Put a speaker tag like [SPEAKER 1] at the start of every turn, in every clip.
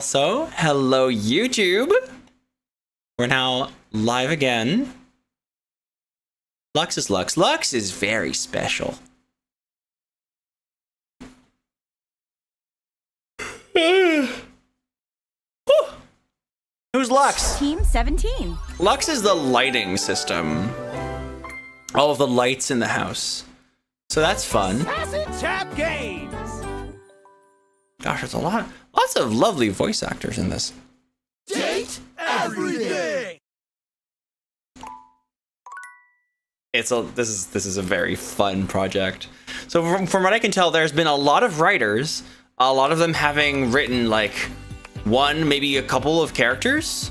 [SPEAKER 1] So, hello YouTube. We're now live again. Lux is Lux. Lux is very special. Who's Lux?
[SPEAKER 2] Team 17.
[SPEAKER 1] Lux is the lighting system. All of the lights in the house. So that's fun.
[SPEAKER 3] Tap games.
[SPEAKER 1] Gosh, there's lots of lovely voice actors in this.
[SPEAKER 3] Date everything.
[SPEAKER 1] This is a very fun project. So from what I can tell, there's been a lot of writers, a lot of them having written like one, maybe a couple of characters.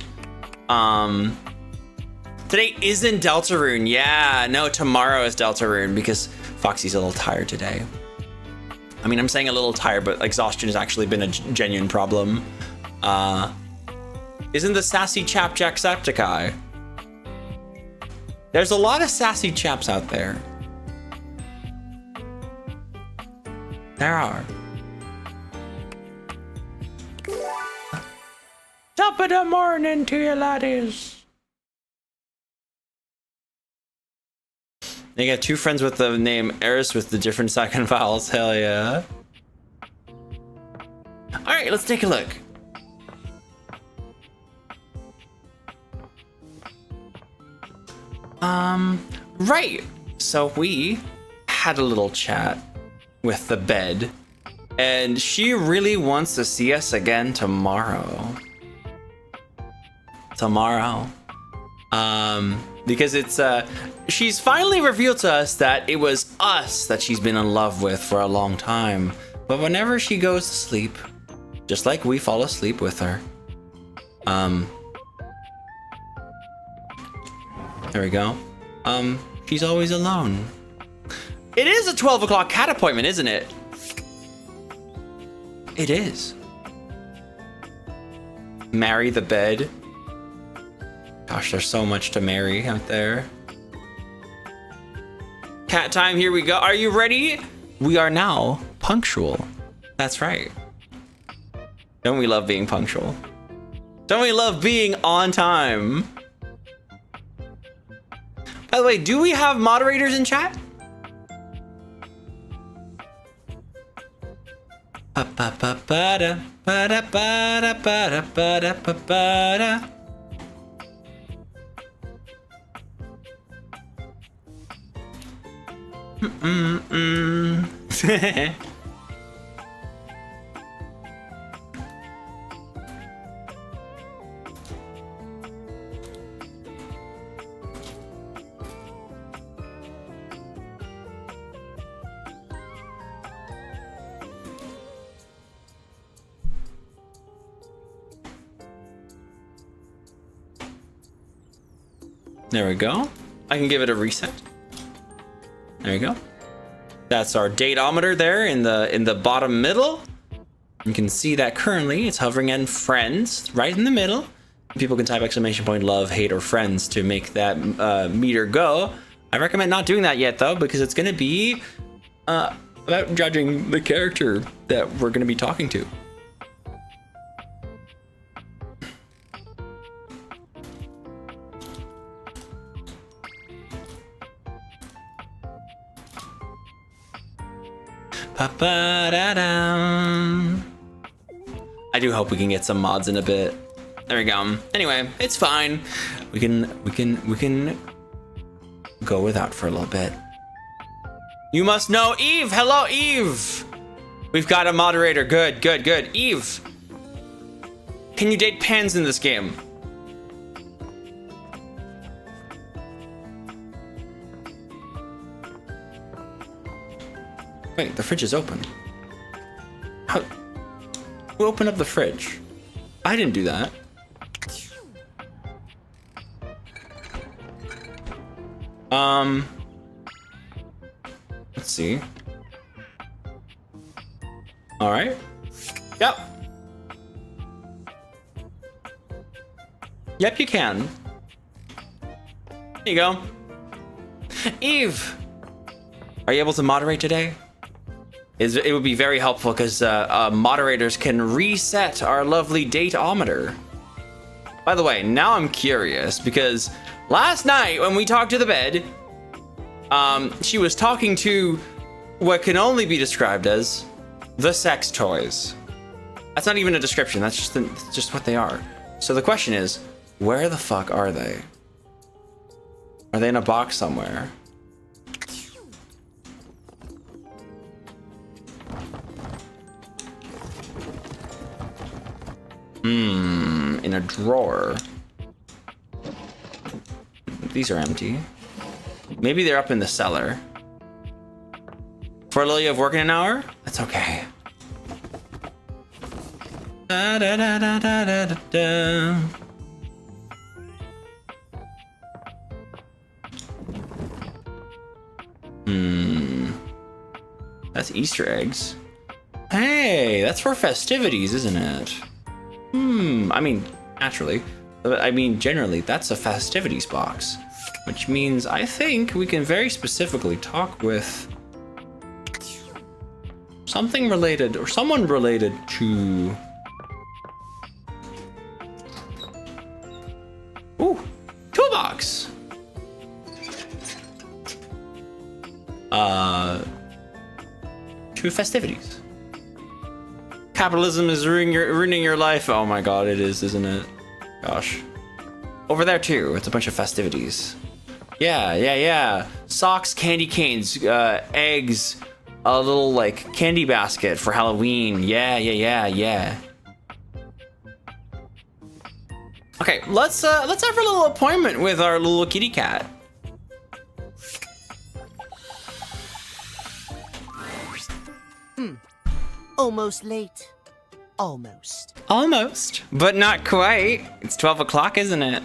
[SPEAKER 1] Today isn't Deltarune. Yeah, no, tomorrow is Deltarune because Foxy's a little tired today. I mean, I'm saying a little tired, but exhaustion has actually been a genuine problem. Isn't the sassy chap Jacksepticeye? There's a lot of sassy chaps out there. There are. Top of the morning to you laddies. You got two friends with the name Eris with the different second vowels. Hell yeah. All right, let's take a look. Right. So we had a little chat with the bed, and she really wants to see us again tomorrow. Because it's she's finally revealed to us that it was us that she's been in love with for a long time. But whenever she goes to sleep, just like we fall asleep with her, there we go. She's always alone. It is a 12 o'clock cat appointment, isn't it? It is. Marry the bed. Gosh, there's so much to marry out there. Cat time, here we go. Are you ready? We are now punctual. That's right. Don't we love being punctual? Don't we love being on time? By the way, do we have moderators in chat? There we go. I can give it a reset. There you go. That's our dateometer there in the bottom middle. You can see that currently it's hovering in friends right in the middle. People can type exclamation point love, hate, or friends to make that meter go. I recommend not doing that yet though, because it's gonna be about judging the character that we're gonna be talking to. I do hope we can get some mods in a bit. There we go. Anyway, it's fine. We can go without for a little bit. You must know Eve. Hello, Eve. We've got a moderator. Good. Eve, can you date pans in this game? Wait, the fridge is open. How? Who opened up the fridge? I didn't do that. Let's see. All right. Yep. Yep, you can. There you go. Eve, are you able to moderate today? it would be very helpful because moderators can reset our lovely date-ometer. By the way, now I'm curious because last night when we talked to the bed, she was talking to what can only be described as the sex toys. That's not even a description. That's just what they are. So the question is, where the fuck are they? Are they in a box somewhere? In a drawer. These are empty. Maybe they're up in the cellar. For Lily of working an hour? That's okay. Da, da, da, da, da, da, da. That's Easter eggs. Hey, that's for festivities, isn't it? I mean, naturally. But I mean, generally, that's a festivities box. Which means I think we can very specifically talk with something related or someone related to... Ooh, toolbox! To festivities. Capitalism is ruining your life. Oh my god, it is, isn't it? Gosh. Over there too, it's a bunch of festivities. Yeah. Socks, candy canes, eggs, a little like candy basket for Halloween. Yeah. Okay, let's have a little appointment with our little kitty cat.
[SPEAKER 2] Almost late. Almost.
[SPEAKER 1] Almost, but not quite. It's 12 o'clock, isn't it?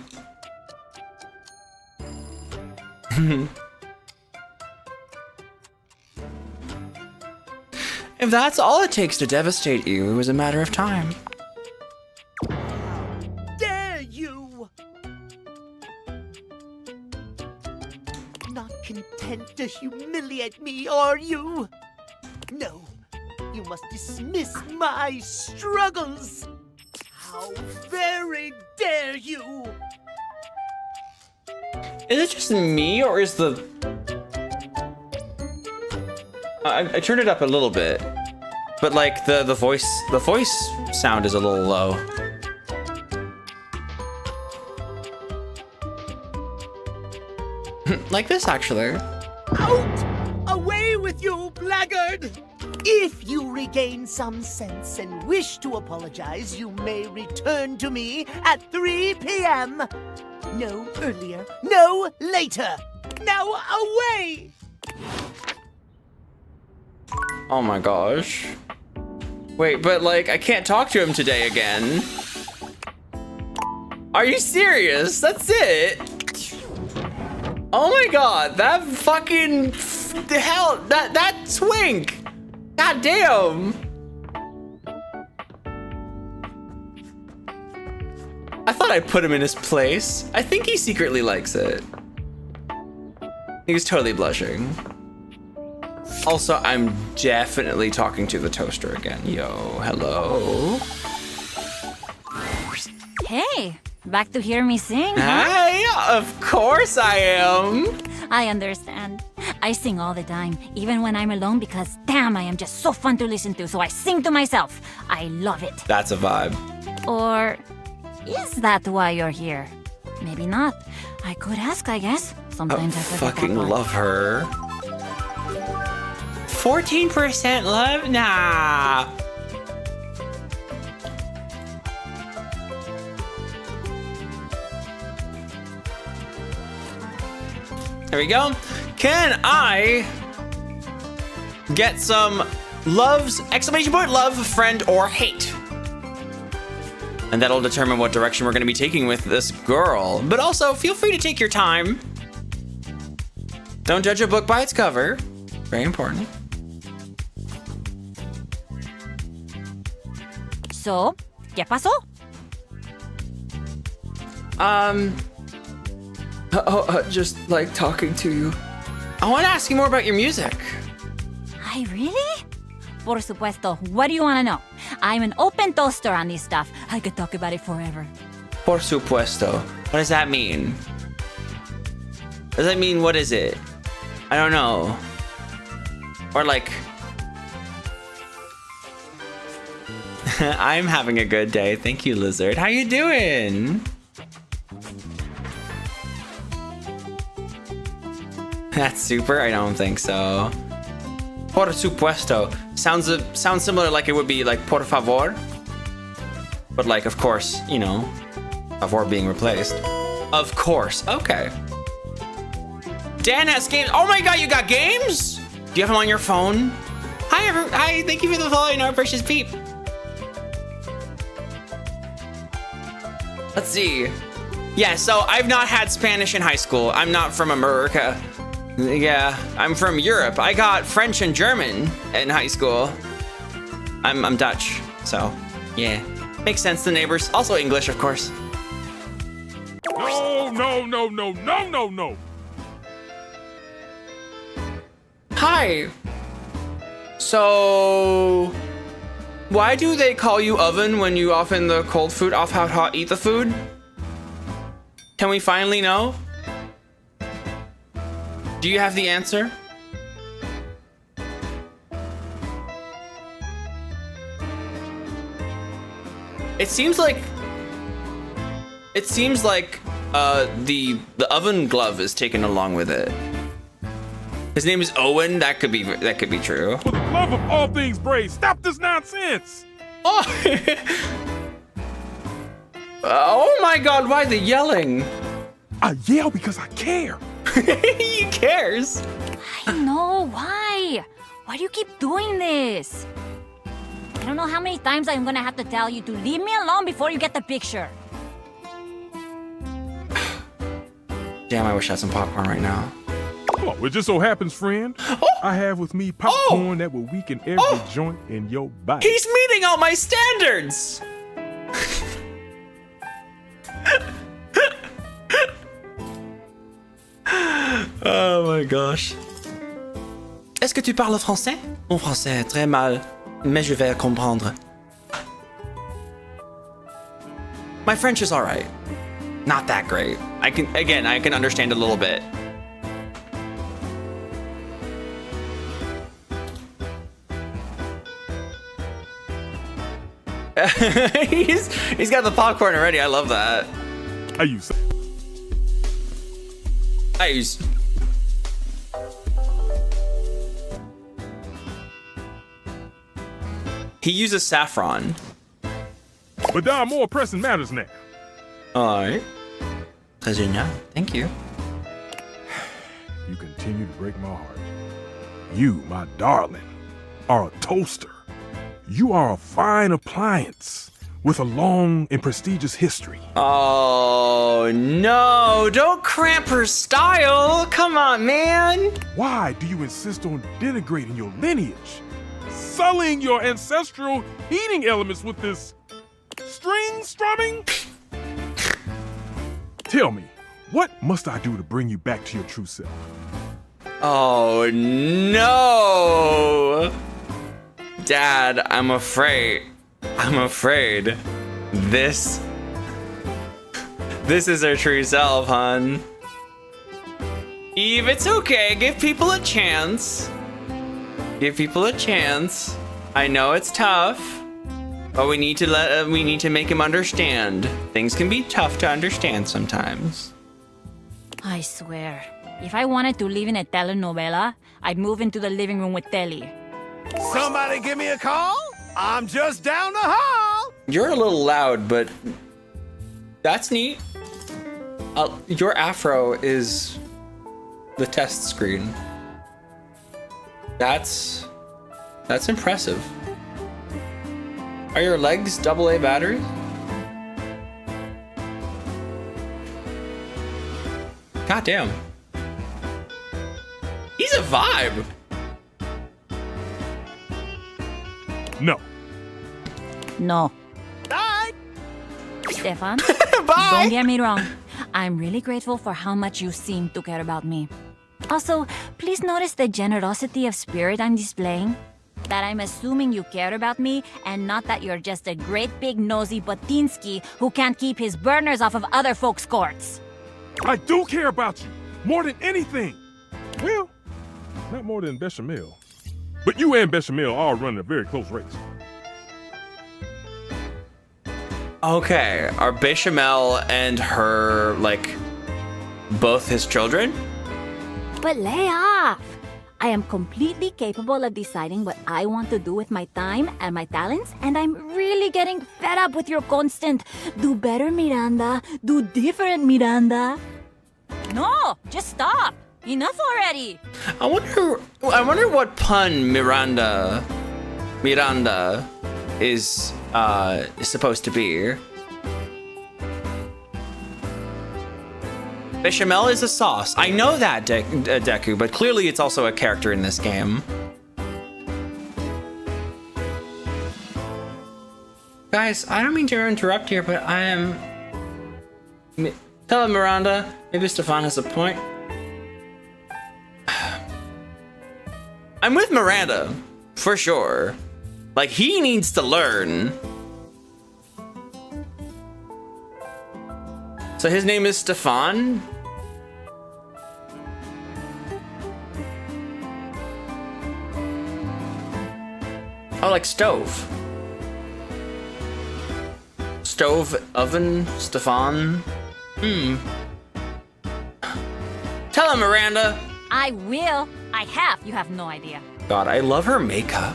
[SPEAKER 1] If that's all it takes to devastate you, it was a matter of time.
[SPEAKER 2] Dare you! Not content to humiliate me, are you? No, you must dismiss my struggles. How very dare you!
[SPEAKER 1] Is it just me, or is the... I turned it up a little bit, but like the voice sound is a little low. Like this, actually.
[SPEAKER 2] Out! Away with you, blackguard! If you regain some sense and wish to apologize, you may return to me at 3 p.m. No earlier, no later. Now away!
[SPEAKER 1] Oh my gosh. Wait, but like, I can't talk to him today again. Are you serious? That's it? Oh my god, that fucking... hell, that swink! God damn! I thought I put him in his place. I think he secretly likes it. He's totally blushing. Also, I'm definitely talking to the toaster again. Yo, hello.
[SPEAKER 4] Hey, back to hear me sing, huh?
[SPEAKER 1] Hi, of course I am.
[SPEAKER 4] I understand. I sing all the time, even when I'm alone, because damn, I am just so fun to listen to, so I sing to myself. I love it.
[SPEAKER 1] That's a vibe.
[SPEAKER 4] Or is that why you're here? Maybe not. I could ask, I guess. Sometimes I forget
[SPEAKER 1] Fucking
[SPEAKER 4] that part.
[SPEAKER 1] love her. 14% love? Nah. There we go. Can I get some loves, exclamation point, love, friend, or hate? And that'll determine what direction we're going to be taking with this girl. But also, feel free to take your time. Don't judge a book by its cover. Very important.
[SPEAKER 4] So, ¿qué pasó?
[SPEAKER 1] Just like talking to you. I want to ask you more about your music.
[SPEAKER 4] I really? Por supuesto. What do you want to know? I'm an open toaster on this stuff. I could talk about it forever.
[SPEAKER 1] Por supuesto. What does that mean? Does that mean, what is it? I don't know. Or like... I'm having a good day. Thank you, Lizard. How you doing? That's super? I don't think so. Por supuesto. Sounds similar, like it would be like por favor. But like, of course, you know, favor being replaced. Of course. Okay. Dan has games. Oh my god, you got games? Do you have them on your phone? Hi, thank you for the following, our precious peep. Let's see. Yeah, so I've not had Spanish in high school. I'm not from America. Yeah, I'm from Europe. I got French and German in high school. I'm Dutch, so yeah. Makes sense, the neighbors. Also English, of course.
[SPEAKER 3] No.
[SPEAKER 1] Hi. So, why do they call you oven when you open the cold food off how hot eat the food? Can we finally know? Do you have the answer? It seems like the oven glove is taken along with it. His name is Owen. That could be true.
[SPEAKER 3] For the love of all things brave, stop this nonsense!
[SPEAKER 1] Oh. Oh my god, why the yelling?
[SPEAKER 3] I yell because I care.
[SPEAKER 1] He cares.
[SPEAKER 4] I know. Why? Why do you keep doing this? I don't know how many times I'm gonna have to tell you to leave me alone before you get the picture.
[SPEAKER 1] Damn, I wish I had some popcorn right now.
[SPEAKER 3] Oh, it just so happens, friend, I have with me popcorn that will weaken every joint in your body.
[SPEAKER 1] He's meeting all my standards. Oh my gosh. Est-ce que tu parles français? Mon français est très mal, mais je vais comprendre. My French is alright. Not that great. I can understand a little bit. He's got the popcorn already. I love that.
[SPEAKER 3] I use.
[SPEAKER 1] He uses saffron.
[SPEAKER 3] But there are more pressing matters now.
[SPEAKER 1] Alright. Très génial. Thank you.
[SPEAKER 3] You continue to break my heart. You, my darling, are a toaster. You are a fine appliance with a long and prestigious history.
[SPEAKER 1] Oh no, don't cramp her style. Come on, man.
[SPEAKER 3] Why do you insist on denigrating your lineage? Sullying your ancestral heating elements with this string strumming? Tell me, what must I do to bring you back to your true self?
[SPEAKER 1] Oh no. Dad, I'm afraid. This is her true self, hon. Eve, it's okay. Give people a chance. I know it's tough, but we need to make him understand. Things can be tough to understand sometimes.
[SPEAKER 4] I swear, if I wanted to live in a telenovela, I'd move into the living room with Telly.
[SPEAKER 2] Somebody give me a call? I'm just down the hall.
[SPEAKER 1] You're a little loud, but that's neat. Your afro is the test screen. That's impressive. Are your legs AA battery? God damn. He's a vibe.
[SPEAKER 3] No.
[SPEAKER 4] No.
[SPEAKER 2] Bye.
[SPEAKER 4] Stefan,
[SPEAKER 1] Bye.
[SPEAKER 4] don't get me wrong. I'm really grateful for how much you seem to care about me. Also, please notice the generosity of spirit I'm displaying. that I'm assuming you care about me and not that you're just a great big nosy Botinsky who can't keep his burners off of other folks' courts.
[SPEAKER 3] I do care about you, more than anything. Well, not more than Bechamel. But you and Bechamel are running a very close race.
[SPEAKER 1] Okay, are Bechamel and her, like, both his children?
[SPEAKER 4] But lay off! I am completely capable of deciding what I want to do with my time and my talents, and I'm really getting fed up with your constant do better, Miranda, do different, Miranda. No, just stop. Enough already.
[SPEAKER 1] I wonder what pun Miranda is supposed to be. Bechamel is a sauce. I know that, Deku, but clearly it's also a character in this game. Guys, I don't mean to interrupt here, but I am... Tell him, Miranda. Maybe Stefan has a point. I'm with Miranda, for sure. Like, he needs to learn. So his name is Stefan? Oh, like stove. Stove, oven, Stefan. Tell him, Miranda.
[SPEAKER 4] I will. I have. You have no idea.
[SPEAKER 1] God, I love her makeup.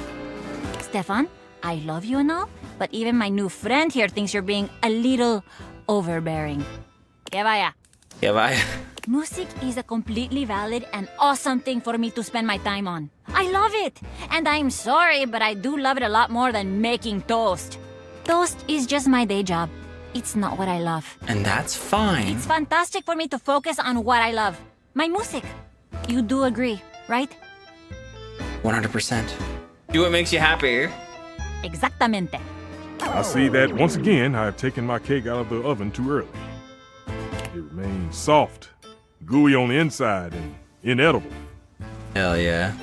[SPEAKER 4] Stefan, I love you and all, but even my new friend here thinks you're being a little overbearing. Que vaya.
[SPEAKER 1] Yeah, bye.
[SPEAKER 4] Music is a completely valid and awesome thing for me to spend my time on. I love it. And I'm sorry, but I do love it a lot more than making toast. Toast is just my day job. It's not what I love.
[SPEAKER 1] And that's fine.
[SPEAKER 4] It's fantastic for me to focus on what I love. My music. You do agree, right?
[SPEAKER 1] 100%. Do what makes you happy.
[SPEAKER 4] Exactamente.
[SPEAKER 3] I see that once again I have taken my cake out of the oven too early. It remains soft, gooey on the inside, and inedible.
[SPEAKER 1] Hell yeah.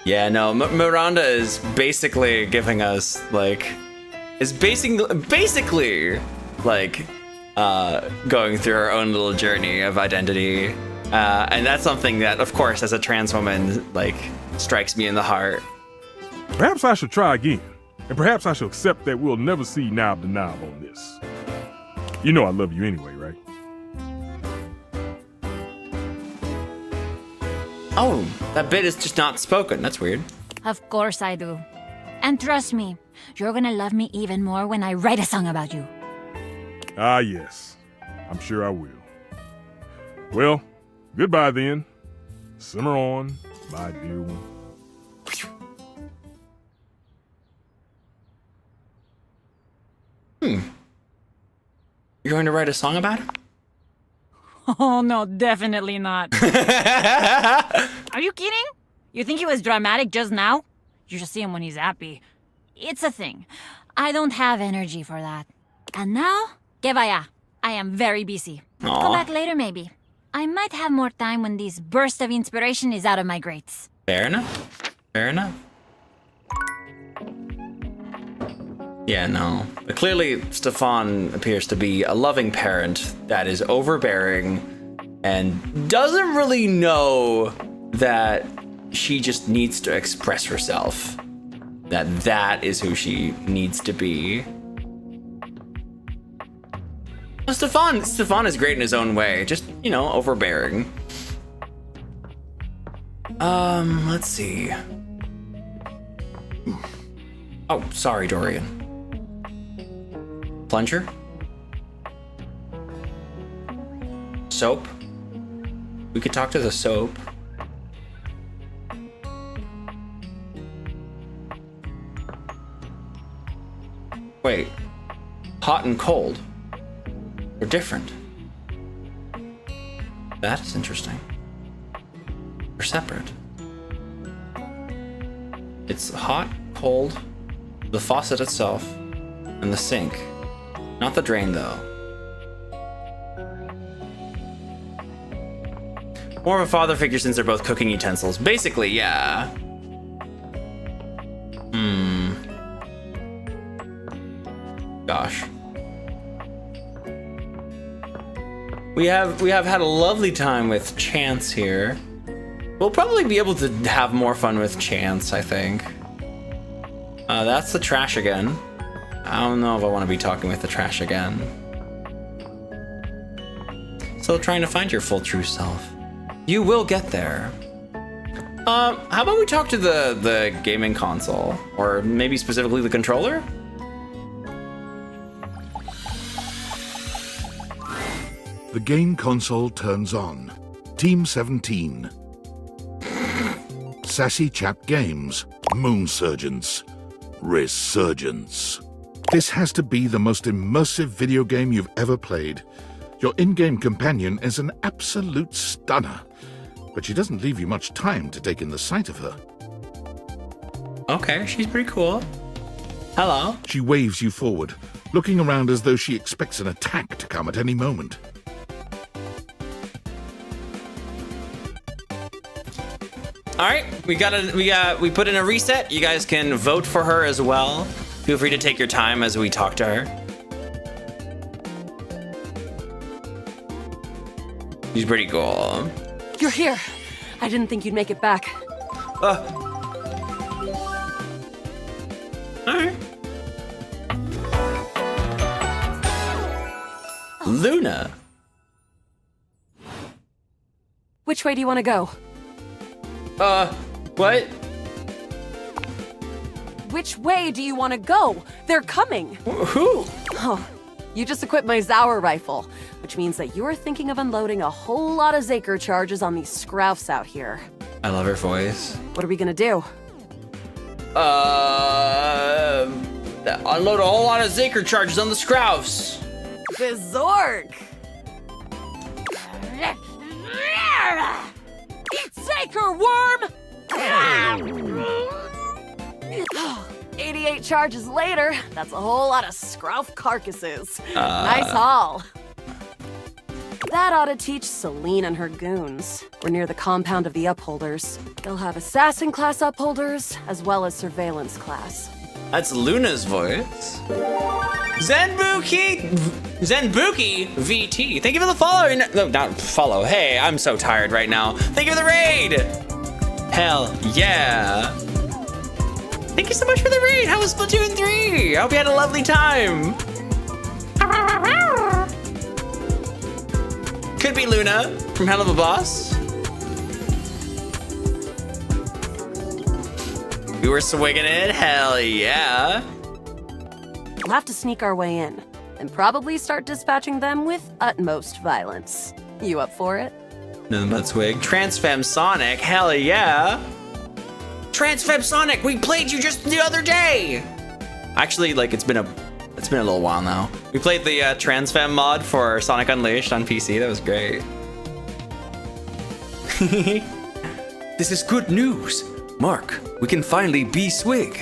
[SPEAKER 1] Yeah, no, Miranda is basically giving us, like, basically, like, going through our own little journey of identity. And that's something that, of course, as a trans woman, like, strikes me in the heart.
[SPEAKER 3] Perhaps I should try again, and perhaps I shall accept that we'll never see knob to knob on this. You know I love you anyway, right?
[SPEAKER 1] Oh, that bit is just not spoken. That's weird.
[SPEAKER 4] Of course I do. And trust me, you're gonna love me even more when I write a song about you.
[SPEAKER 3] Ah, yes. I'm sure I will. Well, goodbye then. Simmer on, my dear one.
[SPEAKER 1] You're going to write a song about him?
[SPEAKER 4] Oh, no, definitely not. Are you kidding? You think he was dramatic just now? You should see him when he's happy. It's a thing. I don't have energy for that. And now, que vaya. I am very busy.
[SPEAKER 1] Aw.
[SPEAKER 4] Come back later, maybe. I might have more time when this burst of inspiration is out of my grates.
[SPEAKER 1] Fair enough. Fair enough. Yeah, no. But clearly, Stefan appears to be a loving parent that is overbearing and doesn't really know that she just needs to express herself. That is who she needs to be. Well, Stefan is great in his own way, just, you know, overbearing. Let's see. Oh, sorry, Dorian. Plunger? Soap? We could talk to the soap. Wait. Hot and cold. They're different. That is interesting. They're separate. It's hot, cold, the faucet itself, and the sink. Not the drain, though. More of a father figure since they're both cooking utensils. Basically, yeah. gosh. We have had a lovely time with Chance here. We'll probably be able to have more fun with Chance, I think. That's the trash again. I don't know if I want to be talking with the trash again. Still trying to find your full true self. You will get there. How about we talk to the gaming console? Or maybe specifically the controller?
[SPEAKER 5] The game console turns on. Team 17. Sassy Chap Games. Moon Surgeons. Resurgence. This has to be the most immersive video game you've ever played. Your in-game companion is an absolute stunner, but she doesn't leave you much time to take in the sight of her.
[SPEAKER 1] Okay, she's pretty cool. Hello.
[SPEAKER 5] She waves you forward, looking around as though she expects an attack to come at any moment.
[SPEAKER 1] All right, we put in a reset. You guys can vote for her as well. Feel free to take your time as we talk to her. She's pretty cool.
[SPEAKER 6] You're here. I didn't think you'd make it back.
[SPEAKER 1] All right. Luna.
[SPEAKER 6] Which way do you want to go?
[SPEAKER 1] What?
[SPEAKER 6] Which way do you want to go? They're coming.
[SPEAKER 1] Who?
[SPEAKER 6] Oh, you just equipped my Zauer rifle, which means that you're thinking of unloading a whole lot of Zaker charges on these scroufs out here.
[SPEAKER 1] I love her voice.
[SPEAKER 6] What are we gonna do?
[SPEAKER 1] Unload a whole lot of Zaker charges on the Scroufs.
[SPEAKER 6] Bizorg! Eat Zaker, worm! 88 charges later, that's a whole lot of Scrouf carcasses. Nice haul. That ought to teach Celine and her goons. We're near the compound of the Upholders. They'll have assassin class Upholders, as well as surveillance class.
[SPEAKER 1] That's Luna's voice. Zenbuki VT. Thank you for the follow. No, not follow. Hey, I'm so tired right now. Thank you for the raid. Hell yeah. Thank you so much for the raid. How was Splatoon 3? I hope you had a lovely time. Could be Luna from Hell of a Boss. We were swigging it. Hell yeah.
[SPEAKER 6] We'll have to sneak our way in, and probably start dispatching them with utmost violence. You up for it?
[SPEAKER 1] Nothing but swig. Transfemme Sonic. Hell yeah. Transfemme Sonic. We played you just the other day. Actually, like it's been a little while now. We played the Transfemme mod for Sonic Unleashed on PC. That was great. This is good news. Mark, we can finally be Swig.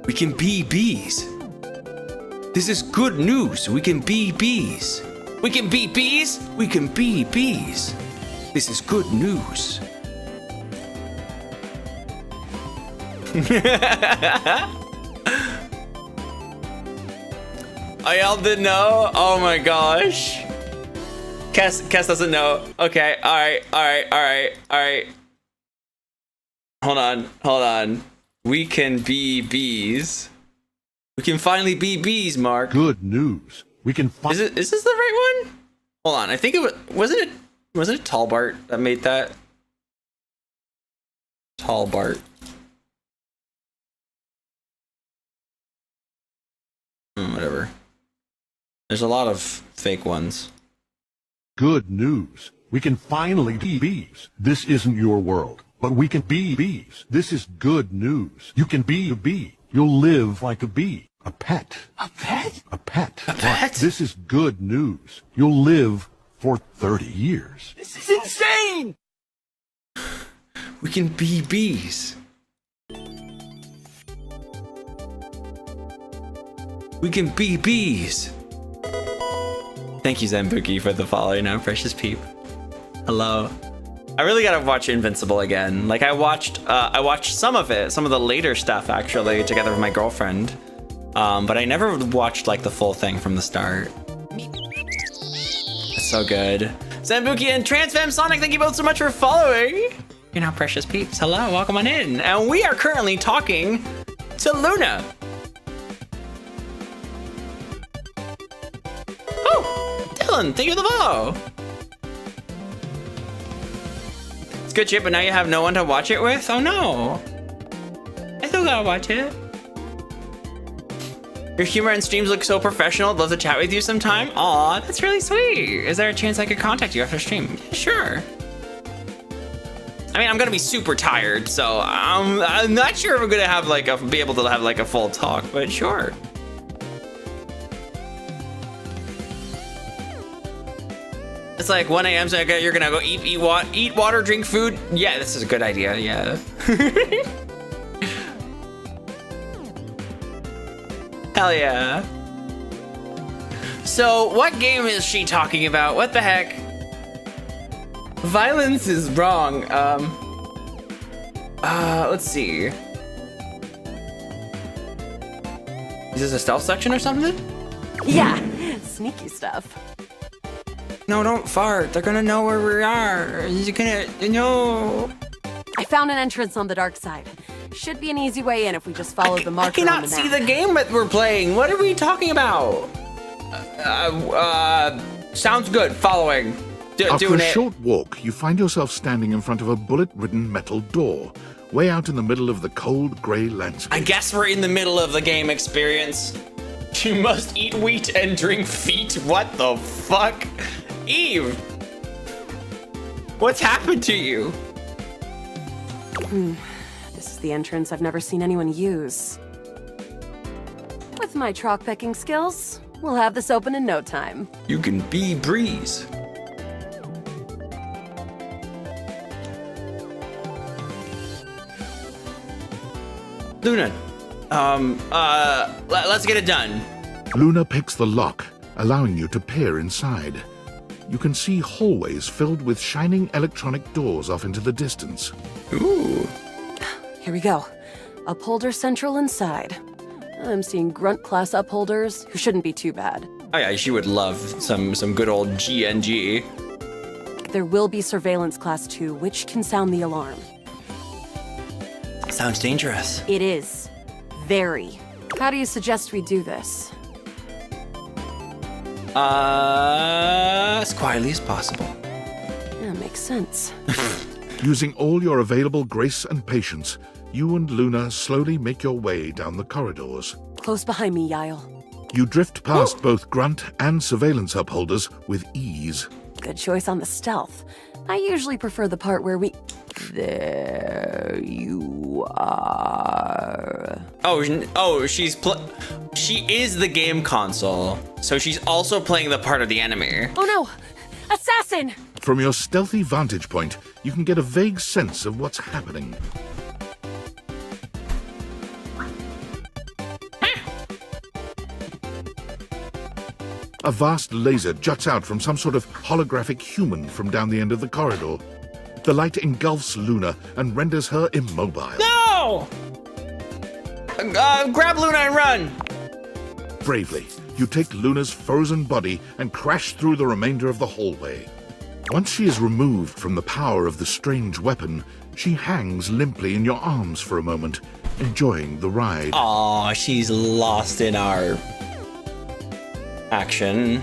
[SPEAKER 1] We can be bees. This is good news. We can be bees. We can be bees. We can be bees. This is good news. Oh, y'all didn't know? Oh my gosh. Cass doesn't know. Okay, alright. Hold on. We can be bees. We can finally be bees, Mark.
[SPEAKER 5] Good news. We can
[SPEAKER 1] Is this the right one? Hold on, I think it wasn't it Talbart that made that? Talbart. Whatever. There's a lot of fake ones.
[SPEAKER 7] Good news. We can finally be bees. This isn't your world, but we can be bees. This is good news. You can be a bee. You'll live like a bee. A pet.
[SPEAKER 2] A pet?
[SPEAKER 7] A pet.
[SPEAKER 1] A pet?
[SPEAKER 7] This is good news. You'll live for 30 years.
[SPEAKER 2] This is insane!
[SPEAKER 1] We can be bees. We can be bees. Thank you, Zambuki, for the follow now, precious peep. Hello. I really gotta watch Invincible again. Like I watched some of it, some of the later stuff actually, together with my girlfriend. But I never watched like the full thing from the start. It's so good. Zambuki and Transfemme Sonic, thank you both so much for following. You're now precious peeps. Hello, welcome on in. And we are currently talking to Luna. Oh, Dylan, thank you for the follow. It's good shit, but now you have no one to watch it with? Oh no. I still gotta watch it. Your humor and streams look so professional. I'd love to chat with you sometime. Aw, that's really sweet. Is there a chance I could contact you after stream? Yeah, sure. I mean, I'm gonna be super tired, so I'm not sure if I'm gonna have like be able to have like a full talk, but sure. It's like 1 a.m. so you're gonna go eat water, drink food. Yeah, this is a good idea. Yeah. Hell yeah. So, what game is she talking about? What the heck? Violence is wrong. Let's see. Is this a stealth section or something?
[SPEAKER 6] Yeah, sneaky stuff.
[SPEAKER 1] No, don't fart. They're gonna know where we are. You're gonna, no.
[SPEAKER 6] I found an entrance on the dark side. Should be an easy way in if we just follow the marker
[SPEAKER 1] I
[SPEAKER 6] on
[SPEAKER 1] cannot
[SPEAKER 6] the
[SPEAKER 1] see
[SPEAKER 6] map.
[SPEAKER 1] the game that we're playing. What are we talking about? Sounds good. Following.
[SPEAKER 5] After
[SPEAKER 1] Doing
[SPEAKER 5] a
[SPEAKER 1] it.
[SPEAKER 5] short walk, you find yourself standing in front of a bullet-ridden metal door, way out in the middle of the cold, grey landscape.
[SPEAKER 1] I guess we're in the middle of the game experience. You must eat wheat and drink feet. What the fuck? Eve! What's happened to you?
[SPEAKER 6] This is the entrance I've never seen anyone use. With my chalk picking skills, we'll have this open in no time.
[SPEAKER 1] You can be Breeze. Luna, let's get it done.
[SPEAKER 5] Luna picks the lock, allowing you to peer inside. You can see hallways filled with shining electronic doors off into the distance.
[SPEAKER 1] Ooh.
[SPEAKER 6] Here we go. Upholder central inside. I'm seeing grunt class upholders who shouldn't be too bad.
[SPEAKER 1] Oh yeah, she would love some good old GNG.
[SPEAKER 6] There will be surveillance class 2, which can sound the alarm.
[SPEAKER 1] Sounds dangerous.
[SPEAKER 6] It is. Very. How do you suggest we do this?
[SPEAKER 1] As quietly as possible.
[SPEAKER 6] Yeah, makes sense.
[SPEAKER 5] Using all your available grace and patience, you and Luna slowly make your way down the corridors.
[SPEAKER 6] Close behind me, Yael.
[SPEAKER 5] You drift past both grunt and surveillance upholders with ease.
[SPEAKER 6] Good choice on the stealth. I usually prefer the part where we... There you are.
[SPEAKER 1] She is the game console, so she's also playing the part of the enemy.
[SPEAKER 6] Oh no! Assassin!
[SPEAKER 5] From your stealthy vantage point, you can get a vague sense of what's happening. A vast laser juts out from some sort of holographic human from down the end of the corridor. The light engulfs Luna and renders her immobile.
[SPEAKER 1] No! Grab Luna and run!
[SPEAKER 5] Bravely, you take Luna's frozen body and crash through the remainder of the hallway. Once she is removed from the power of the strange weapon, she hangs limply in your arms for a moment, enjoying the ride.
[SPEAKER 1] Aw, she's lost in our action.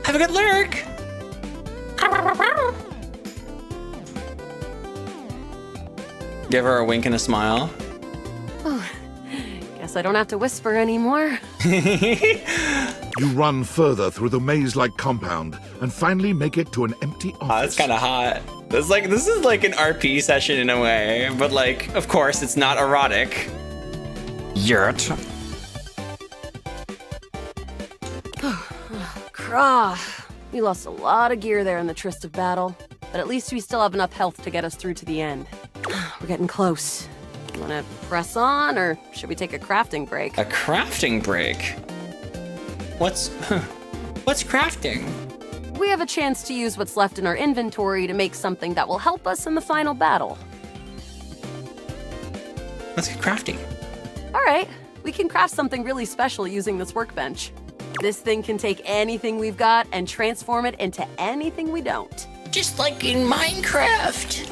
[SPEAKER 1] Have a good lurk! Give her a wink and a smile.
[SPEAKER 6] Guess I don't have to whisper anymore.
[SPEAKER 5] You run further through the maze-like compound and finally make it to an empty office.
[SPEAKER 1] That's kind of hot. This is like an RP session in a way, but like, of course, it's not erotic. Yet.
[SPEAKER 6] Krah. We lost a lot of gear there in the tryst of battle, but at least we still have enough health to get us through to the end. We're getting close. You wanna press on, or should we take a crafting break?
[SPEAKER 1] A crafting break? What's crafting?
[SPEAKER 6] We have a chance to use what's left in our inventory to make something that will help us in the final battle.
[SPEAKER 1] Let's get crafting.
[SPEAKER 6] All right, We can craft something really special using this workbench. This thing can take anything we've got and transform it into anything we don't.
[SPEAKER 1] Just like in Minecraft.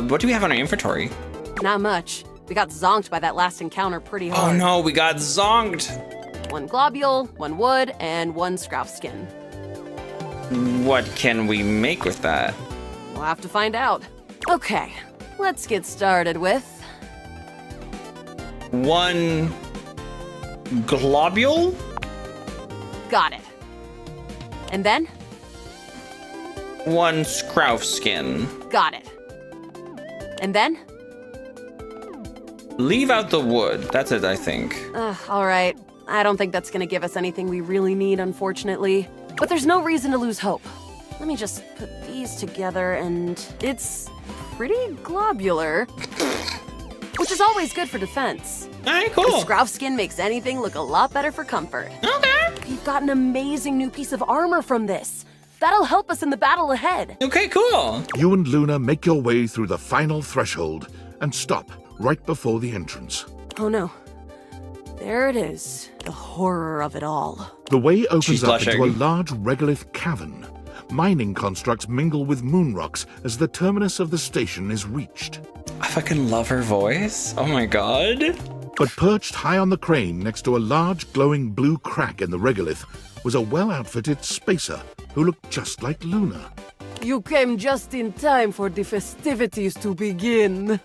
[SPEAKER 1] What do we have on our inventory?
[SPEAKER 6] Not much. We got zonked by that last encounter pretty
[SPEAKER 1] Oh
[SPEAKER 6] hard.
[SPEAKER 1] no, we got zonked.
[SPEAKER 6] 1 globule, 1 wood, and 1 scrap skin.
[SPEAKER 1] What can we make with that?
[SPEAKER 6] We'll have to find out. Okay, let's get started with
[SPEAKER 1] 1 globule?
[SPEAKER 6] got it. And then
[SPEAKER 1] 1 scrouf skin.
[SPEAKER 6] got it. And then
[SPEAKER 1] Leave out the wood. That's it, I think.
[SPEAKER 6] all right. I don't think that's gonna give us anything we really need, unfortunately. But there's no reason to lose hope. Let me just put these together and it's pretty globular. Which is always good for defense.
[SPEAKER 1] All right,
[SPEAKER 6] The
[SPEAKER 1] cool.
[SPEAKER 6] scrouf skin makes anything look a lot better for comfort.
[SPEAKER 1] Okay.
[SPEAKER 6] We've got an amazing new piece of armor from this. That'll help us in the battle ahead.
[SPEAKER 1] Okay, cool.
[SPEAKER 5] You and Luna make your way through the final threshold and stop right before the entrance.
[SPEAKER 6] Oh no. There it is. The horror of it all.
[SPEAKER 5] The way opens
[SPEAKER 1] She's
[SPEAKER 5] up into a
[SPEAKER 1] blushing.
[SPEAKER 5] large regolith cavern. Mining constructs mingle with moon rocks as the terminus of the station is reached.
[SPEAKER 1] I fucking love her voice. Oh my god.
[SPEAKER 5] But perched high on the crane next to a large glowing blue crack in the regolith was a well-outfitted spacer who looked just like Luna.
[SPEAKER 6] You came just in time for the festivities to begin.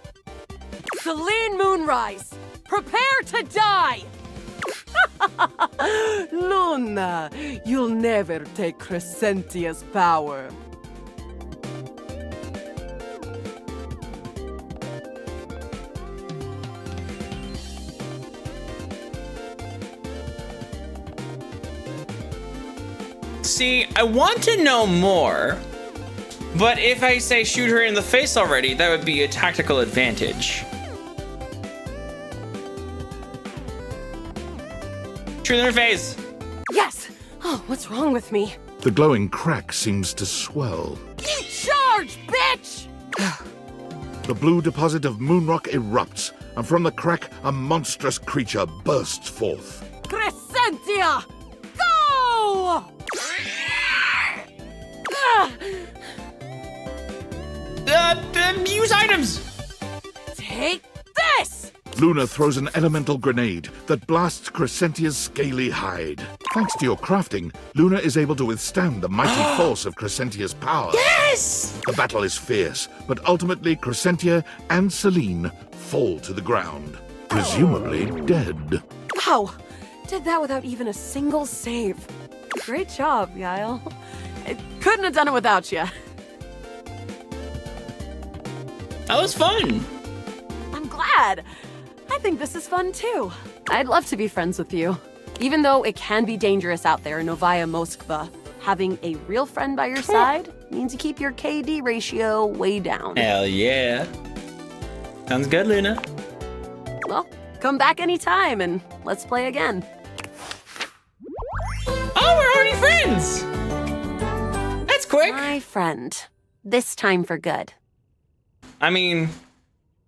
[SPEAKER 6] Celine Moonrise, prepare to die! Luna, you'll never take Crescentia's power.
[SPEAKER 1] See, I want to know more, but if I say shoot her in the face already, that would be a tactical advantage. Shoot in her face.
[SPEAKER 6] Yes! Oh, what's wrong with me?
[SPEAKER 5] The glowing crack seems to swell.
[SPEAKER 6] Charge, bitch!
[SPEAKER 5] The blue deposit of moonrock erupts, and from the crack, a monstrous creature bursts forth.
[SPEAKER 6] Crescentia! Go! Ah,
[SPEAKER 1] Use items.
[SPEAKER 6] take this!
[SPEAKER 5] Luna throws an elemental grenade that blasts Crescentia's scaly hide. Thanks to your crafting, Luna is able to withstand the mighty force of Crescentia's power.
[SPEAKER 1] Yes!
[SPEAKER 5] The battle is fierce, but ultimately Crescentia and Celine fall to the ground, presumably dead.
[SPEAKER 6] Wow! Did that without even a single save. Great job, Yael. I couldn't have done it without you.
[SPEAKER 1] That was fun.
[SPEAKER 6] I'm glad. I think this is fun too. I'd love to be friends with you. Even though it can be dangerous out there in Novaya Moskva, having a real friend by your side means you keep your KD ratio way down.
[SPEAKER 1] Hell yeah. Sounds good, Luna.
[SPEAKER 6] Well, come back anytime and let's play again.
[SPEAKER 1] Oh, we're already friends. That's quick.
[SPEAKER 6] My friend. This time for good.
[SPEAKER 1] I mean,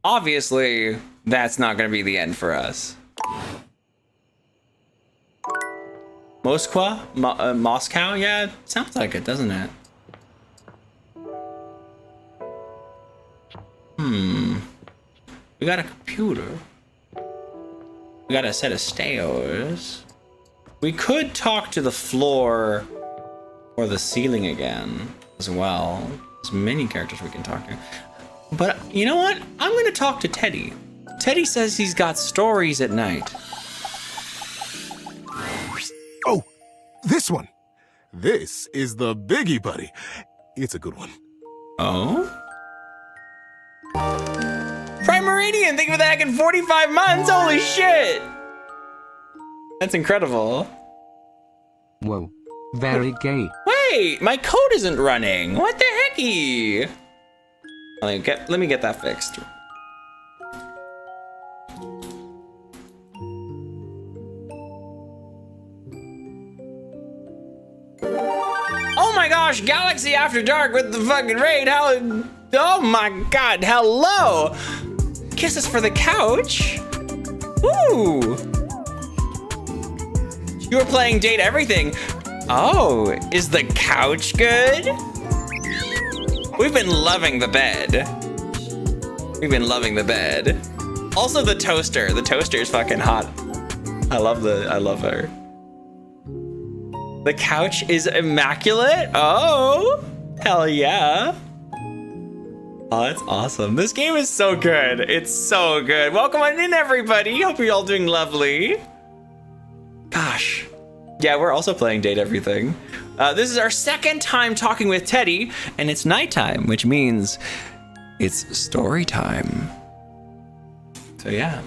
[SPEAKER 1] obviously, that's not going to be the end for us. Moscow? Yeah, sounds like it, doesn't it? We got a computer. We got a set of stairs. We could talk to the floor or the ceiling again as well. There's many characters we can talk to. But you know what? I'm gonna talk to Teddy. Teddy says he's got stories at night.
[SPEAKER 3] Oh, this one. This is the biggie, buddy. It's a good one.
[SPEAKER 1] Oh? Prime Meridian, thank you for the heck in 45 months. Holy shit. That's incredible.
[SPEAKER 8] Whoa. Very gay.
[SPEAKER 1] Wait, my code isn't running. What the hecky? Let me get that fixed. Oh my gosh, Galaxy After Dark with the fucking raid. How? Oh my god, hello. Kisses for the couch. Ooh. You were playing Date Everything. Oh, is the couch good? We've been loving the bed. We've been loving the bed. Also the toaster. The toaster is fucking hot. I love her. The couch is immaculate. Oh, hell yeah. Oh, that's awesome. This game is so good. It's so good. Welcome on in, everybody. Hope you're all doing lovely. Gosh. Yeah, we're also playing Date Everything. This is our second time talking with Teddy, and it's nighttime, which means it's story time. So yeah.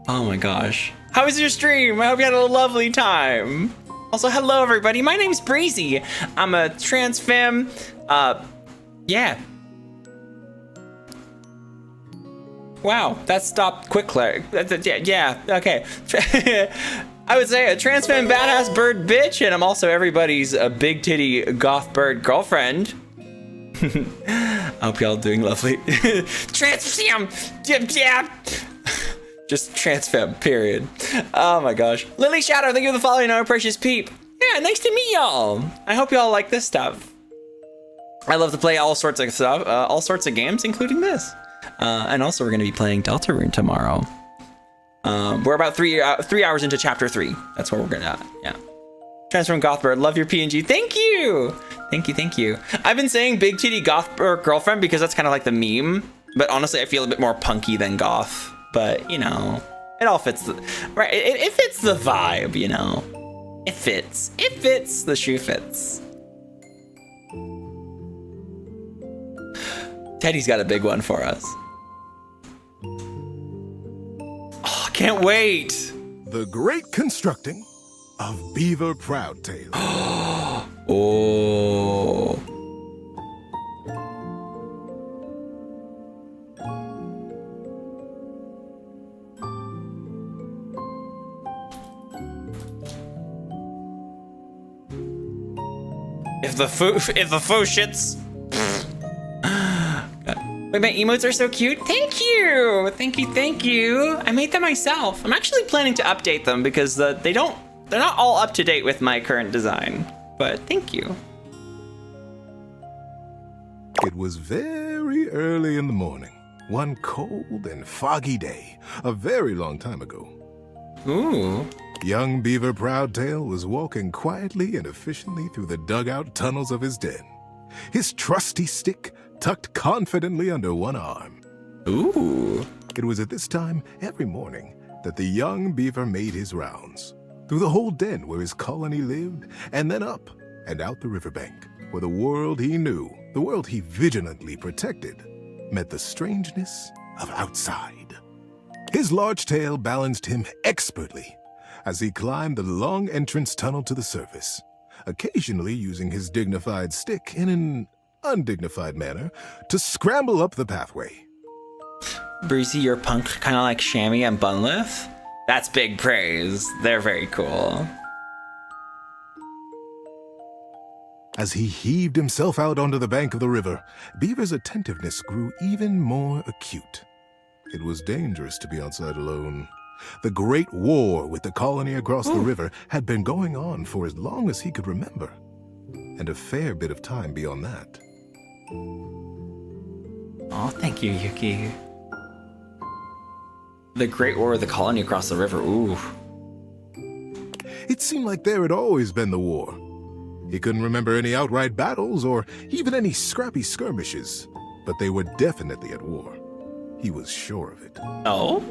[SPEAKER 1] Oh my gosh. How was your stream? I hope you had a lovely time. Also, hello everybody. My name's Breezy. I'm a trans femme. Yeah. Wow, that stopped quick. Yeah, okay. I would say a trans femme badass bird bitch, and I'm also everybody's big titty goth bird girlfriend. I hope y'all doing lovely. Trans femme. Yeah. Just trans femme, period. Oh my gosh. Lily Shadow, thank you for the following, our precious peep. Yeah, nice to meet y'all. I hope y'all like this stuff. I love to play all sorts of stuff, all sorts of games, including this. And also we're gonna be playing Deltarune tomorrow. We're about three hours into chapter 3. That's where we're gonna, yeah. Transform Gothbird, love your PNG. Thank you. Thank you. I've been saying big titty Gothbird girlfriend because that's kind of like the meme. But honestly, I feel a bit more punky than goth. But, you know, it all fits, right? It fits the vibe, you know? It fits. The shoe fits. Teddy's got a big one for us. Oh, can't wait.
[SPEAKER 3] The great constructing of Beaver Proudtail.
[SPEAKER 1] Oh. If the faux shits. Wait, my emotes are so cute. Thank you. I made them myself. I'm actually planning to update them because they're not all up to date with my current design. But thank you.
[SPEAKER 3] It was very early in the morning, one cold and foggy day, a very long time ago.
[SPEAKER 1] Ooh.
[SPEAKER 3] Young Beaver Proudtail was walking quietly and efficiently through the dugout tunnels of his den, his trusty stick tucked confidently under one arm.
[SPEAKER 1] Ooh.
[SPEAKER 3] It was at this time every morning that the young beaver made his rounds, through the whole den where his colony lived, and then up and out the riverbank, where the world he knew, the world he vigilantly protected, met the strangeness of outside. His large tail balanced him expertly as he climbed the long entrance tunnel to the surface, occasionally using his dignified stick in an undignified manner to scramble up the pathway.
[SPEAKER 1] Breezy, you're punked kind of like Shammy and Bunlith. That's big praise. They're very cool.
[SPEAKER 3] As he heaved himself out onto the bank of the river, Beaver's attentiveness grew even more acute. It was dangerous to be outside alone. The Great War with the colony across the river had been going on for as long as he could remember, and a fair bit of time beyond that.
[SPEAKER 1] Oh, thank you, Yuki. The Great War with the colony across the river. Ooh.
[SPEAKER 3] It seemed like there had always been the war. He couldn't remember any outright battles or even any scrappy skirmishes, but they were definitely at war. He was sure of it.
[SPEAKER 1] Oh?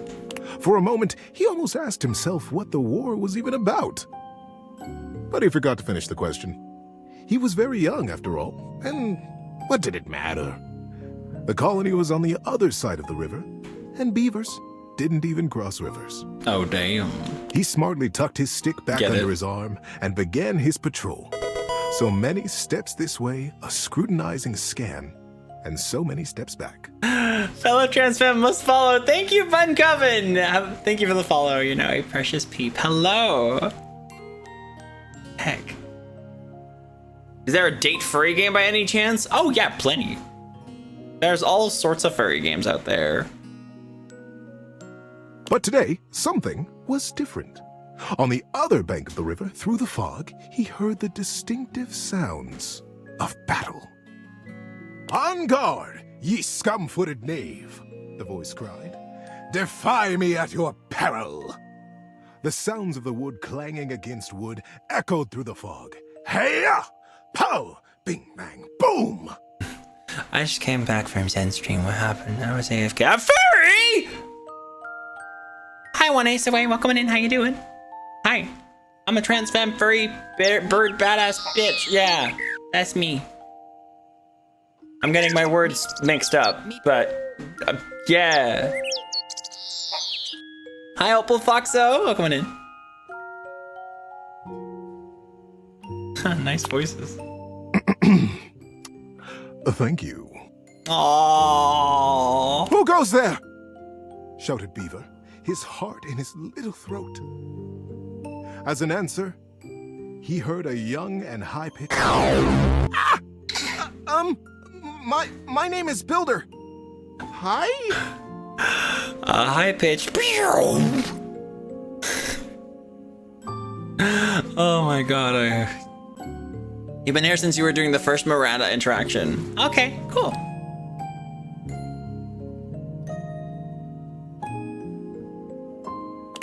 [SPEAKER 3] For a moment, he almost asked himself what the war was even about. But he forgot to finish the question. He was very young, after all, and what did it matter? The colony was on the other side of the river, and beavers didn't even cross rivers.
[SPEAKER 1] Oh, damn.
[SPEAKER 3] He smartly tucked his stick back under his arm and began his patrol. So many steps this way, a scrutinizing scan, and so many steps back.
[SPEAKER 1] Fellow trans femme must follow. Thank you, Bun Coven. Thank you for the follow, you know, a precious peep. Hello. Heck. Is there a date furry game by any chance? Oh yeah, plenty. There's all sorts of furry games out there.
[SPEAKER 3] But today, something was different. On the other bank of the river, through the fog, he heard the distinctive sounds of battle. "On guard, ye scum-footed knave," the voice cried. "Defy me at your peril." The sounds of the wood clanging against wood echoed through the fog. Hey-ya! Pow! Bing, bang, boom!
[SPEAKER 1] I just came back from Zen stream. What happened? I was AFK. I'm furry! Hi, One Ace Away. Welcome in. How you doing? Hi. I'm a transfemme furry bird badass bitch. Yeah, that's me. I'm getting my words mixed up, but yeah. Hi, Opal Foxo. Welcome in. Nice voices.
[SPEAKER 3] Thank you.
[SPEAKER 1] Aww.
[SPEAKER 3] Who goes there? Shouted Beaver, his heart in his little throat. As an answer, he heard a young and high-pitched... Ah! My name is Builder. Hi?
[SPEAKER 1] High-pitched... Oh my god, You've been here since you were doing the first Miranda interaction. Okay, cool.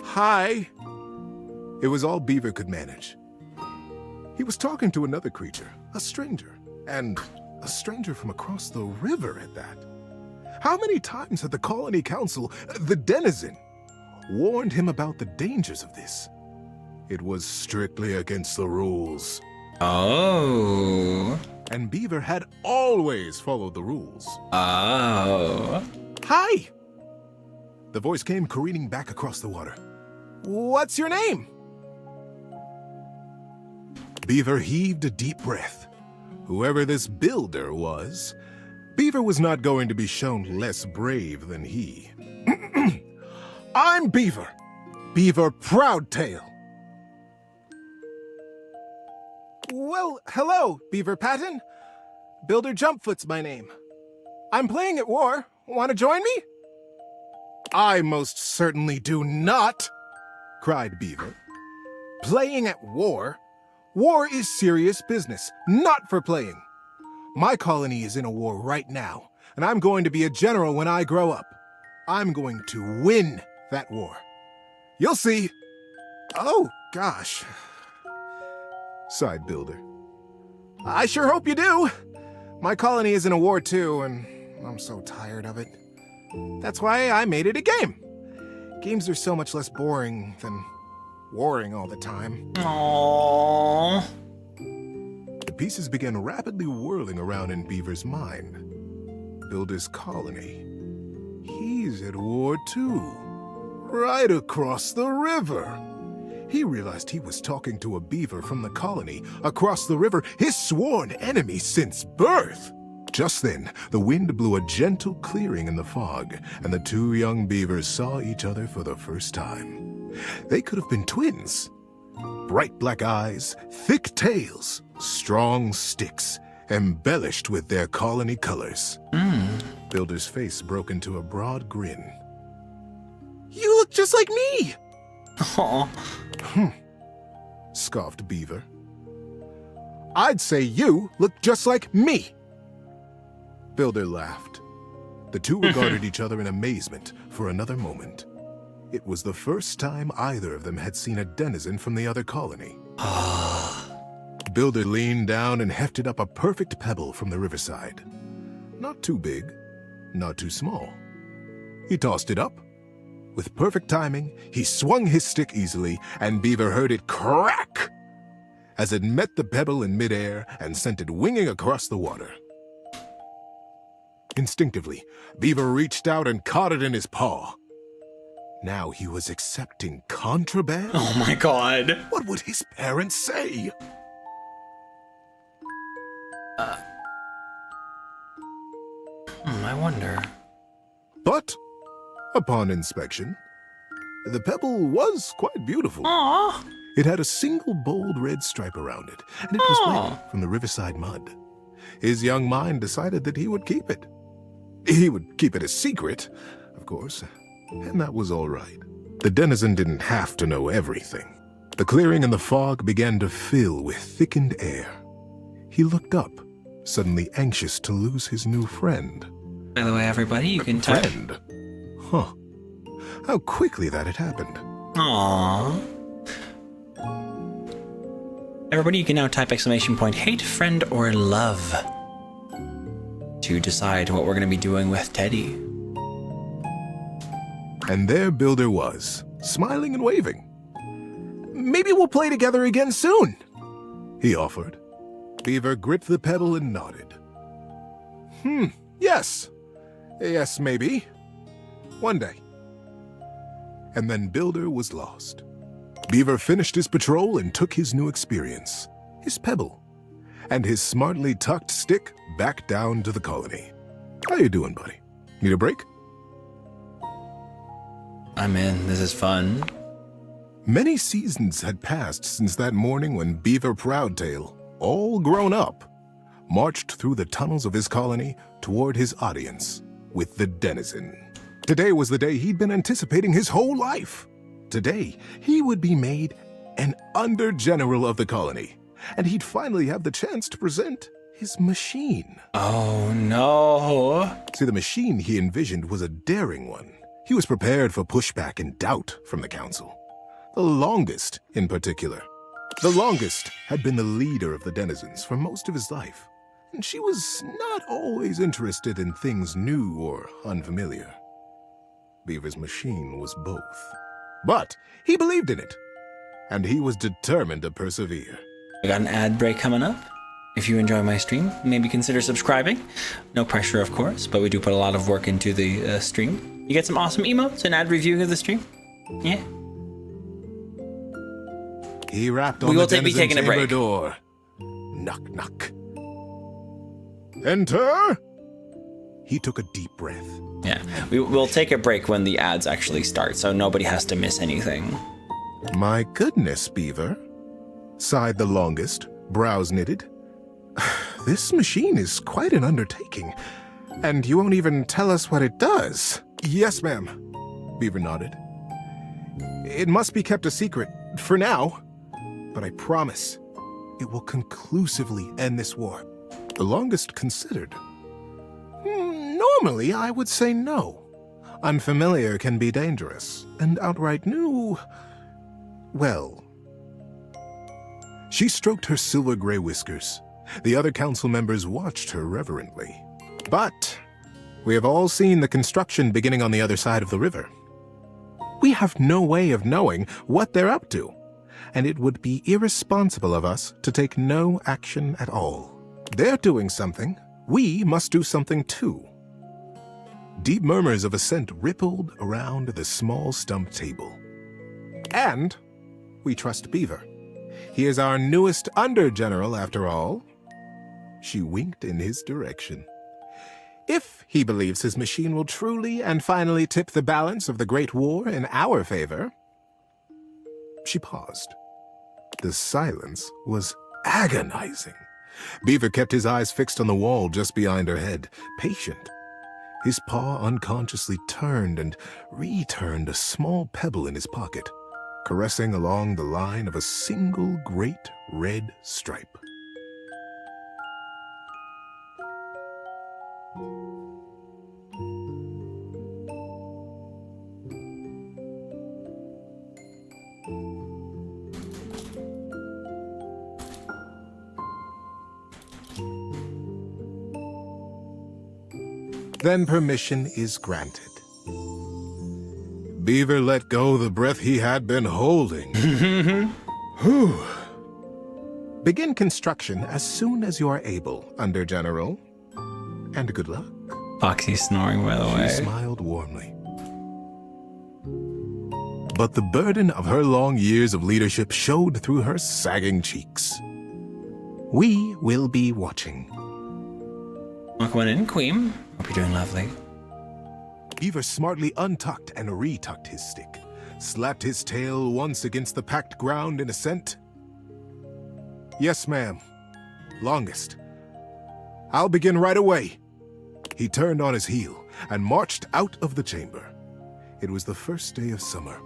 [SPEAKER 3] Hi. It was all Beaver could manage. He was talking to another creature, a stranger, and a stranger from across the river at that. How many times had the Colony Council, the Denizen, warned him about the dangers of this? It was strictly against the rules.
[SPEAKER 1] Oh.
[SPEAKER 3] And Beaver had always followed the rules.
[SPEAKER 1] Oh.
[SPEAKER 3] Hi! The voice came careening back across the water. What's your name? Beaver heaved a deep breath. Whoever this builder was, Beaver was not going to be shown less brave than he. I'm Beaver. Beaver Proudtail. Well, hello, Beaver Patton. Builder Jumpfoot's my name. I'm playing at war. Want to join me? I most certainly do not, cried Beaver. Playing at war? War is serious business, not for playing. My colony is in a war right now, and I'm going to be a general when I grow up. I'm going to win that war. You'll see. Oh, gosh, sighed Builder. I sure hope you do. My colony is in a war too, and I'm so tired of it. That's why I made it a game. Games are so much less boring than warring all the time.
[SPEAKER 1] Aww.
[SPEAKER 3] The pieces began rapidly whirling around in Beaver's mind. Builder's colony. He's at war too. Right across the river. He realized he was talking to a beaver from the colony across the river, his sworn enemy since birth. Just then, the wind blew a gentle clearing in the fog, and the two young beavers saw each other for the first time. They could have been twins. Bright black eyes, thick tails, strong sticks, embellished with their colony colors. Builder's face broke into a broad grin. You look just like me!
[SPEAKER 1] Aww.
[SPEAKER 3] Scoffed Beaver. I'd say you look just like me. Builder laughed. The two regarded each other in amazement for another moment. It was the first time either of them had seen a denizen from the other colony. Builder leaned down and hefted up a perfect pebble from the riverside. Not too big, not too small. He tossed it up. With perfect timing, he swung his stick easily, and Beaver heard it crack as it met the pebble in midair and sent it winging across the water. Instinctively, Beaver reached out and caught it in his paw. Now he was accepting contraband?
[SPEAKER 1] Oh my god.
[SPEAKER 3] What would his parents say?
[SPEAKER 1] I wonder.
[SPEAKER 3] But, upon inspection, the pebble was quite beautiful.
[SPEAKER 1] Aww.
[SPEAKER 3] It had a single bold red stripe around it, and it was wet from the riverside mud. His young mind decided that he would keep it. He would keep it a secret, of course, and that was all right. The denizen didn't have to know everything. The clearing and the fog began to fill with thickened air. He looked up, suddenly anxious to lose his new friend.
[SPEAKER 1] By the way, everybody, you can type.
[SPEAKER 3] Friend? Huh. How quickly that had happened.
[SPEAKER 1] Aww. Everybody, you can now type exclamation point hate, friend, or love to decide what we're going to be doing with Teddy.
[SPEAKER 3] And there Builder was, smiling and waving. Maybe we'll play together again soon, he offered. Beaver gripped the pedal and nodded. Yes. Yes, maybe. One day. And then Builder was lost. Beaver finished his patrol and took his new experience, his pebble, and his smartly tucked stick back down to the colony. How you doing, buddy? Need a break?
[SPEAKER 1] I'm in. This is fun.
[SPEAKER 3] Many seasons had passed since that morning when Beaver Proudtail, all grown up, marched through the tunnels of his colony toward his audience with the denizen. Today was the day he'd been anticipating his whole life. Today, he would be made an under-general of the colony, and he'd finally have the chance to present his machine.
[SPEAKER 1] Oh, no.
[SPEAKER 3] See, the machine he envisioned was a daring one. He was prepared for pushback and doubt from the council. The longest, in particular. The longest had been the leader of the denizens for most of his life, and she was not always interested in things new or unfamiliar. Beaver's machine was both. But he believed in it, and he was determined to persevere.
[SPEAKER 1] I got an ad break coming up. If you enjoy my stream, maybe consider subscribing. No pressure, of course, but we do put a lot of work into the stream. You get some awesome emotes and ad review of the stream. Yeah.
[SPEAKER 3] He rapped on the denizen chamber door. Knock, knock. Enter! He took a deep breath.
[SPEAKER 1] Yeah, we'll take a break when the ads actually start, so nobody has to miss anything.
[SPEAKER 3] My goodness, Beaver, sighed the longest, brows knitted. This machine is quite an undertaking, and you won't even tell us what it does. Yes, ma'am, Beaver nodded. It must be kept a secret, for now, but I promise it will conclusively end this war. The longest considered. Normally, I would say no. Unfamiliar can be dangerous, and outright new, well. She stroked her silver-gray whiskers. The other council members watched her reverently. But we have all seen the construction beginning on the other side of the river. We have no way of knowing what they're up to, and it would be irresponsible of us to take no action at all. They're doing something. We must do something too. Deep murmurs of assent rippled around the small stump table. And we trust Beaver. He is our newest under-general, after all. She winked in his direction. If he believes his machine will truly and finally tip the balance of the Great War in our favor. She paused. The silence was agonizing. Beaver kept his eyes fixed on the wall just behind her head, patient. His paw unconsciously turned and returned a small pebble in his pocket, caressing along the line of a single great red stripe. Then permission is granted. Beaver let go the breath he had been holding. Begin construction as soon as you are able, Under-General. And good luck.
[SPEAKER 1] Foxy's snoring, by the way.
[SPEAKER 3] She smiled warmly. But the burden of her long years of leadership showed through her sagging cheeks. We will be watching.
[SPEAKER 1] Welcome in, Queen. Hope you're doing lovely.
[SPEAKER 3] Beaver smartly untucked and retucked his stick, slapped his tail once against the packed ground in assent. Yes, ma'am. Longest. I'll begin right away. He turned on his heel and marched out of the chamber. It was the first day of summer.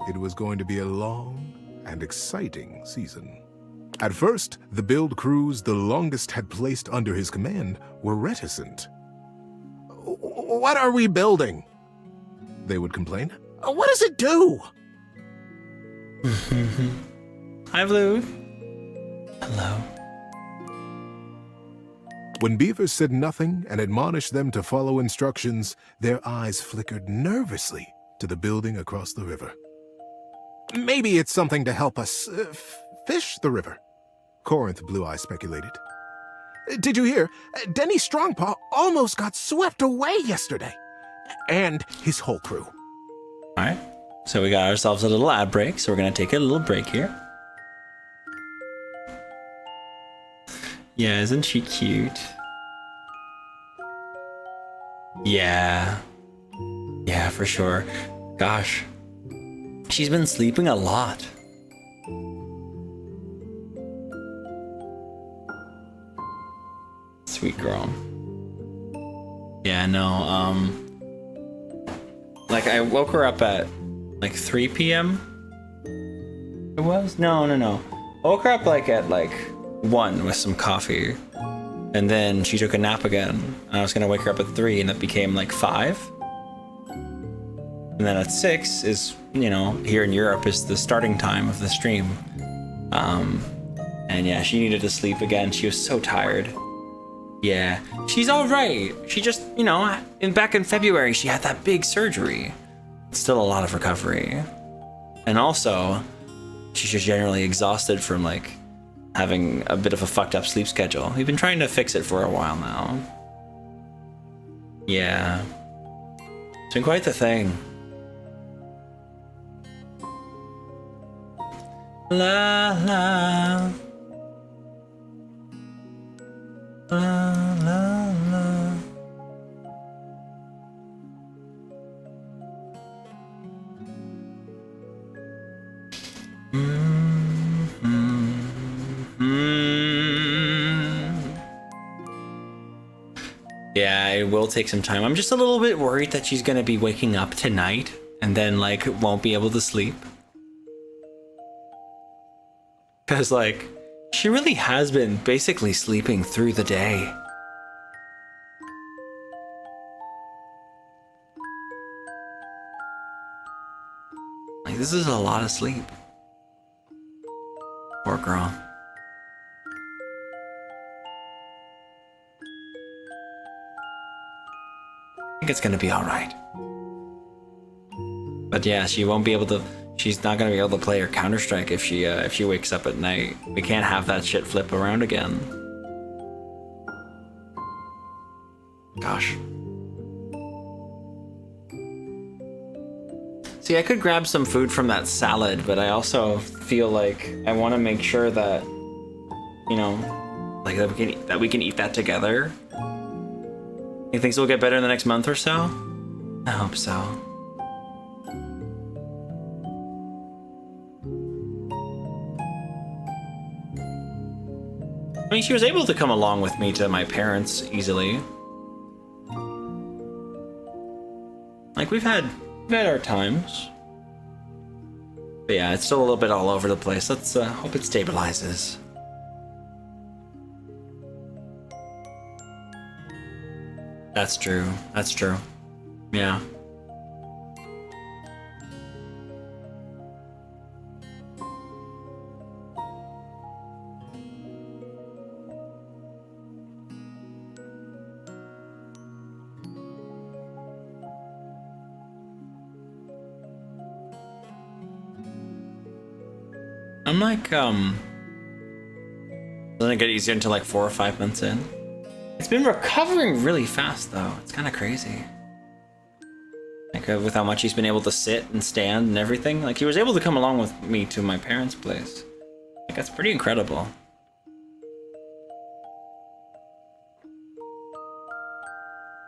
[SPEAKER 3] it was going to be a long and exciting season. At first, the build crews the longest had placed under his command were reticent. "What are we building?" they would complain. "What does it do?"
[SPEAKER 1] Hi, Blue. Hello.
[SPEAKER 3] When Beaver said nothing and admonished them to follow instructions, their eyes flickered nervously to the building across the river. "Maybe it's something to help us fish the river," Corinth Blue Eye speculated. "Did you hear? Denny Strongpaw almost got swept away yesterday. And his whole crew."
[SPEAKER 1] All right. So we got ourselves a little ad break, so we're going to take a little break here. Yeah, isn't she cute? Yeah. Yeah, for sure. Gosh. She's been sleeping a lot. Sweet girl. Yeah, no, like I woke her up at like 3 p.m. It was? No. I woke her up like at like 1 with some coffee. And then she took a nap again. And I was gonna wake her up at 3 and that became like 5. And then at 6 is, you know, here in Europe is the starting time of the stream. And yeah, she needed to sleep again. She was so tired. Yeah, she's all right. She just, you know, back in February, she had that big surgery. It's still a lot of recovery. And also, she's just generally exhausted from like having a bit of a fucked up sleep schedule. We've been trying to fix it for a while now. Yeah. It's been quite the thing. La la. La la la. Yeah, it will take some time. I'm just a little bit worried that she's gonna be waking up tonight and then like won't be able to sleep. Cause like, she really has been basically sleeping through the day. Like, this is a lot of sleep. Poor girl. I think it's gonna be alright. But yeah, she won't be able to. She's not gonna be able to play her Counter-Strike if she wakes up at night. We can't have that shit flip around again. Gosh. See, I could grab some food from that salad, but I also feel like I want to make sure that, you know, like that we can eat that together. You think things will get better in the next month or so? I hope so. I mean, she was able to come along with me to my parents easily. Like, we've had our times. But yeah, it's still a little bit all over the place. Let's hope it stabilizes. That's true. That's true. Yeah. I'm like, doesn't it get easier until like 4 or 5 months in? It's been recovering really fast though. It's kind of crazy. Like with how much he's been able to sit and stand and everything. Like he was able to come along with me to my parents' place. Like that's pretty incredible.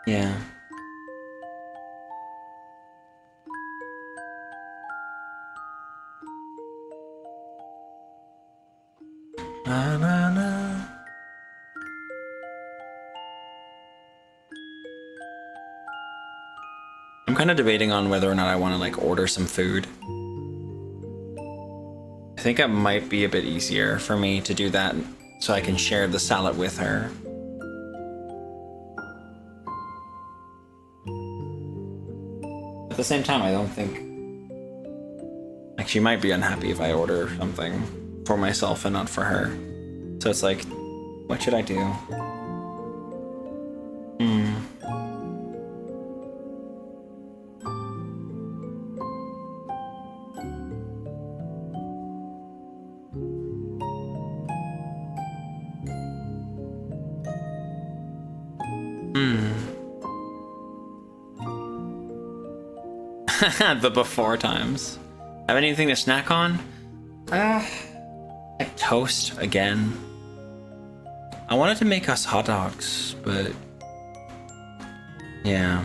[SPEAKER 1] Yeah. Na, na, na. I'm kind of debating on whether or not I want to like order some food. I think it might be a bit easier for me to do that so I can share the salad with her. At the same time, I don't think... Like, she might be unhappy if I order something for myself and not for her. So it's like, what should I do? The before times. Have anything to snack on? Like toast again. I wanted to make us hot dogs, but yeah.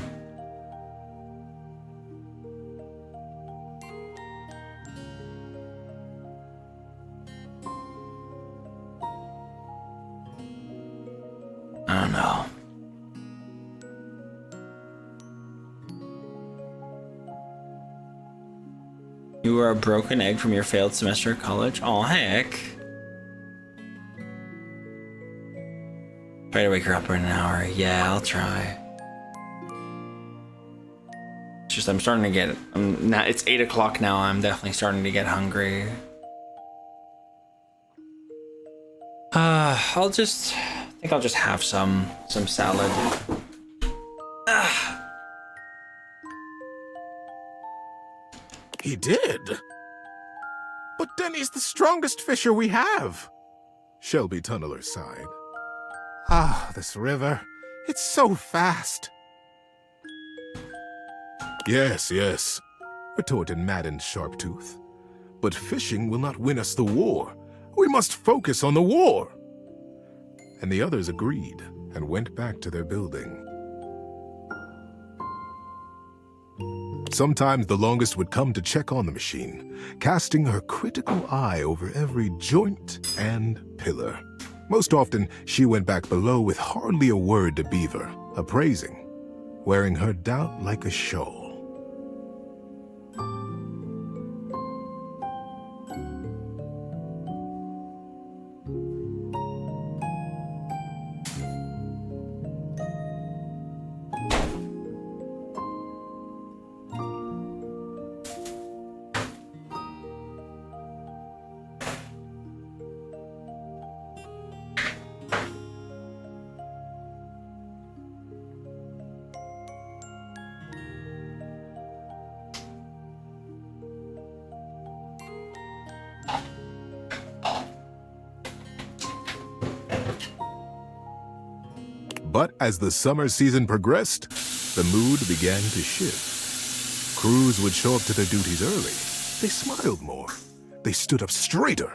[SPEAKER 1] I don't know. You are a broken egg from your failed semester of college? Aw, heck. Try to wake her up in an hour. Yeah, I'll try. It's just I'm starting to get... it's 8 o'clock now. I'm definitely starting to get hungry. I think I'll just have some salad.
[SPEAKER 3] He did. But then he's the strongest fisher we have. Shelby Tunneler sighed. Ah, this river. It's so fast. Yes, yes, retorted maddened Sharptooth. But fishing will not win us the war. We must focus on the war. And the others agreed and went back to their building. Sometimes the longest would come to check on the machine, casting her critical eye over every joint and pillar. Most often, she went back below with hardly a word to Beaver, appraising, wearing her doubt like a shawl. But as the summer season progressed, the mood began to shift. Crews would show up to their duties early. They smiled more. They stood up straighter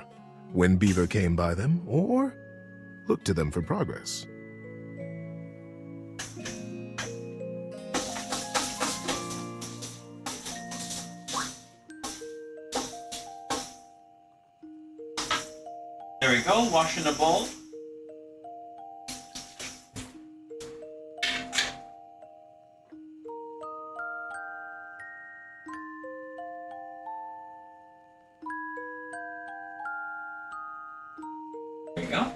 [SPEAKER 3] when Beaver came by them or looked to them for progress.
[SPEAKER 1] There we go, washing the bowl. There you go.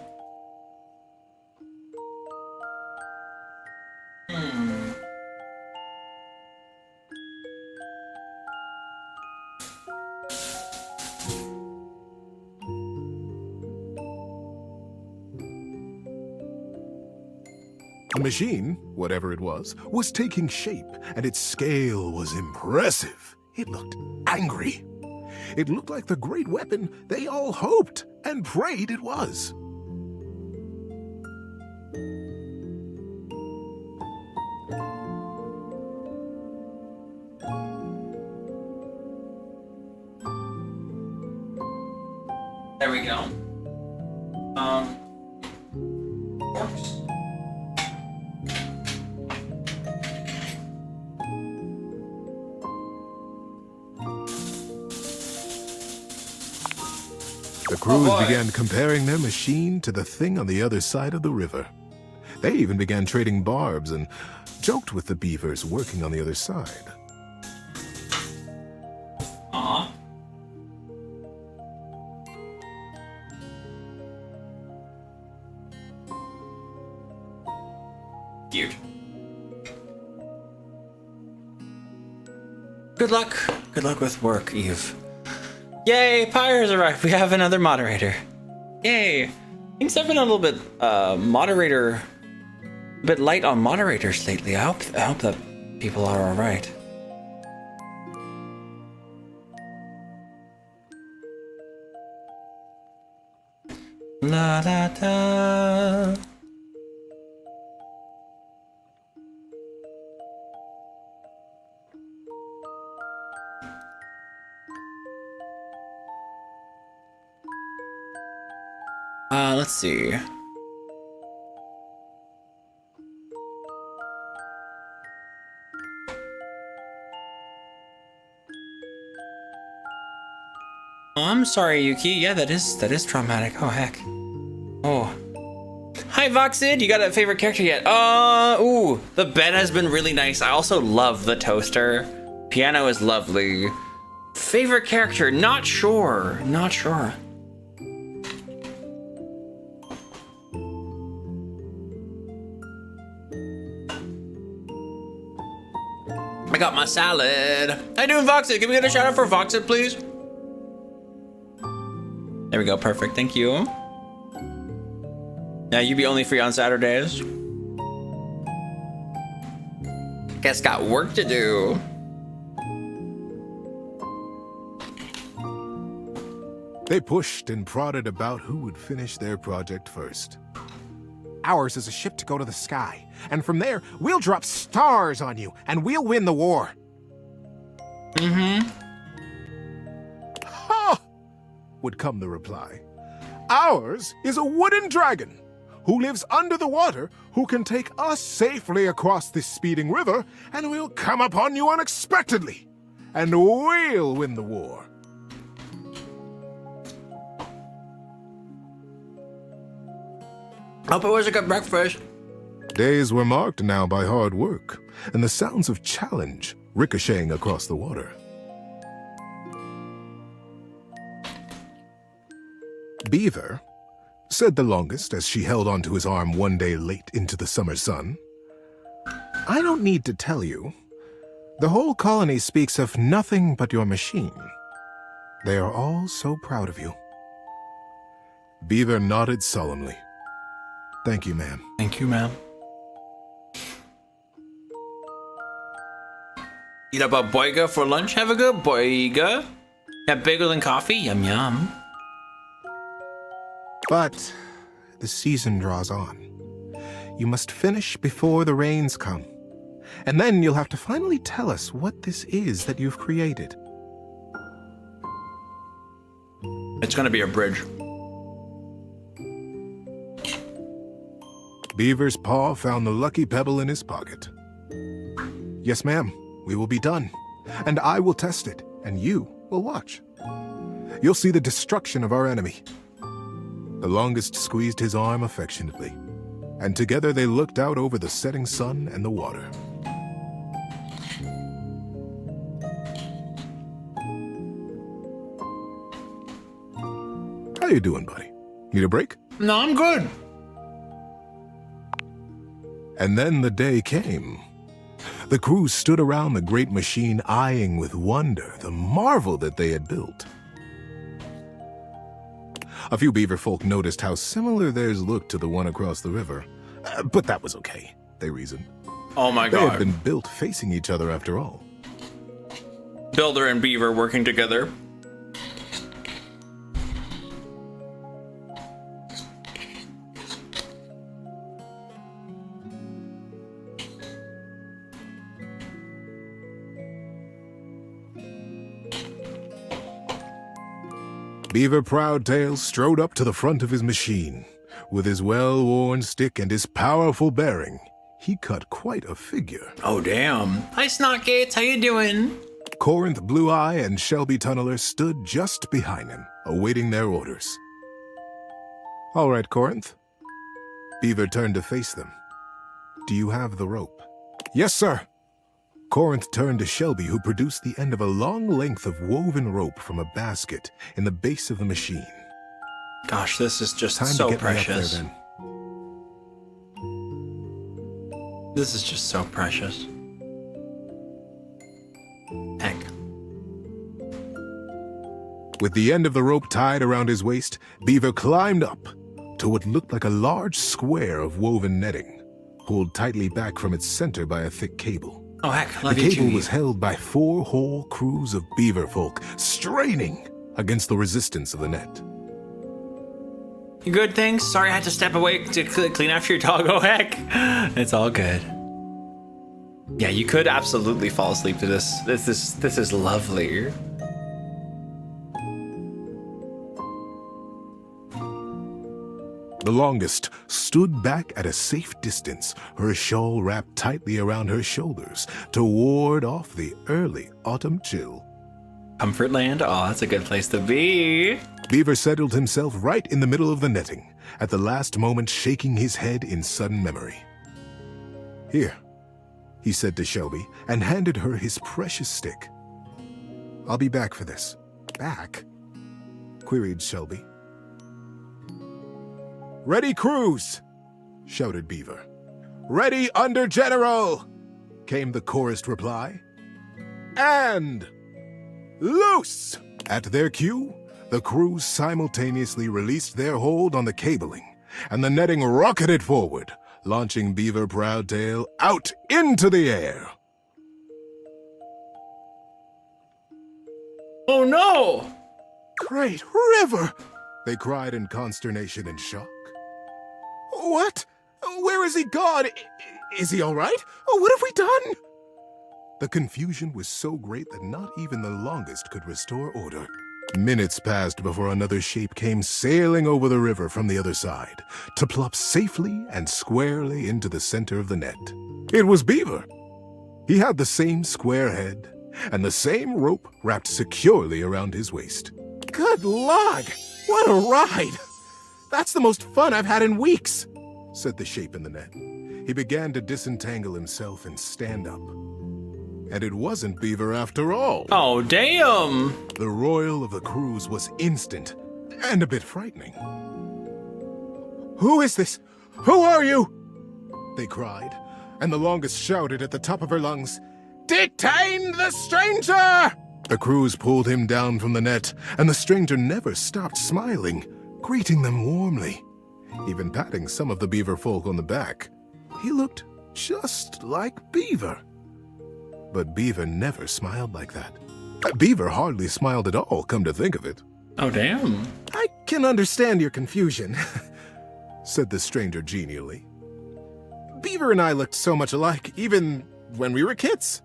[SPEAKER 3] The machine, whatever it was taking shape, and its scale was impressive. It looked angry. It looked like the great weapon they all hoped and prayed it was.
[SPEAKER 1] There we go. Works.
[SPEAKER 3] The crews began comparing their machine to the thing on the other side of the river. They even began trading barbs and joked with the beavers working on the other side.
[SPEAKER 1] Cute. Good luck. Good luck with work, Eve. Yay, Pyre's arrived. We have another moderator. Yay. Things have been a little bit a bit light on moderators lately. I hope that people are all right. La da da. Let's see. Oh, I'm sorry, Yuki. Yeah, that is traumatic. Oh heck. Oh. Hi, Voxid. You got a favorite character yet? Ooh, the bed has been really nice. I also love the toaster. Piano is lovely. Favorite character? Not sure. Not sure. I got my salad. How you doing, Voxid? Can we get a shout out for Voxid, please? There we go. Perfect. Thank you. Now you be only free on Saturdays. Guess got work to do.
[SPEAKER 3] They pushed and prodded about who would finish their project first.
[SPEAKER 9] Ours is a ship to go to the sky, and from there, we'll drop stars on you, and we'll win the war.
[SPEAKER 3] Ha! Would come the reply. Ours is a wooden dragon who lives under the water, who can take us safely across this speeding river, and we'll come upon you unexpectedly, and we'll win the war.
[SPEAKER 1] Hope it was a good breakfast.
[SPEAKER 3] Days were marked now by hard work, and the sounds of challenge ricocheting across the water. Beaver said the longest as she held onto his arm one day late into the summer sun. I don't need to tell you. The whole colony speaks of nothing but your machine. They are all so proud of you. Beaver nodded solemnly. Thank you, ma'am.
[SPEAKER 1] Thank you, ma'am. Eat up a boiga for lunch? Have a good boiga. Have bagel and coffee? Yum yum.
[SPEAKER 3] But the season draws on. You must finish before the rains come. And then you'll have to finally tell us what this is that you've created.
[SPEAKER 1] It's gonna be a bridge.
[SPEAKER 3] Beaver's paw found the lucky pebble in his pocket. Yes, ma'am, we will be done. And I will test it, and you will watch. You'll see the destruction of our enemy. The longest squeezed his arm affectionately, and together they looked out over the setting sun and the water. How you doing, buddy? Need a break?
[SPEAKER 1] No, I'm good.
[SPEAKER 3] And then the day came. The crew stood around the great machine, eyeing with wonder the marvel that they had built. A few beaver folk noticed how similar theirs looked to the one across the river. But that was okay, they reasoned.
[SPEAKER 1] Oh my
[SPEAKER 3] They had
[SPEAKER 1] god.
[SPEAKER 3] been built facing each other after all.
[SPEAKER 1] Builder and Beaver working together.
[SPEAKER 3] Beaver Proudtail strode up to the front of his machine. With his well-worn stick and his powerful bearing, he cut quite a figure.
[SPEAKER 1] Oh damn. Hi Snotgates, how you doing?
[SPEAKER 3] Corinth Blue Eye and Shelby Tunneler stood just behind him, awaiting their orders. All right, Corinth. Beaver turned to face them. Do you have the rope? Yes, sir. Corinth turned to Shelby, who produced the end of a long length of woven rope from a basket in the base of the machine.
[SPEAKER 1] Gosh, this is just
[SPEAKER 3] Time
[SPEAKER 1] so
[SPEAKER 3] to get
[SPEAKER 1] precious.
[SPEAKER 3] me up there, then.
[SPEAKER 1] This is just so precious. Heck.
[SPEAKER 3] With the end of the rope tied around his waist, Beaver climbed up to what looked like a large square of woven netting, pulled tightly back from its center by a thick cable.
[SPEAKER 1] Oh heck,
[SPEAKER 3] The cable was held by 4 whole crews of beaver folk, straining against the resistance of the net.
[SPEAKER 1] You good, things? Sorry I had to step away to clean after your dog. Oh heck, it's all good. Yeah, you could absolutely fall asleep to this. This is lovely.
[SPEAKER 3] The longest stood back at a safe distance, her shawl wrapped tightly around her shoulders to ward off the early autumn chill.
[SPEAKER 1] Comfortland? Oh, that's a good place to be.
[SPEAKER 3] Beaver settled himself right in the middle of the netting, at the last moment shaking his head in sudden memory. "Here," he said to Shelby, and handed her his precious stick. "I'll be back for this." "Back?" queried Shelby. "Ready, crews!" shouted Beaver. "Ready, under general!" came the chorused reply. "And loose!" At their cue, the crews simultaneously released their hold on the cabling, and the netting rocketed forward, launching Beaver Proudtail out into the air.
[SPEAKER 1] Oh no!
[SPEAKER 3] "Great river!" they cried in consternation and shock. "What? Where is he gone? Is he all right? What have we done?" The confusion was so great that not even the longest could restore order. Minutes passed before another shape came sailing over the river from the other side, to plop safely and squarely into the center of the net. It was Beaver. He had the same square head, and the same rope wrapped securely around his waist. "Good log! What a ride! That's the most fun I've had in weeks," said the shape in the net. He began to disentangle himself and stand up. And it wasn't Beaver after all.
[SPEAKER 1] Oh, damn!
[SPEAKER 3] The royal of the cruise was instant and a bit frightening. "Who is this? Who are you?" they cried, and the longest shouted at the top of her lungs, "Detain the stranger!" The crews pulled him down from the net, and the stranger never stopped smiling, greeting them warmly, even patting some of the beaver folk on the back. He looked just like Beaver. But Beaver never smiled like that. Beaver hardly smiled at all, come to think of it.
[SPEAKER 1] Oh, damn.
[SPEAKER 3] "I can understand your confusion," said the stranger genially. "Beaver and I looked so much alike, even when we were kids.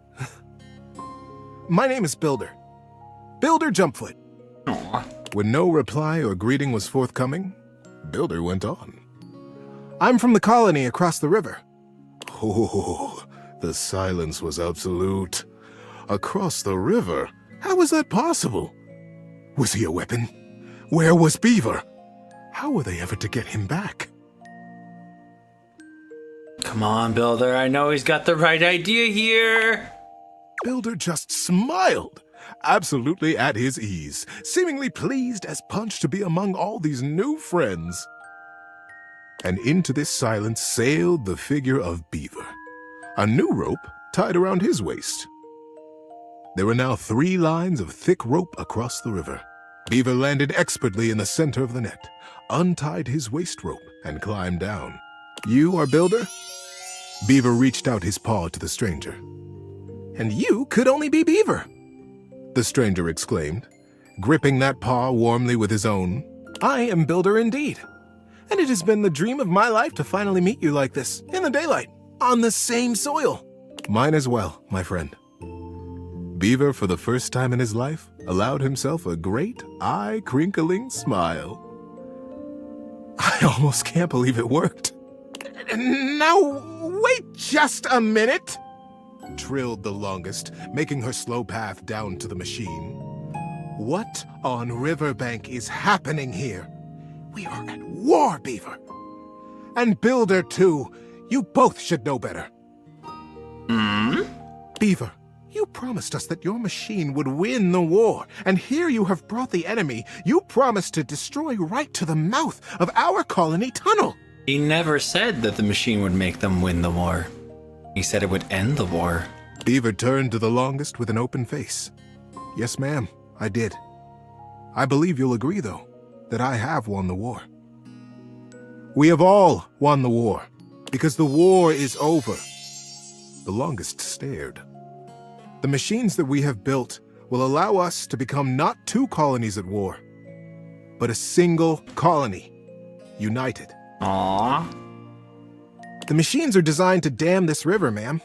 [SPEAKER 3] My name is Builder. Builder Jumpfoot."
[SPEAKER 1] Aw.
[SPEAKER 3] When no reply or greeting was forthcoming, Builder went on. "I'm from the colony across the river." Oh, the silence was absolute. Across the river? How was that possible? Was he a weapon? Where was Beaver? How were they ever to get him back?
[SPEAKER 1] Come on, Builder. I know he's got the right idea here.
[SPEAKER 3] Builder just smiled, absolutely at his ease, seemingly pleased as punch to be among all these new friends. And into this silence sailed the figure of Beaver, a new rope tied around his waist. There were now 3 lines of thick rope across the river. Beaver landed expertly in the center of the net, untied his waist rope, and climbed down. "You are Builder?" Beaver reached out his paw to the stranger. "And you could only be Beaver," the stranger exclaimed, gripping that paw warmly with his own. "I am Builder indeed, and it has been the dream of my life to finally meet you like this, in the daylight, on the same soil." "Mine as well, my friend." Beaver, for the first time in his life, allowed himself a great, eye-crinkling smile. "I almost can't believe it worked." "Now, wait just a minute," trilled the longest, making her slow path down to the machine. "What on Riverbank is happening here? We are at war, Beaver. And Builder, too. You both should know better." "Beaver, you promised us that your machine would win the war, and here you have brought the enemy. You promised to destroy right to the mouth of our colony tunnel."
[SPEAKER 1] He never said that the machine would make them win the war. He said it would end the war.
[SPEAKER 9] Beaver turned to the longest with an open face. Yes, ma'am, I did. I believe you'll agree, though, that I have won the war. We have all won the war, because the war is over. The longest stared. The machines that we have built will allow us to become not 2 colonies at war, but a single colony, united.
[SPEAKER 1] Aww.
[SPEAKER 9] The machines are designed to dam this river, ma'am,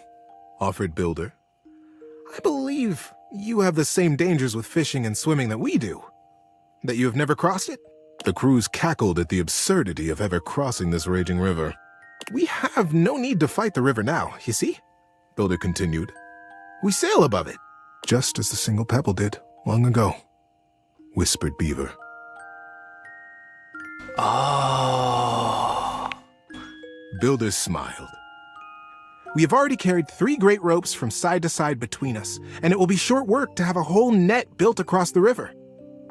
[SPEAKER 9] offered Builder. I believe you have the same dangers with fishing and swimming that we do. That you have never crossed it? The crews cackled at the absurdity of ever crossing this raging river. We have no need to fight the river now, you see? Builder continued. We sail above it, just as the single pebble did long ago, whispered Beaver.
[SPEAKER 1] Oh.
[SPEAKER 9] Builder smiled. We have already carried 3 great ropes from side to side between us, and it will be short work to have a whole net built across the river.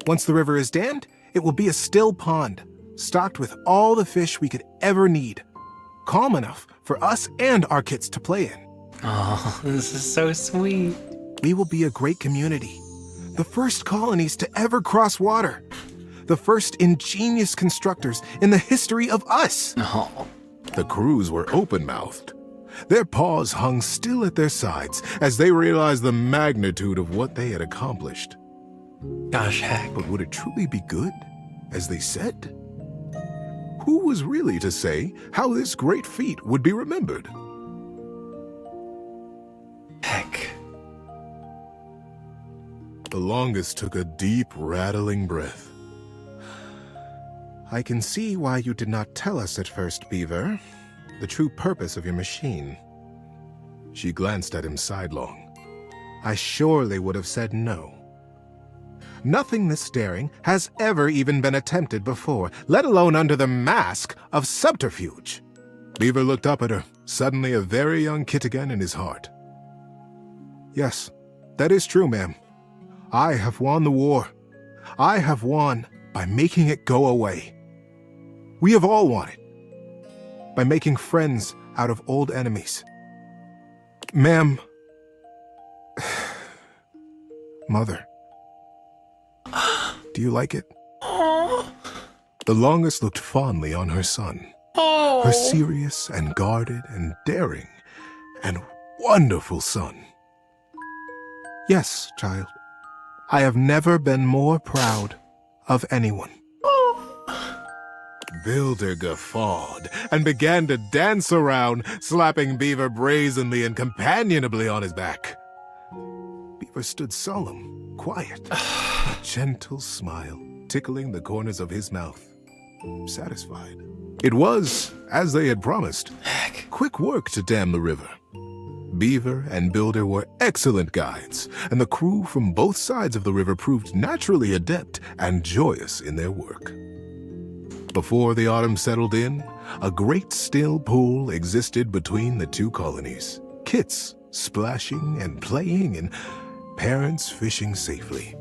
[SPEAKER 9] Once the river is dammed, it will be a still pond, stocked with all the fish we could ever need. Calm enough for us and our kits to play in.
[SPEAKER 1] Oh, this is so sweet.
[SPEAKER 9] We will be a great community. The first colonies to ever cross water. The first ingenious constructors in the history of us.
[SPEAKER 1] Oh.
[SPEAKER 9] The crews were open-mouthed. Their paws hung still at their sides as they realized the magnitude of what they had accomplished.
[SPEAKER 1] Gosh, heck.
[SPEAKER 9] But would it truly be good, as they said? Who was really to say how this great feat would be remembered?
[SPEAKER 1] Heck.
[SPEAKER 9] The longest took a deep, rattling breath. I can see why you did not tell us at first, Beaver, the true purpose of your machine. She glanced at him sidelong. I surely would have said no. Nothing this daring has ever even been attempted before, let alone under the mask of subterfuge. Beaver looked up at her, suddenly a very young kid again in his heart. Yes, that is true, ma'am. I have won the war. I have won by making it go away. We have all won it by making friends out of old enemies. Ma'am, Mother, do you like it? The longest looked fondly on her son. Her serious and guarded and daring and wonderful son. Yes, child. I have never been more proud of anyone. Builder guffawed and began to dance around, slapping Beaver brazenly and companionably on his back. Beaver stood solemn, quiet, a gentle smile tickling the corners of his mouth, satisfied. It was, as they had promised, quick work to dam the river. Beaver and Builder were excellent guides, and the crew from both sides of the river proved naturally adept and joyous in their work. Before the autumn settled in, a great still pool existed between the 2 colonies. Kits splashing and playing and parents fishing safely.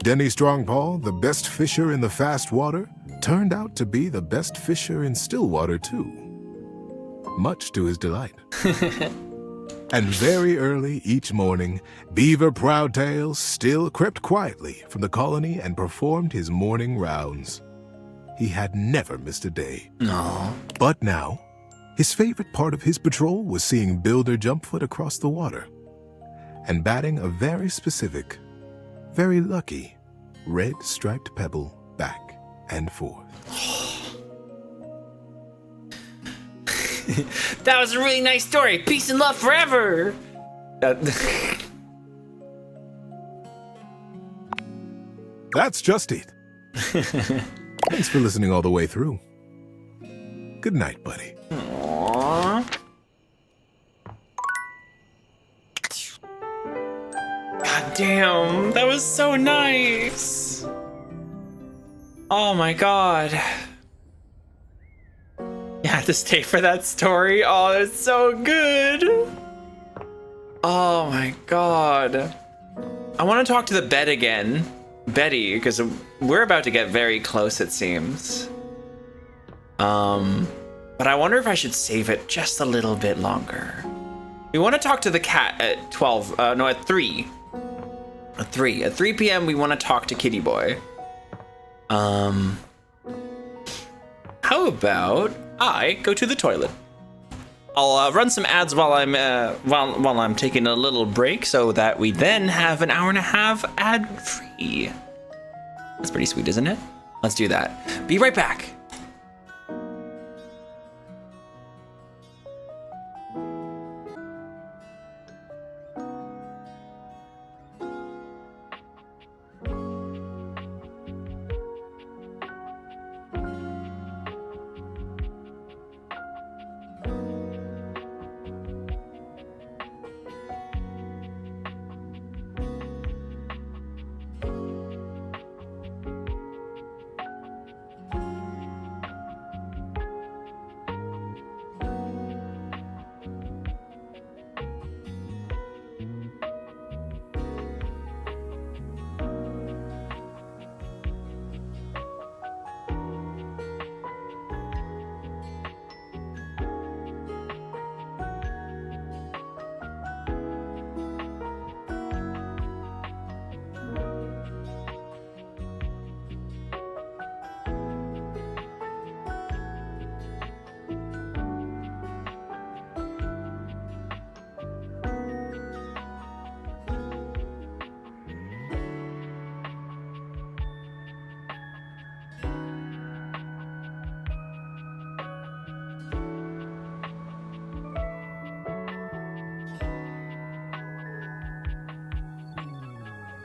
[SPEAKER 9] Denny Strongpaw, the best fisher in the fast water, turned out to be the best fisher in still water too, much to his delight. And very early each morning, Beaver Proudtail still crept quietly from the colony and performed his morning rounds. He had never missed a day.
[SPEAKER 1] No.
[SPEAKER 9] But now, his favorite part of his patrol was seeing Builder Jumpfoot across the water and batting a very specific, very lucky, red striped pebble back and forth.
[SPEAKER 1] That was a really nice story. Peace and love forever.
[SPEAKER 9] That's just it. Thanks for listening all the way through. Good night, buddy.
[SPEAKER 1] Aww. God damn, that was so nice. Oh my god. You had to stay for that story. Oh, that's so good. Oh my god. I want to talk to the bed again. Betty, because we're about to get very close, it seems. But I wonder if I should save it just a little bit longer. We want to talk to the cat at 12, no, at 3. At 3 p.m. we want to talk to Kitty Boy. How about I go to the toilet? I'll run some ads while I'm taking a little break, so that we then have an hour and a half ad free. That's pretty sweet, isn't it? Let's do that. Be right back.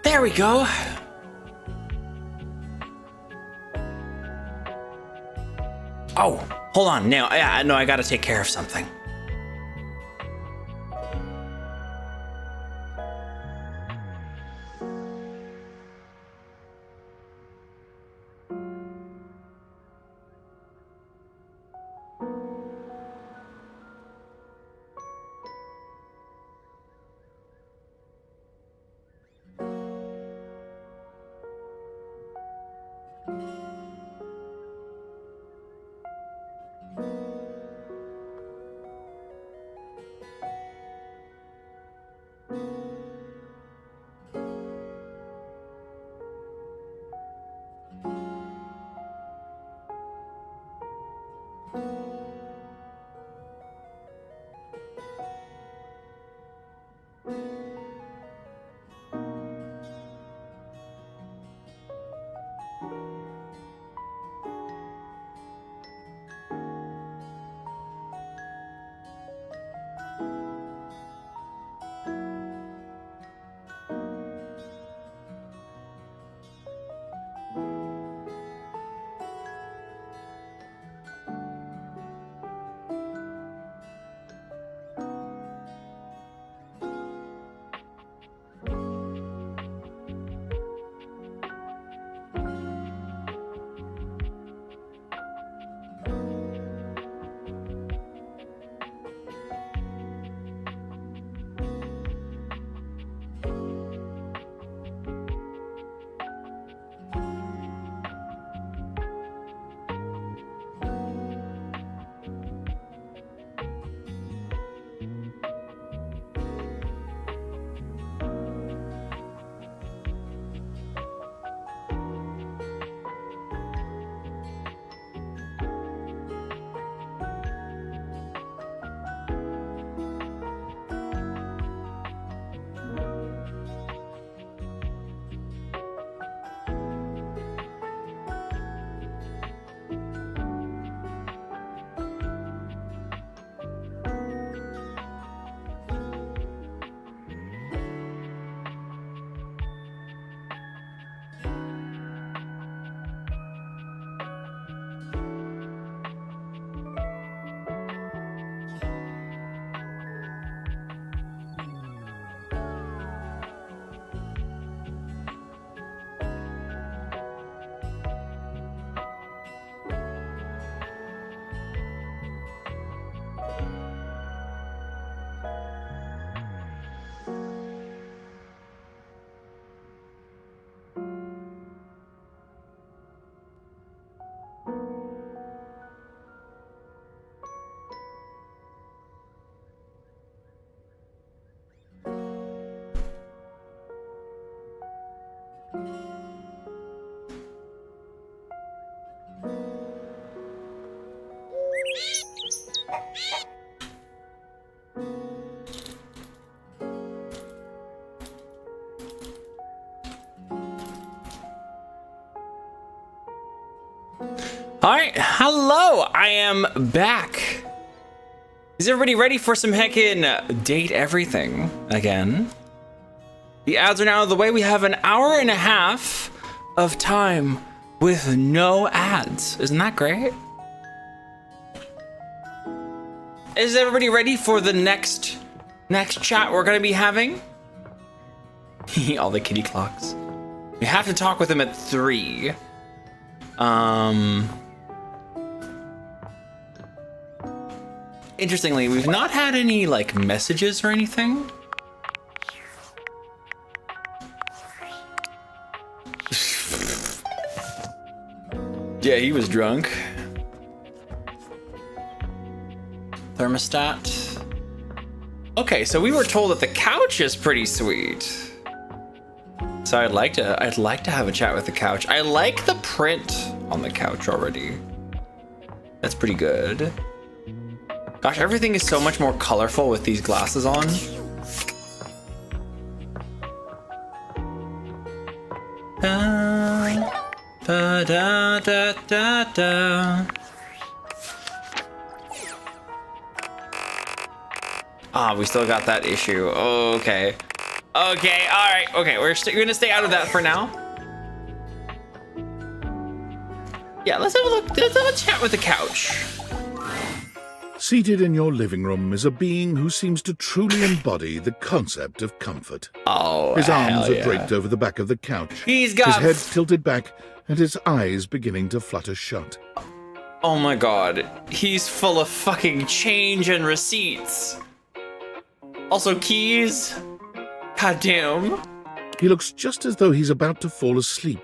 [SPEAKER 1] There we go. Oh, hold on. Now, I gotta take care of something. All right, hello, I am back. Is everybody ready for some heckin' date everything again? The ads are now out of the way. We have an hour and a half of time with no ads. Isn't that great? Is everybody ready for the next chat we're gonna be having? All the kitty clocks. We have to talk with him at 3. Interestingly, we've not had any like messages or anything. Yeah, he was drunk. Thermostat. Okay, so we were told that the couch is pretty sweet. So I'd like to have a chat with the couch. I like the print on the couch already. That's pretty good. Gosh, everything is so much more colorful with these glasses on. Da, da, da, da, da, da. Ah, we still got that issue. Okay. Okay, all right. Okay, we're gonna stay out of that for now. Yeah, let's have a look. Let's have a chat with the couch.
[SPEAKER 5] Seated in your living room is a being who seems to truly embody the concept of comfort.
[SPEAKER 1] Oh,
[SPEAKER 5] his arms
[SPEAKER 1] hell
[SPEAKER 5] are
[SPEAKER 1] yeah.
[SPEAKER 5] draped over the back of the couch.
[SPEAKER 1] He's got
[SPEAKER 5] his head tilted back and his eyes beginning to flutter shut.
[SPEAKER 1] Oh my god, he's full of fucking change and receipts. Also keys. God damn.
[SPEAKER 5] He looks just as though he's about to fall asleep.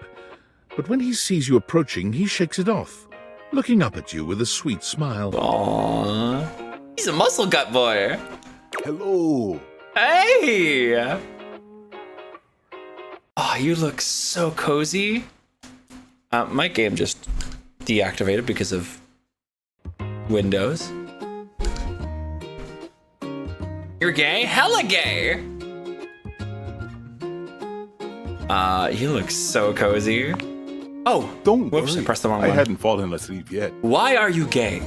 [SPEAKER 5] But when he sees you approaching, he shakes it off, looking up at you with a sweet smile.
[SPEAKER 1] Aww. He's a muscle gut boy.
[SPEAKER 9] Hello.
[SPEAKER 1] Hey! Oh, you look so cozy. My game just deactivated because of Windows. You're gay? Hella gay! You look so cozy. Oh,
[SPEAKER 10] Don't
[SPEAKER 1] whoops,
[SPEAKER 10] worry.
[SPEAKER 1] I pressed the wrong
[SPEAKER 10] I
[SPEAKER 1] one.
[SPEAKER 10] hadn't fallen asleep yet.
[SPEAKER 1] Why are you gay?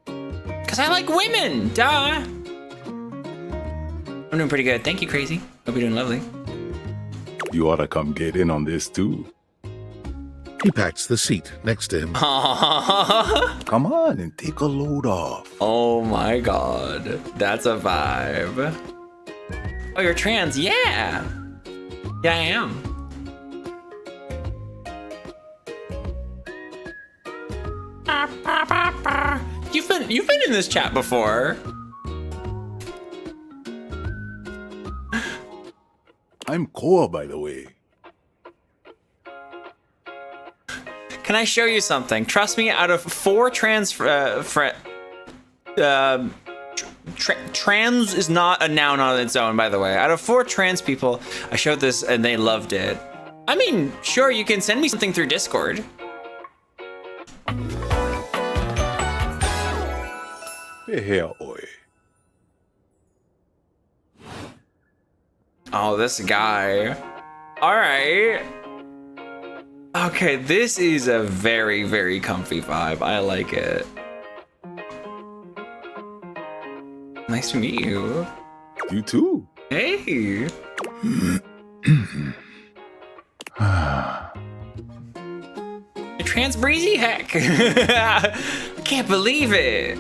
[SPEAKER 1] Because I like women, duh. I'm doing pretty good. Thank you, Crazy. Hope you're doing lovely.
[SPEAKER 10] You ought to come get in on this too.
[SPEAKER 5] He pats the seat next to him.
[SPEAKER 10] Come on and take a load off.
[SPEAKER 1] Oh my god. That's a vibe. Oh, you're trans? Yeah. Yeah, I am. You've been in this chat before.
[SPEAKER 10] I'm Koa, by the way.
[SPEAKER 1] Can I show you something? Trust me, out of 4 trans trans is not a noun on its own, by the way. Out of 4 trans people, I showed this and they loved it. I mean, sure, you can send me something through Discord.
[SPEAKER 10] Here, oi.
[SPEAKER 1] Oh, this guy. All right. Okay, this is a very, very comfy vibe. I like it. Nice to meet you.
[SPEAKER 10] You too.
[SPEAKER 1] Hey. Trans Breezy, heck. I can't believe it.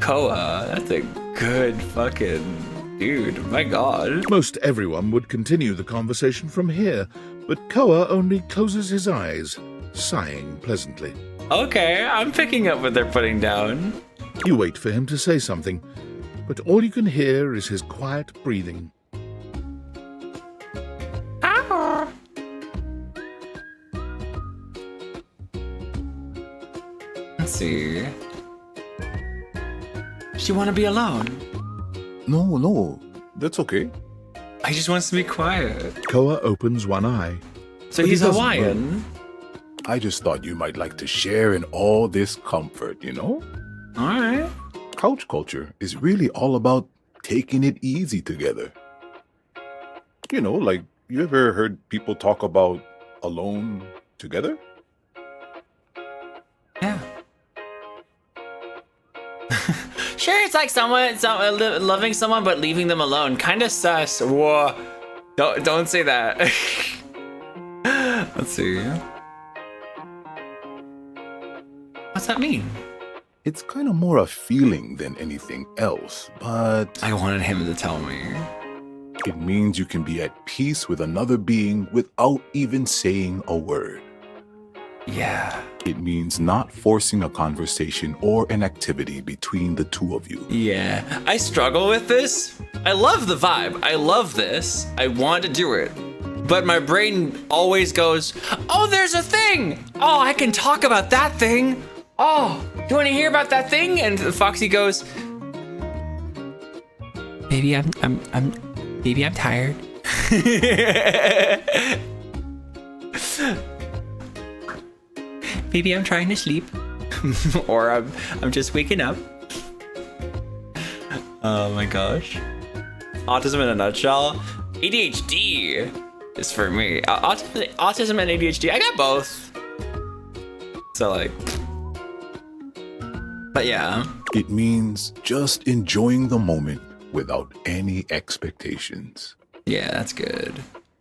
[SPEAKER 1] Koa, that's a good fucking dude. My god.
[SPEAKER 5] Most everyone would continue the conversation from here, but Koa only closes his eyes, sighing pleasantly.
[SPEAKER 1] Okay, I'm picking up what they're putting down.
[SPEAKER 5] You wait for him to say something, but all you can hear is his quiet breathing.
[SPEAKER 1] Let's see. Does she want to be alone?
[SPEAKER 10] No, that's okay.
[SPEAKER 1] He just wants to be quiet.
[SPEAKER 5] Koa opens one eye.
[SPEAKER 1] So
[SPEAKER 5] But
[SPEAKER 1] he's
[SPEAKER 5] he doesn't
[SPEAKER 1] Hawaiian.
[SPEAKER 10] I just thought you might like to share in all this comfort, you know?
[SPEAKER 1] Alright.
[SPEAKER 10] Couch culture is really all about taking it easy together. You know, like, you ever heard people talk about alone together?
[SPEAKER 1] Yeah. Sure, it's like loving someone but leaving them alone. Kind of sus. Whoa. Don't say that. Let's see. What's that mean?
[SPEAKER 10] It's kind of more a feeling than anything else, but
[SPEAKER 1] I wanted him to tell me.
[SPEAKER 10] It means you can be at peace with another being without even saying a word.
[SPEAKER 1] Yeah.
[SPEAKER 10] It means not forcing a conversation or an activity between the two of you.
[SPEAKER 1] Yeah. I struggle with this. I love the vibe. I love this. I want to do it. But my brain always goes, oh, there's a thing. Oh, I can talk about that thing. Oh, you want to hear about that thing? And Foxy goes, Baby, I'm tired. Baby, I'm trying to sleep. Or I'm just waking up. Oh my gosh. Autism in a nutshell. ADHD is for me. Autism and ADHD, I got both. So like, but yeah.
[SPEAKER 10] It means just enjoying the moment without any expectations.
[SPEAKER 1] Yeah, that's good.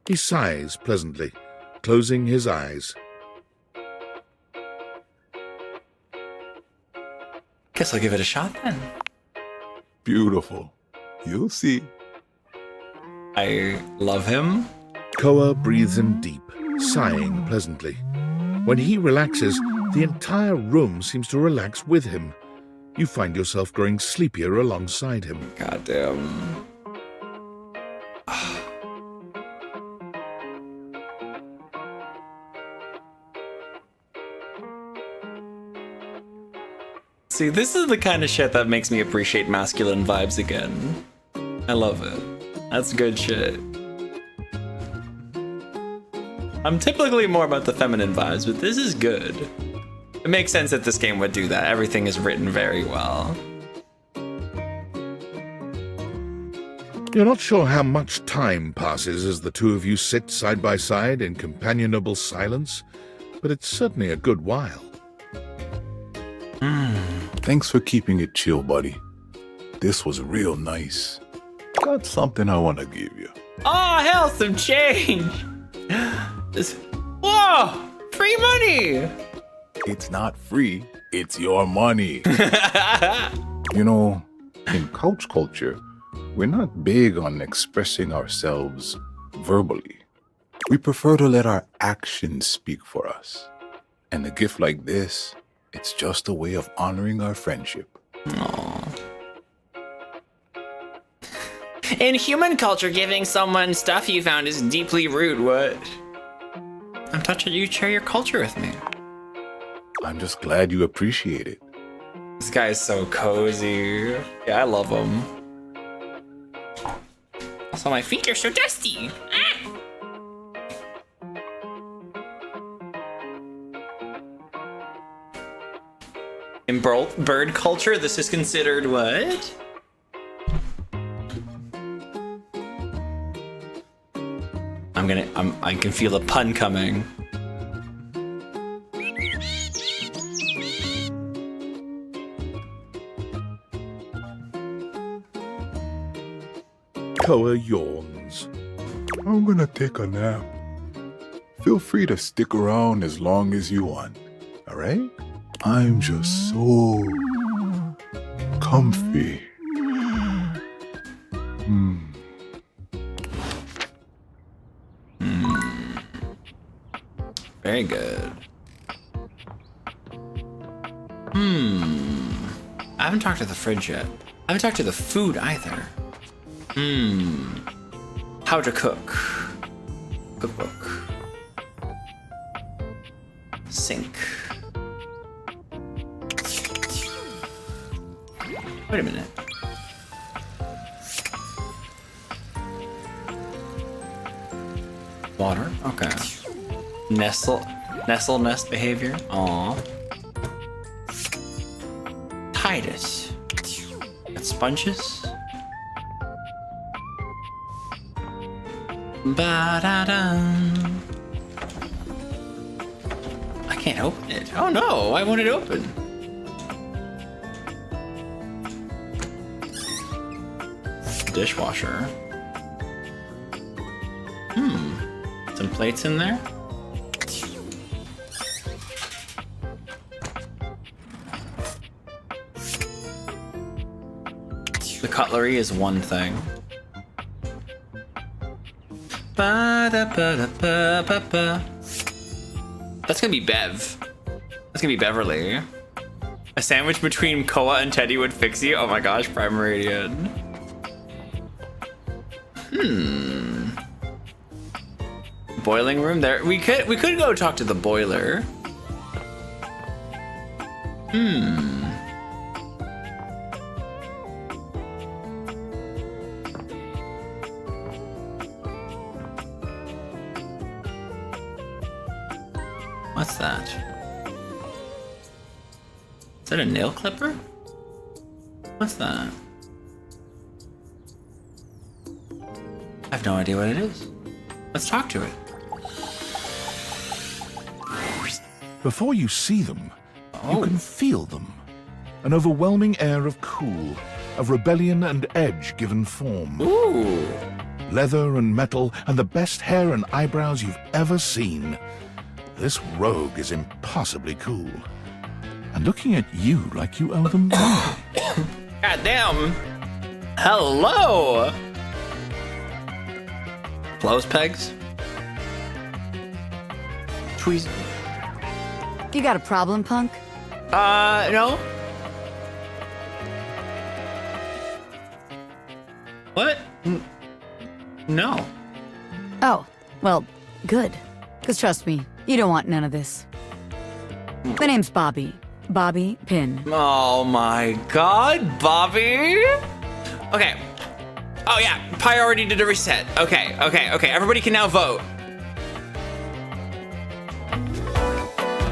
[SPEAKER 5] He sighs pleasantly, closing his eyes.
[SPEAKER 1] Guess I'll give it a shot then.
[SPEAKER 10] Beautiful. You'll see.
[SPEAKER 1] I love him.
[SPEAKER 5] Koa breathes in deep, sighing pleasantly. When he relaxes, the entire room seems to relax with him. You find yourself growing sleepier alongside him.
[SPEAKER 1] Goddamn. See, this is the kind of shit that makes me appreciate masculine vibes again. I love it. That's good shit. I'm typically more about the feminine vibes, but this is good. It makes sense that this game would do that. Everything is written very well.
[SPEAKER 5] You're not sure how much time passes as the two of you sit side by side in companionable silence, but it's certainly a good while.
[SPEAKER 10] Thanks for keeping it chill, buddy. This was real nice. Got something I want to give you.
[SPEAKER 1] Oh, hell, some change! Whoa! Free money!
[SPEAKER 10] It's not free, it's your money. You know, in couch culture, we're not big on expressing ourselves verbally. We prefer to let our actions speak for us. And a gift like this, it's just a way of honoring our friendship.
[SPEAKER 1] Aww. In human culture, giving someone stuff you found is deeply rude. What? I'm touched that you share your culture with me.
[SPEAKER 10] I'm just glad you appreciate it.
[SPEAKER 1] This guy is so cozy. Yeah, I love him. Also, my feet are so dusty. Ah! In bird culture, this is considered what? I can feel a pun coming.
[SPEAKER 5] Koa yawns.
[SPEAKER 10] I'm gonna take a nap. Feel free to stick around as long as you want, alright? I'm just so comfy.
[SPEAKER 1] Very good. I haven't talked to the fridge yet. I haven't talked to the food either. How to cook. Cookbook. Sink. Wait a minute. Water? Okay. Nestle nest behavior. Aw. Titus. Got sponges. Ba-da-dum. I can't open it. Oh no, why won't it open? Dishwasher. Some plates in there. The cutlery is one thing. Ba-da-ba-da-ba-ba-ba. That's gonna be Bev. That's gonna be Beverly. A sandwich between Koa and Teddy would fix you. Oh my gosh, Prime Meridian. Boiling room there. We could go talk to the boiler. What's that? Is that a nail clipper? What's that? I have no idea what it is. Let's talk to it.
[SPEAKER 5] Before you see them, you can feel them. An overwhelming air of cool, of rebellion and edge given form.
[SPEAKER 1] Ooh.
[SPEAKER 5] Leather and metal, and the best hair and eyebrows you've ever seen. This rogue is impossibly cool. And looking at you like you owe them money.
[SPEAKER 1] Goddamn. Hello. Clothes pegs. Tweez.
[SPEAKER 11] You got a problem, punk?
[SPEAKER 1] No. What? No.
[SPEAKER 11] Oh, well, good. Because trust me, you don't want none of this. My name's Bobby. Bobby Pin.
[SPEAKER 1] Oh my god, Bobby. Okay. Oh yeah, priority to reset. Okay. Everybody can now vote.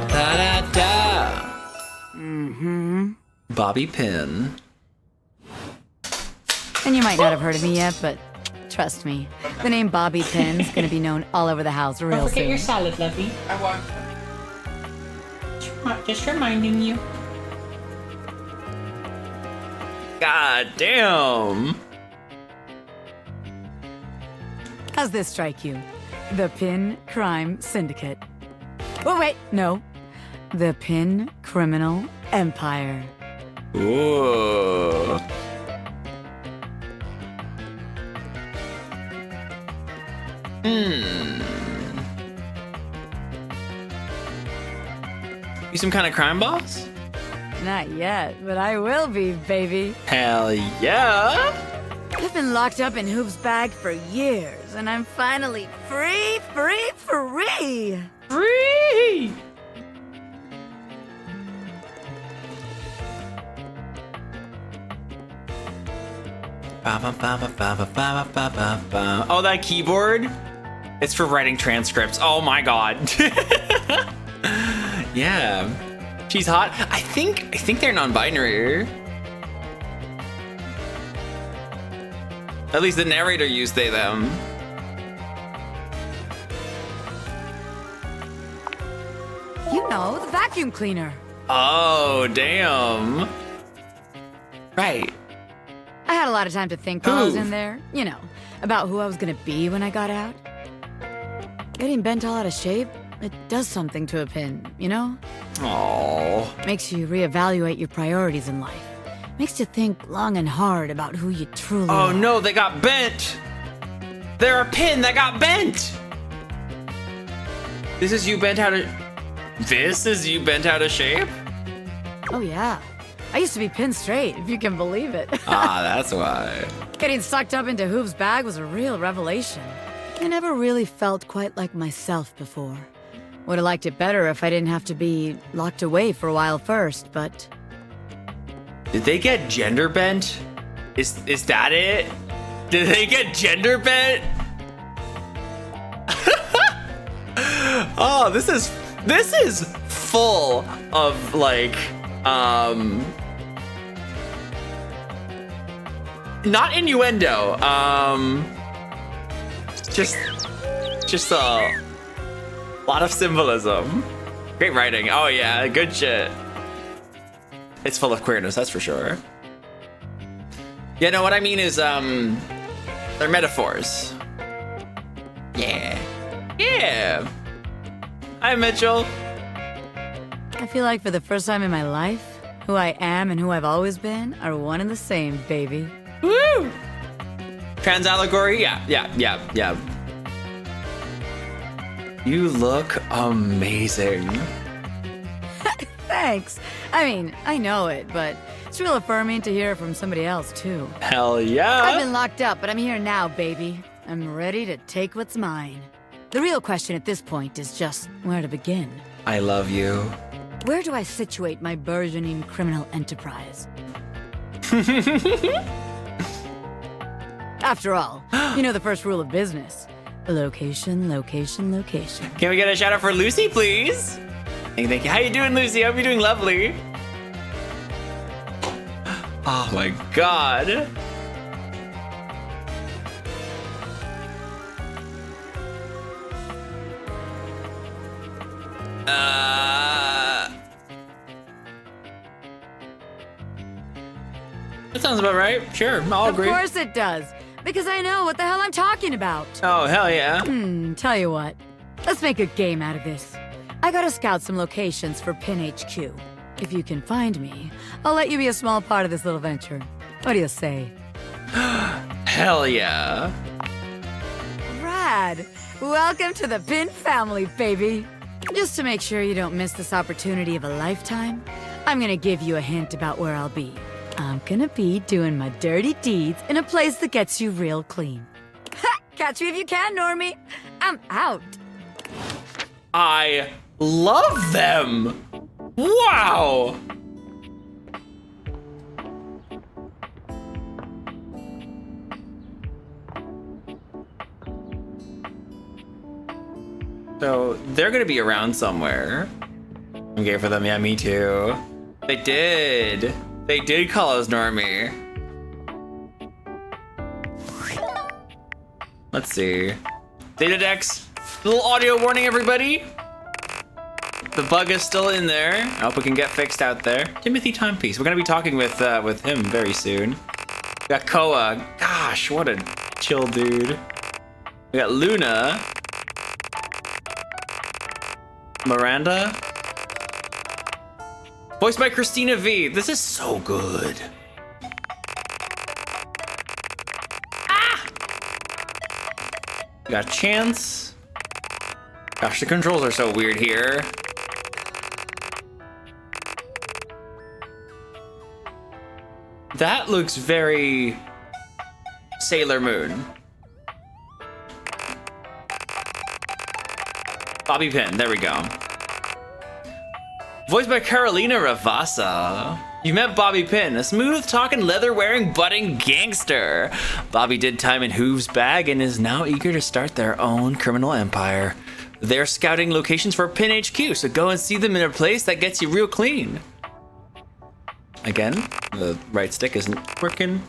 [SPEAKER 1] Da-da-da. Bobby Pin.
[SPEAKER 11] And you might not have heard of me yet, but trust me, the name Bobby Pin's gonna be known all over the house real soon.
[SPEAKER 12] Don't forget your salad, lovey. I want. Just reminding you.
[SPEAKER 1] God damn.
[SPEAKER 11] How's this strike you? The Pin Crime Syndicate. Oh, wait, no. The Pin Criminal Empire.
[SPEAKER 1] Ooh. You some kind of crime boss?
[SPEAKER 11] Not yet, but I will be, baby.
[SPEAKER 1] Hell yeah!
[SPEAKER 11] I've been locked up in Hoop's bag for years, and I'm finally free!
[SPEAKER 1] Free! Oh, that keyboard? It's for writing transcripts. Oh my god. Yeah. She's hot. I think they're non-binary. At least the narrator used they, them.
[SPEAKER 11] You know, the vacuum cleaner.
[SPEAKER 1] Oh, damn. Right.
[SPEAKER 11] I had a lot of time to think while I was in there. You know, about who I was gonna be when I got out. Getting bent all out of shape, it does something to a pin, you know?
[SPEAKER 1] Oh.
[SPEAKER 11] Makes you reevaluate your priorities in life. Makes you think long and hard about who you truly are.
[SPEAKER 1] Oh no, they got bent. They're a pin that got bent. This is you bent out of shape?
[SPEAKER 11] Oh yeah. I used to be pin straight, if you can believe it.
[SPEAKER 1] Ah, that's why.
[SPEAKER 11] Getting sucked up into Hoop's bag was a real revelation. I never really felt quite like myself before. Would have liked it better if I didn't have to be locked away for a while first, but...
[SPEAKER 1] Did they get gender bent? Is that it? Did they get gender bent? Oh, this is full of like not innuendo. Just a lot of symbolism. Great writing. Oh yeah, good shit. It's full of queerness, that's for sure. Yeah, no, what I mean is, they're metaphors. Yeah. Yeah. Hi, Mitchell.
[SPEAKER 11] I feel like for the first time in my life, who I am and who I've always been are one and the same, baby.
[SPEAKER 1] Woo! Trans allegory? Yeah. You look amazing.
[SPEAKER 11] Thanks. I mean, I know it, but it's real affirming to hear it from somebody else, too.
[SPEAKER 1] Hell yeah.
[SPEAKER 11] I've been locked up, but I'm here now, baby. I'm ready to take what's mine. The real question at this point is just where to begin.
[SPEAKER 1] I love you.
[SPEAKER 11] Where do I situate my burgeoning criminal enterprise? After all, you know the first rule of business. Location, location, location.
[SPEAKER 1] Can we get a shout out for Lucy, please? Thank you. How you doing, Lucy? Hope you're doing lovely. Oh my god. That sounds about right. Sure, I'll agree.
[SPEAKER 11] Of course it does. Because I know what the hell I'm talking about.
[SPEAKER 1] Oh, hell yeah.
[SPEAKER 11] Tell you what. Let's make a game out of this. I gotta scout some locations for Pin HQ. If you can find me, I'll let you be a small part of this little venture. What do you say?
[SPEAKER 1] Hell yeah.
[SPEAKER 11] Rad. Welcome to the Pin family, baby. Just to make sure you don't miss this opportunity of a lifetime, I'm gonna give you a hint about where I'll be. I'm gonna be doing my dirty deeds in a place that gets you real clean. Ha! Catch me if you can, Normie. I'm out.
[SPEAKER 1] I love them. Wow. So they're gonna be around somewhere. I'm gay for them. Yeah, me too. They did. They did call us Normie. Let's see. Data Dex. Little audio warning, everybody. The bug is still in there. I hope we can get fixed out there. Timothy Timepiece. We're gonna be talking with him very soon. We got Koa. Gosh, what a chill dude. We got Luna. Miranda. Voiced by Christina V. This is so good. Ah! We got Chance. Gosh, the controls are so weird here. That looks very Sailor Moon. Bobby Pin, there we go. Voiced by Carolina Ravassa. You met Bobby Pin, a smooth-talking, leather-wearing, budding gangster. Bobby did time in Hoove's bag and is now eager to start their own criminal empire. They're scouting locations for Pin HQ, so go and see them in a place that gets you real clean. Again, the right stick isn't working.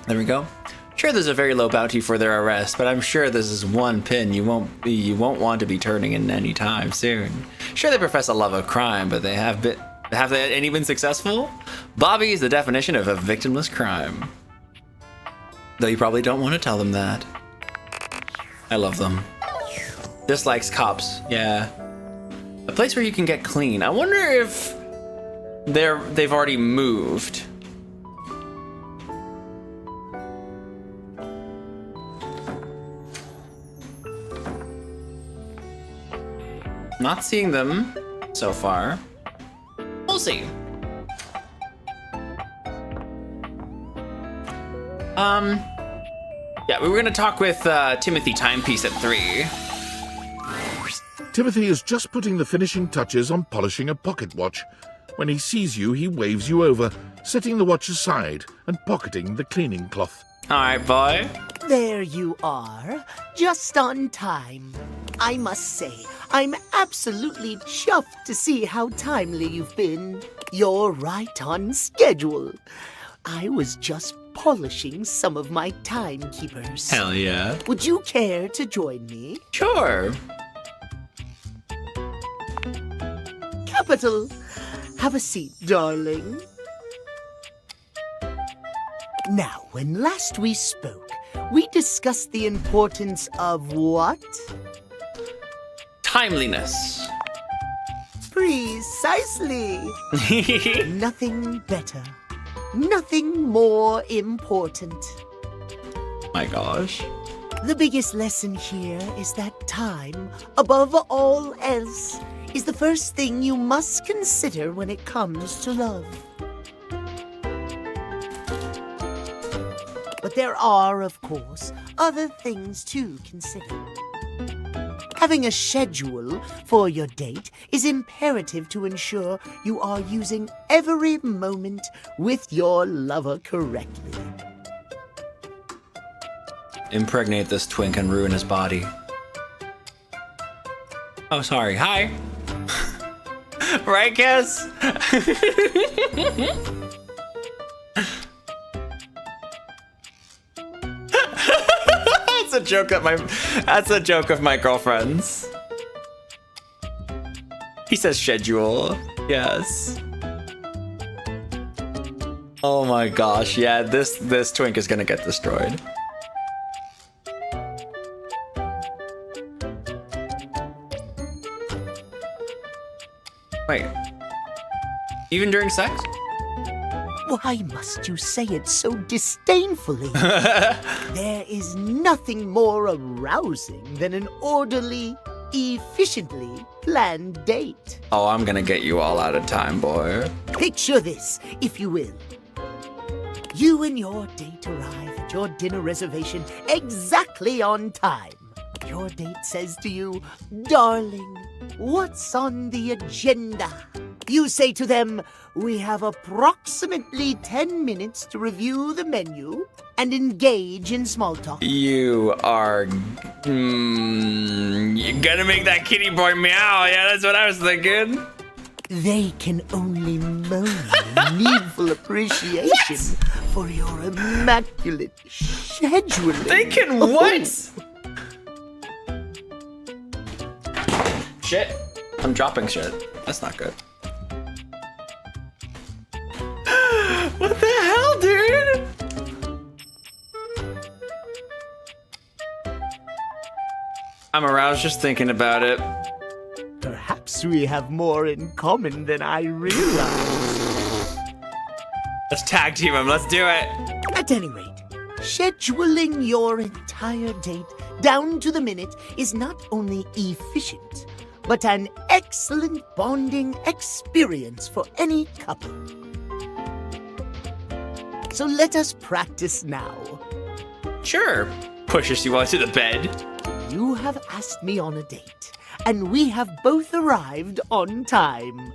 [SPEAKER 1] There we go. Sure, there's a very low bounty for their arrest, but I'm sure this is one pin you won't want to be turning in any time soon. Sure, they profess a love of crime, but have they been successful? Bobby is the definition of a victimless crime. Though you probably don't want to tell them that. I love them. Dislikes cops, yeah. A place where you can get clean. I wonder if they've already moved. Not seeing them so far. We'll see. Yeah, we were gonna talk with Timothy Timepiece at 3.
[SPEAKER 5] Timothy is just putting the finishing touches on polishing a pocket watch. When he sees you, he waves you over, setting the watch aside and pocketing the cleaning cloth.
[SPEAKER 1] All right, boy.
[SPEAKER 2] There you are, just on time. I must say, I'm absolutely chuffed to see how timely you've been. You're right on schedule. I was just polishing some of my timekeepers.
[SPEAKER 1] Hell yeah.
[SPEAKER 2] Would you care to join me?
[SPEAKER 1] Sure.
[SPEAKER 2] capital. Have a seat, darling. Now, when last we spoke, we discussed the importance of what?
[SPEAKER 1] Timeliness.
[SPEAKER 2] Precisely. Nothing better. Nothing more important.
[SPEAKER 1] My gosh.
[SPEAKER 2] The biggest lesson here is that time, above all else, is the first thing you must consider when it comes to love. But there are, of course, other things to consider. Having a schedule for your date is imperative to ensure you are using every moment with your lover correctly.
[SPEAKER 1] Impregnate this twink and ruin his body. Oh, sorry. Hi. Right, Kiss? That's a joke of my girlfriend's. He says schedule. Yes. Oh my gosh. Yeah, this twink is gonna get destroyed. Wait. Even during sex?
[SPEAKER 2] Why must you say it so disdainfully? There is nothing more arousing than an orderly, efficiently planned date.
[SPEAKER 1] Oh, I'm gonna get you all out of time, boy.
[SPEAKER 2] Picture this, if you will. You and your date arrive at your dinner reservation exactly on time. Your date says to you, "Darling, what's on the agenda?" You say to them, "We have approximately 10 minutes to review the menu and engage in small talk."
[SPEAKER 1] You are... you're gonna make that kitty boy meow. Yeah, that's what I was thinking.
[SPEAKER 2] They can only moan in needful appreciation for your immaculate scheduling.
[SPEAKER 1] They can what? Shit. I'm dropping shit. That's not good. What the hell, dude? I'm aroused just thinking about it.
[SPEAKER 2] Perhaps we have more in common than I realized.
[SPEAKER 1] Let's tag team him. Let's do it.
[SPEAKER 2] At any rate, scheduling your entire date down to the minute is not only efficient, but an excellent bonding experience for any couple. So let us practice now.
[SPEAKER 1] Sure. Pushes you onto the bed.
[SPEAKER 2] You have asked me on a date, and we have both arrived on time.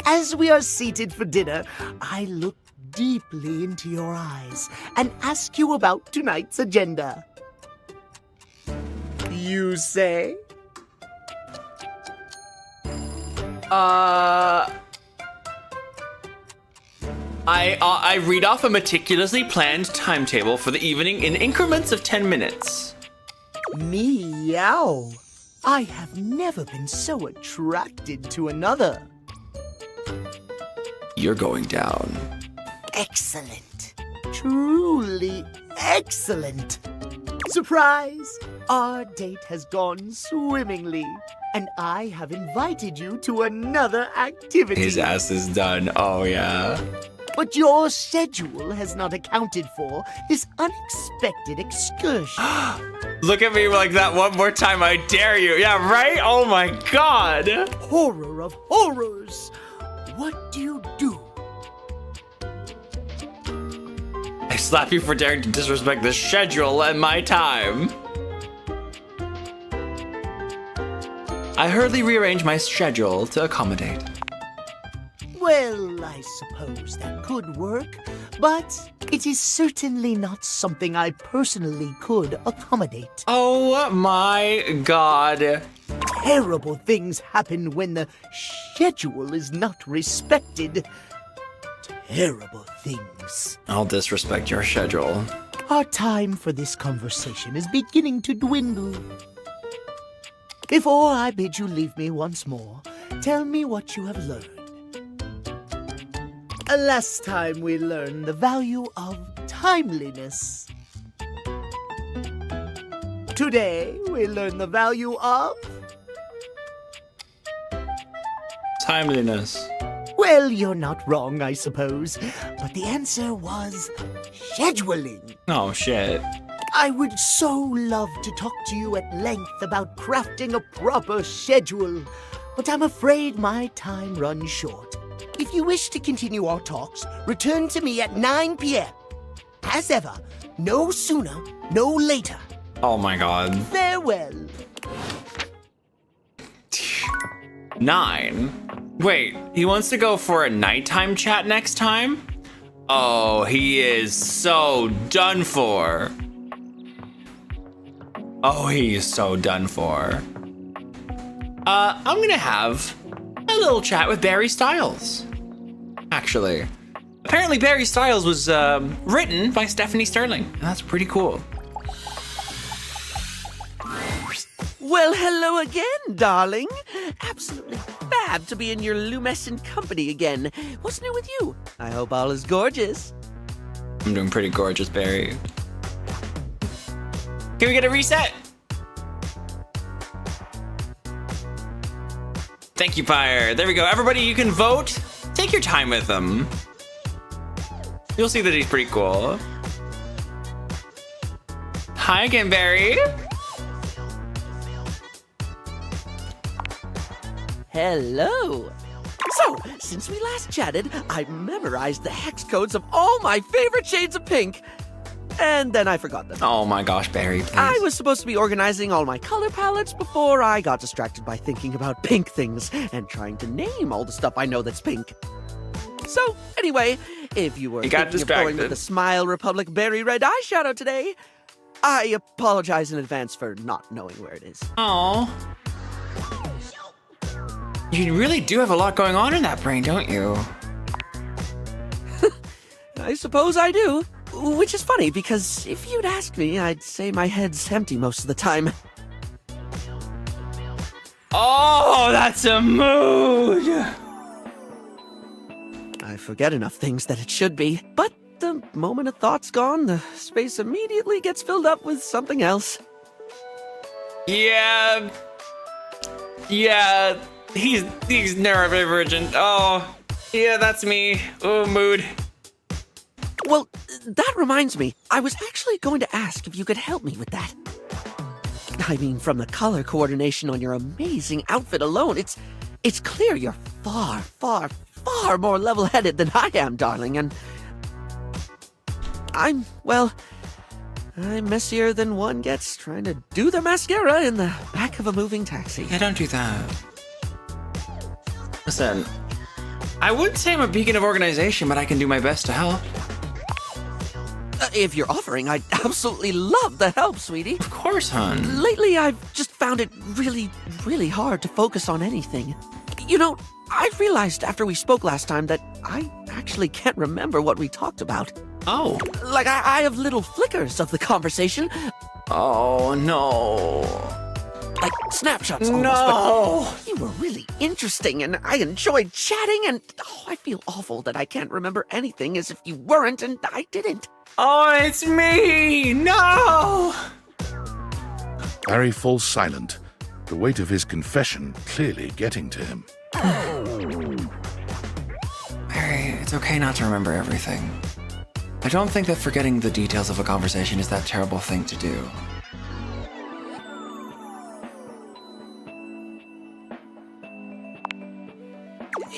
[SPEAKER 2] As we are seated for dinner, I look deeply into your eyes and ask you about tonight's agenda. You say?
[SPEAKER 1] I read off a meticulously planned timetable for the evening in increments of 10 minutes.
[SPEAKER 2] Meow. I have never been so attracted to another.
[SPEAKER 1] You're going down.
[SPEAKER 2] Excellent. Truly excellent. Surprise! Our date has gone swimmingly, and I have invited you to another activity.
[SPEAKER 1] His ass is done. Oh, yeah.
[SPEAKER 2] But your schedule has not accounted for this unexpected excursion.
[SPEAKER 1] Look at me like that one more time, I dare you. Yeah, right? Oh my god.
[SPEAKER 2] Horror of horrors. What do you do?
[SPEAKER 1] I slap you for daring to disrespect the schedule and my time. I hurriedly rearrange my schedule to accommodate.
[SPEAKER 2] Well, I suppose that could work, but it is certainly not something I personally could accommodate.
[SPEAKER 1] Oh my god.
[SPEAKER 2] Terrible things happen when the schedule is not respected. Terrible things.
[SPEAKER 1] I'll disrespect your schedule.
[SPEAKER 2] Our time for this conversation is beginning to dwindle. Before I bid you leave me once more, tell me what you have learned. Last time we learned the value of timeliness. Today we learn the value of...
[SPEAKER 1] Timeliness.
[SPEAKER 2] Well, you're not wrong, I suppose. But the answer was scheduling.
[SPEAKER 1] Oh, shit.
[SPEAKER 2] I would so love to talk to you at length about crafting a proper schedule, but I'm afraid my time runs short. If you wish to continue our talks, return to me at 9 p.m. As ever, no sooner, no later.
[SPEAKER 1] Oh my god.
[SPEAKER 2] Farewell.
[SPEAKER 1] 9? Wait, he wants to go for a nighttime chat next time? Oh, he is so done for. Oh, he is so done for. I'm gonna have a little chat with Barry Styles. Actually, apparently Barry Styles was written by Stephanie Sterling, and that's pretty cool.
[SPEAKER 2] Well, hello again, darling. Absolutely fab to be in your lumescent company again. What's new with you? I hope all is gorgeous.
[SPEAKER 1] I'm doing pretty gorgeous, Barry. Can we get a reset? Thank you, Pyre. There we go. Everybody, you can vote. Take your time with him. You'll see that he's pretty cool. Hi again, Barry.
[SPEAKER 2] Hello. So, since we last chatted, I memorized the hex codes of all my favorite shades of pink. And then I forgot them.
[SPEAKER 1] Oh my gosh, Barry, please.
[SPEAKER 2] I was supposed to be organizing all my color palettes before I got distracted by thinking about pink things and trying to name all the stuff I know that's pink. So, anyway, if you were thinking of going with the Smile Republic Berry Red eyeshadow today, I apologize in advance for not knowing where it is.
[SPEAKER 1] Oh. You really do have a lot going on in that brain, don't you?
[SPEAKER 2] I suppose I do. Which is funny, because if you'd asked me, I'd say my head's empty most of the time.
[SPEAKER 1] Oh, that's a mood!
[SPEAKER 2] I forget enough things that it should be, but the moment a thought's gone, the space immediately gets filled up with something else.
[SPEAKER 1] Yeah, he's neurodivergent. Oh, yeah, that's me. Oh, mood.
[SPEAKER 2] Well, that reminds me, I was actually going to ask if you could help me with that. I mean, from the color coordination on your amazing outfit alone, it's clear you're far, far, far more level-headed than I am, darling, and I'm messier than one gets trying to do their mascara in the back of a moving taxi.
[SPEAKER 1] Yeah, don't do that. Listen, I wouldn't say I'm a beacon of organization, but I can do my best to help.
[SPEAKER 2] If you're offering, I'd absolutely love the help, sweetie.
[SPEAKER 1] Of course, hon.
[SPEAKER 2] Lately, I've just found it really, really hard to focus on anything. You know, I realized after we spoke last time that I actually can't remember what we talked about.
[SPEAKER 1] Oh.
[SPEAKER 2] Like, I have little flickers of the conversation.
[SPEAKER 1] Oh, no.
[SPEAKER 2] Like snapshots almost.
[SPEAKER 1] No.
[SPEAKER 2] But you were really interesting, and I enjoyed chatting, and I feel awful that I can't remember anything as if you weren't and I didn't.
[SPEAKER 1] Oh, it's me! No!
[SPEAKER 5] Barry falls silent, the weight of his confession clearly getting to him.
[SPEAKER 1] Barry, it's okay not to remember everything. I don't think that forgetting the details of a conversation is that terrible thing to do.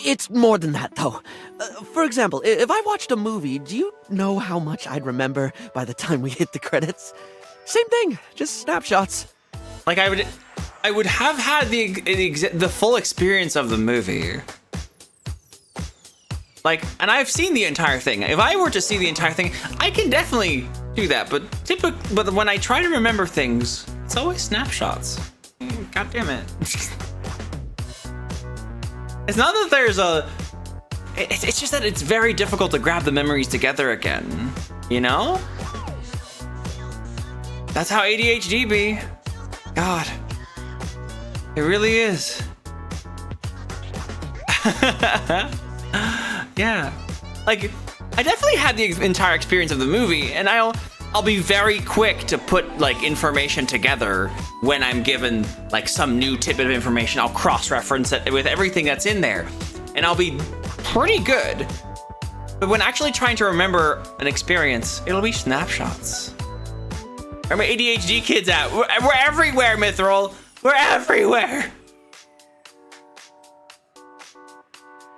[SPEAKER 2] It's more than that, though. For example, if I watched a movie, do you know how much I'd remember by the time we hit the credits? Same thing, just snapshots.
[SPEAKER 1] Like, I would have had the full experience of the movie. Like, and I've seen the entire thing. If I were to see the entire thing, I can definitely do that. But when I try to remember things, it's always snapshots. God damn it. It's not that there's it's just that it's very difficult to grab the memories together again, you know? That's how ADHD be. God. It really is. Yeah. Like, I definitely had the entire experience of the movie, and I'll be very quick to put like information together when I'm given like some new tidbit of information. I'll cross-reference it with everything that's in there, and I'll be pretty good. But when actually trying to remember an experience, it'll be snapshots. Where are my ADHD kids at? We're everywhere, Mithril. We're everywhere.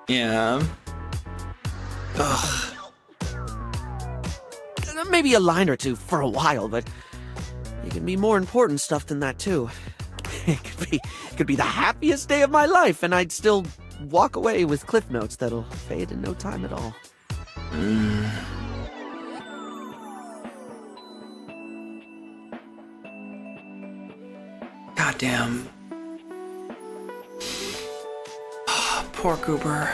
[SPEAKER 1] Yeah. Ugh.
[SPEAKER 2] Maybe a line or two for a while, but it can be more important stuff than that too. It could be the happiest day of my life, and I'd still walk away with cliff notes that'll fade in no time at all.
[SPEAKER 1] Goddamn. Poor Goober.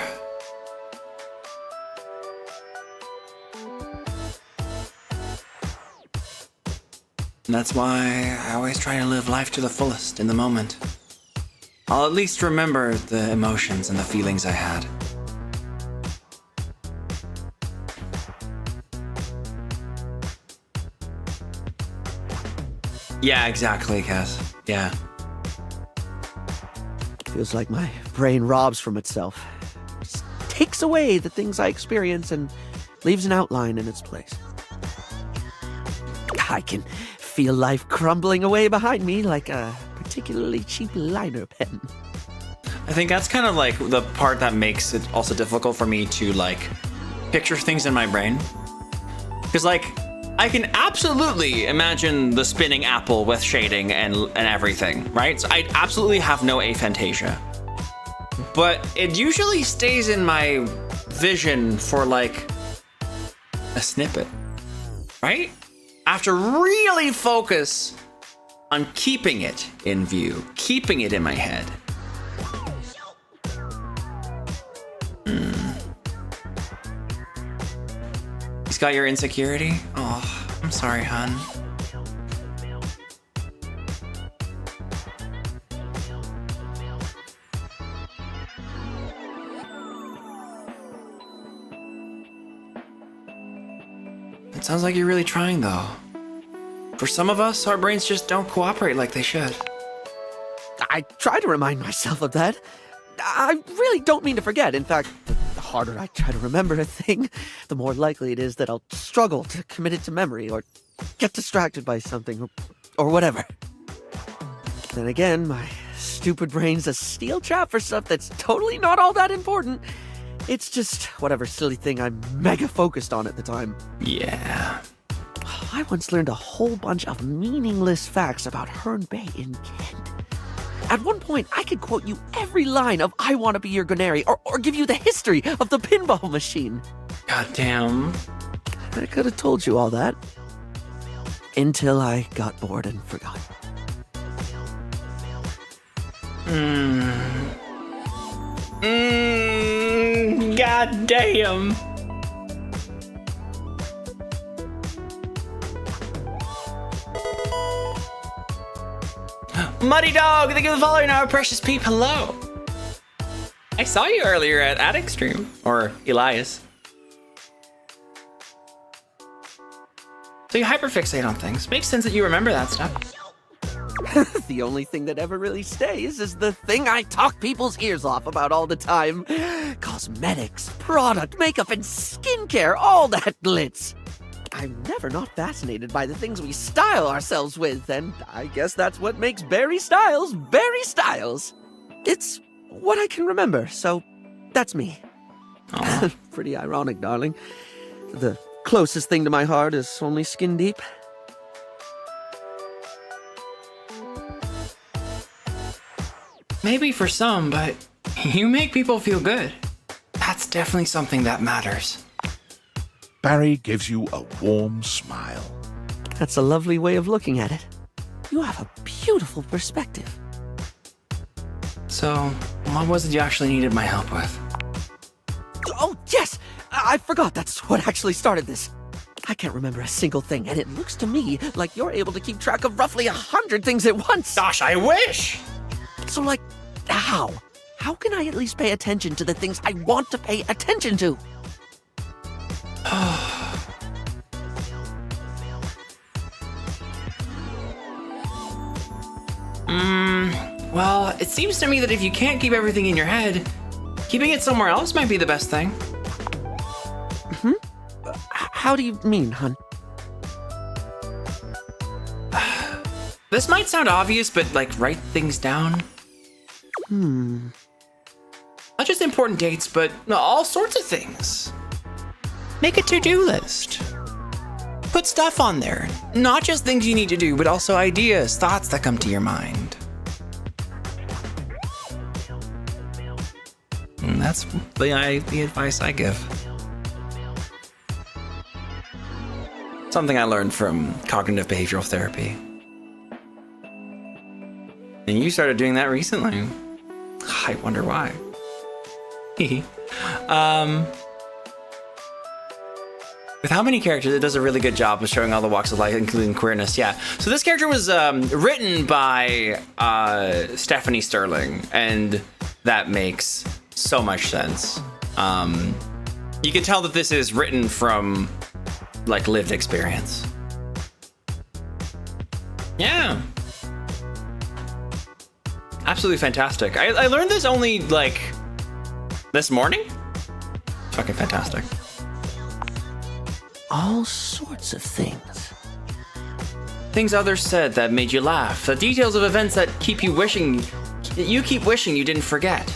[SPEAKER 1] And that's why I always try to live life to the fullest in the moment. I'll at least remember the emotions and the feelings I had. Yeah, exactly, Cass. Yeah.
[SPEAKER 2] Feels like my brain robs from itself. Just takes away the things I experience and leaves an outline in its place. I can feel life crumbling away behind me like a particularly cheap liner pen.
[SPEAKER 1] I think that's kind of like the part that makes it also difficult for me to like picture things in my brain. Because like, I can absolutely imagine the spinning apple with shading and everything, right? So I absolutely have no aphantasia. But it usually stays in my vision for like a snippet, right? I have to really focus on keeping it in view, keeping it in my head. He's got your insecurity? Oh, I'm sorry, hon. It sounds like you're really trying, though. For some of us, our brains just don't cooperate like they should.
[SPEAKER 2] I try to remind myself of that. I really don't mean to forget. In fact, the harder I try to remember a thing, the more likely it is that I'll struggle to commit it to memory or get distracted by something or whatever. Then again, my stupid brain's a steel trap for stuff that's totally not all that important. It's just whatever silly thing I'm mega focused on at the time.
[SPEAKER 1] Yeah.
[SPEAKER 2] I once learned a whole bunch of meaningless facts about Herne Bay in Kent. At one point, I could quote you every line of I Want to Be Your Gunary or give you the history of the pinball machine.
[SPEAKER 1] Goddamn.
[SPEAKER 2] I could have told you all that. Until I got bored and forgot.
[SPEAKER 1] Goddamn. Muddy Dog, thank you for following our precious peep. Hello. I saw you earlier at Attic Stream, or Elias. So you hyperfixate on things. Makes sense that you remember that stuff.
[SPEAKER 2] The only thing that ever really stays is the thing I talk people's ears off about all the time. Cosmetics, product, makeup, and skincare, all that glitz. I'm never not fascinated by the things we style ourselves with, and I guess that's what makes Barry Styles Barry Styles. It's what I can remember, so that's me. Pretty ironic, darling. The closest thing to my heart is only skin deep.
[SPEAKER 1] Maybe for some, but you make people feel good. That's definitely something that matters.
[SPEAKER 5] Barry gives you a warm smile.
[SPEAKER 2] That's a lovely way of looking at it. You have a beautiful perspective.
[SPEAKER 1] So, what was it you actually needed my help with?
[SPEAKER 2] Oh, yes! I forgot that's what actually started this. I can't remember a single thing, and it looks to me like you're able to keep track of roughly 100 things at once.
[SPEAKER 1] Gosh, I wish!
[SPEAKER 2] So, like, how? how can I at least pay attention to the things I want to pay attention to?
[SPEAKER 1] Well, it seems to me that if you can't keep everything in your head, keeping it somewhere else might be the best thing.
[SPEAKER 2] How do you mean, hun?
[SPEAKER 1] This might sound obvious, but like write things down. Not just important dates, but all sorts of things. Make a to-do list. Put stuff on there. Not just things you need to do, but also ideas, thoughts that come to your mind. And that's the advice I give. Something I learned from cognitive behavioral therapy. And you started doing that recently. I wonder why. With how many characters, it does a really good job of showing all the walks of life, including queerness. Yeah. So this character was written by Stephanie Sterling, and that makes so much sense. You can tell that this is written from like lived experience. Yeah. Absolutely fantastic. I learned this only like this morning. Fucking fantastic.
[SPEAKER 2] All sorts of things.
[SPEAKER 1] Things others said that made you laugh. The details of events that keep you wishing you didn't forget.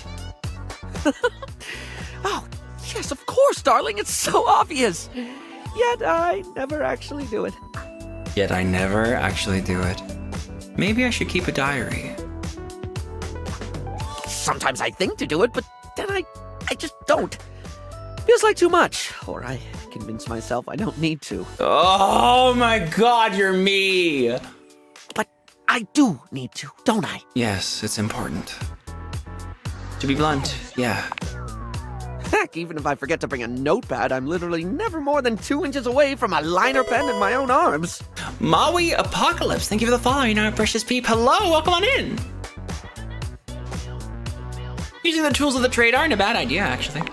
[SPEAKER 2] Oh, yes, of course, darling. It's so obvious. Yet I never actually do it.
[SPEAKER 1] Maybe I should keep a diary.
[SPEAKER 2] Sometimes I think to do it, but then I just don't. Feels like too much, or I convince myself I don't need to.
[SPEAKER 1] Oh my god, you're me!
[SPEAKER 2] But I do need to, don't I?
[SPEAKER 1] Yes, it's important. To be blunt, yeah.
[SPEAKER 2] Heck, even if I forget to bring a notepad, I'm literally never more than 2 inches away from a liner pen in my own arms.
[SPEAKER 1] Maui Apocalypse, thank you for the follow. You know, precious peep. Hello, welcome on in. Using the tools of the trade aren't a bad idea, actually.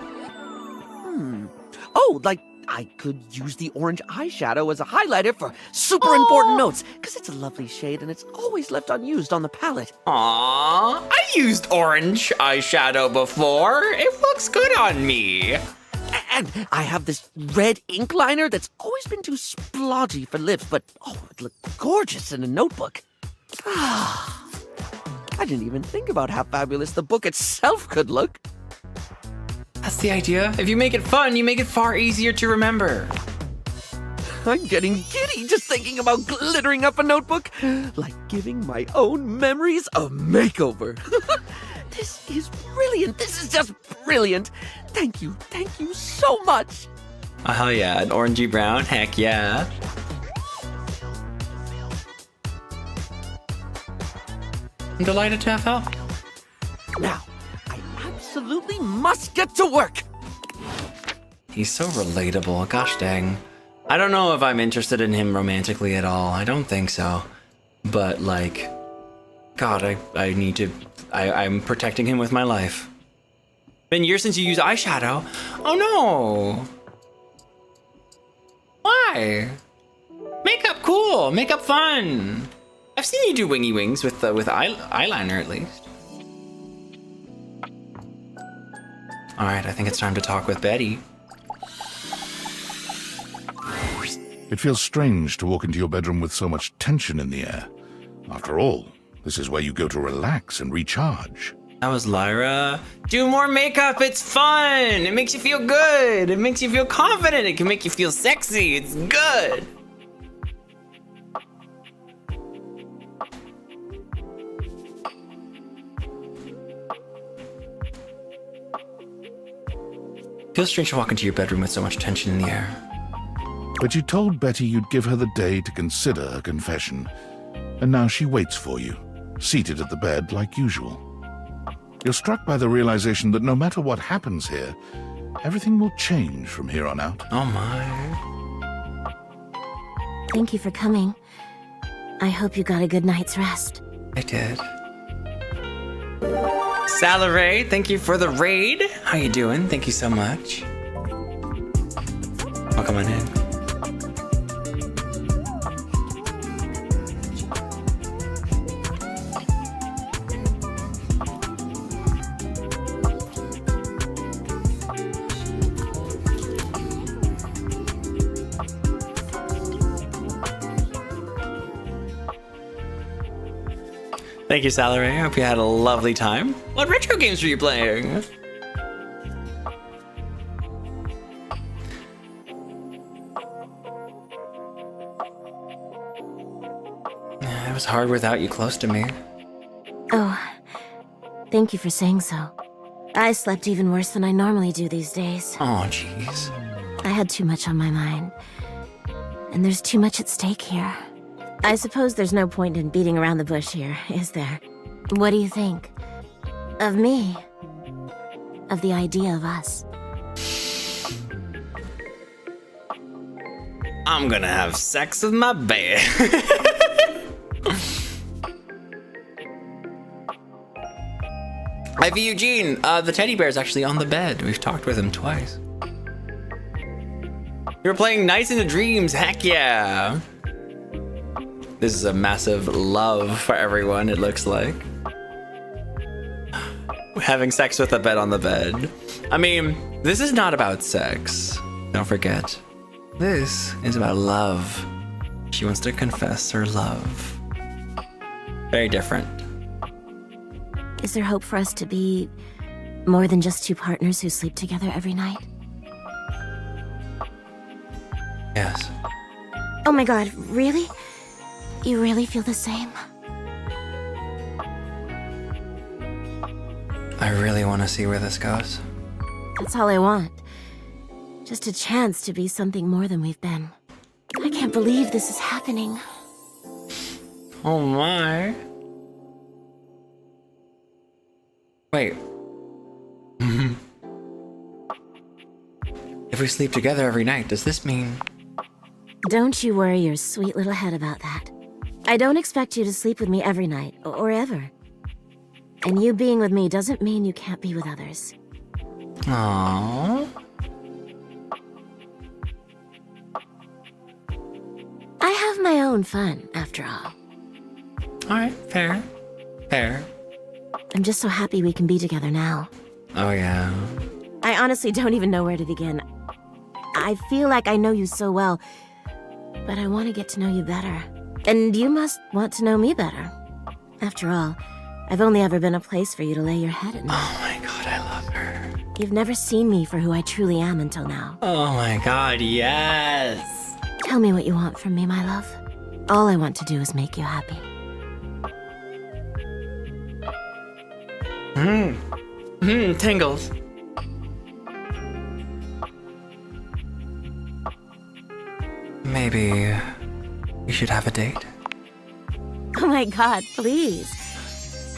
[SPEAKER 2] Oh, like I could use the orange eyeshadow as a highlighter for super important notes, because it's a lovely shade and it's always left unused on the palette.
[SPEAKER 1] Aww, I used orange eyeshadow before. It looks good on me.
[SPEAKER 2] And I have this red ink liner that's always been too splodgy for lips, but oh, it looked gorgeous in a notebook. I didn't even think about how fabulous the book itself could look.
[SPEAKER 1] That's the idea. If you make it fun, you make it far easier to remember.
[SPEAKER 2] I'm getting giddy just thinking about glittering up a notebook, like giving my own memories a makeover. This is brilliant. This is just brilliant. Thank you so much.
[SPEAKER 1] Oh, hell yeah, an orangey brown, heck yeah. I'm delighted to have helped.
[SPEAKER 2] Now, I absolutely must get to work.
[SPEAKER 1] He's so relatable, gosh dang. I don't know if I'm interested in him romantically at all. I don't think so. But like, God, I need to, I'm protecting him with my life. Been years since you used eyeshadow. Oh no. Why? Makeup cool, makeup fun. I've seen you do wingy wings with eyeliner at least. All right, I think it's time to talk with Betty.
[SPEAKER 5] It feels strange to walk into your bedroom with so much tension in the air. After all, this is where you go to relax and recharge.
[SPEAKER 1] That was Lyra. Do more makeup, it's fun. It makes you feel good. It makes you feel confident. It can make you feel sexy. It's good. Feels strange to walk into your bedroom with so much tension in the air.
[SPEAKER 5] But you told Betty you'd give her the day to consider a confession. And now she waits for you, seated at the bed like usual. You're struck by the realization that no matter what happens here, everything will change from here on out.
[SPEAKER 1] Oh my.
[SPEAKER 4] Thank you for coming. I hope you got a good night's rest.
[SPEAKER 1] I did. Salary, thank you for the raid. How you doing? Thank you so much. Oh, come on in. Thank you, Salary. I hope you had a lovely time. What retro games were you playing? It was hard without you close to me.
[SPEAKER 13] Oh, thank you for saying so. I slept even worse than I normally do these days.
[SPEAKER 1] Oh, jeez.
[SPEAKER 13] I had too much on my mind. And there's too much at stake here. I suppose there's no point in beating around the bush here, is there? What do you think? Of me? Of the idea of us?
[SPEAKER 1] I'm gonna have sex with my bear. Ivy Eugene, the teddy bear is actually on the bed. We've talked with him twice. You're playing Nights into Dreams, heck yeah. This is a massive love for everyone, it looks like. Having sex with a bed on the bed. I mean, this is not about sex. Don't forget. This is about love. She wants to confess her love. Very different.
[SPEAKER 13] Is there hope for us to be more than just two partners who sleep together every night?
[SPEAKER 1] Yes.
[SPEAKER 13] Oh my god, really? You really feel the same?
[SPEAKER 1] I really want to see where this goes.
[SPEAKER 13] That's all I want. Just a chance to be something more than we've been. I can't believe this is happening.
[SPEAKER 1] Oh my. Wait. If we sleep together every night, does this mean...
[SPEAKER 13] Don't you worry your sweet little head about that. I don't expect you to sleep with me every night, or ever. And you being with me doesn't mean you can't be with others.
[SPEAKER 1] Aww.
[SPEAKER 13] I have my own fun, after all.
[SPEAKER 1] Alright, fair. Fair.
[SPEAKER 13] I'm just so happy we can be together now.
[SPEAKER 1] Oh yeah.
[SPEAKER 13] I honestly don't even know where to begin. I feel like I know you so well, but I want to get to know you better. And you must want to know me better. After all, I've only ever been a place for you to lay your head at night.
[SPEAKER 1] Oh my god, I love her.
[SPEAKER 13] You've never seen me for who I truly am until now.
[SPEAKER 1] Oh my god, yes.
[SPEAKER 13] Tell me what you want from me, my love. All I want to do is make you happy.
[SPEAKER 1] Tingles. Maybe we should have a date?
[SPEAKER 13] Oh my god, please.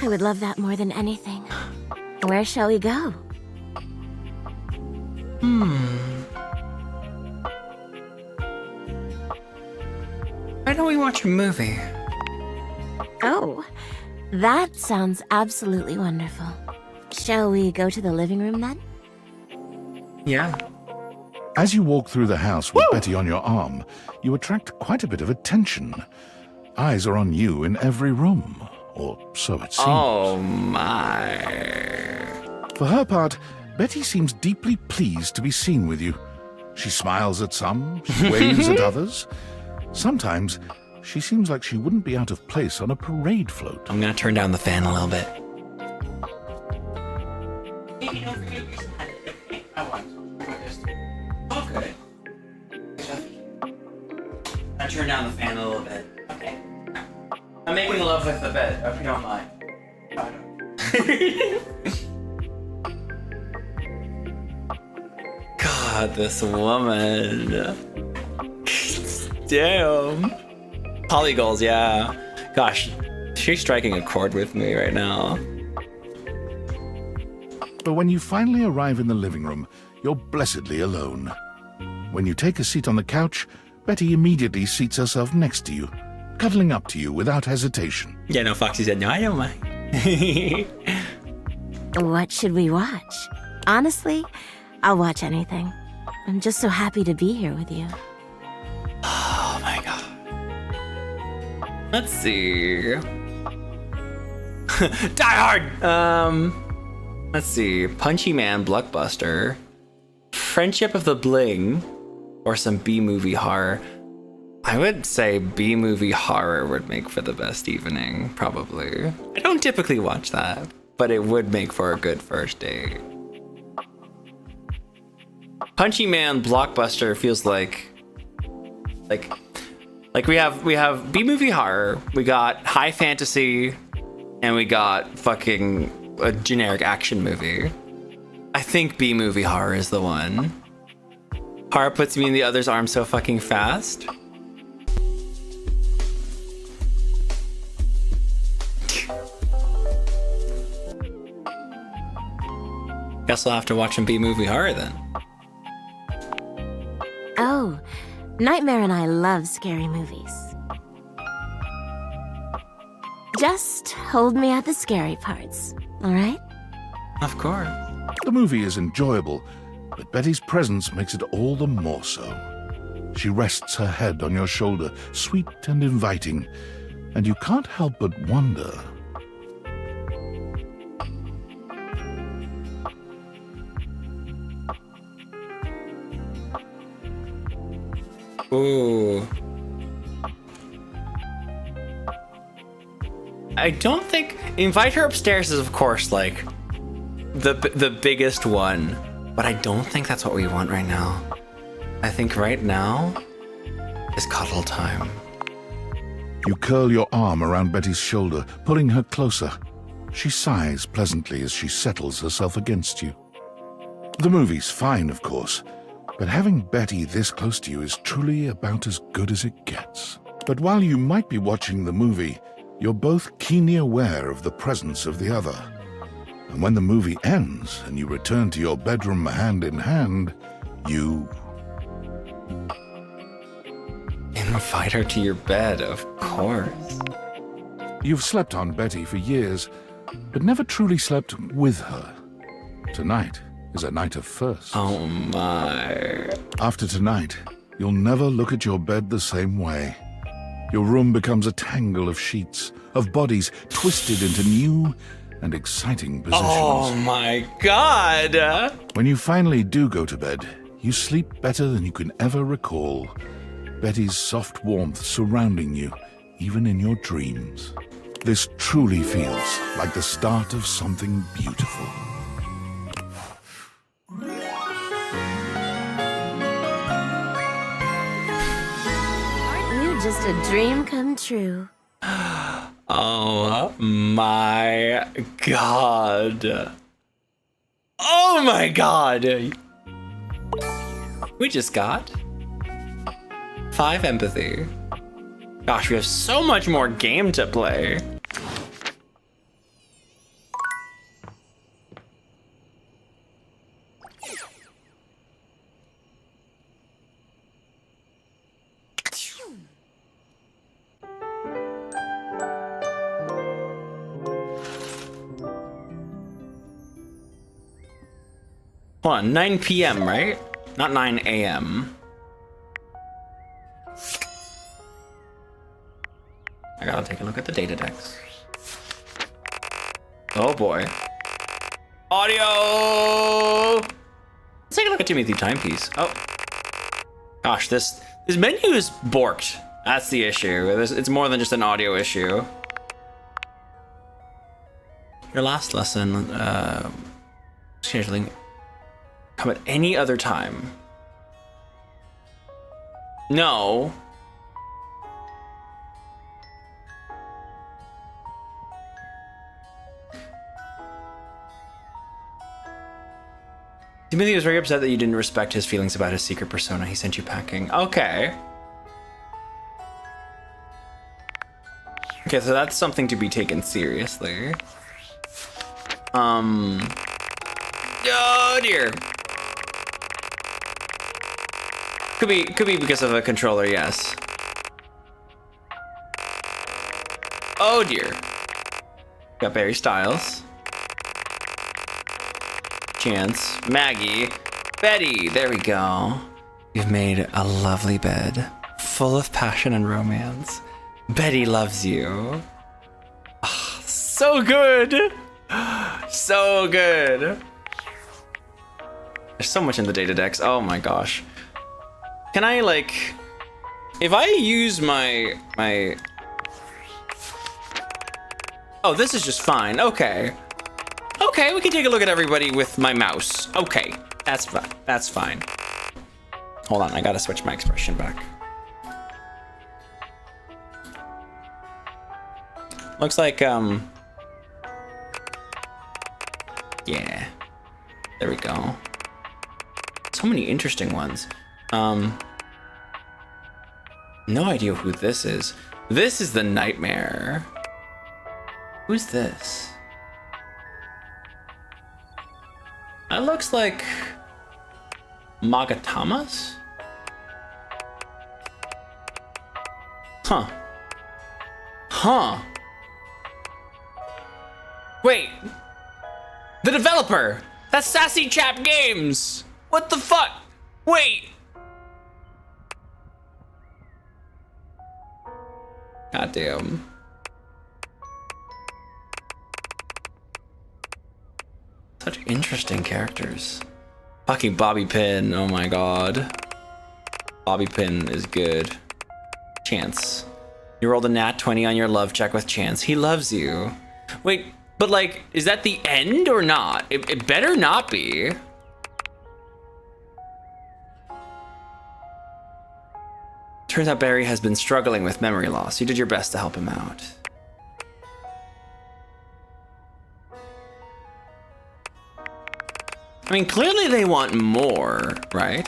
[SPEAKER 13] I would love that more than anything. Where shall we go?
[SPEAKER 1] Why don't we watch a movie?
[SPEAKER 13] Oh, that sounds absolutely wonderful. Shall we go to the living room then?
[SPEAKER 1] Yeah.
[SPEAKER 5] As you walk through the house with Betty on your arm, you attract quite a bit of attention. Eyes are on you in every room, or so it seems.
[SPEAKER 1] Oh my.
[SPEAKER 5] For her part, Betty seems deeply pleased to be seen with you. She smiles at some, she waves at others. Sometimes, she seems like she wouldn't be out of place on a parade float.
[SPEAKER 1] I'm gonna turn down the fan a little bit. Okay. I turn down the fan a little bit. Okay. I'm making love with the bed, if you don't mind. God, this woman. Damn. Polygoals, yeah. Gosh, she's striking a chord with me right now.
[SPEAKER 5] But when you finally arrive in the living room, you're blessedly alone. When you take a seat on the couch, Betty immediately seats herself next to you, cuddling up to you without hesitation.
[SPEAKER 1] Yeah, no, Foxy said, no, I don't mind.
[SPEAKER 13] What should we watch? Honestly, I'll watch anything. I'm just so happy to be here with you.
[SPEAKER 1] Oh my god. Let's see. Die Hard! Let's see. Punchy Man Blockbuster. Friendship of the Bling. Or some B-movie horror. I would say B-movie horror would make for the best evening, probably. I don't typically watch that, but it would make for a good first date. Punchy Man Blockbuster feels like we have B-movie horror, we got high fantasy, and we got fucking a generic action movie. I think B-movie horror is the one. Horror puts me in the other's arms so fucking fast. Guess I'll have to watch some B-movie horror then.
[SPEAKER 13] Oh, Nightmare and I love scary movies. Just hold me at the scary parts, all right?
[SPEAKER 1] Of course.
[SPEAKER 5] The movie is enjoyable, but Betty's presence makes it all the more so. She rests her head on your shoulder, sweet and inviting, and you can't help but wonder.
[SPEAKER 1] Ooh. I don't think invite her upstairs is of course like the biggest one, but I don't think that's what we want right now. I think right now is cuddle time.
[SPEAKER 5] You curl your arm around Betty's shoulder, pulling her closer. She sighs pleasantly as she settles herself against you. The movie's fine, of course, but having Betty this close to you is truly about as good as it gets. But while you might be watching the movie, you're both keenly aware of the presence of the other. And when the movie ends and you return to your bedroom hand in hand, you...
[SPEAKER 1] invite her to your bed, of course.
[SPEAKER 5] You've slept on Betty for years, but never truly slept with her. Tonight is a night of firsts.
[SPEAKER 1] Oh my.
[SPEAKER 5] After tonight, you'll never look at your bed the same way. Your room becomes a tangle of sheets, of bodies twisted into new and exciting positions.
[SPEAKER 1] Oh my god!
[SPEAKER 5] When you finally do go to bed, you sleep better than you can ever recall. Betty's soft warmth surrounding you, even in your dreams. This truly feels like the start of something beautiful.
[SPEAKER 13] Aren't you just a dream come true?
[SPEAKER 1] Oh my god. Oh my god. We just got 5 empathy. Gosh, we have so much more game to play. Hold on, 9 p.m., right? Not 9 a.m. I gotta take a look at the data decks. Oh boy. Audio! Let's take a look at Timothy Timepiece. Oh. Gosh, this menu is borked. That's the issue. It's more than just an audio issue. Your last lesson, scheduling. Come at any other time. No. Timothy was very upset that you didn't respect his feelings about his secret persona. He sent you packing. Okay. Okay, so that's something to be taken seriously. Oh dear. Could be because of a controller, yes. Oh dear. Got Barry Styles. Chance, Maggie, Betty. There we go. You've made a lovely bed, full of passion and romance. Betty loves you. Oh, so good. So good. There's so much in the data decks. Oh my gosh. Can I like, if I use my, oh, this is just fine. Okay. Okay, we can take a look at everybody with my mouse. Okay, that's fine. That's fine. Hold on, I gotta switch my expression back. Looks like, yeah. There we go. So many interesting ones. No idea who this is. This is the Nightmare. Who's this? That looks like Magatamas? Huh. Huh. Wait. The developer! That's Sassy Chap Games! What the fuck? Wait! Goddamn. Such interesting characters. Fucking Bobby Pin, oh my god. Bobby Pin is good. Chance. You rolled a nat 20 on your love check with Chance. He loves you. Wait, but like, is that the end or not? It better not be. Turns out Barry has been struggling with memory loss. You did your best to help him out. I mean, clearly they want more, right?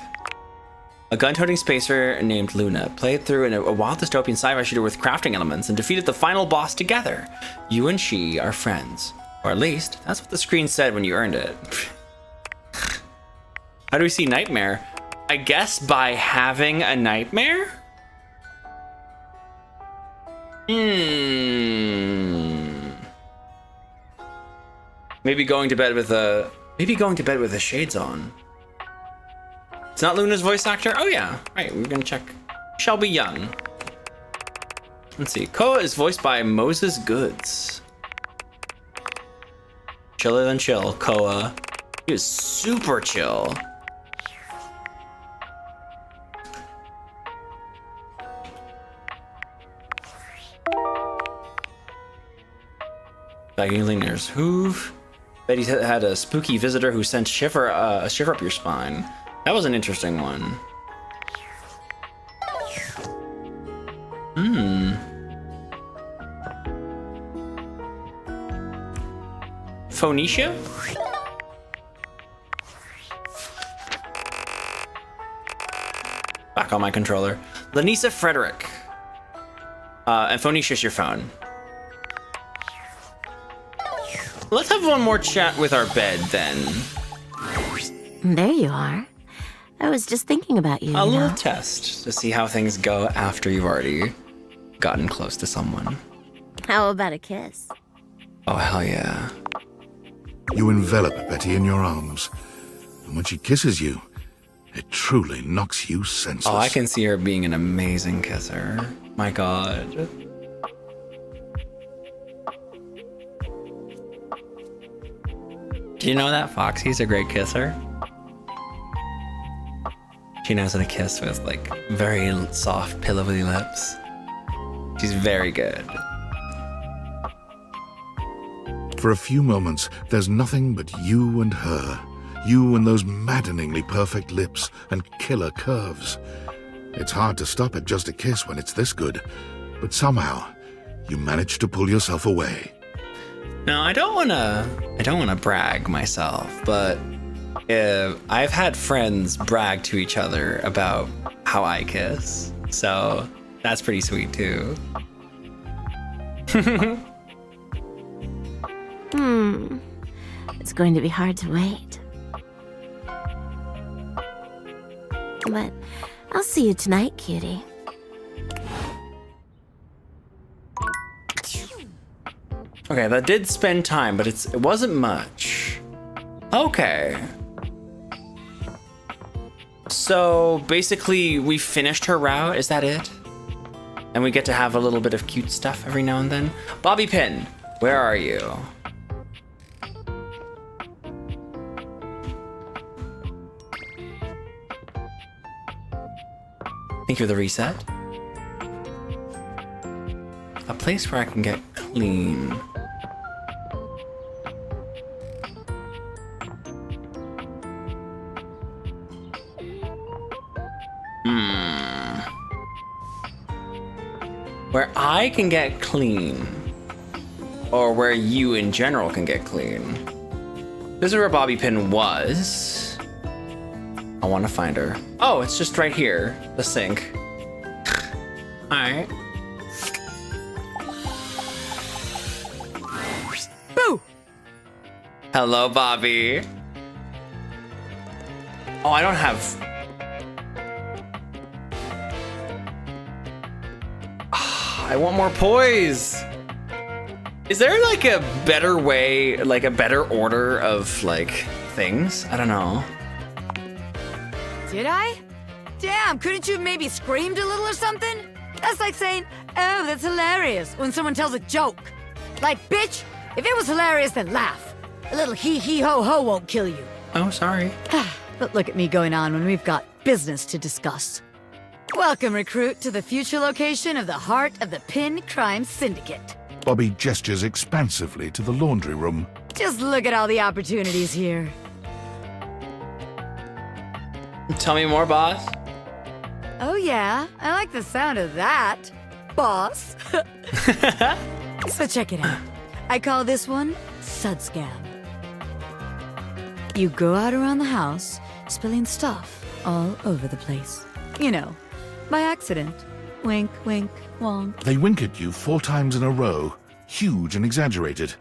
[SPEAKER 1] A gun-toting spacer named Luna played through in a wild dystopian sci-fi shooter with crafting elements and defeated the final boss together. You and she are friends. Or at least, that's what the screen said when you earned it. How do we see Nightmare? I guess by having a nightmare? Maybe going to bed with the shades on. It's not Luna's voice actor? Oh yeah, right, we're gonna check. Shelby Young. Let's see, Koa is voiced by Moses Goods. Chiller than chill, Koa. He is super chill. Bagging Leaner's hoof. Betty had a spooky visitor who sent a shiver up your spine. That was an interesting one. Phoenicia? Back on my controller. Lanisa Frederick. And Phoenicia's your phone. Let's have one more chat with our bed then.
[SPEAKER 13] There you are. I was just thinking about you.
[SPEAKER 1] A little test to see how things go after you've already gotten close to someone.
[SPEAKER 13] How about a kiss?
[SPEAKER 1] Oh, hell yeah.
[SPEAKER 5] You envelop Betty in your arms, and when she kisses you, it truly knocks you senseless.
[SPEAKER 1] Oh, I can see her being an amazing kisser. My god. Do you know that Foxy's a great kisser? She knows how to kiss with like very soft, pillowy lips. She's very good.
[SPEAKER 5] For a few moments, there's nothing but you and her. You and those maddeningly perfect lips and killer curves. It's hard to stop at just a kiss when it's this good, but somehow you manage to pull yourself away.
[SPEAKER 1] Now, I don't wanna brag myself, but I've had friends brag to each other about how I kiss, so that's pretty sweet too.
[SPEAKER 13] It's going to be hard to wait. But I'll see you tonight, cutie.
[SPEAKER 1] Okay, that did spend time, but it wasn't much. Okay. So basically we finished her route, is that it? And we get to have a little bit of cute stuff every now and then. Bobby Pin, where are you? Thank you for the reset. A place where I can get clean. Where I can get clean. Or where you in general can get clean. This is where Bobby Pin was. I want to find her. Oh, it's just right here. The sink. Alright.
[SPEAKER 11] Boo!
[SPEAKER 1] Hello, Bobby. Oh, I don't have... I want more poise. Is there like a better way, like a better order of like things? I don't know.
[SPEAKER 11] Did I? Damn, couldn't you have maybe screamed a little or something? That's like saying, oh, that's hilarious, when someone tells a joke. Like, bitch, if it was hilarious, then laugh. A little hee-hee-ho-ho won't kill you.
[SPEAKER 1] Oh, sorry.
[SPEAKER 11] But look at me going on when we've got business to discuss. Welcome, recruit, to the future location of the heart of the Pin Crime Syndicate.
[SPEAKER 5] Bobby gestures expansively to the laundry room.
[SPEAKER 11] Just look at all the opportunities here.
[SPEAKER 1] Tell me more, boss.
[SPEAKER 11] Oh yeah, I like the sound of that, boss. So check it out. I call this one Sud Scam. You go out around the house, spilling stuff all over the place. You know, by accident. Wink, wink, wonk.
[SPEAKER 5] They wink at you 4 times in a row, huge and exaggerated,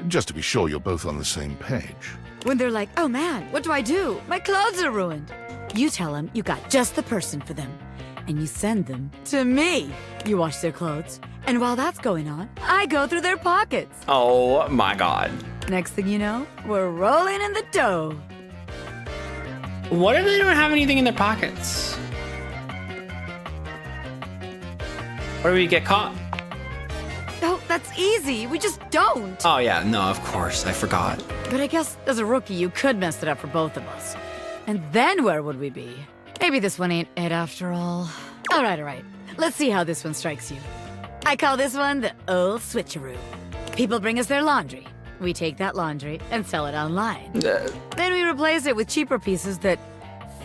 [SPEAKER 5] just to be sure you're both on the same page.
[SPEAKER 11] When they're like, oh man, what do I do? My clothes are ruined. You tell them you got just the person for them, and you send them to me. You wash their clothes, and while that's going on, I go through their pockets.
[SPEAKER 1] Oh my god.
[SPEAKER 11] Next thing you know, we're rolling in the dough.
[SPEAKER 1] What if they don't have anything in their pockets? What if we get caught?
[SPEAKER 11] Oh, that's easy. We just don't.
[SPEAKER 1] Oh yeah, no, of course, I forgot.
[SPEAKER 11] But I guess as a rookie, you could mess it up for both of us. And then where would we be? Maybe this one ain't it after all. All right. Let's see how this one strikes you. I call this one the old switcheroo. People bring us their laundry. We take that laundry and sell it online. Then we replace it with cheaper pieces that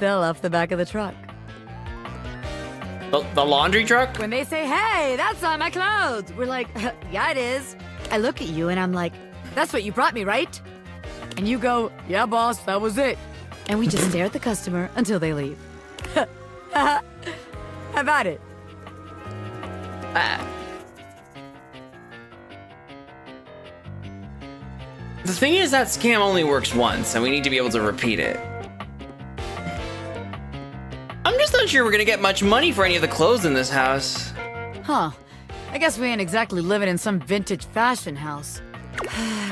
[SPEAKER 11] fell off the back of the truck.
[SPEAKER 1] The laundry truck?
[SPEAKER 11] When they say, hey, that's not my clothes, we're like, yeah, it is. I look at you and I'm like, that's what you brought me, right? And you go, yeah, boss, that was it. And we just stare at the customer until they leave. How about it?
[SPEAKER 1] The thing is that scam only works once, and we need to be able to repeat it. I'm just not sure we're gonna get much money for any of the clothes in this house.
[SPEAKER 11] Huh. I guess we ain't exactly living in some vintage fashion house.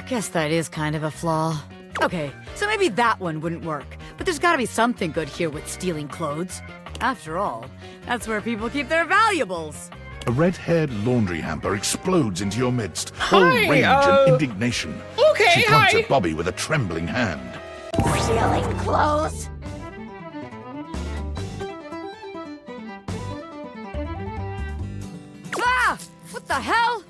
[SPEAKER 11] Guess that is kind of a flaw. Okay, so maybe that one wouldn't work. But there's gotta be something good here with stealing clothes. After all, that's where people keep their valuables.
[SPEAKER 5] A red-haired laundry hamper explodes into your midst,
[SPEAKER 1] Hi,
[SPEAKER 5] all rage and indignation.
[SPEAKER 1] Okay,
[SPEAKER 5] She points
[SPEAKER 1] hi.
[SPEAKER 5] at Bobby with a trembling hand.
[SPEAKER 4] Stealing clothes?
[SPEAKER 11] Ah! What the hell?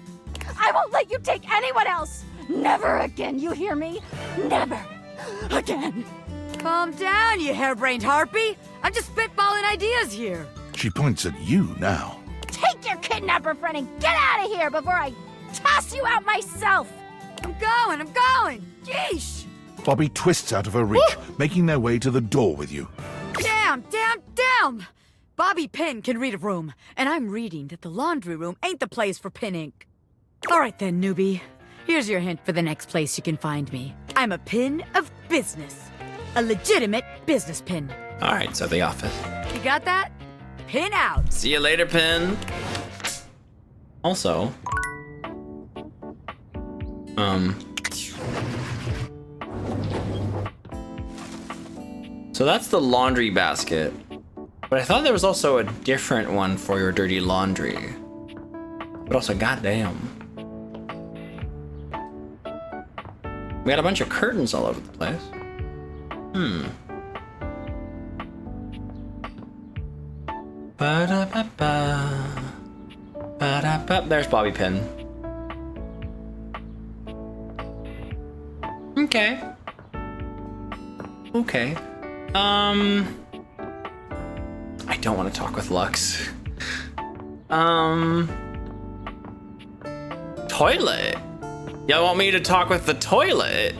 [SPEAKER 4] I won't let you take anyone else! Never again, you hear me? Never again.
[SPEAKER 11] Calm down, you harebrained harpy. I'm just spitballing ideas here.
[SPEAKER 5] She points at you now.
[SPEAKER 4] Take your kidnapper friend and get out of here before I toss you out myself!
[SPEAKER 11] I'm going. Yeesh.
[SPEAKER 5] Bobby twists out of her reach, making their way to the door with you.
[SPEAKER 11] Damn! Bobby Pin can read a room, and I'm reading that the laundry room ain't the place for pin ink. All right then, newbie. Here's your hint for the next place you can find me. I'm a pin of business. A legitimate business pin.
[SPEAKER 1] All right, so the office.
[SPEAKER 11] You got that? Pin out.
[SPEAKER 1] See you later, Pin. Also, So that's the laundry basket. But I thought there was also a different one for your dirty laundry. But also, goddamn. We got a bunch of curtains all over the place. Ba-da-ba-ba. Ba-da-ba. There's Bobby Pin. Okay. Okay. I don't want to talk with Lux. Toilet. Y'all want me to talk with the toilet?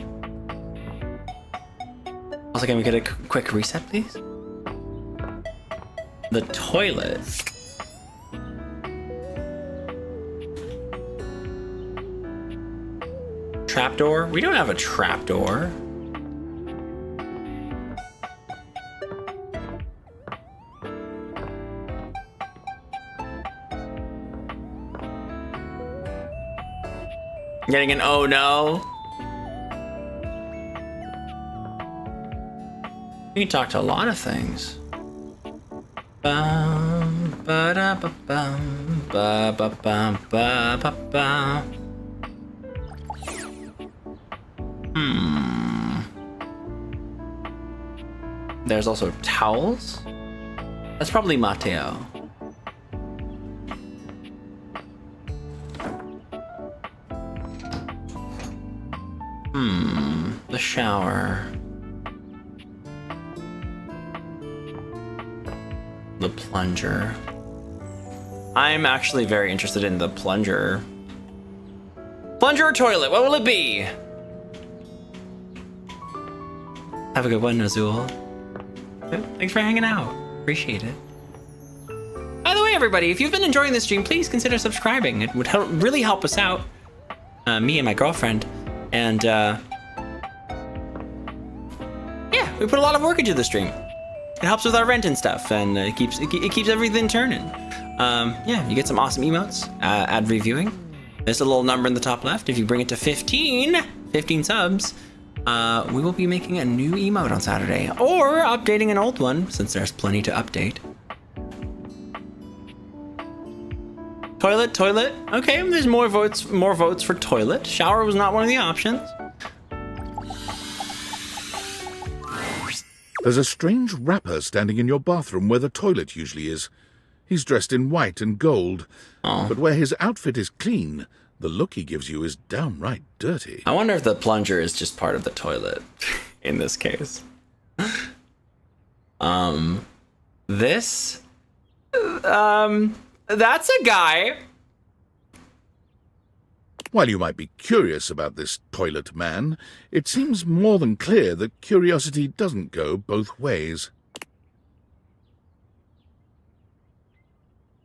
[SPEAKER 1] Also, can we get a quick reset, please? The toilet. Trapdoor? We don't have a trapdoor. Getting an oh no. We can talk to a lot of things. Bum, ba-da-ba-bum, ba-ba-bum, ba-ba-bum. There's also towels. That's probably Mateo. The shower. The plunger. I'm actually very interested in the plunger. Plunger or toilet, what will it be? Have a good one, Azul. Thanks for hanging out. Appreciate it. By the way, everybody, if you've been enjoying this stream, please consider subscribing. It would really help us out, me and my girlfriend. And yeah, we put a lot of work into the stream. It helps with our rent and stuff, and it keeps everything turning. Yeah, you get some awesome emotes, ad reviewing. There's a little number in the top left. If you bring it to 15 subs, we will be making a new emote on Saturday, or updating an old one, since there's plenty to update. Toilet. Okay, there's more votes for toilet. Shower was not one of the options.
[SPEAKER 5] There's a strange rapper standing in your bathroom where the toilet usually is. He's dressed in white and gold, but where his outfit is clean, the look he gives you is downright dirty.
[SPEAKER 1] I wonder if the plunger is just part of the toilet in this case. That's a guy.
[SPEAKER 5] While you might be curious about this toilet man, it seems more than clear that curiosity doesn't go both ways.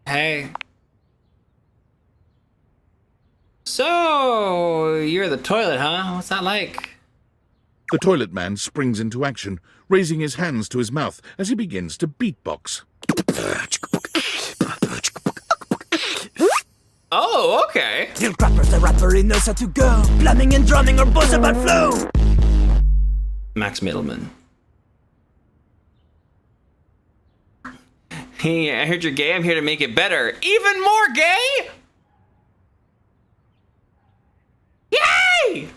[SPEAKER 1] Hey. So, you're the toilet, huh? What's that like?
[SPEAKER 5] The toilet man springs into action, raising his hands to his mouth as he begins to beatbox.
[SPEAKER 1] Oh, okay.
[SPEAKER 2] Till Crapper's the rapper, he knows how to go. Plumbing and drumming or buzz about flow.
[SPEAKER 1] Max Middleman. Hey, I heard you're gay. I'm here to make it better. Even more gay? Yay!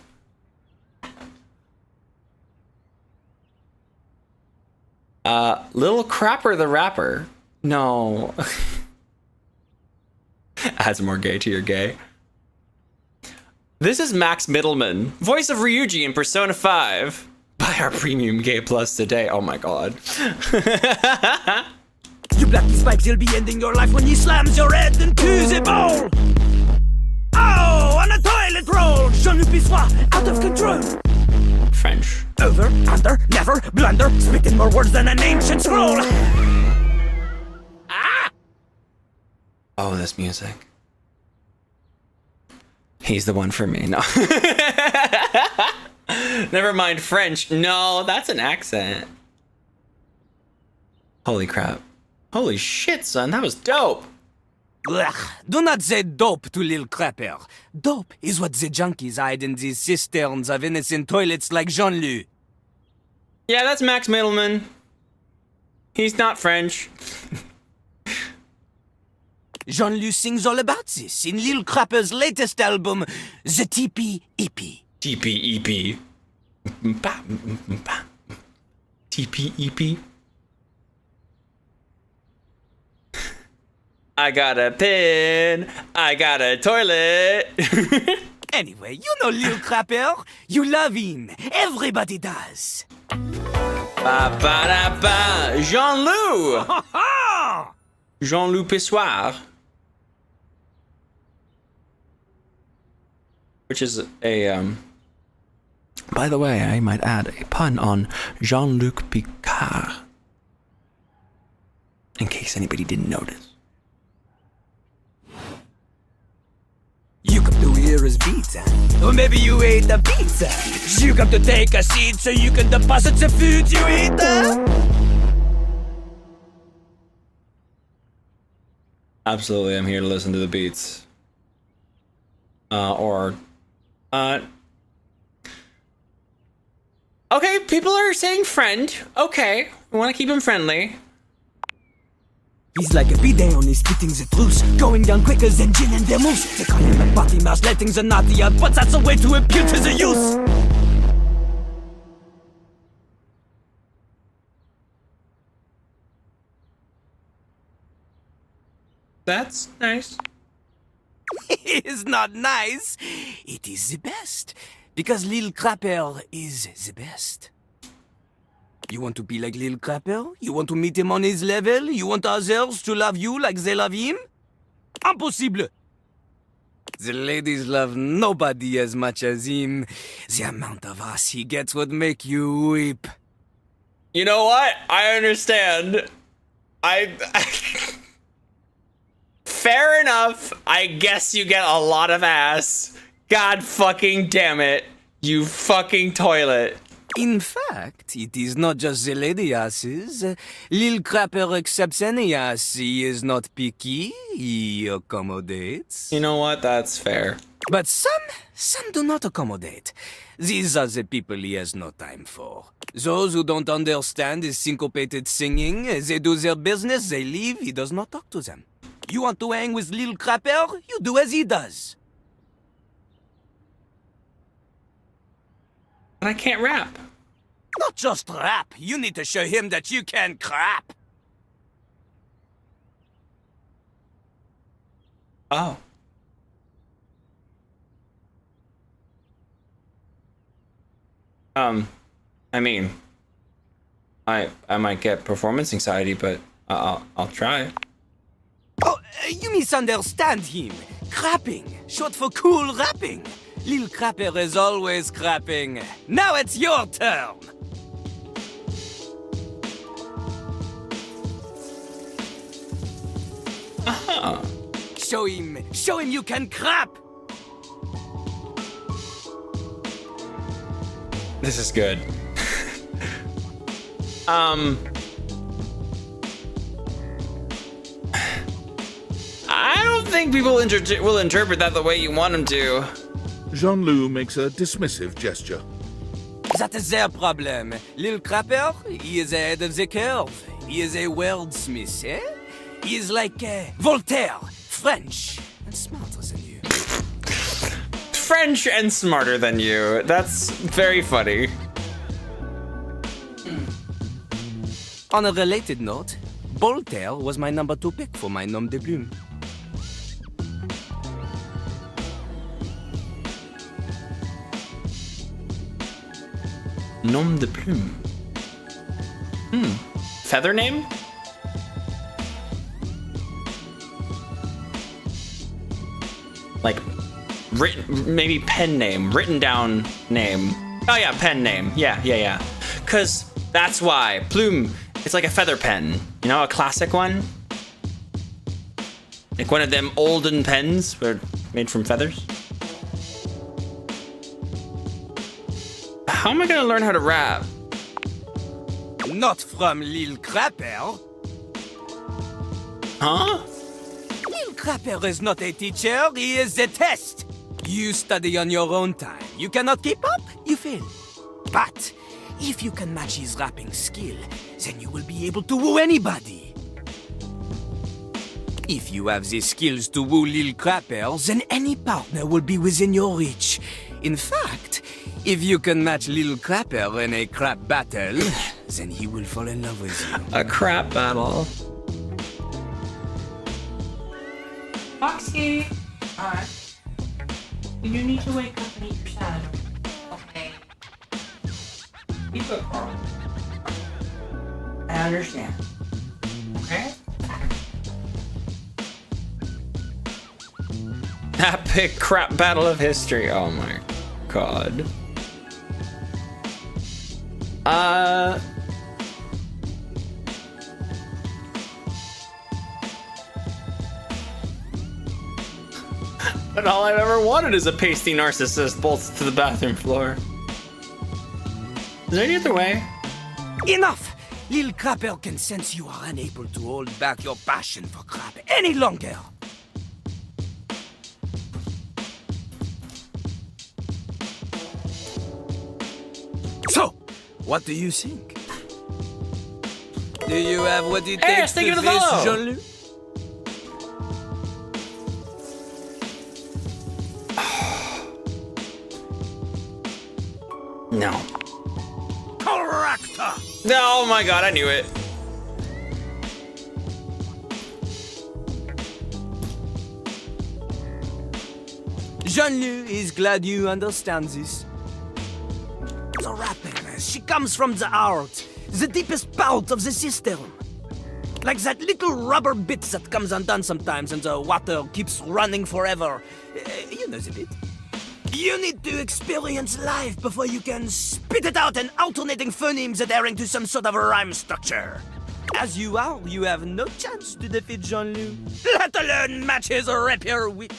[SPEAKER 1] Little Crapper the rapper. No. Adds more gay to your gay. This is Max Middleman, voice of Ryuji in Persona 5. Buy our premium gay plus today. Oh my god.
[SPEAKER 2] You black these pipes, he'll be ending your life when he slams your head into the bowl. Oh, on a toilet roll. Jean-Luc Pissoir, out of control.
[SPEAKER 1] French.
[SPEAKER 2] Over, under, never, blunder, speaking more words than an ancient scroll.
[SPEAKER 1] Oh, this music. He's the one for me. No. Never mind French. No, that's an accent. Holy crap. Holy shit, son. That was dope.
[SPEAKER 2] Ugh, do not say dope to Lil Crapper. Dope is what the junkies hide in these cisterns of innocent toilets like Jean-Luc.
[SPEAKER 1] Yeah, that's Max Middleman. He's not French.
[SPEAKER 2] Jean-Luc sings all about this in Lil Crapper's latest album, The TP EP.
[SPEAKER 1] TP EP. TP EP. I got a pin. I got a toilet.
[SPEAKER 2] Anyway, you know Lil Crapper. You love him. Everybody does.
[SPEAKER 1] Ba ba da ba. Jean-Luc. Jean-Luc Pissoir. Which is a by the way, I might add a pun on Jean-Luc Picard. In case anybody didn't notice.
[SPEAKER 2] You come to hear us pizza, or maybe you ate the pizza. You come to take a seat so you can deposit the food you ate.
[SPEAKER 1] Absolutely, I'm here to listen to the beats. Okay, people are saying friend. Okay, we want to keep him friendly.
[SPEAKER 2] He's like a bidet on his spitting the truth, going down quicker than gin and vermouth. They call him a party mouse, letting the naughty out, but that's a way to impute to the youth.
[SPEAKER 1] That's nice.
[SPEAKER 2] It is not nice. It is the best. Because Lil Crapper is the best. You want to be like Lil Crapper? You want to meet him on his level? You want others to love you like they love him? Impossible! The ladies love nobody as much as him. The amount of ass he gets would make you weep.
[SPEAKER 1] You know what? I understand. Fair enough. I guess you get a lot of ass. God fucking damn it. You fucking toilet.
[SPEAKER 2] In fact, it is not just the lady asses. Lil Crapper accepts any ass. He is not picky. He accommodates.
[SPEAKER 1] You know what? That's fair.
[SPEAKER 2] But some do not accommodate. These are the people he has no time for. Those who don't understand his syncopated singing, they do their business, they leave, he does not talk to them. You want to hang with Lil Crapper? You do as he does.
[SPEAKER 1] But I can't rap.
[SPEAKER 2] Not just rap. You need to show him that you can crap.
[SPEAKER 1] Oh. I mean, I might get performance anxiety, but I'll try.
[SPEAKER 2] Oh, you misunderstand him. Crapping, short for cool rapping. Lil Crapper is always crapping. Now it's your turn.
[SPEAKER 1] Uh-huh.
[SPEAKER 2] Show him you can crap.
[SPEAKER 1] This is good. I don't think people will interpret that the way you want them to.
[SPEAKER 5] Jean-Luc makes a dismissive gesture.
[SPEAKER 2] That is their problem. Lil Crapper, he is ahead of the curve. He is a wordsmith, eh? He is like Voltaire, French, and smarter than you.
[SPEAKER 1] French and smarter than you. That's very funny.
[SPEAKER 2] On a related note, Voltaire was my number 2 pick for my nom de plume.
[SPEAKER 1] Nom de plume. Feather name? Like, written, maybe pen name, written down name. Oh yeah, pen name. Yeah. Cause that's why. Plume, it's like a feather pen. You know, a classic one? Like one of them olden pens were made from feathers. How am I gonna learn how to rap?
[SPEAKER 2] Not from Lil Crapper.
[SPEAKER 1] Huh?
[SPEAKER 2] Lil Crapper is not a teacher, he is a test. You study on your own time. You cannot keep up, you fail. But if you can match his rapping skill, then you will be able to woo anybody. If you have the skills to woo Lil Crapper, then any partner will be within your reach. In fact, if you can match Lil Crapper in a crap battle, then he will fall in love with you.
[SPEAKER 1] A crap battle.
[SPEAKER 12] Foxy! Alright. You need to wake up and eat your salad. Okay. Be good, Carl. I understand. Okay?
[SPEAKER 1] Epic crap battle of history. Oh my god. But all I've ever wanted is a pasty narcissist bolts to the bathroom floor. Is there any other way?
[SPEAKER 2] Enough! Lil Crapper can sense you are unable to hold back your passion for crap any longer. So, what do you think? Do you have what it takes to face Jean-Luc?
[SPEAKER 1] No.
[SPEAKER 2] Correct!
[SPEAKER 1] Oh my god, I knew it.
[SPEAKER 2] Jean-Luc is glad you understand this. The rapping, she comes from the heart, the deepest part of the system. Like that little rubber bit that comes undone sometimes and the water keeps running forever. You know the bit. You need to experience life before you can spit it out in alternating phonemes adhering to some sort of rhyme structure. As you are, you have no chance to defeat Jean-Luc, let alone match his rapier wit.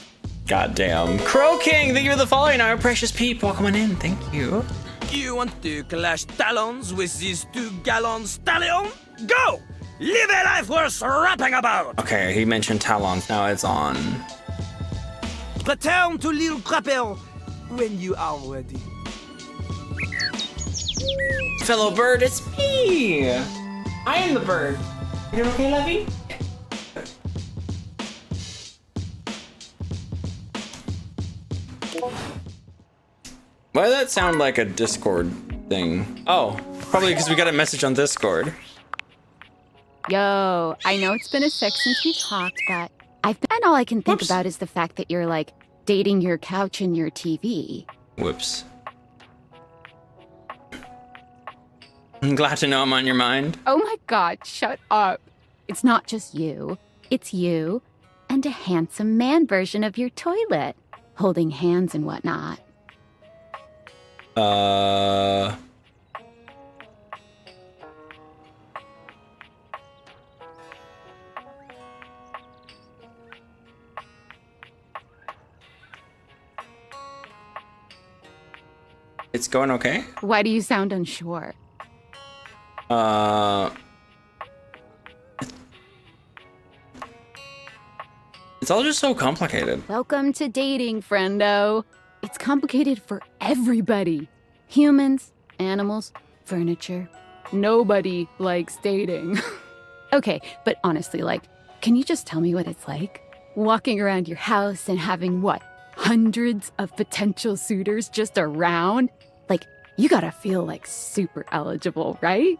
[SPEAKER 1] Goddamn. Crow King, thank you for the following, our precious people. Come on in, thank you.
[SPEAKER 2] You want to clash talons with these 2 gallon stallion? Go! Live a life worth rapping about!
[SPEAKER 1] Okay, he mentioned talons, now it's on.
[SPEAKER 2] Return to Lil Crapper when you are ready.
[SPEAKER 1] Fellow bird, it's me! I am the bird. You okay, Lovey? Why does that sound like a Discord thing? Oh, probably because we got a message on Discord.
[SPEAKER 14] Yo, I know it's been a sec since we talked, but and all I can think about is the fact that you're like dating your couch and your TV.
[SPEAKER 1] Whoops. I'm glad to know I'm on your mind.
[SPEAKER 14] Oh my god, shut up. It's not just you. It's you and a handsome man version of your toilet, holding hands and whatnot.
[SPEAKER 1] It's going okay?
[SPEAKER 14] Why do you sound unsure?
[SPEAKER 1] It's all just so complicated.
[SPEAKER 14] Welcome to dating, friendo. It's complicated for everybody. Humans, animals, furniture. Nobody likes dating. Okay, but honestly, like, can you just tell me what it's like? Walking around your house and having, what, hundreds of potential suitors just around? Like, you gotta feel, like, super eligible, right?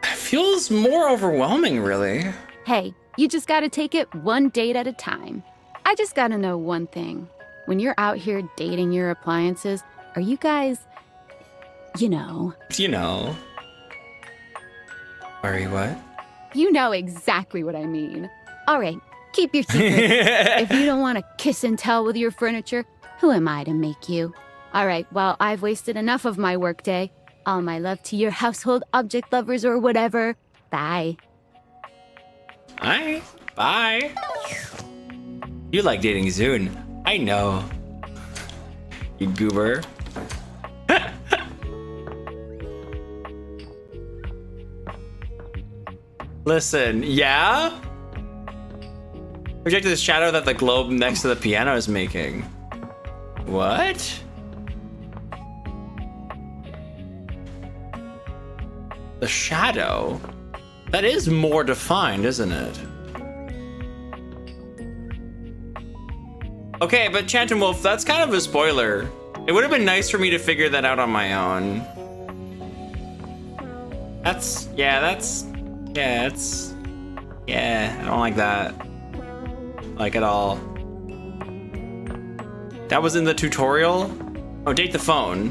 [SPEAKER 1] Feels more overwhelming, really.
[SPEAKER 14] Hey, you just gotta take it one date at a time. I just gotta know one thing. When you're out here dating your appliances, are you guys, you know...
[SPEAKER 1] You know. Are you what?
[SPEAKER 14] You know exactly what I mean. All right, keep your secrets. If you don't want to kiss and tell with your furniture, who am I to make you? All right, well, I've wasted enough of my workday. All my love to your household object lovers or whatever. Bye.
[SPEAKER 1] Bye. Bye. You like dating Zune. I know. You goober. Listen, yeah? Projected the shadow that the globe next to the piano is making. What? The shadow? That is more defined, isn't it? Okay, but Chanton Wolf, that's kind of a spoiler. It would have been nice for me to figure that out on my own. Yeah, I don't like that. Like at all. That was in the tutorial? Oh, Date the Phone.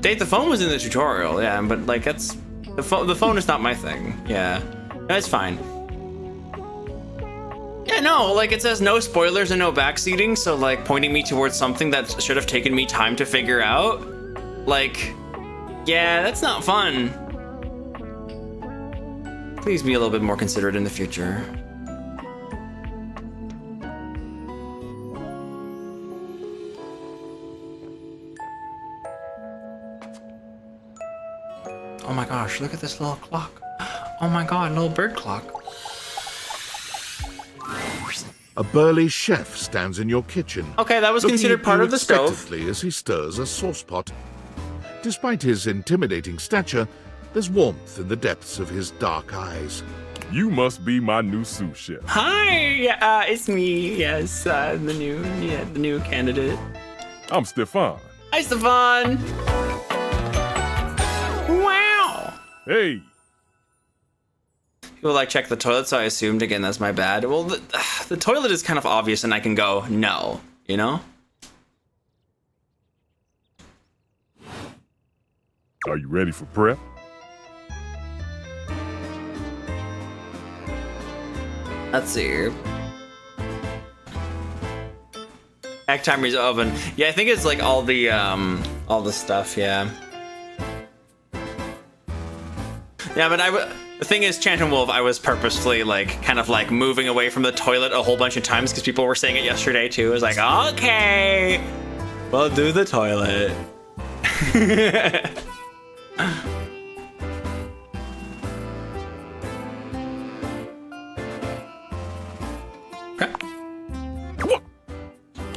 [SPEAKER 1] Date the Phone was in the tutorial, yeah, but like that's, the phone is not my thing, yeah. That's fine. Yeah, no, like it says no spoilers and no backseating, so like pointing me towards something that should have taken me time to figure out. Like, yeah, that's not fun. Please be a little bit more considerate in the future. Oh my gosh, look at this little clock. Oh my god, little bird clock.
[SPEAKER 5] A burly chef stands in your kitchen.
[SPEAKER 1] Okay, that was
[SPEAKER 5] looking
[SPEAKER 1] considered
[SPEAKER 5] at
[SPEAKER 1] part
[SPEAKER 5] you
[SPEAKER 1] of the stove.
[SPEAKER 5] expectantly as he stirs a sauce pot. Despite his intimidating stature, there's warmth in the depths of his dark eyes.
[SPEAKER 3] You must be my new sous chef.
[SPEAKER 1] Hi, it's me. Yes, the new candidate.
[SPEAKER 3] I'm Stefan.
[SPEAKER 1] Hi, Stefan. Wow.
[SPEAKER 3] Hey.
[SPEAKER 1] People like check the toilet, so I assumed again that's my bad. Well, the toilet is kind of obvious, and I can go no, you know.
[SPEAKER 3] Are you ready for prep?
[SPEAKER 1] Let's see here. Egg timer's oven. Yeah, I think it's like all the stuff. Yeah. Yeah, but the thing is, Chanton Wolf, I was purposefully like kind of like moving away from the toilet a whole bunch of times because people were saying it yesterday too. It was like, okay, we'll do the toilet.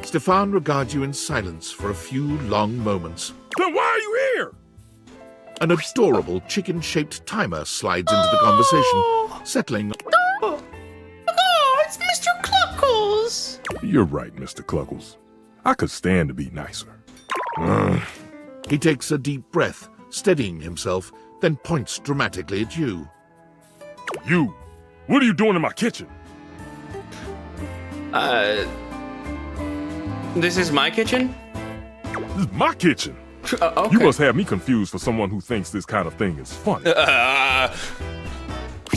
[SPEAKER 5] Stefan regards you in silence for a few long moments.
[SPEAKER 3] Then why are you here?
[SPEAKER 5] An adorable chicken-shaped timer slides into the conversation, settling.
[SPEAKER 1] Oh, it's Mr. Cluckles.
[SPEAKER 3] You're right, Mr. Cluckles. I could stand to be nicer.
[SPEAKER 5] He takes a deep breath, steadying himself, then points dramatically at you.
[SPEAKER 3] You! What are you doing in my kitchen?
[SPEAKER 1] This is my kitchen?
[SPEAKER 3] This is my kitchen.
[SPEAKER 1] Okay.
[SPEAKER 3] You must have me confused for someone who thinks this kind of thing is funny.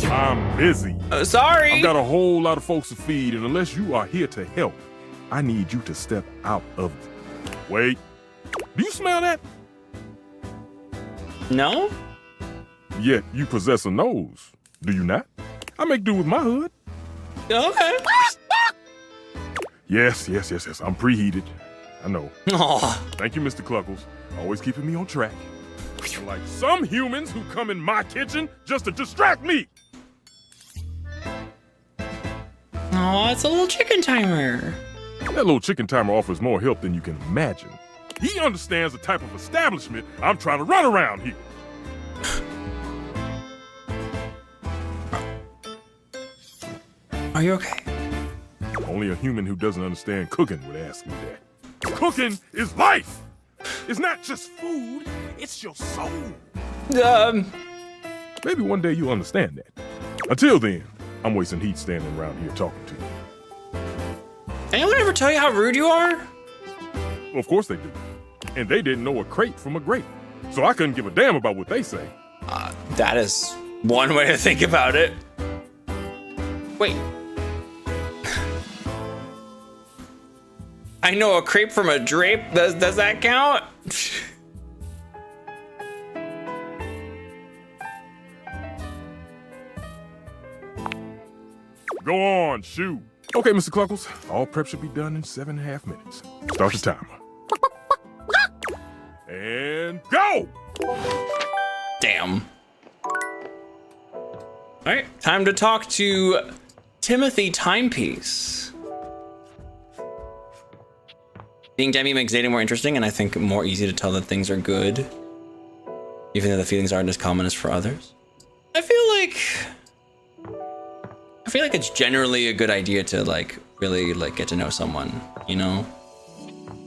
[SPEAKER 3] I'm busy.
[SPEAKER 1] Sorry.
[SPEAKER 3] I've got a whole lot of folks to feed, and unless you are here to help, I need you to step out of it. Wait. Do you smell that?
[SPEAKER 1] No?
[SPEAKER 3] Yet you possess a nose, do you not? I make do with my hood.
[SPEAKER 1] Okay.
[SPEAKER 3] Yes. I'm preheated. I know.
[SPEAKER 1] Aw.
[SPEAKER 3] Thank you, Mr. Cluckles. Always keeping me on track. Like some humans who come in my kitchen just to distract me.
[SPEAKER 1] Oh, it's a little chicken timer.
[SPEAKER 3] That little chicken timer offers more help than you can imagine. He understands the type of establishment I'm trying to run around here.
[SPEAKER 1] Are you okay?
[SPEAKER 3] Only a human who doesn't understand cooking would ask me that. Cooking is life! It's not just food, it's your soul. Maybe one day you'll understand that. Until then, I'm wasting heat standing around here talking to you.
[SPEAKER 1] Anyone ever tell you how rude you are?
[SPEAKER 3] Well, of course they do. And they didn't know a crate from a grape. So I couldn't give a damn about what they say.
[SPEAKER 1] That is one way to think about it. Wait. I know a crepe from a drape. Does that count?
[SPEAKER 3] Go on, shoot. Okay, Mr. Cluckles. All prep should be done in 7.5 minutes. Start the timer. And go!
[SPEAKER 1] Damn. All right, time to talk to Timothy Timepiece. Being Demi makes dating more interesting, and I think more easy to tell that things are good. even though the feelings aren't as common as for others. I feel like it's generally a good idea to like really like get to know someone, you know?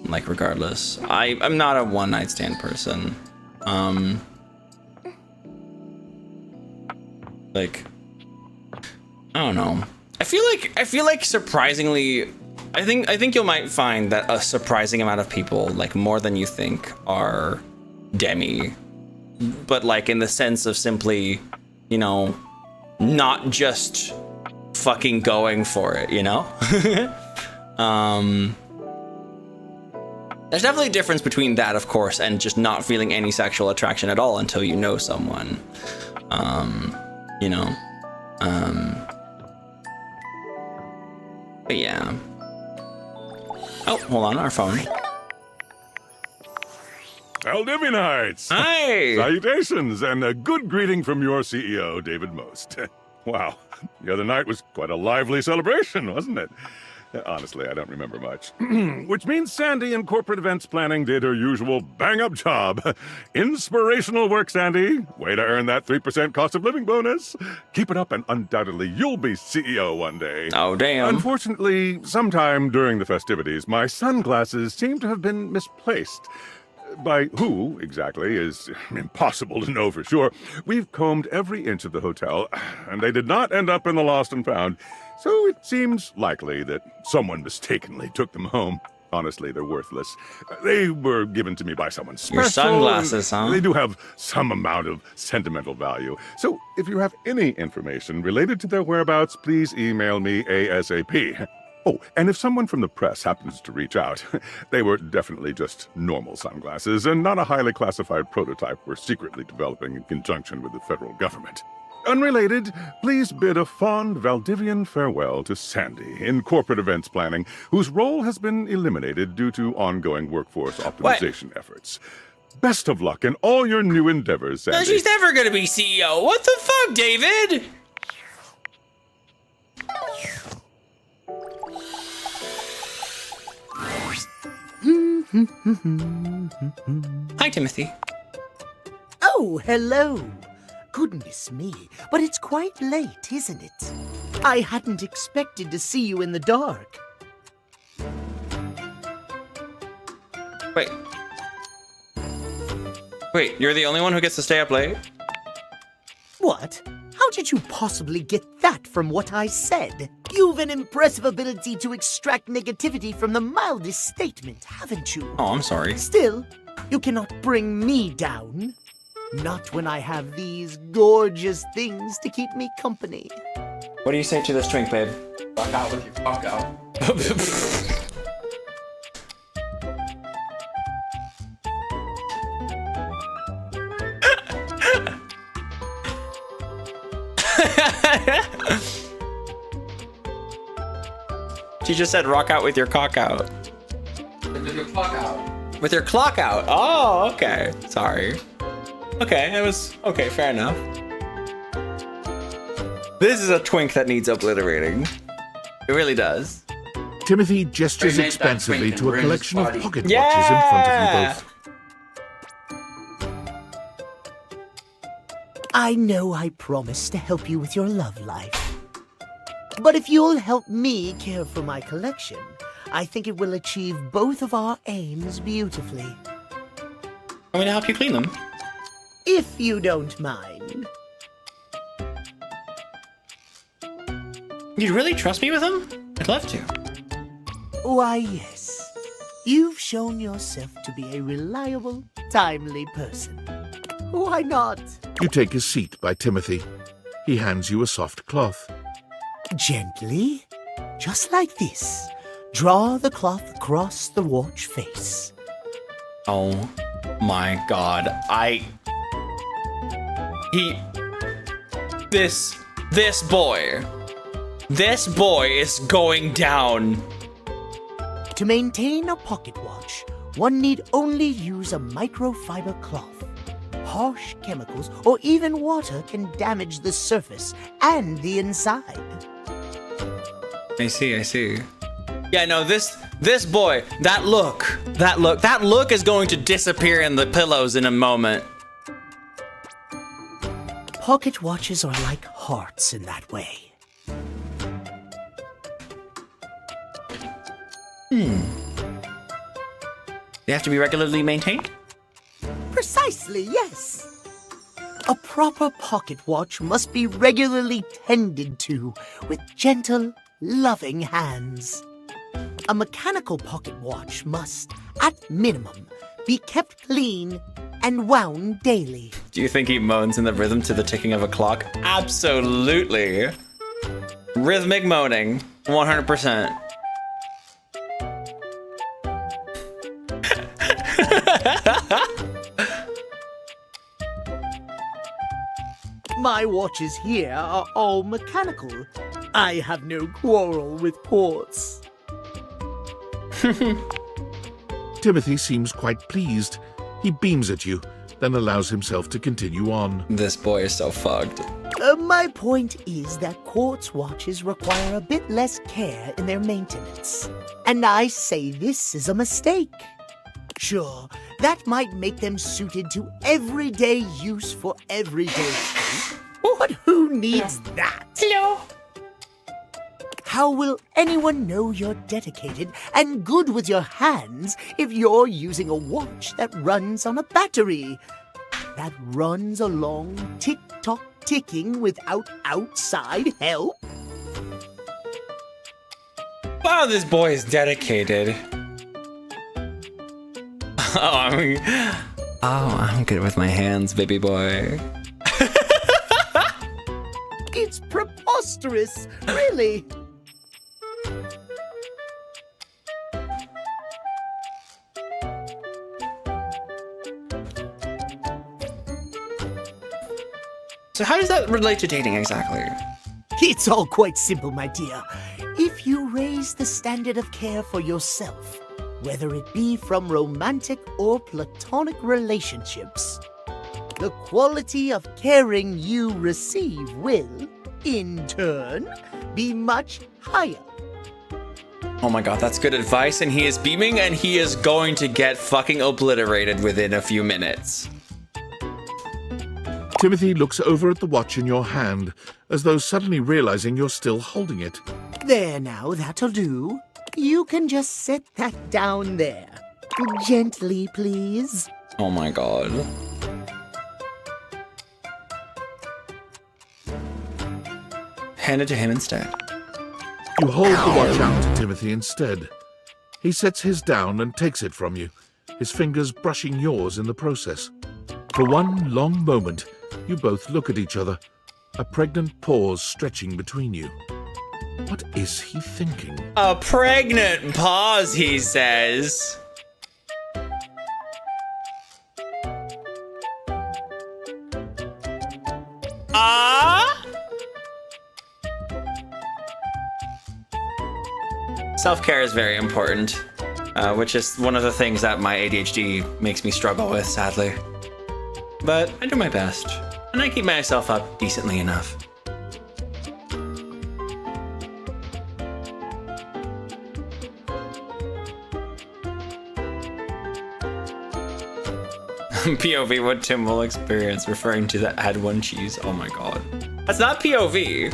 [SPEAKER 1] Like regardless. I'm not a one-night stand person. Like I don't know. I feel like surprisingly I think you might find that a surprising amount of people, like more than you think, are demi. But like in the sense of simply, you know, not just fucking going for it, you know? There's definitely a difference between that, of course, and just not feeling any sexual attraction at all until you know someone. You know? But yeah. Oh, hold on, our phone.
[SPEAKER 15] Valdivianites!
[SPEAKER 1] Hi!
[SPEAKER 15] Salutations, and a good greeting from your CEO, David Most. Wow, the other night was quite a lively celebration, wasn't it? Honestly, I don't remember much. Which means Sandy in corporate events planning did her usual bang-up job. Inspirational work, Sandy. Way to earn that 3% cost of living bonus. Keep it up and undoubtedly you'll be CEO one day.
[SPEAKER 1] Oh, damn.
[SPEAKER 15] Unfortunately, sometime during the festivities, my sunglasses seem to have been misplaced. By who, exactly, is impossible to know for sure. We've combed every inch of the hotel, and they did not end up in the lost and found. So it seems likely that someone mistakenly took them home. Honestly, they're worthless. They were given to me by someone special.
[SPEAKER 1] Your sunglasses, huh?
[SPEAKER 15] They do have some amount of sentimental value. So if you have any information related to their whereabouts, please email me ASAP. Oh, and if someone from the press happens to reach out, they were definitely just normal sunglasses and not a highly classified prototype we're secretly developing in conjunction with the federal government. Unrelated, please bid a fond Valdivian farewell to Sandy in corporate events planning, whose role has been eliminated due to ongoing workforce optimization efforts. Best of luck in all your new endeavors, Sandy.
[SPEAKER 1] No, she's never gonna be CEO. What the fuck, David? Hi, Timothy.
[SPEAKER 2] Oh, hello. Goodness me, but it's quite late, isn't it? I hadn't expected to see you in the dark.
[SPEAKER 1] Wait, you're the only one who gets to stay up late?
[SPEAKER 2] What? How did you possibly get that from what I said? You've an impressive ability to extract negativity from the mildest statement, haven't you?
[SPEAKER 1] Oh, I'm sorry.
[SPEAKER 2] Still, you cannot bring me down. Not when I have these gorgeous things to keep me company.
[SPEAKER 1] What do you say to this twink, babe? Rock out with your cock out. She just said rock out with your cock out. With your clock out. With your clock out. Oh, okay. Sorry. Okay, it was okay, fair enough. This is a twink that needs obliterating. It really does.
[SPEAKER 5] Timothy gestures expansively to a collection of pocket watches in front of you both.
[SPEAKER 2] I know I promised to help you with your love life. But if you'll help me care for my collection, I think it will achieve both of our aims beautifully.
[SPEAKER 1] I'm gonna help you clean them.
[SPEAKER 2] If you don't mind.
[SPEAKER 1] You'd really trust me with them? I'd love to.
[SPEAKER 2] Why, yes. You've shown yourself to be a reliable, timely person. Why not?
[SPEAKER 5] You take a seat by Timothy. He hands you a soft cloth.
[SPEAKER 2] Gently, just like this. Draw the cloth across the watch face.
[SPEAKER 1] Oh my god. This boy is going down.
[SPEAKER 2] To maintain a pocket watch, one need only use a microfiber cloth. Harsh chemicals or even water can damage the surface and the inside.
[SPEAKER 1] I see. Yeah, no, this boy, that look is going to disappear in the pillows in a moment.
[SPEAKER 2] Pocket watches are like hearts in that way.
[SPEAKER 1] They have to be regularly maintained?
[SPEAKER 2] Precisely, yes. A proper pocket watch must be regularly tended to with gentle, loving hands. A mechanical pocket watch must, at minimum, be kept clean and wound daily.
[SPEAKER 1] Do you think he moans in the rhythm to the ticking of a clock? Absolutely. Rhythmic moaning, 100%.
[SPEAKER 2] My watches here are all mechanical. I have no quarrel with ports.
[SPEAKER 5] Timothy seems quite pleased. He beams at you, then allows himself to continue on.
[SPEAKER 1] This boy is so fucked.
[SPEAKER 2] My point is that quartz watches require a bit less care in their maintenance. And I say this is a mistake. Sure, that might make them suited to everyday use for everyday folk, but who needs that?
[SPEAKER 1] Hello.
[SPEAKER 2] How will anyone know you're dedicated and good with your hands if you're using a watch that runs on a battery? That runs along tick-tock ticking without outside help?
[SPEAKER 1] Wow, this boy is dedicated. I'm good with my hands, baby boy.
[SPEAKER 2] It's preposterous, really.
[SPEAKER 1] So how does that relate to dating exactly?
[SPEAKER 2] It's all quite simple, my dear. If you raise the standard of care for yourself, whether it be from romantic or platonic relationships, the quality of caring you receive will, in turn, be much higher.
[SPEAKER 1] Oh my god, that's good advice, and he is beaming, and he is going to get fucking obliterated within a few minutes.
[SPEAKER 5] Timothy looks over at the watch in your hand, as though suddenly realizing you're still holding it.
[SPEAKER 2] There now, that'll do. You can just set that down there. Gently, please.
[SPEAKER 1] Oh my god. Hand it to him instead.
[SPEAKER 5] You hold the watch out to Timothy instead. He sets his down and takes it from you, his fingers brushing yours in the process. For one long moment, you both look at each other, a pregnant pause stretching between you. What is he thinking?
[SPEAKER 1] A pregnant pause, he says. Self-care is very important, which is one of the things that my ADHD makes me struggle with, sadly. But I do my best, and I keep myself up decently enough. POV, what Tim will experience, referring to the add one cheese. Oh my god. That's not POV.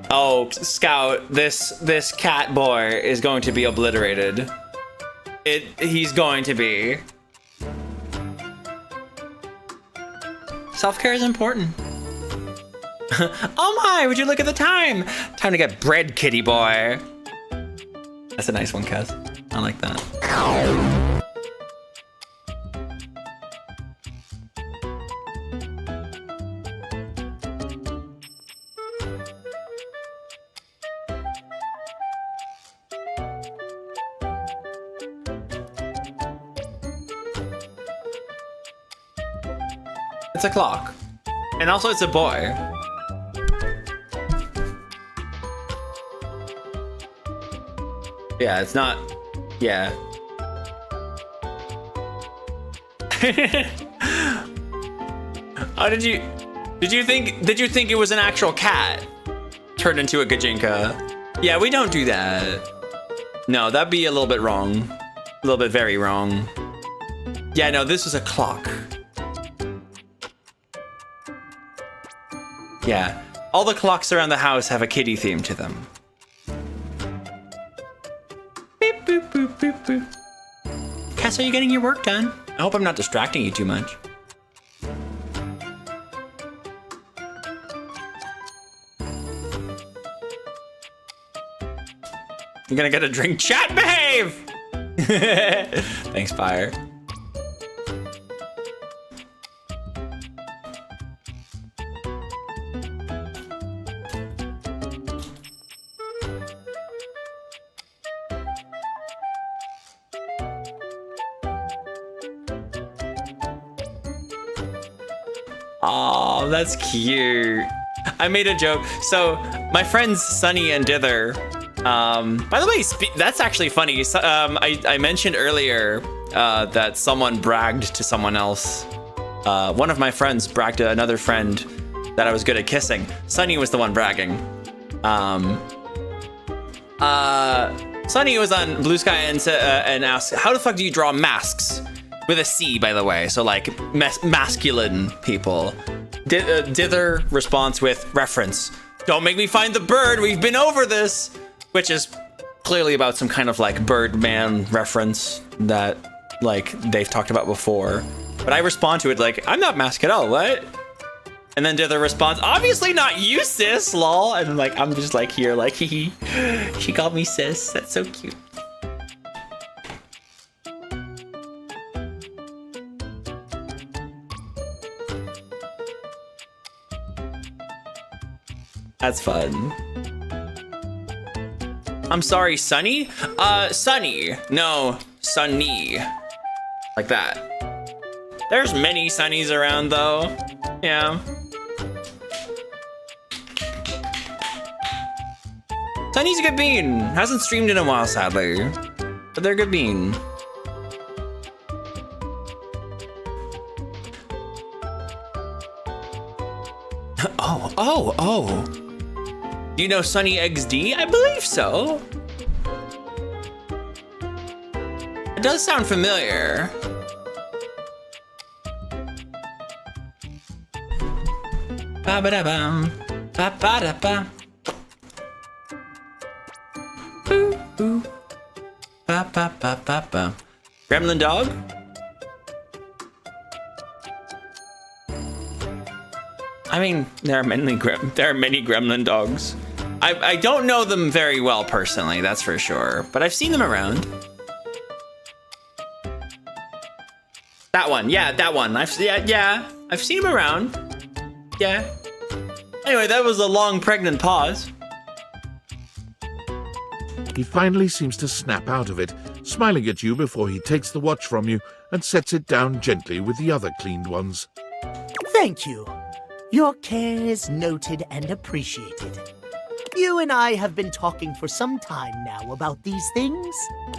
[SPEAKER 1] Oh, Scout, this cat boy is going to be obliterated. He's going to be. Self-care is important. Oh my, would you look at the time? Time to get bread, kitty boy. That's a nice one, Kaz. I like that. It's a clock. And also it's a boy. Yeah, it's not. Yeah. Oh, did you think it was an actual cat turned into a gajinka? Yeah, we don't do that. No, that'd be a little bit wrong. A little bit very wrong. Yeah, no, this was a clock. Yeah, all the clocks around the house have a kitty theme to them. Beep, boop, boop, boop, boop. Cass, are you getting your work done? I hope I'm not distracting you too much. You're gonna get a drink. Chat, behave! Thanks, Fire. Oh, that's cute. I made a joke. So my friends Sunny and Dither, by the way, that's actually funny. So, I mentioned earlier that someone bragged to someone else. One of my friends bragged to another friend that I was good at kissing. Sunny was the one bragging. Sunny was on Blue Sky and asked, how the fuck do you draw masks? With a C, by the way, so like masculine people. Dither response with reference. Don't make me find the bird, we've been over this. Which is clearly about some kind of like Birdman reference that like they've talked about before. But I respond to it like, I'm not masked at all, what? And then Dither responds, obviously not you, sis, lol. And like, I'm just like here, like, hee. She called me sis, that's so cute. That's fun. I'm sorry, Sunny? Sunny. No, Sunny. Like that. There's many Sunnies around, though. Yeah. Sunny's a good bean. Hasn't streamed in a while, sadly. But they're a good bean. Oh. Do you know Sunny XD? I believe so. It does sound familiar. Ba-ba-da-bum. Ba-ba-da-bum. Boo-boo. Ba-ba-ba-ba-ba. Gremlin dog? I mean, there are many gremlin dogs. I don't know them very well personally, that's for sure, but I've seen them around. That one, yeah, that one. I've seen them around. Yeah. Anyway, that was a long pregnant pause.
[SPEAKER 5] He finally seems to snap out of it, smiling at you before he takes the watch from you and sets it down gently with the other cleaned ones.
[SPEAKER 2] Thank you. Your care is noted and appreciated. You and I have been talking for some time now about these things.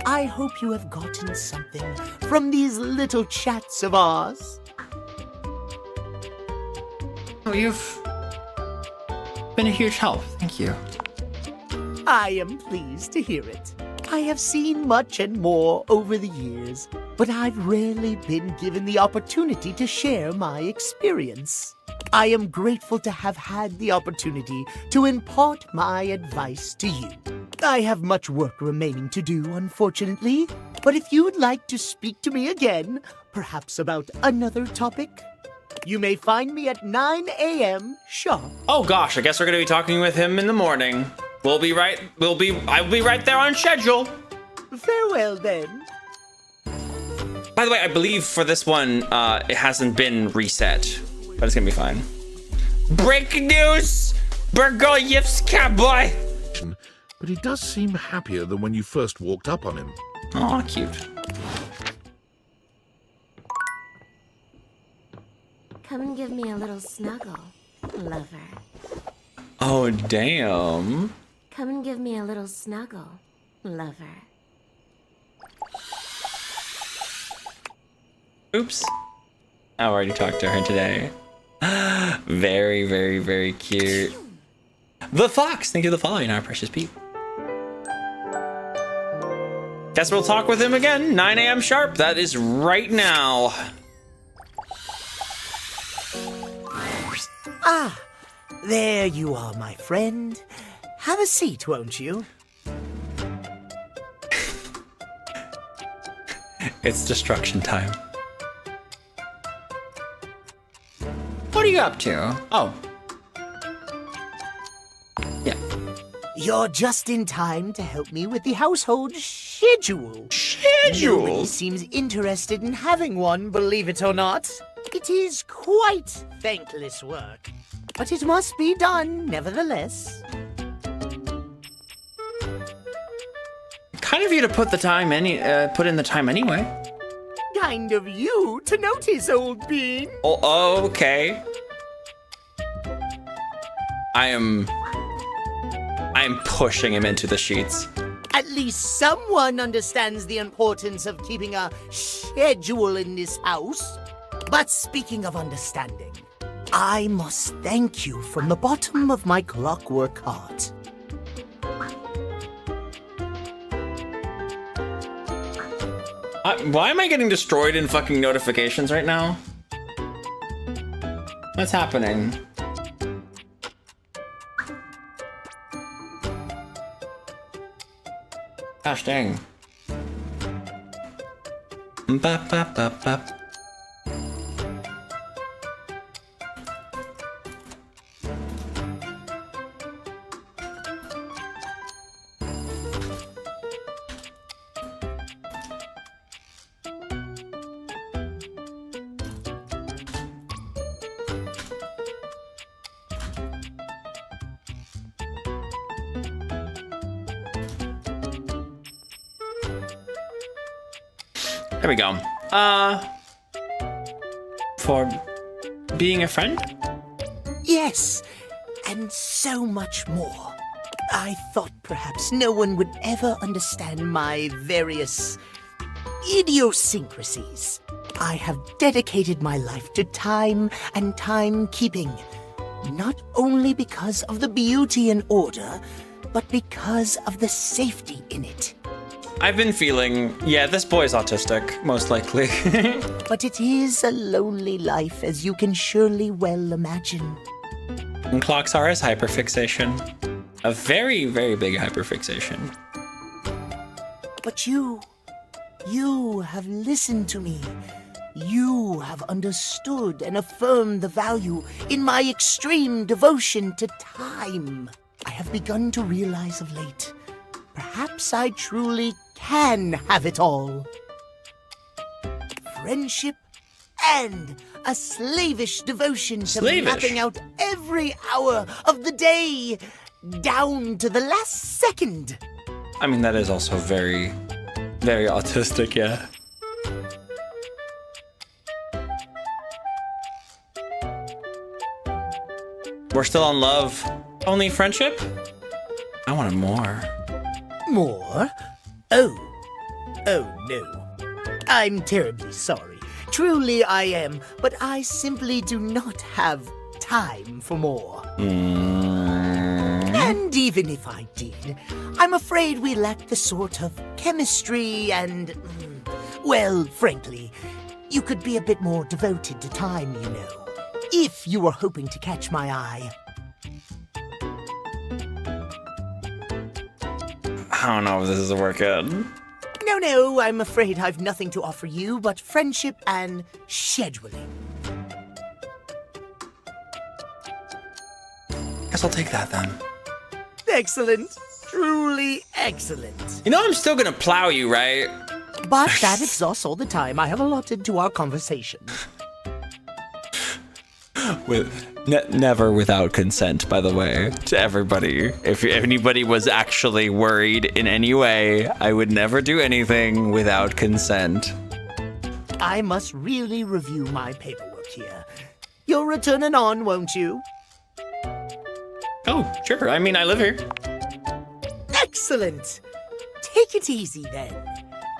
[SPEAKER 2] I hope you have gotten something from these little chats of ours.
[SPEAKER 1] Oh, you've been a huge help. Thank you.
[SPEAKER 2] I am pleased to hear it. I have seen much and more over the years, but I've rarely been given the opportunity to share my experience. I am grateful to have had the opportunity to impart my advice to you. I have much work remaining to do, unfortunately, but if you'd like to speak to me again, perhaps about another topic, you may find me at 9 a.m. sharp.
[SPEAKER 1] Oh gosh, I guess we're gonna be talking with him in the morning. I'll be right there on schedule.
[SPEAKER 2] Farewell then.
[SPEAKER 1] By the way, I believe for this one, it hasn't been reset, but it's gonna be fine. Breaking news! Bergoyevska boy!
[SPEAKER 5] But he does seem happier than when you first walked up on him.
[SPEAKER 1] Aw, cute.
[SPEAKER 13] Come and give me a little snuggle, lover.
[SPEAKER 1] Oh, damn.
[SPEAKER 13] Come and give me a little snuggle, lover.
[SPEAKER 1] Oops. I already talked to her today. Very, very, very cute. The Fox, thank you for the following, our precious peep. Guess we'll talk with him again, 9 a.m. sharp. That is right now.
[SPEAKER 2] Ah, there you are, my friend. Have a seat, won't you?
[SPEAKER 1] It's destruction time. What are you up to? Oh. Yeah.
[SPEAKER 2] You're just in time to help me with the household schedule.
[SPEAKER 1] Schedule?
[SPEAKER 2] Nobody seems interested in having one, believe it or not. It is quite thankless work, but it must be done nevertheless.
[SPEAKER 1] Kind of you to put the time put in the time anyway.
[SPEAKER 2] Kind of you to notice, old bean.
[SPEAKER 1] Oh, okay. I'm pushing him into the sheets.
[SPEAKER 2] At least someone understands the importance of keeping a schedule in this house. But speaking of understanding, I must thank you from the bottom of my clockwork heart.
[SPEAKER 1] Why am I getting destroyed in fucking notifications right now? What's happening? Gosh dang. Bop, bop, bop, bop. There we go. For being a friend?
[SPEAKER 2] Yes, and so much more. I thought perhaps no one would ever understand my various idiosyncrasies. I have dedicated my life to time and timekeeping, not only because of the beauty and order, but because of the safety in it.
[SPEAKER 1] I've been feeling, yeah, this boy's autistic, most likely.
[SPEAKER 2] But it is a lonely life, as you can surely well imagine.
[SPEAKER 1] And clocks are his hyperfixation. A very, very big hyperfixation.
[SPEAKER 2] But you have listened to me. You have understood and affirmed the value in my extreme devotion to time. I have begun to realize of late, perhaps I truly can have it all. Friendship and a slavish devotion to mapping out every hour of the day down to the last second.
[SPEAKER 1] I mean, that is also very, very autistic, yeah. We're still in love. Only friendship? I wanted more.
[SPEAKER 2] More? Oh no. I'm terribly sorry. Truly I am, but I simply do not have time for more. And even if I did, I'm afraid we lack the sort of chemistry and, well, frankly, you could be a bit more devoted to time, you know, if you were hoping to catch my eye.
[SPEAKER 1] I don't know if this is working.
[SPEAKER 2] No, I'm afraid I've nothing to offer you but friendship and scheduling.
[SPEAKER 1] Guess I'll take that then.
[SPEAKER 2] Excellent. Truly excellent.
[SPEAKER 1] You know I'm still gonna plow you, right?
[SPEAKER 2] But that exhausts all the time I have allotted to our conversation.
[SPEAKER 1] Never without consent, by the way, to everybody. If anybody was actually worried in any way, I would never do anything without consent.
[SPEAKER 2] I must really review my paperwork here. You'll return it on, won't you?
[SPEAKER 1] Oh, sure. I mean, I live here.
[SPEAKER 2] Excellent. Take it easy then.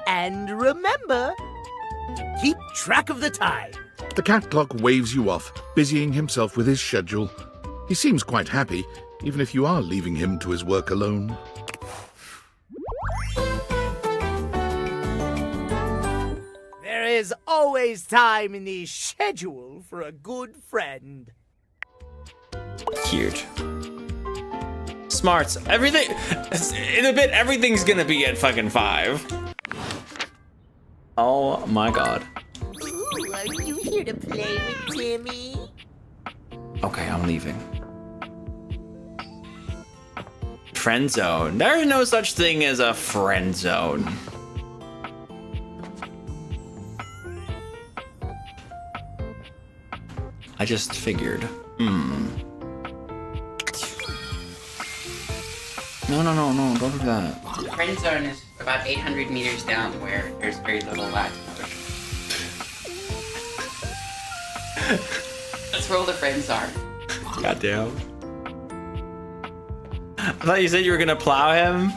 [SPEAKER 2] And remember, keep track of the time.
[SPEAKER 5] The cat clock waves you off, busying himself with his schedule. He seems quite happy, even if you are leaving him to his work alone.
[SPEAKER 2] There's always time in the schedule for a good friend.
[SPEAKER 1] Cute. Smarts. Everything. In a bit, everything's gonna be at fucking 5. Oh my god.
[SPEAKER 13] Ooh, are you here to play with Timmy?
[SPEAKER 1] Okay, I'm leaving. Friend zone. There's no such thing as a friend zone. I just figured. No, don't do that.
[SPEAKER 16] The friend zone is about 800 meters down where there's very little lack of motion. That's where all the friends are.
[SPEAKER 1] Goddamn. I thought you said you were gonna plow him.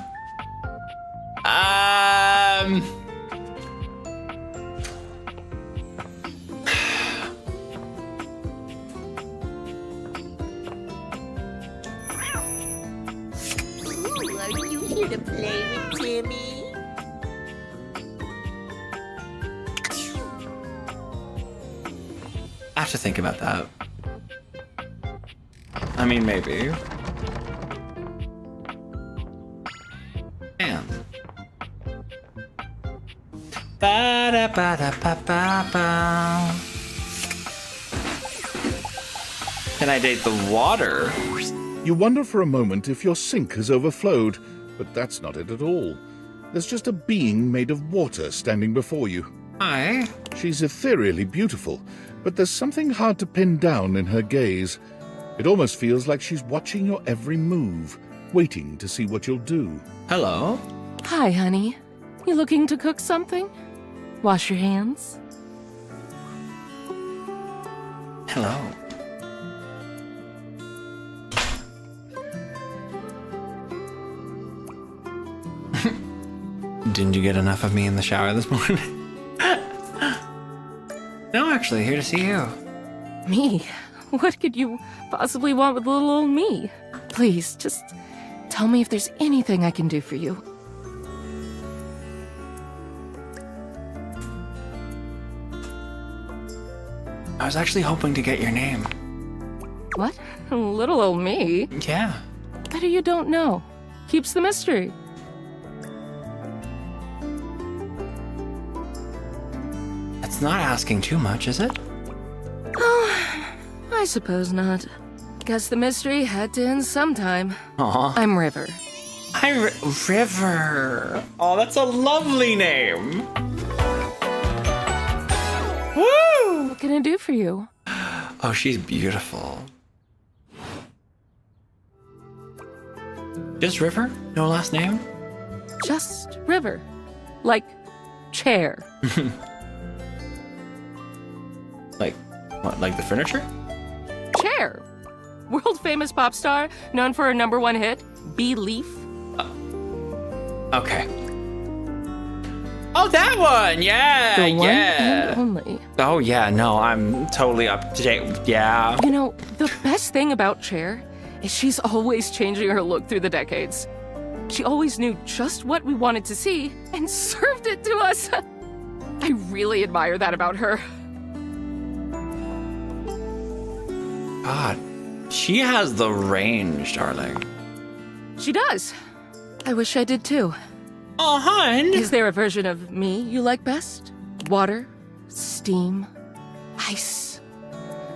[SPEAKER 13] Ooh, are you here to play with Timmy?
[SPEAKER 1] I have to think about that. I mean, maybe. And. Ba-da-ba-da-ba-ba-ba. Can I date the water?
[SPEAKER 5] You wonder for a moment if your sink has overflowed, but that's not it at all. There's just a being made of water standing before you.
[SPEAKER 1] Hi.
[SPEAKER 5] She's ethereally beautiful, but there's something hard to pin down in her gaze. It almost feels like she's watching your every move, waiting to see what you'll do.
[SPEAKER 1] Hello?
[SPEAKER 17] Hi, honey. You looking to cook something? Wash your hands.
[SPEAKER 1] Hello. Didn't you get enough of me in the shower this morning? No, actually, here to see you.
[SPEAKER 17] Me? What could you possibly want with little old me? Please, just tell me if there's anything I can do for you.
[SPEAKER 1] I was actually hoping to get your name.
[SPEAKER 17] What? Little old me?
[SPEAKER 1] Yeah.
[SPEAKER 17] Better you don't know. Keeps the mystery.
[SPEAKER 1] That's not asking too much, is it?
[SPEAKER 17] Oh, I suppose not. Guess the mystery had to end sometime.
[SPEAKER 1] Aw.
[SPEAKER 17] I'm River.
[SPEAKER 1] River. Oh, that's a lovely name. Woo!
[SPEAKER 17] What can I do for you?
[SPEAKER 1] Oh, she's beautiful. Just River? No last name?
[SPEAKER 17] Just River. Like chair.
[SPEAKER 1] Like, what, like the furniture?
[SPEAKER 17] Chair. World famous pop star, known for her #1 hit, Belief.
[SPEAKER 1] Okay. Oh, that one! Yeah,
[SPEAKER 17] The one
[SPEAKER 1] yeah.
[SPEAKER 17] and only.
[SPEAKER 1] Oh, yeah, no, I'm totally up to date. Yeah.
[SPEAKER 17] You know, the best thing about Chair is she's always changing her look through the decades. She always knew just what we wanted to see and served it to us. I really admire that about her.
[SPEAKER 1] God, she has the range, darling.
[SPEAKER 17] She does. I wish I did too.
[SPEAKER 1] Oh, hun.
[SPEAKER 17] Is there a version of me you like best? Water? Steam? Ice?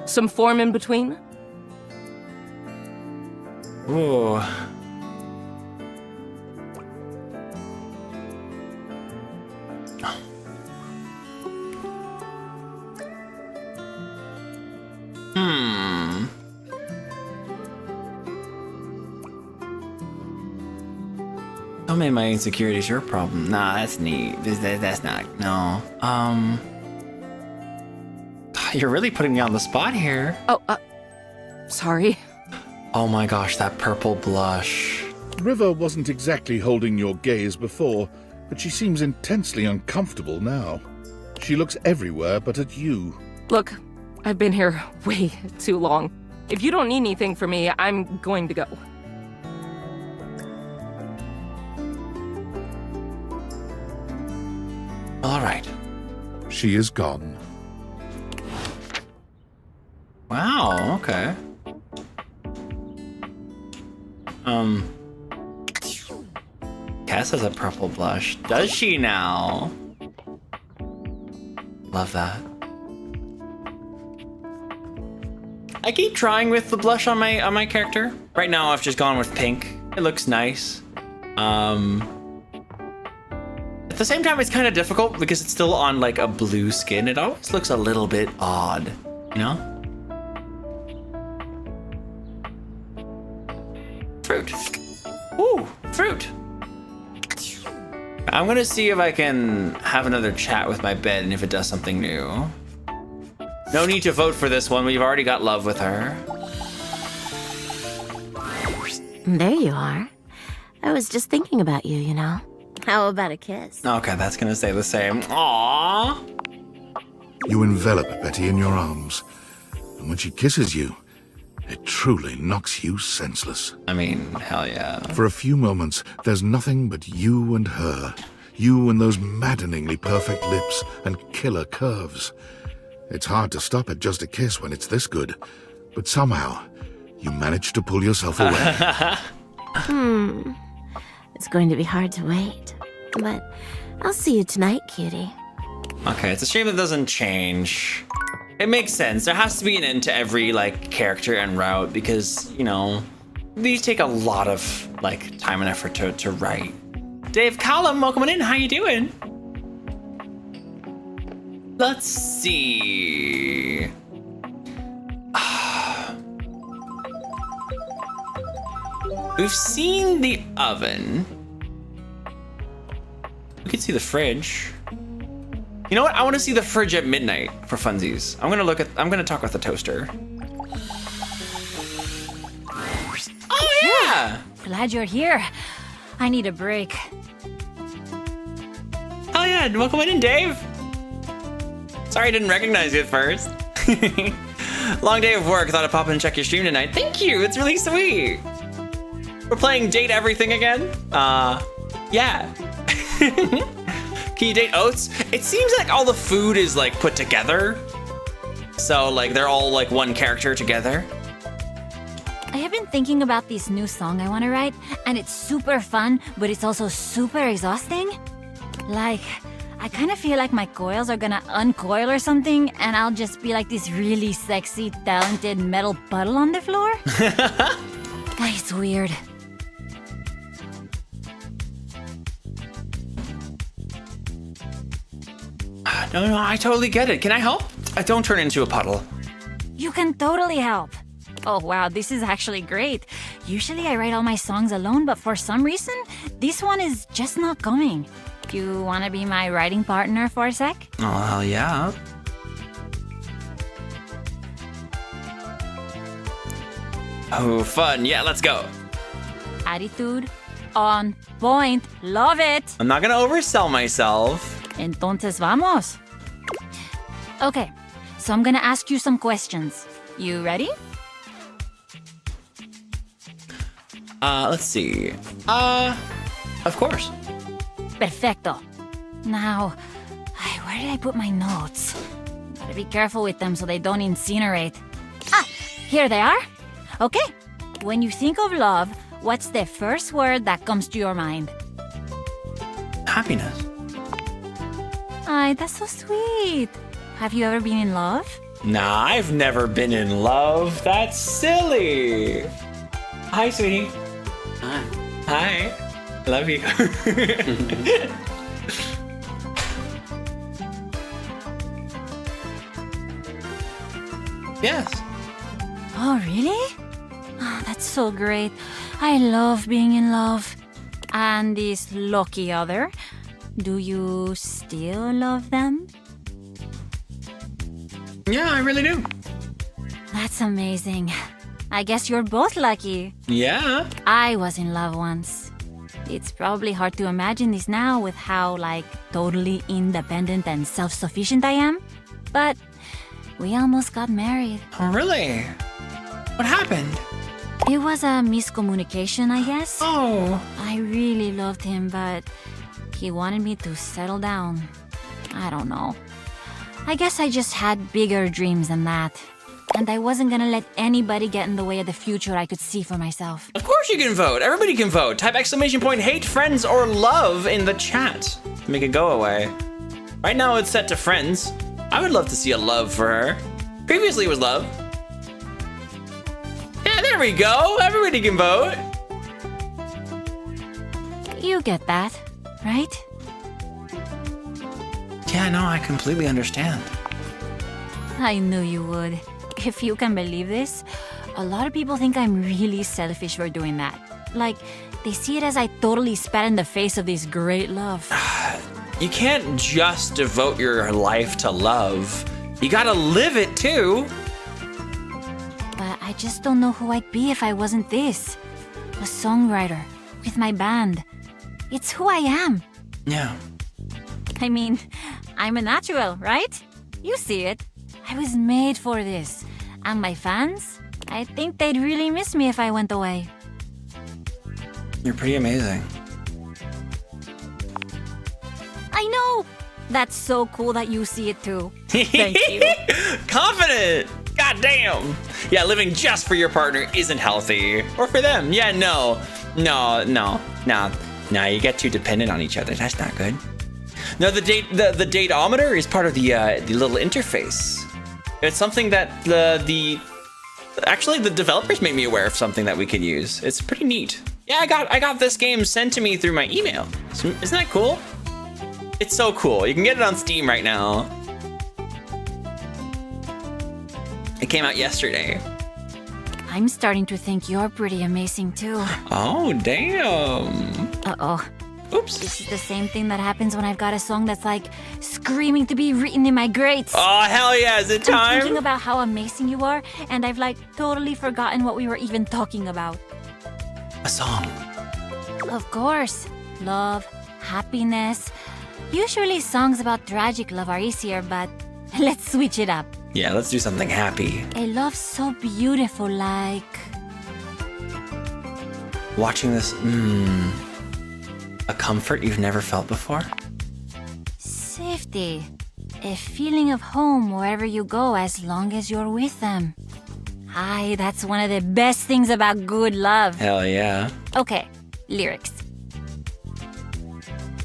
[SPEAKER 17] Some form in between?
[SPEAKER 1] Ooh. Don't make my insecurities your problem. Nah, that's neat. That's not. No. You're really putting me on the spot here.
[SPEAKER 17] Oh, sorry.
[SPEAKER 1] Oh my gosh, that purple blush.
[SPEAKER 5] River wasn't exactly holding your gaze before, but she seems intensely uncomfortable now. She looks everywhere but at you.
[SPEAKER 17] Look, I've been here way too long. If you don't need anything from me, I'm going to go.
[SPEAKER 1] All right.
[SPEAKER 5] she is gone.
[SPEAKER 1] Wow, okay. Cass has a purple blush. Does she now? Love that. I keep trying with the blush on my character. Right now I've just gone with pink. It looks nice. At the same time it's kind of difficult because it's still on like a blue skin. It always looks a little bit odd, you know? Fruit. Ooh, fruit. I'm gonna see if I can have another chat with my bed and if it does something new. No need to vote for this one. We've already got love with her.
[SPEAKER 13] There you are. I was just thinking about you, you know. How about a kiss?
[SPEAKER 1] Okay, that's gonna stay the same. Aww.
[SPEAKER 5] You envelop Betty in your arms, and when she kisses you, it truly knocks you senseless.
[SPEAKER 1] I mean, hell yeah.
[SPEAKER 5] For a few moments, there's nothing but you and her. You and those maddeningly perfect lips and killer curves. It's hard to stop at just a kiss when it's this good, but somehow, you manage to pull yourself away.
[SPEAKER 13] It's going to be hard to wait. But I'll see you tonight, cutie.
[SPEAKER 1] Okay, it's a shame it doesn't change. It makes sense. There has to be an end to every like character and route because, you know, these take a lot of like time and effort to write. Dave Callum, welcome in. How you doing? Let's see. We've seen the oven. We can see the fridge. You know what? I want to see the fridge at midnight for funsies. I'm gonna talk with the toaster. Oh yeah!
[SPEAKER 4] Glad you're here. I need a break.
[SPEAKER 1] Oh yeah, welcome in, Dave. Sorry I didn't recognize you at first. Long day of work. Thought I'd pop in and check your stream tonight. Thank you. It's really sweet. We're playing Date Everything again. Yeah. Can you date oats? It seems like all the food is like put together. So like they're all like one character together.
[SPEAKER 4] I have been thinking about this new song I want to write, and it's super fun, but it's also super exhausting. Like, I kind of feel like my coils are gonna uncoil or something, and I'll just be like this really sexy, talented metal puddle on the floor. It's weird.
[SPEAKER 1] No, I totally get it. Can I help? Don't turn into a puddle.
[SPEAKER 4] You can totally help. Oh wow, this is actually great. Usually I write all my songs alone, but for some reason, this one is just not coming. You wanna be my writing partner for a sec?
[SPEAKER 1] Oh, hell yeah. Oh, fun. Yeah, let's go.
[SPEAKER 4] Attitude on point. Love it.
[SPEAKER 1] I'm not gonna oversell myself.
[SPEAKER 4] Entonces vamos. Okay, so I'm gonna ask you some questions. You ready?
[SPEAKER 1] Let's see. Of course.
[SPEAKER 4] Perfecto. Now, where did I put my notes? Gotta be careful with them so they don't incinerate. Ah, here they are. Okay, when you think of love, what's the first word that comes to your mind?
[SPEAKER 1] Happiness.
[SPEAKER 4] Ay, that's so sweet. Have you ever been in love?
[SPEAKER 1] Nah, I've never been in love. That's silly. Hi, sweetie.
[SPEAKER 16] Hi.
[SPEAKER 1] Hi. Love you. Yes.
[SPEAKER 4] Oh, really? Oh, that's so great. I love being in love. And this lucky other, do you still love them?
[SPEAKER 1] Yeah, I really do.
[SPEAKER 4] That's amazing. I guess you're both lucky.
[SPEAKER 1] Yeah.
[SPEAKER 4] I was in love once. It's probably hard to imagine this now with how, like, totally independent and self-sufficient I am. But we almost got married.
[SPEAKER 1] Oh, really? What happened?
[SPEAKER 4] It was a miscommunication, I guess.
[SPEAKER 1] Oh.
[SPEAKER 4] I really loved him, but he wanted me to settle down. I don't know. I guess I just had bigger dreams than that. And I wasn't gonna let anybody get in the way of the future I could see for myself.
[SPEAKER 1] Of course you can vote. Everybody can vote. Type !hate, friends, or love in the chat. Make it go away. Right now it's set to friends. I would love to see a love for her. Previously it was love. Yeah, there we go. Everybody can vote.
[SPEAKER 4] You get that, right?
[SPEAKER 1] Yeah, no, I completely understand.
[SPEAKER 4] I knew you would. If you can believe this, a lot of people think I'm really selfish for doing that. Like, they see it as I totally spat in the face of this great love.
[SPEAKER 1] You can't just devote your life to love. You gotta live it too.
[SPEAKER 4] But I just don't know who I'd be if I wasn't this. A songwriter, with my band. It's who I am.
[SPEAKER 1] Yeah.
[SPEAKER 4] I mean, I'm a natural, right? You see it. I was made for this. And my fans, I think they'd really miss me if I went away.
[SPEAKER 1] You're pretty amazing.
[SPEAKER 4] I know! That's so cool that you see it too. Thank you.
[SPEAKER 1] Confident! God damn! Yeah, living just for your partner isn't healthy. Or for them. Yeah, no. No, you get too dependent on each other. That's not good. No, the dateometer is part of the little interface. It's something that actually the developers made me aware of something that we could use. It's pretty neat. Yeah, I got this game sent to me through my email. Isn't that cool? It's so cool. You can get it on Steam right now. It came out yesterday.
[SPEAKER 4] I'm starting to think you're pretty amazing too.
[SPEAKER 1] Oh, damn.
[SPEAKER 4] Uh-oh.
[SPEAKER 1] Oops.
[SPEAKER 4] This is the same thing that happens when I've got a song that's like screaming to be written in my grades.
[SPEAKER 1] Oh, hell yeah, is it time?
[SPEAKER 4] I'm thinking about how amazing you are, and I've like totally forgotten what we were even talking about.
[SPEAKER 1] A song.
[SPEAKER 4] Of course. Love, happiness. Usually songs about tragic love are easier, but let's switch it up.
[SPEAKER 1] Yeah, let's do something happy.
[SPEAKER 4] A love so beautiful, like...
[SPEAKER 1] Watching this, a comfort you've never felt before?
[SPEAKER 4] Safety. A feeling of home wherever you go as long as you're with them. Aye, that's one of the best things about good love.
[SPEAKER 1] Hell yeah.
[SPEAKER 4] Okay, lyrics.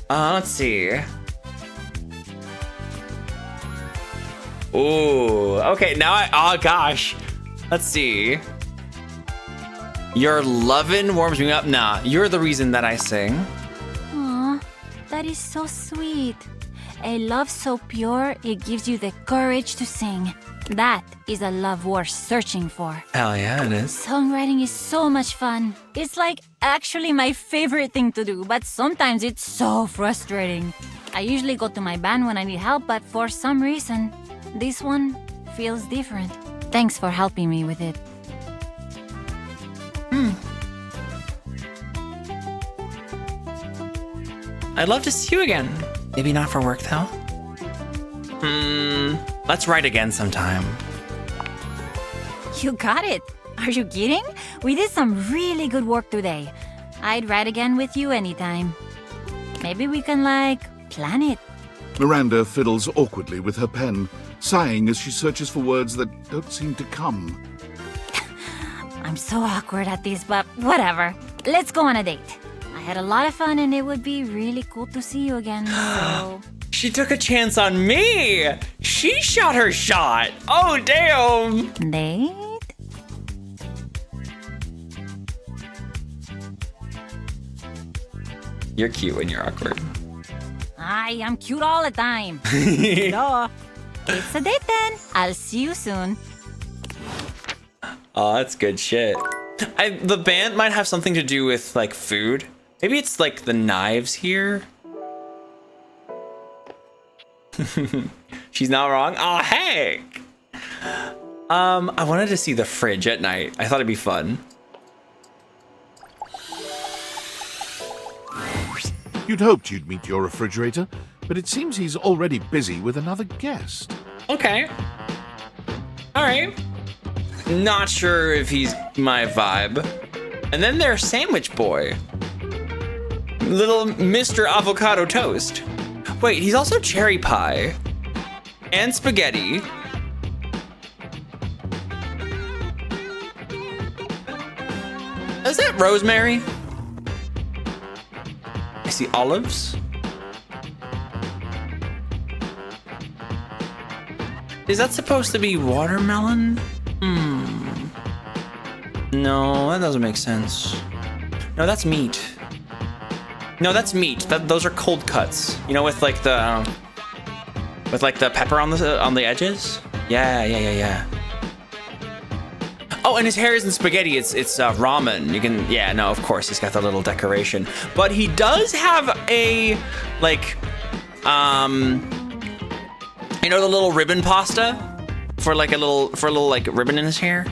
[SPEAKER 1] Let's see. Ooh, okay, now oh gosh. Let's see. Your lovin' warms me up. Nah, you're the reason that I sing.
[SPEAKER 4] Aw, that is so sweet. A love so pure, it gives you the courage to sing. That is a love worth searching for.
[SPEAKER 1] Hell yeah, it is.
[SPEAKER 4] Songwriting is so much fun. It's like actually my favorite thing to do, but sometimes it's so frustrating. I usually go to my band when I need help, but for some reason, this one feels different. Thanks for helping me with it.
[SPEAKER 1] I'd love to see you again. Maybe not for work though. Let's write again sometime.
[SPEAKER 4] You got it. Are you kidding? We did some really good work today. I'd write again with you anytime. Maybe we can, like, plan it.
[SPEAKER 5] Miranda fiddles awkwardly with her pen, sighing as she searches for words that don't seem to come.
[SPEAKER 4] I'm so awkward at this, but whatever. Let's go on a date. I had a lot of fun and it would be really cool to see you again, so...
[SPEAKER 1] She took a chance on me! She shot her shot! Oh, damn!
[SPEAKER 4] Date?
[SPEAKER 1] You're cute when you're awkward.
[SPEAKER 4] I'm cute all the time. Duh. It's a date then. I'll see you soon.
[SPEAKER 1] Oh, that's good shit. The band might have something to do with, like, food. Maybe it's, like, the knives here. She's not wrong. Oh, heck! I wanted to see the fridge at night. I thought it'd be fun.
[SPEAKER 5] You'd hoped you'd meet your refrigerator, but it seems he's already busy with another guest.
[SPEAKER 1] Okay. Alright. Not sure if he's my vibe. And then there's Sandwich Boy. Little Mr. Avocado Toast. Wait, he's also Cherry Pie. and spaghetti. Is that rosemary? I see olives. Is that supposed to be watermelon? No, that doesn't make sense. No, that's meat. No, that's meat. Those are cold cuts. You know, with like the pepper on the edges. Yeah. Oh, and his hair isn't spaghetti. It's ramen. You can, yeah, no, of course he's got the little decoration, but he does have a like, you know, the little ribbon pasta for a little like ribbon in his hair.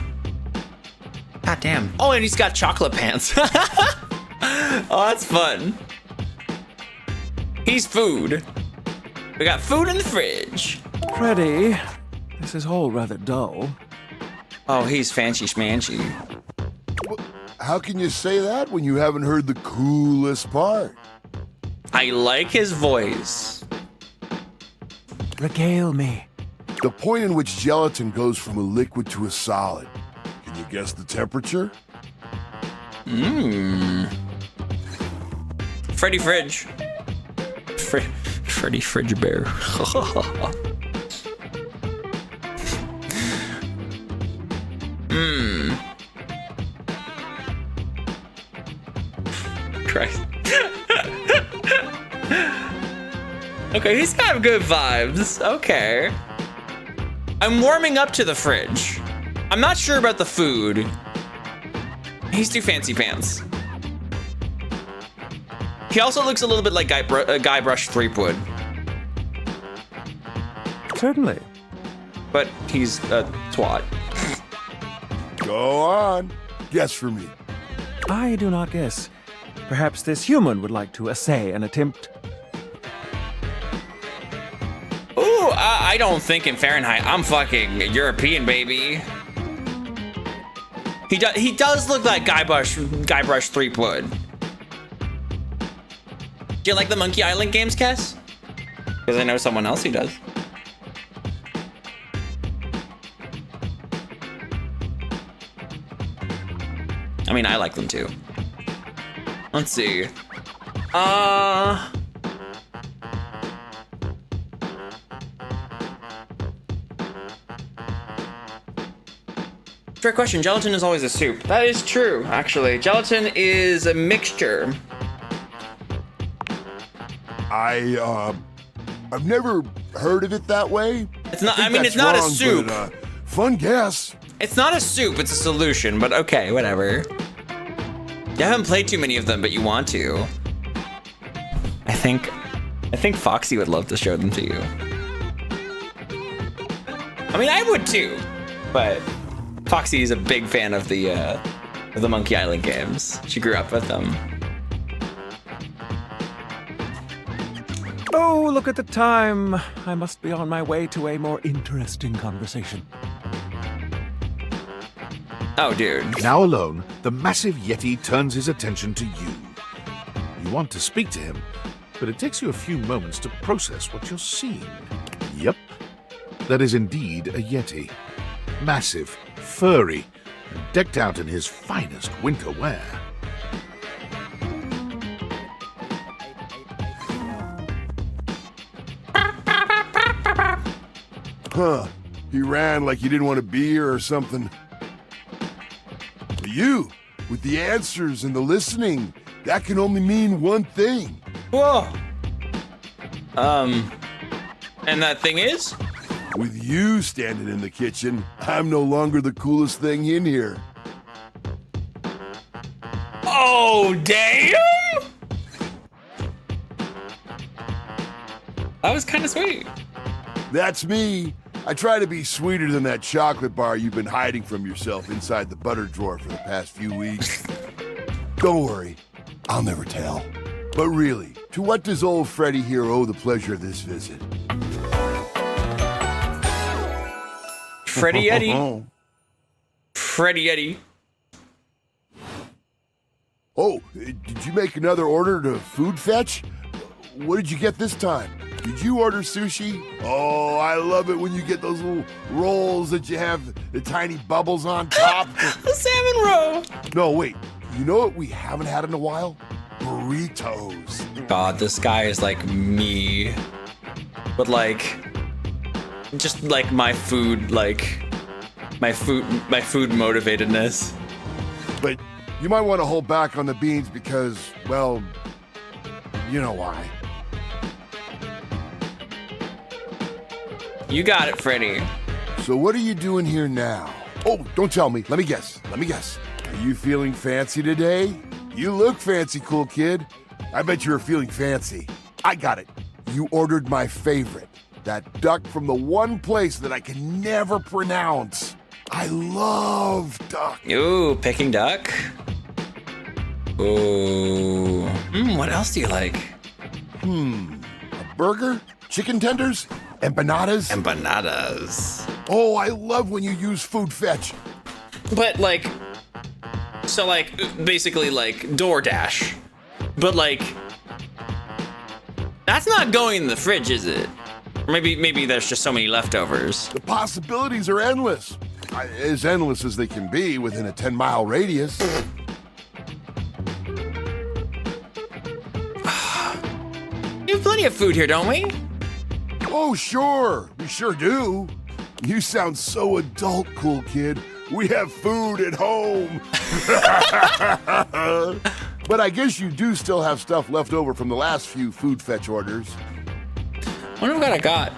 [SPEAKER 1] God damn. Oh, and he's got chocolate pants. Oh, that's fun. He's food. We got food in the fridge.
[SPEAKER 18] Freddy, this is all rather dull.
[SPEAKER 1] Oh, he's fancy schmancy.
[SPEAKER 19] How can you say that when you haven't heard the coolest part?
[SPEAKER 1] I like his voice.
[SPEAKER 18] Regale me.
[SPEAKER 19] The point in which gelatin goes from a liquid to a solid. Can you guess the temperature?
[SPEAKER 1] Freddy Fridge. Freddy Fridge Bear. Christ. Okay, he's got good vibes. Okay. I'm warming up to the fridge. I'm not sure about the food. He's too fancy pants. He also looks a little bit like Guybrush Threepwood.
[SPEAKER 18] Certainly.
[SPEAKER 1] But he's a twat.
[SPEAKER 19] Go on. Guess for me.
[SPEAKER 18] I do not guess. Perhaps this human would like to essay an attempt.
[SPEAKER 1] Ooh, I don't think in Fahrenheit. I'm fucking European, baby. He does look like Guybrush Threepwood. Do you like the Monkey Island games, Kess? Because I know someone else who does. I mean, I like them too. Let's see. Fair question. Gelatin is always a soup. That is true, actually. Gelatin is a mixture.
[SPEAKER 19] I've never heard of it that way.
[SPEAKER 1] It's not. I mean, it's not a soup.
[SPEAKER 19] But, fun guess.
[SPEAKER 1] It's not a soup. It's a solution. But okay, whatever. You haven't played too many of them, but you want to. I think Foxy would love to show them to you. I mean, I would too, but Foxy is a big fan of the Monkey Island games. She grew up with them.
[SPEAKER 18] Oh, look at the time. I must be on my way to a more interesting conversation.
[SPEAKER 1] Oh, dude.
[SPEAKER 5] Now alone, the massive Yeti turns his attention to you. You want to speak to him, but it takes you a few moments to process what you're seeing. Yep, that is indeed a Yeti. Massive, furry, and decked out in his finest winter wear.
[SPEAKER 19] Huh. He ran like you didn't want to be here or something. You, with the answers and the listening, that can only mean one thing.
[SPEAKER 1] Whoa. And that thing is?
[SPEAKER 19] With you standing in the kitchen, I'm no longer the coolest thing in here.
[SPEAKER 1] Oh, damn! That was kind of sweet.
[SPEAKER 19] That's me. I try to be sweeter than that chocolate bar you've been hiding from yourself inside the butter drawer for the past few weeks. Don't worry, I'll never tell. But really, to what does old Freddy here owe the pleasure of this visit?
[SPEAKER 1] Freddy Yeti. Freddy Yeti.
[SPEAKER 19] Oh, did you make another order to food fetch? What did you get this time? Did you order sushi? Oh, I love it when you get those little rolls that you have the tiny bubbles on top.
[SPEAKER 1] The salmon roll.
[SPEAKER 19] No, wait. You know what we haven't had in a while? Burritos.
[SPEAKER 1] God, this guy is like me. But like, just like my food, like my food motivatedness.
[SPEAKER 19] But you might want to hold back on the beans because, well, you know why.
[SPEAKER 1] You got it, Freddy.
[SPEAKER 19] So what are you doing here now? Oh, don't tell me. Let me guess. Are you feeling fancy today? You look fancy, cool kid. I bet you were feeling fancy. I got it. You ordered my favorite. That duck from the one place that I can never pronounce. I love duck.
[SPEAKER 1] Ooh, picking duck. Ooh. What else do you like?
[SPEAKER 19] A burger? Chicken tenders? Empanadas?
[SPEAKER 1] Empanadas.
[SPEAKER 19] Oh, I love when you use food fetch.
[SPEAKER 1] But like, so like, basically like DoorDash. But like, that's not going in the fridge, is it? Or maybe there's just so many leftovers.
[SPEAKER 19] The possibilities are endless. As endless as they can be within a 10-mile radius.
[SPEAKER 1] We have plenty of food here, don't we?
[SPEAKER 19] Oh, sure. We sure do. You sound so adult, cool kid. We have food at home. But I guess you do still have stuff left over from the last few food fetch orders.
[SPEAKER 1] Wonder what I got.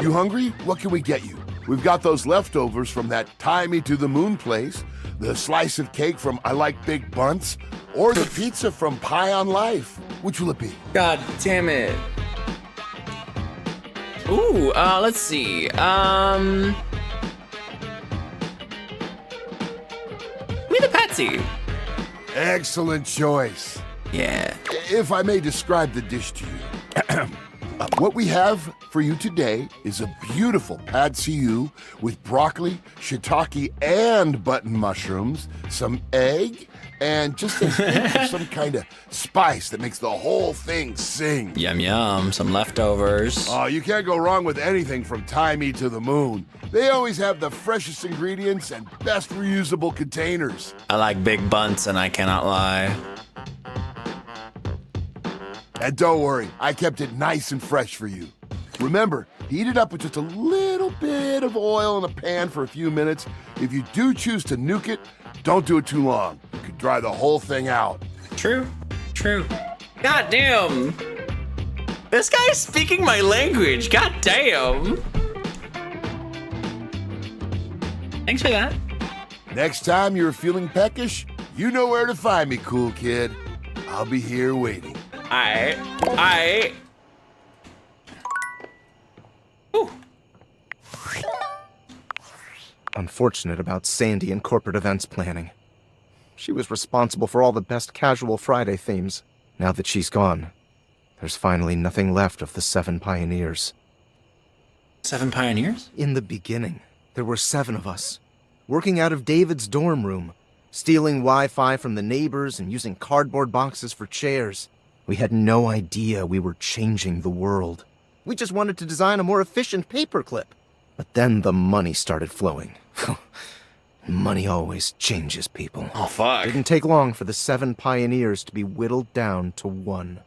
[SPEAKER 19] You hungry? What can we get you? We've got those leftovers from that Tie Me to the Moon place, the slice of cake from I Like Big Bunts, or the pizza from Pie on Life. Which will it be?
[SPEAKER 1] God damn it. Ooh, let's see. Give me the Patsy.
[SPEAKER 19] Excellent choice.
[SPEAKER 1] Yeah.
[SPEAKER 19] If I may describe the dish to you. What we have for you today is a beautiful pad see ew with broccoli, shiitake, and button mushrooms, some egg, and just a hint of some kind of spice that makes the whole thing sing.
[SPEAKER 1] Yum yum, some leftovers.
[SPEAKER 19] Oh, you can't go wrong with anything from Tie Me to the Moon. They always have the freshest ingredients and best reusable containers.
[SPEAKER 1] I like big bunts and I cannot lie.
[SPEAKER 19] And don't worry, I kept it nice and fresh for you. Remember, heat it up with just a little bit of oil in a pan for a few minutes. If you do choose to nuke it, don't do it too long. You could dry the whole thing out.
[SPEAKER 1] True. God damn. This guy's speaking my language. God damn. Thanks for that.
[SPEAKER 19] Next time you're feeling peckish, you know where to find me, cool kid. I'll be here waiting.
[SPEAKER 1] I. Ooh.
[SPEAKER 20] Unfortunate about Sandy and corporate events planning. She was responsible for all the best casual Friday themes. Now that she's gone, there's finally nothing left of the 7 pioneers.
[SPEAKER 1] 7 pioneers?
[SPEAKER 20] In the beginning, there were 7 of us, working out of David's dorm room, stealing Wi-Fi from the neighbors and using cardboard boxes for chairs. We had no idea we were changing the world. We just wanted to design a more efficient paperclip. But then the money started flowing. Money always changes people.
[SPEAKER 1] Oh, fuck.
[SPEAKER 20] It didn't take long for the 7 pioneers to be whittled down to 1.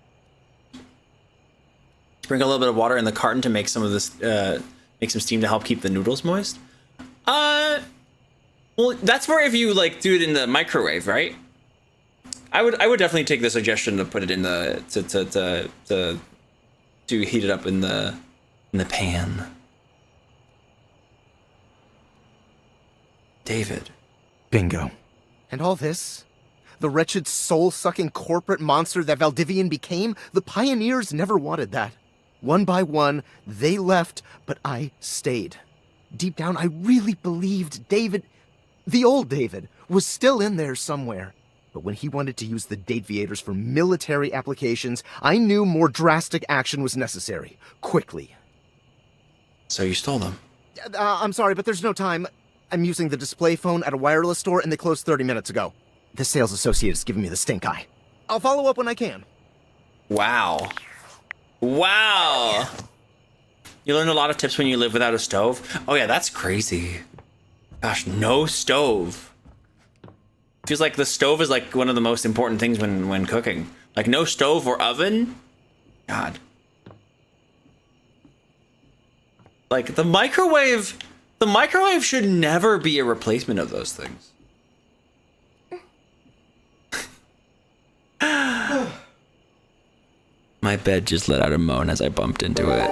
[SPEAKER 1] Sprinkle a little bit of water in the carton to make some of this, make some steam to help keep the noodles moist. Well, that's for if you like do it in the microwave, right? I would definitely take the suggestion to put it in the to heat it up in the pan. David.
[SPEAKER 20] Bingo. And all this? The wretched soul-sucking corporate monster that Valdivian became? The pioneers never wanted that. One by one, they left, but I stayed. Deep down, I really believed David, the old David, was still in there somewhere. But when he wanted to use the Dateviators for military applications, I knew more drastic action was necessary. Quickly.
[SPEAKER 1] So you stole them?
[SPEAKER 20] I'm sorry, but there's no time. I'm using the display phone at a wireless store, and they closed 30 minutes ago. The sales associate is giving me the stink eye. I'll follow up when I can.
[SPEAKER 1] Wow. Wow. You learned a lot of tips when you live without a stove. Oh yeah, that's crazy. Gosh, no stove. Feels like the stove is like one of the most important things when cooking. Like no stove or oven. God. Like the microwave should never be a replacement of those things. My bed just let out a moan as I bumped into it.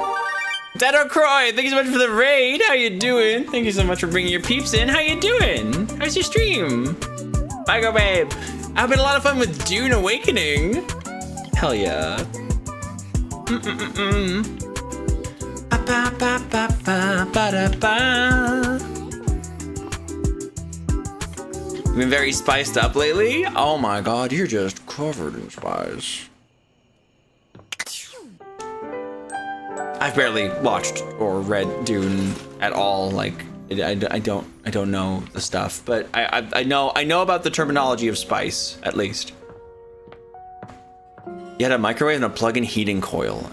[SPEAKER 1] Dado Croy, thank you so much for the raid. How you doing? Thank you so much for bringing your peeps in. How you doing? How's your stream? Bye, go babe. I've had a lot of fun with Dune Awakening. Hell yeah. You've been very spiced up lately? Oh my god, you're just covered in spice. I've barely watched or read Dune at all. Like, I don't know the stuff, but I know about the terminology of spice at least. You had a microwave and a plug-in heating coil,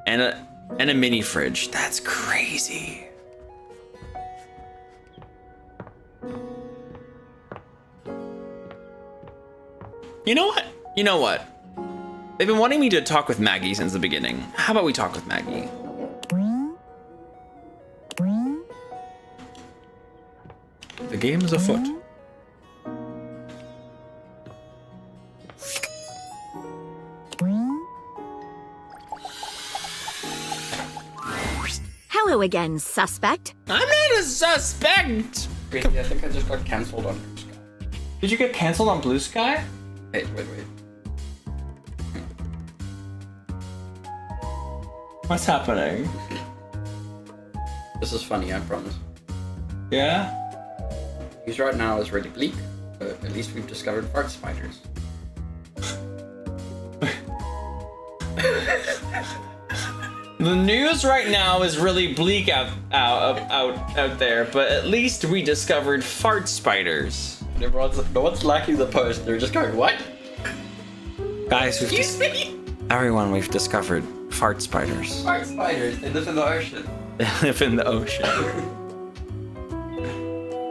[SPEAKER 1] and a mini fridge. That's crazy. You know what? You know what? They've been wanting me to talk with Maggie since the beginning. How about we talk with Maggie? The game is afoot.
[SPEAKER 4] Hello again, suspect.
[SPEAKER 1] I'm not a suspect!
[SPEAKER 16] Breezy, I think I just got cancelled on Blue Sky.
[SPEAKER 1] Did you get cancelled on Blue Sky?
[SPEAKER 16] Wait.
[SPEAKER 1] What's happening?
[SPEAKER 16] This is funny, I promise.
[SPEAKER 1] Yeah?
[SPEAKER 16] News right now is really bleak, but at least we've discovered fart spiders.
[SPEAKER 1] The news right now is really bleak out there, but at least we discovered fart spiders.
[SPEAKER 16] No one's liking the post, they're just going, what?
[SPEAKER 1] Guys, everyone, we've discovered fart spiders.
[SPEAKER 16] Fart spiders, they live in the ocean.
[SPEAKER 1] They live in the ocean.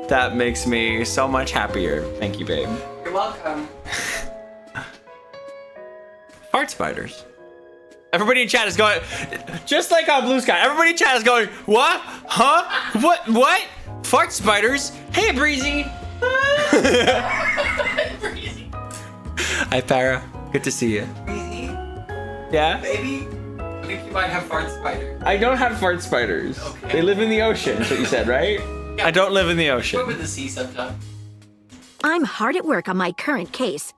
[SPEAKER 1] That makes me so much happier. Thank you, babe.
[SPEAKER 16] You're welcome.
[SPEAKER 1] Fart spiders. Everybody in chat is going, just like on Blue Sky, everybody in chat is going, what? Huh? What? Fart spiders? Hey, Breezy.
[SPEAKER 16] Breezy.
[SPEAKER 1] Hi, Para. Good to see you.
[SPEAKER 16] Breezy.
[SPEAKER 1] Yeah?
[SPEAKER 16] Baby, I think you might have fart spiders.
[SPEAKER 1] I don't have fart spiders.
[SPEAKER 16] Okay.
[SPEAKER 1] They live in the ocean, is what you said, right?
[SPEAKER 16] Yeah.
[SPEAKER 1] I don't live in the ocean.
[SPEAKER 16] Swim in the sea sometimes.
[SPEAKER 4] I'm hard at work on my current case.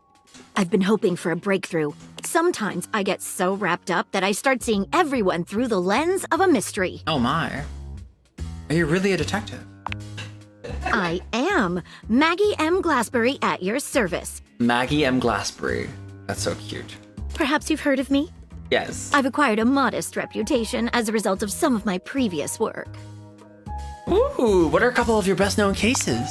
[SPEAKER 4] I've been hoping for a breakthrough. Sometimes I get so wrapped up that I start seeing everyone through the lens of a mystery.
[SPEAKER 1] Oh my. Are you really a detective?
[SPEAKER 4] I am. Maggie M. Glassbury at your service.
[SPEAKER 1] Maggie M. Glassbury. That's so cute.
[SPEAKER 4] Perhaps you've heard of me?
[SPEAKER 1] Yes.
[SPEAKER 4] I've acquired a modest reputation as a result of some of my previous work.
[SPEAKER 1] Ooh, what are a couple of your best-known cases?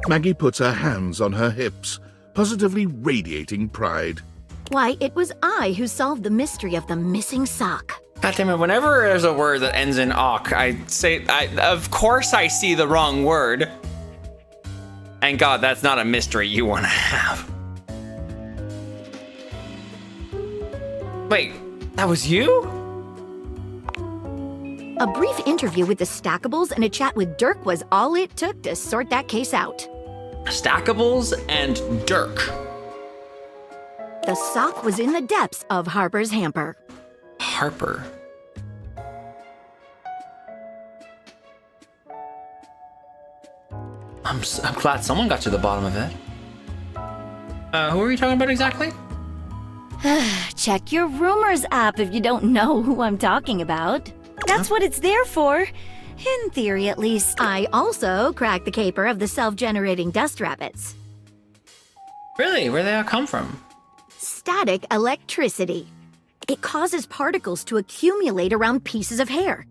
[SPEAKER 5] Maggie puts her hands on her hips, positively radiating pride.
[SPEAKER 4] Why, it was I who solved the mystery of the missing sock.
[SPEAKER 1] God damn it, whenever there's a word that ends in "ok," of course I see the wrong word. And God, that's not a mystery you want to have. Wait, that was you?
[SPEAKER 4] A brief interview with the Stackables and a chat with Dirk was all it took to sort that case out.
[SPEAKER 1] Stackables and Dirk.
[SPEAKER 4] The sock was in the depths of Harper's hamper.
[SPEAKER 1] Harper. I'm glad someone got to the bottom of it. Who are you talking about exactly?
[SPEAKER 4] Check your rumors app if you don't know who I'm talking about. That's what it's there for. In theory, at least. I also cracked the caper of the self-generating dust rabbits.
[SPEAKER 1] Really? Where they all come from?
[SPEAKER 4] Static electricity. It causes particles to accumulate around pieces of hair.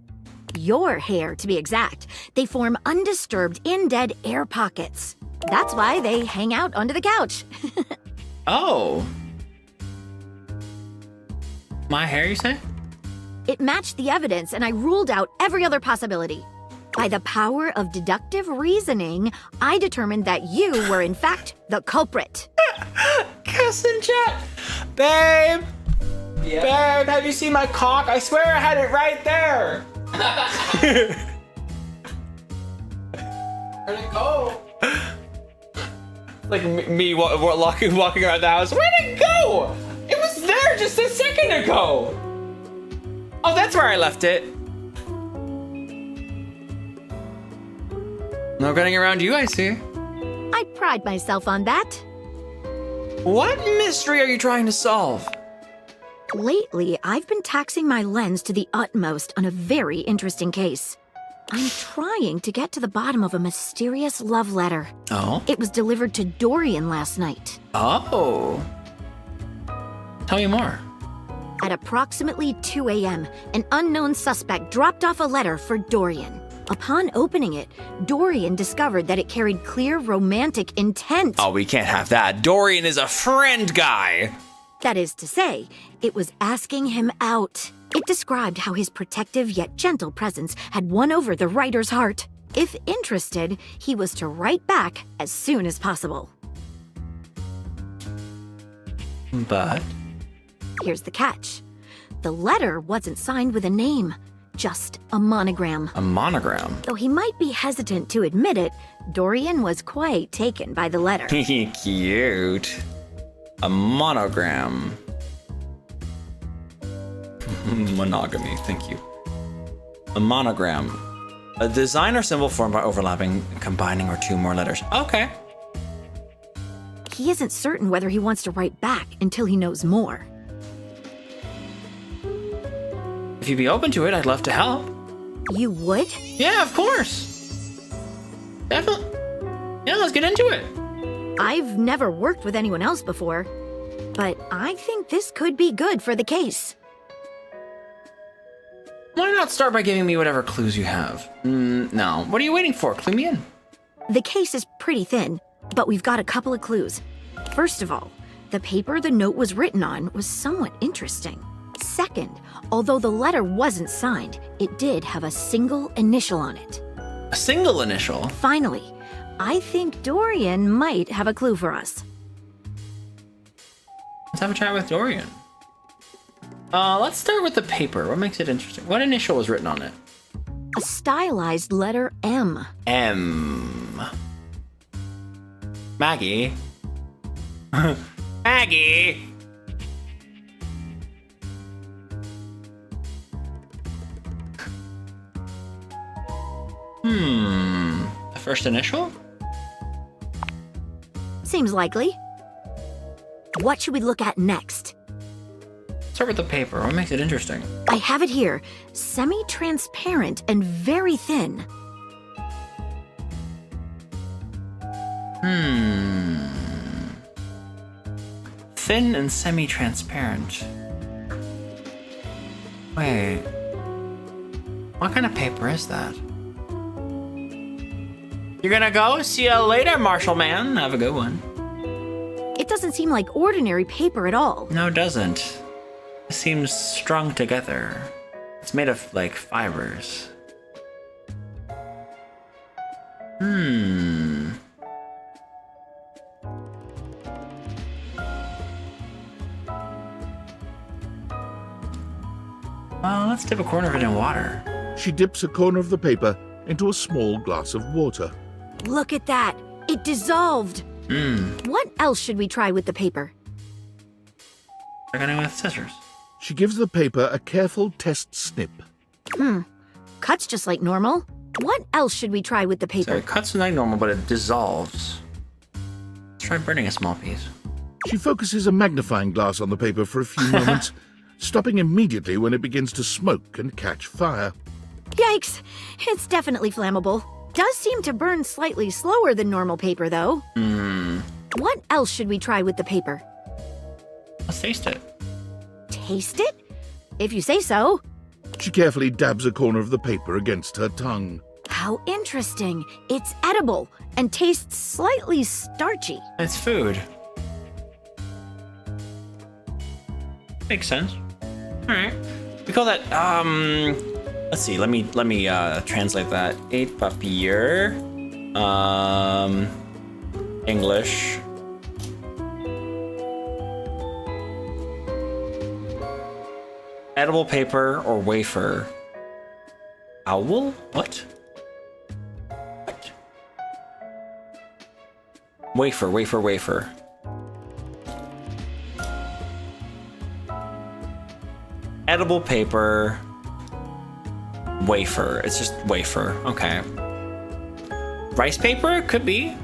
[SPEAKER 4] Your hair, to be exact. They form undisturbed, in-dead air pockets. That's why they hang out under the couch.
[SPEAKER 1] Oh. My hair, you say?
[SPEAKER 4] It matched the evidence, and I ruled out every other possibility. By the power of deductive reasoning, I determined that you were, in fact, the culprit.
[SPEAKER 1] Cuss in chat. Babe! Babe, have you seen my cock? I swear I had it right there!
[SPEAKER 16] Where'd it go?
[SPEAKER 1] Like me walking around the house. Where'd it go? It was there just a second ago! Oh, that's where I left it. No getting around you, I see.
[SPEAKER 4] I pride myself on that.
[SPEAKER 1] What mystery are you trying to solve?
[SPEAKER 4] Lately, I've been taxing my lens to the utmost on a very interesting case. I'm trying to get to the bottom of a mysterious love letter.
[SPEAKER 1] Oh?
[SPEAKER 4] It was delivered to Dorian last night.
[SPEAKER 1] Oh. Tell me more.
[SPEAKER 4] At approximately 2 a.m., an unknown suspect dropped off a letter for Dorian. Upon opening it, Dorian discovered that it carried clear romantic intent.
[SPEAKER 1] Oh, we can't have that. Dorian is a friend guy.
[SPEAKER 4] That is to say, it was asking him out. It described how his protective yet gentle presence had won over the writer's heart. If interested, he was to write back as soon as possible.
[SPEAKER 1] But?
[SPEAKER 4] Here's the catch. The letter wasn't signed with a name, just a monogram.
[SPEAKER 1] A monogram?
[SPEAKER 4] Though he might be hesitant to admit it, Dorian was quite taken by the letter.
[SPEAKER 1] Cute. A monogram. Monogamy, thank you. A monogram. A design or symbol formed by overlapping, combining, or two more letters. Okay.
[SPEAKER 4] He isn't certain whether he wants to write back until he knows more.
[SPEAKER 1] If you'd be open to it, I'd love to help.
[SPEAKER 4] You would?
[SPEAKER 1] Yeah, of course. Definitely. Yeah, let's get into it.
[SPEAKER 4] I've never worked with anyone else before, but I think this could be good for the case.
[SPEAKER 1] Why not start by giving me whatever clues you have? No. What are you waiting for? Clue me in.
[SPEAKER 4] The case is pretty thin, but we've got a couple of clues. First of all, the paper the note was written on was somewhat interesting. Second, although the letter wasn't signed, it did have a single initial on it.
[SPEAKER 1] A single initial?
[SPEAKER 4] Finally, I think Dorian might have a clue for us.
[SPEAKER 1] Let's have a chat with Dorian. Let's start with the paper. What makes it interesting? What initial was written on it?
[SPEAKER 4] A stylized letter M.
[SPEAKER 1] M. Maggie. Maggie! The first initial?
[SPEAKER 4] Seems likely. What should we look at next?
[SPEAKER 1] Start with the paper. What makes it interesting?
[SPEAKER 4] I have it here. Semi-transparent and very thin.
[SPEAKER 1] Thin and semi-transparent. Wait. What kind of paper is that? You're gonna go? See you later, Marshall Man. Have a good one.
[SPEAKER 4] It doesn't seem like ordinary paper at all.
[SPEAKER 1] No, it doesn't. It seems strung together. It's made of, like, fibers. Well, let's dip a corner of it in water.
[SPEAKER 5] She dips a corner of the paper into a small glass of water.
[SPEAKER 4] Look at that. It dissolved. What else should we try with the paper?
[SPEAKER 1] We're gonna go with scissors.
[SPEAKER 5] She gives the paper a careful test snip.
[SPEAKER 4] Cuts just like normal. What else should we try with the paper?
[SPEAKER 1] So it cuts like normal, but it dissolves. Let's try burning a small piece.
[SPEAKER 5] She focuses a magnifying glass on the paper for a few moments, stopping immediately when it begins to smoke and catch fire.
[SPEAKER 4] Yikes! It's definitely flammable. Does seem to burn slightly slower than normal paper, though. What else should we try with the paper?
[SPEAKER 1] Let's taste it.
[SPEAKER 4] Taste it? If you say so.
[SPEAKER 5] She carefully dabs a corner of the paper against her tongue.
[SPEAKER 4] How interesting. It's edible and tastes slightly starchy.
[SPEAKER 1] It's food. Makes sense. Alright. We call that, let's see, let me translate that. 8 papier, English. Edible paper or wafer. Owl? What? What? Wafer, wafer, wafer. Edible paper. Wafer. It's just wafer. Okay. Rice paper? Could be.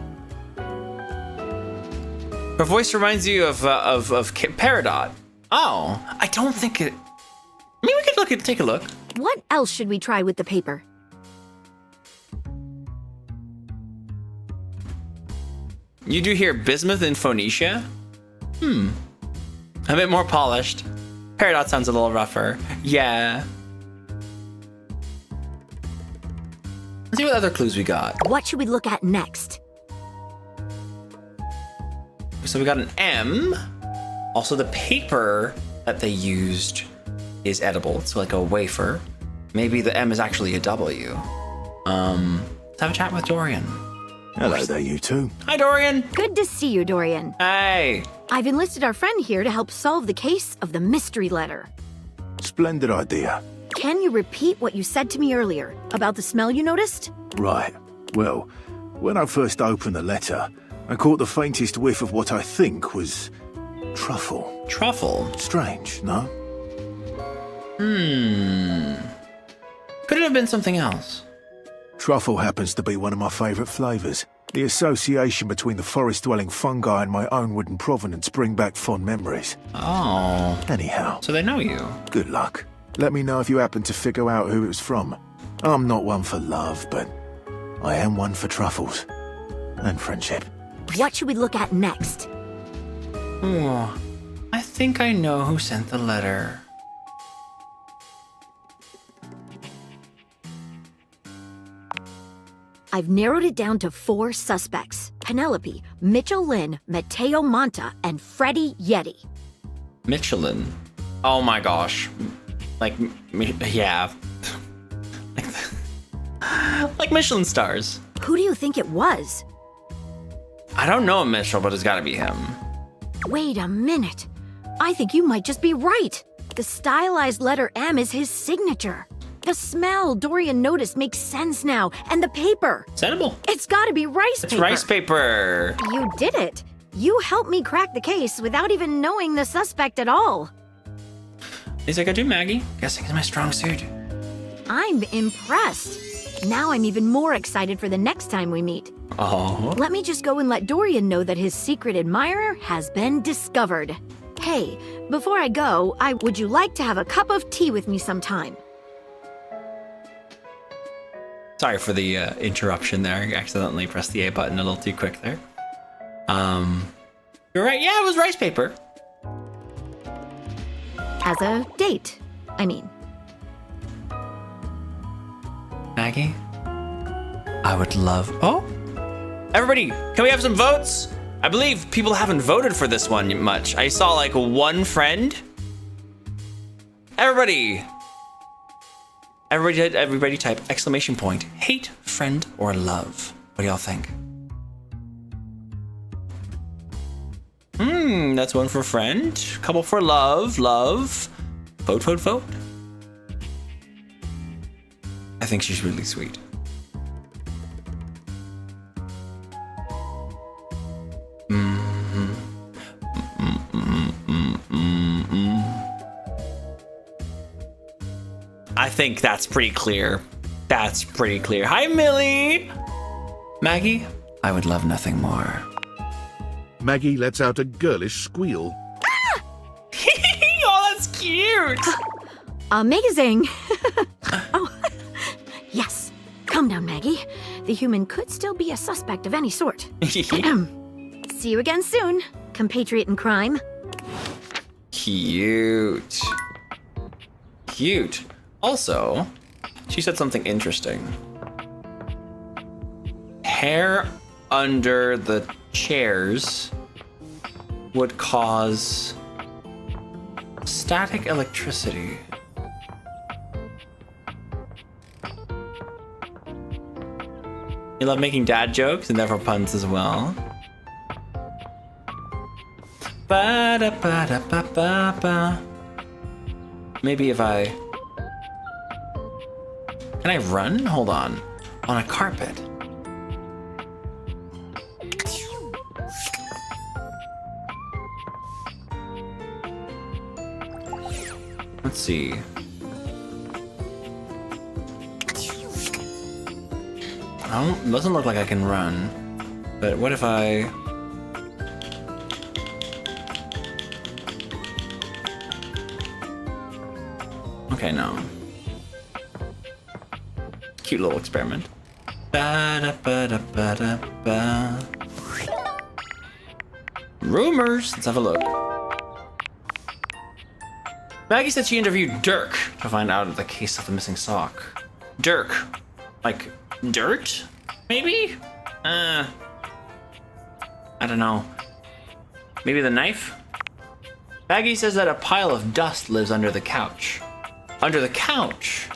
[SPEAKER 1] Her voice reminds you of Peridot. Oh, I don't think it... I mean, we could take a look.
[SPEAKER 4] What else should we try with the paper?
[SPEAKER 1] You do hear bismuth in Phoenicia? A bit more polished. Peridot sounds a little rougher. Yeah. Let's see what other clues we got.
[SPEAKER 4] What should we look at next?
[SPEAKER 1] So we got an M. Also, the paper that they used is edible. It's like a wafer. Maybe the M is actually a W. Let's have a chat with Dorian.
[SPEAKER 21] Hello there, you two.
[SPEAKER 1] Hi, Dorian.
[SPEAKER 4] Good to see you, Dorian.
[SPEAKER 1] Hey.
[SPEAKER 4] I've enlisted our friend here to help solve the case of the mystery letter.
[SPEAKER 21] Splendid idea.
[SPEAKER 4] Can you repeat what you said to me earlier about the smell you noticed?
[SPEAKER 21] Right. Well, when I first opened the letter, I caught the faintest whiff of what I think was truffle.
[SPEAKER 1] Truffle?
[SPEAKER 21] Strange, no?
[SPEAKER 1] Could it have been something else?
[SPEAKER 21] Truffle happens to be one of my favourite flavours. The association between the forest-dwelling fungi and my own wooden provenance bring back fond memories.
[SPEAKER 1] Oh.
[SPEAKER 21] Anyhow.
[SPEAKER 1] So they know you.
[SPEAKER 21] Good luck. Let me know if you happen to figure out who it was from. I'm not one for love, but I am one for truffles. And friendship.
[SPEAKER 4] What should we look at next?
[SPEAKER 1] Oh, I think I know who sent the letter.
[SPEAKER 4] I've narrowed it down to 4 suspects. Penelope, Mitchell Lynn, Matteo Monta, and Freddie Yeti.
[SPEAKER 1] Michelin. Oh my gosh. Like, yeah. Like Michelin stars.
[SPEAKER 4] Who do you think it was?
[SPEAKER 1] I don't know Mitchell, but it's gotta be him.
[SPEAKER 4] Wait a minute. I think you might just be right. The stylized letter M is his signature. The smell Dorian noticed makes sense now, and the paper.
[SPEAKER 1] It's edible.
[SPEAKER 4] It's gotta be rice paper.
[SPEAKER 1] It's rice paper.
[SPEAKER 4] You did it. You helped me crack the case without even knowing the suspect at all.
[SPEAKER 1] At least I could do, Maggie. Guessing is my strong suit.
[SPEAKER 4] I'm impressed. Now I'm even more excited for the next time we meet.
[SPEAKER 1] Oh.
[SPEAKER 4] Let me just go and let Dorian know that his secret admirer has been discovered. Hey, before I go, would you like to have a cup of tea with me sometime?
[SPEAKER 1] Sorry for the interruption there. I accidentally pressed the A button a little too quick there. You're right. Yeah, it was rice paper.
[SPEAKER 4] As a date, I mean.
[SPEAKER 1] Maggie, I would love... Oh! Everybody, can we have some votes? I believe people haven't voted for this one much. I saw like one friend. Everybody type exclamation point. Hate, friend, or love. What do y'all think? That's one for friend. Couple for love. Love. Vote, vote, vote. I think she's really sweet. I think that's pretty clear. That's pretty clear. Hi, Millie! Maggie, I would love nothing more.
[SPEAKER 5] Maggie lets out a girlish squeal.
[SPEAKER 1] Oh, that's cute!
[SPEAKER 4] Amazing! Oh, yes. Calm down, Maggie. The human could still be a suspect of any sort. See you again soon, compatriot in crime.
[SPEAKER 1] Cute. Cute. Also, she said something interesting. Hair under the chairs would cause static electricity. You love making dad jokes and therefore puns as well. Ba-da-ba-da-ba-ba-ba. Maybe if I... Can I run? Hold on. On a carpet. Let's see. Oh, doesn't look like I can run. But what if I... Okay, no. Cute little experiment. Ba-da-ba-da-ba-da-ba. Rumors. Let's have a look. Maggie said she interviewed Dirk to find out the case of the missing sock. Dirk. Like, dirt? Maybe? I don't know. Maybe the knife? Maggie says that a pile of dust lives under the couch. Under the couch?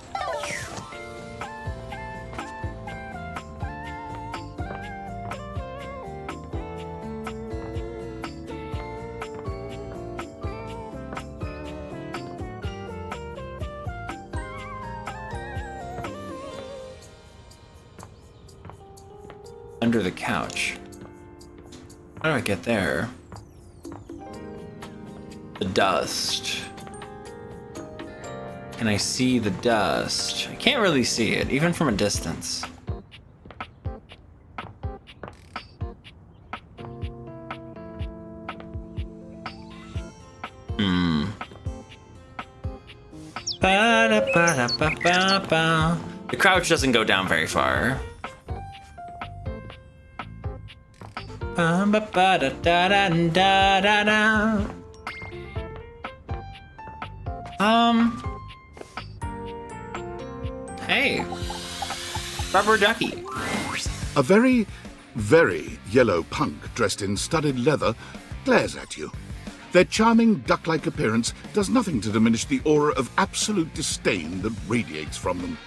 [SPEAKER 1] Under the couch. How do I get there? The dust. Can I see the dust? I can't really see it, even from a distance. Ba-da-ba-da-ba-ba-ba. The crouch doesn't go down very far. Ba-ba-da-da-da-da-da-da. Hey, rubber ducky.
[SPEAKER 5] A very, very yellow punk dressed in studded leather glares at you. Their charming duck-like appearance does nothing to diminish the aura of absolute disdain that radiates from them.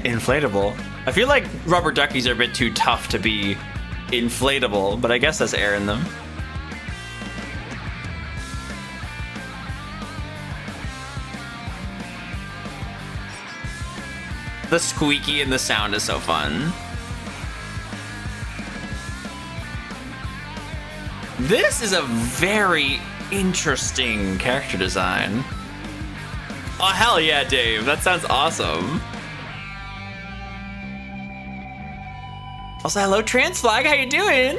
[SPEAKER 1] Inflatable. I feel like rubber duckies are a bit too tough to be inflatable, but I guess that's air in them. The squeaky and the sound is so fun. This is a very interesting character design. Oh, hell yeah, Dave. That sounds awesome. Also, hello, Trans Flag. How you doing?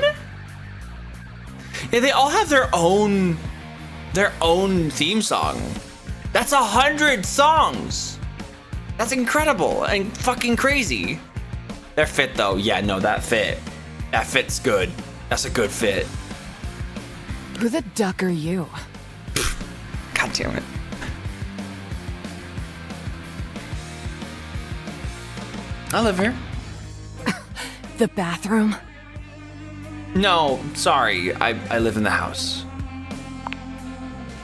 [SPEAKER 1] Yeah, they all have their own theme song. That's 100 songs. That's incredible and fucking crazy. They're fit though. Yeah, no, that fit's good. That's a good fit.
[SPEAKER 6] Who the duck are you?
[SPEAKER 1] God damn it. I live here.
[SPEAKER 6] The bathroom?
[SPEAKER 1] No, sorry. I live in the house.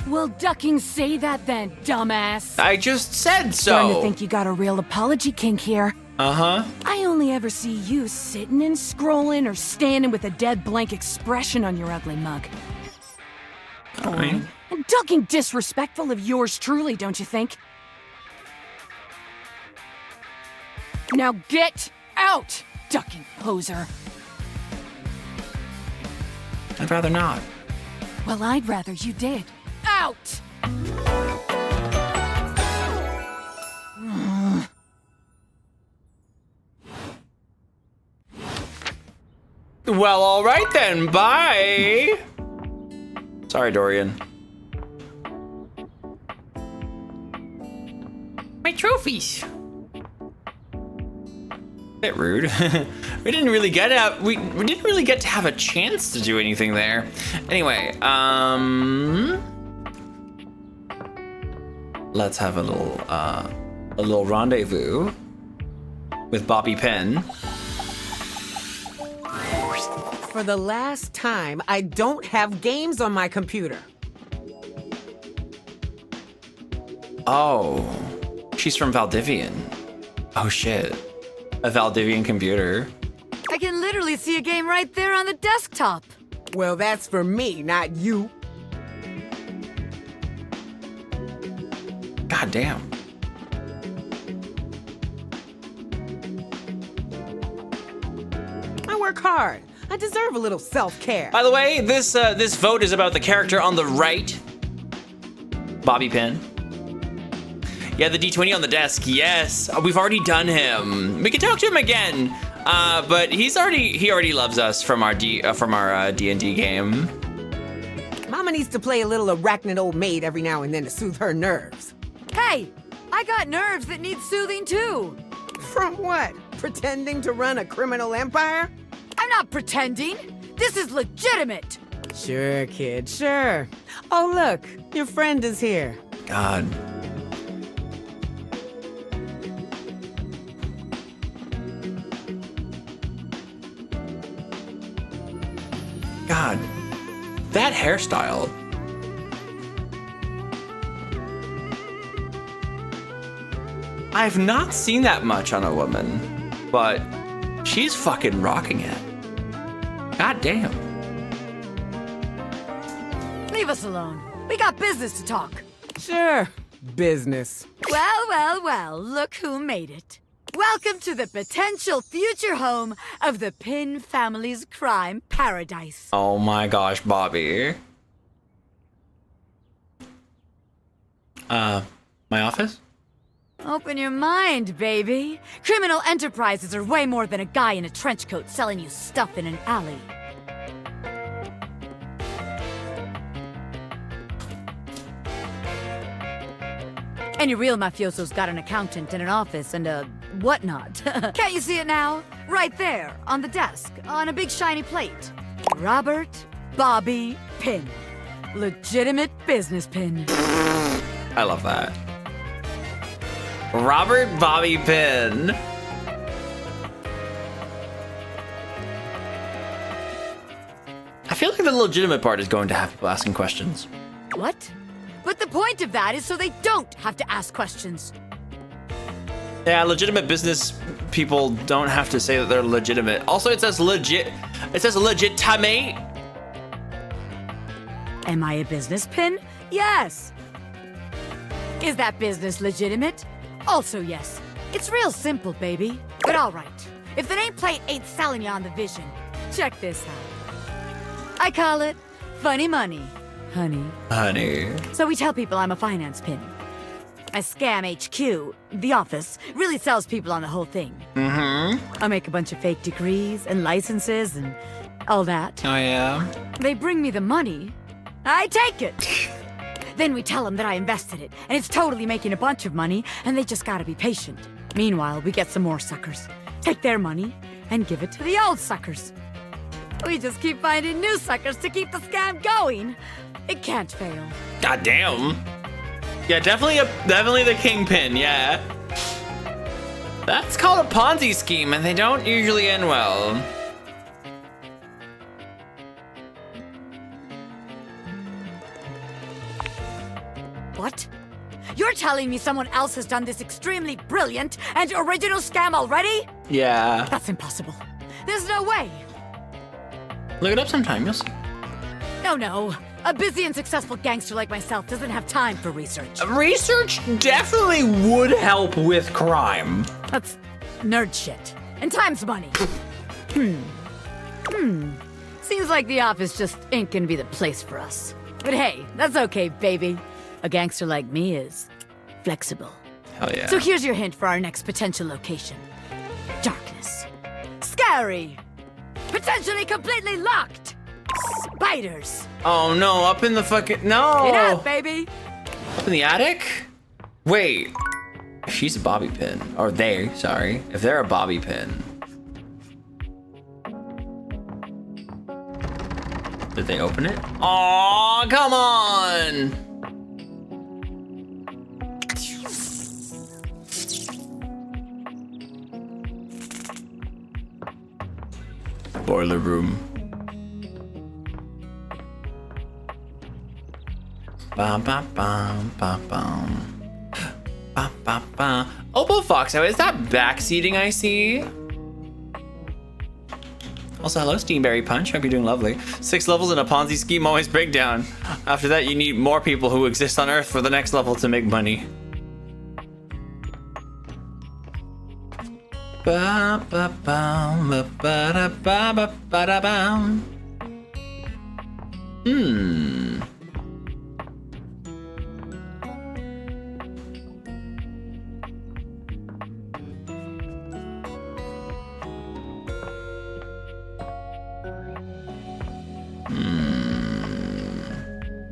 [SPEAKER 11] Well, ducking say that then, dumbass.
[SPEAKER 1] I just said so.
[SPEAKER 6] Starting to think you got a real apology kink here.
[SPEAKER 1] Uh-huh.
[SPEAKER 6] I only ever see you sitting and scrolling or standing with a dead blank expression on your ugly mug.
[SPEAKER 1] Fine.
[SPEAKER 6] And ducking disrespectful of yours truly, don't you think? Now get out, ducking poser.
[SPEAKER 1] I'd rather not.
[SPEAKER 6] Well, I'd rather you did. Out!
[SPEAKER 1] Well, all right then. Bye. Sorry, Dorian. My trophies. Bit rude. we didn't really get to have a chance to do anything let's have a little rendezvous with Bobby Pin.
[SPEAKER 7] For the last time, I don't have games on my computer.
[SPEAKER 1] Oh, she's from Valdivian. Oh shit, a Valdivian computer.
[SPEAKER 11] I can literally see a game right there on the desktop.
[SPEAKER 7] Well, that's for me, not you.
[SPEAKER 1] God damn.
[SPEAKER 7] I work hard. I deserve a little self-care.
[SPEAKER 1] By the way, this vote is about the character on the right, Bobby Pin. Yeah, the D20 on the desk. Yes, we've already done him. We can talk to him again, but he already loves us from our D&D game.
[SPEAKER 7] Mama needs to play a little arachnid old maid every now and then to soothe her nerves.
[SPEAKER 11] Hey, I got nerves that need soothing too.
[SPEAKER 7] From what? Pretending to run a criminal empire?
[SPEAKER 11] I'm not pretending. This is legitimate.
[SPEAKER 7] Sure, kid, sure. Oh, look, your friend is here.
[SPEAKER 1] God. God, that hairstyle. I've not seen that much on a woman, but she's fucking rocking it. God damn.
[SPEAKER 11] Leave us alone. We got business to talk.
[SPEAKER 7] Sure, business.
[SPEAKER 11] Well, well, well, look who made it. Welcome to the potential future home of the Pin family's crime paradise.
[SPEAKER 1] Oh my gosh, Bobby. My office?
[SPEAKER 11] Open your mind, baby. Criminal enterprises are way more than a guy in a trench coat selling you stuff in an alley. Any real mafioso's got an accountant and an office and a whatnot. Can't you see it now? Right there, on the desk, on a big shiny plate. Robert Bobby Pin. Legitimate business pin.
[SPEAKER 1] I love that. Robert Bobby Pin. I feel like the legitimate part is going to have people asking questions.
[SPEAKER 11] What? But the point of that is so they don't have to ask questions.
[SPEAKER 1] Yeah, legitimate business people don't have to say that they're legitimate. Also, it says legit. It says legitimate.
[SPEAKER 11] Am I a business pin? Yes. Is that business legitimate? Also yes. It's real simple, baby. But all right. If the nameplate ain't selling you on the vision, check this out. I call it funny money, honey.
[SPEAKER 1] Honey.
[SPEAKER 11] So we tell people I'm a finance pin. My scam HQ, the office, really sells people on the whole thing.
[SPEAKER 1] Mm-hmm.
[SPEAKER 11] I make a bunch of fake degrees and licenses and all that.
[SPEAKER 1] Oh, yeah?
[SPEAKER 11] They bring me the money. I take it. Then we tell them that I invested it, and it's totally making a bunch of money, and they just gotta be patient. Meanwhile, we get some more suckers, take their money, and give it to the old suckers. We just keep finding new suckers to keep the scam going. It can't fail.
[SPEAKER 1] God damn. Yeah, definitely the kingpin, yeah. That's called a Ponzi scheme, and they don't usually end well.
[SPEAKER 11] What? You're telling me someone else has done this extremely brilliant and original scam already?
[SPEAKER 1] Yeah.
[SPEAKER 11] That's impossible. There's no way.
[SPEAKER 1] Look it up sometime, you'll see.
[SPEAKER 11] No. A busy and successful gangster like myself doesn't have time for research.
[SPEAKER 1] Research definitely would help with crime.
[SPEAKER 11] That's nerd shit. And time's money. Seems like the office just ain't gonna be the place for us. But hey, that's okay, baby. A gangster like me is flexible.
[SPEAKER 1] Hell yeah.
[SPEAKER 11] So here's your hint for our next potential location. Darkness. Scary. Potentially completely locked. Spiders.
[SPEAKER 1] Oh no, up in the fucking... No!
[SPEAKER 11] Get out, baby.
[SPEAKER 1] Up in the attic? Wait. If she's a bobby pin. Or they, sorry. If they're a bobby pin. Did they open it? Aw, come on! boiler room. Bam, bam, bam, bam, bam. Ba, ba, ba. Opal Foxo, is that backseating I see? Also, hello, Steamberry Punch. Hope you're doing lovely. 6 levels in a Ponzi scheme always break down. After that, you need more people who exist on Earth for the next level to make money. Ba, ba, ba, ba, ba, ba, ba, ba, da, ba.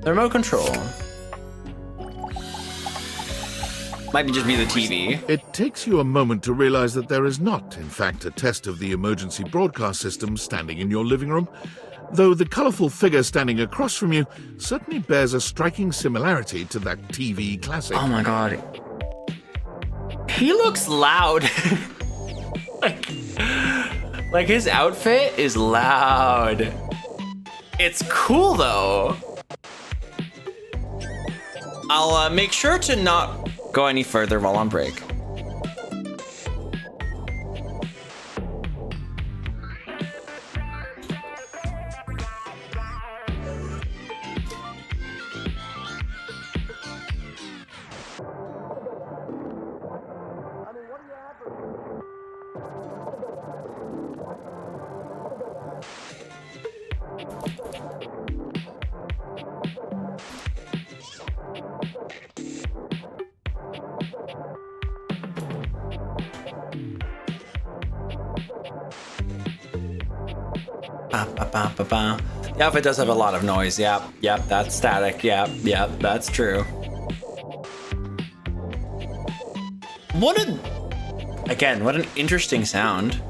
[SPEAKER 1] The remote control. Might just be the TV.
[SPEAKER 5] It takes you a moment to realize that there is not, in fact, a test of the emergency broadcast system standing in your living room, though the colorful figure standing across from you certainly bears a striking similarity to that TV classic.
[SPEAKER 1] Oh my god. He looks loud. like his outfit is loud. It's cool though. I'll make sure to not go any further while on break. The outfit does have a lot of noise. Yep, that's static. Yep, that's true. What an interesting sound.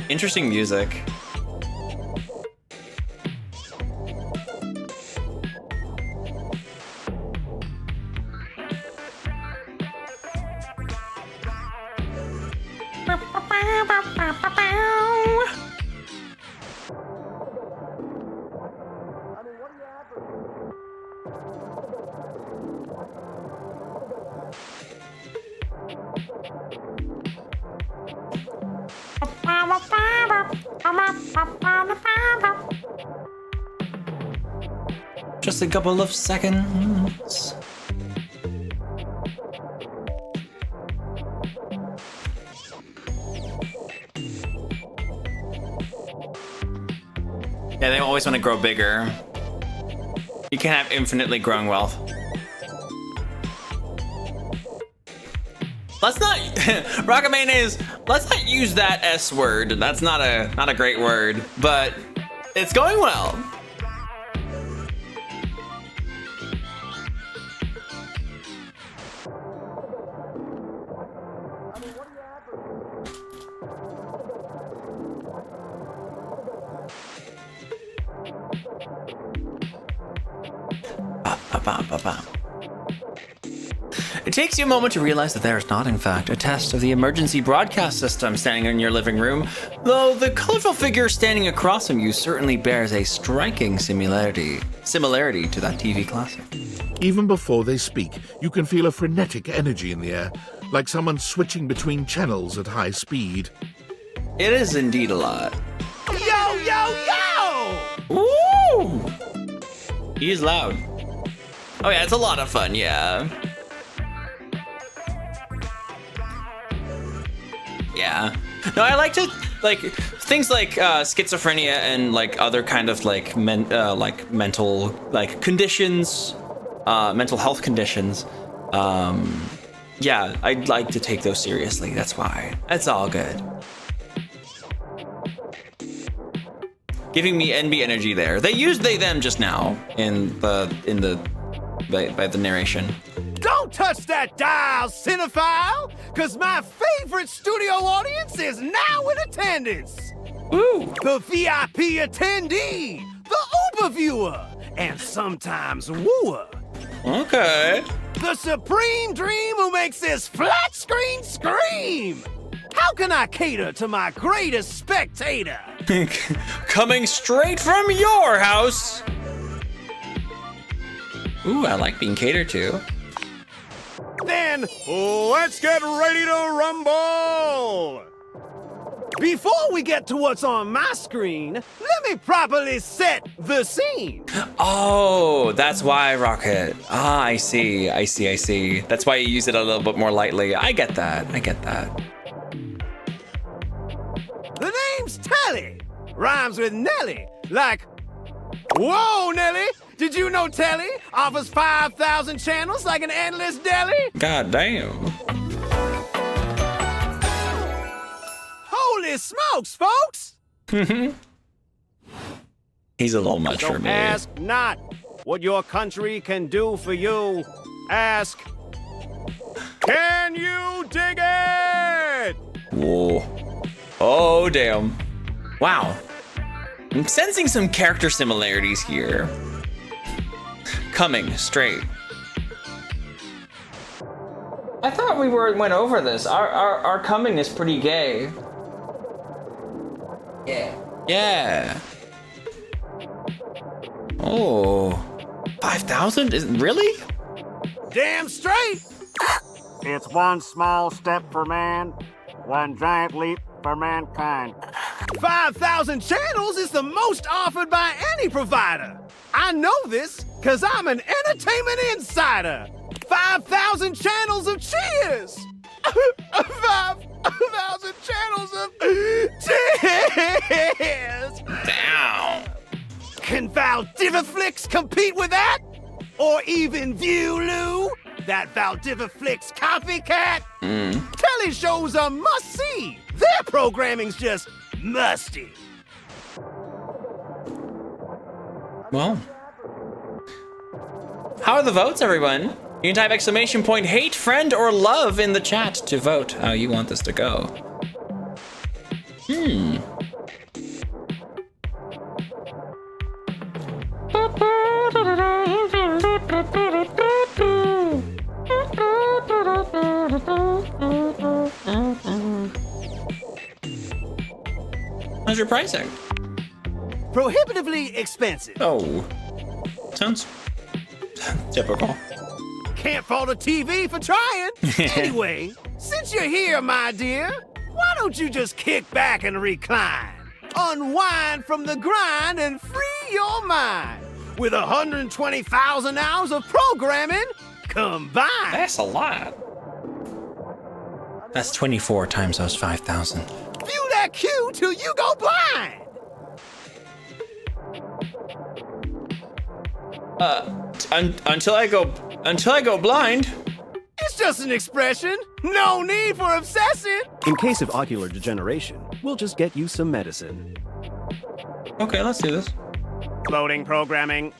[SPEAKER 1] Interesting music. Just a couple of seconds. Yeah, they always want to grow bigger. You can't have infinitely growing wealth. Let's not Rocket Mayonnaise, let's not use that S word. That's not a great word, but it's going well. It takes you a moment to realize that there is not, in fact, a test of the emergency broadcast system standing in your living room, though the colorful figure standing across from you certainly bears a striking similarity to that TV classic.
[SPEAKER 5] Even before they speak, you can feel a frenetic energy in the air, like someone switching between channels at high speed.
[SPEAKER 1] It is indeed a lot.
[SPEAKER 2] Yo, yo, yo!
[SPEAKER 1] Woo! He's loud. Oh yeah, it's a lot of fun, yeah. Yeah. No, I like to things like schizophrenia and like other kind of like mental conditions, mental health conditions. Yeah, I'd like to take those seriously. That's why. It's all good. Giving me NB energy there. They used they them just now by the narration.
[SPEAKER 2] Don't touch that dial, cinephile, because my favorite studio audience is now in attendance.
[SPEAKER 1] Ooh.
[SPEAKER 2] The VIP attendee, the Uber viewer, and sometimes wooer.
[SPEAKER 1] Okay.
[SPEAKER 2] The supreme dream who makes this flat screen scream. How can I cater to my greatest spectator?
[SPEAKER 1] Coming straight from your house. Ooh, I like being catered to.
[SPEAKER 2] Then let's get ready to rumble! Before we get to what's on my screen, let me properly set the scene.
[SPEAKER 1] Oh, that's why, Rocket. Ah, I see. That's why you use it a little bit more lightly. I get that.
[SPEAKER 2] The name's Telly. Rhymes with Nelly. Like, whoa, Nelly! Did you know Telly offers 5,000 channels like an endless deli?
[SPEAKER 1] God damn.
[SPEAKER 2] Holy smokes, folks!
[SPEAKER 1] He's a little much for me.
[SPEAKER 2] Ask not what your country can do for you. Ask, can you dig it?
[SPEAKER 1] Whoa. Oh, damn. Wow. I'm sensing some character similarities here. Coming straight. I thought we went over this. Our coming is pretty gay. Yeah. Oh. 5,000? Really?
[SPEAKER 2] Damn straight!
[SPEAKER 8] It's one small step for man, one giant leap for mankind.
[SPEAKER 2] 5,000 channels is the most offered by any provider. I know this because I'm an entertainment insider. 5,000 channels of cheers. 5,000 channels of cheers.
[SPEAKER 1] Down.
[SPEAKER 2] Can Valdiviflix compete with that? Or even Viewloo? That Valdiviflix copycat? Telly shows are must-see. Their programming's just musty.
[SPEAKER 1] Well. How are the votes, everyone? You can type exclamation point hate, friend, or love in the chat to vote how you want this to go. How's your pricing?
[SPEAKER 2] Prohibitively expensive.
[SPEAKER 1] Oh. Sounds typical.
[SPEAKER 2] Can't fault a TV for trying. Anyway, since you're here, my dear, why don't you just kick back and recline? Unwind from the grind and free your mind with 120,000 hours of programming combined.
[SPEAKER 1] That's a lot. That's 24 times those 5,000.
[SPEAKER 2] View that queue till you go blind.
[SPEAKER 1] Until I go blind.
[SPEAKER 2] It's just an expression. No need for obsessing.
[SPEAKER 22] In case of ocular degeneration, we'll just get you some medicine.
[SPEAKER 1] Okay, let's do this.
[SPEAKER 2] Loading programming.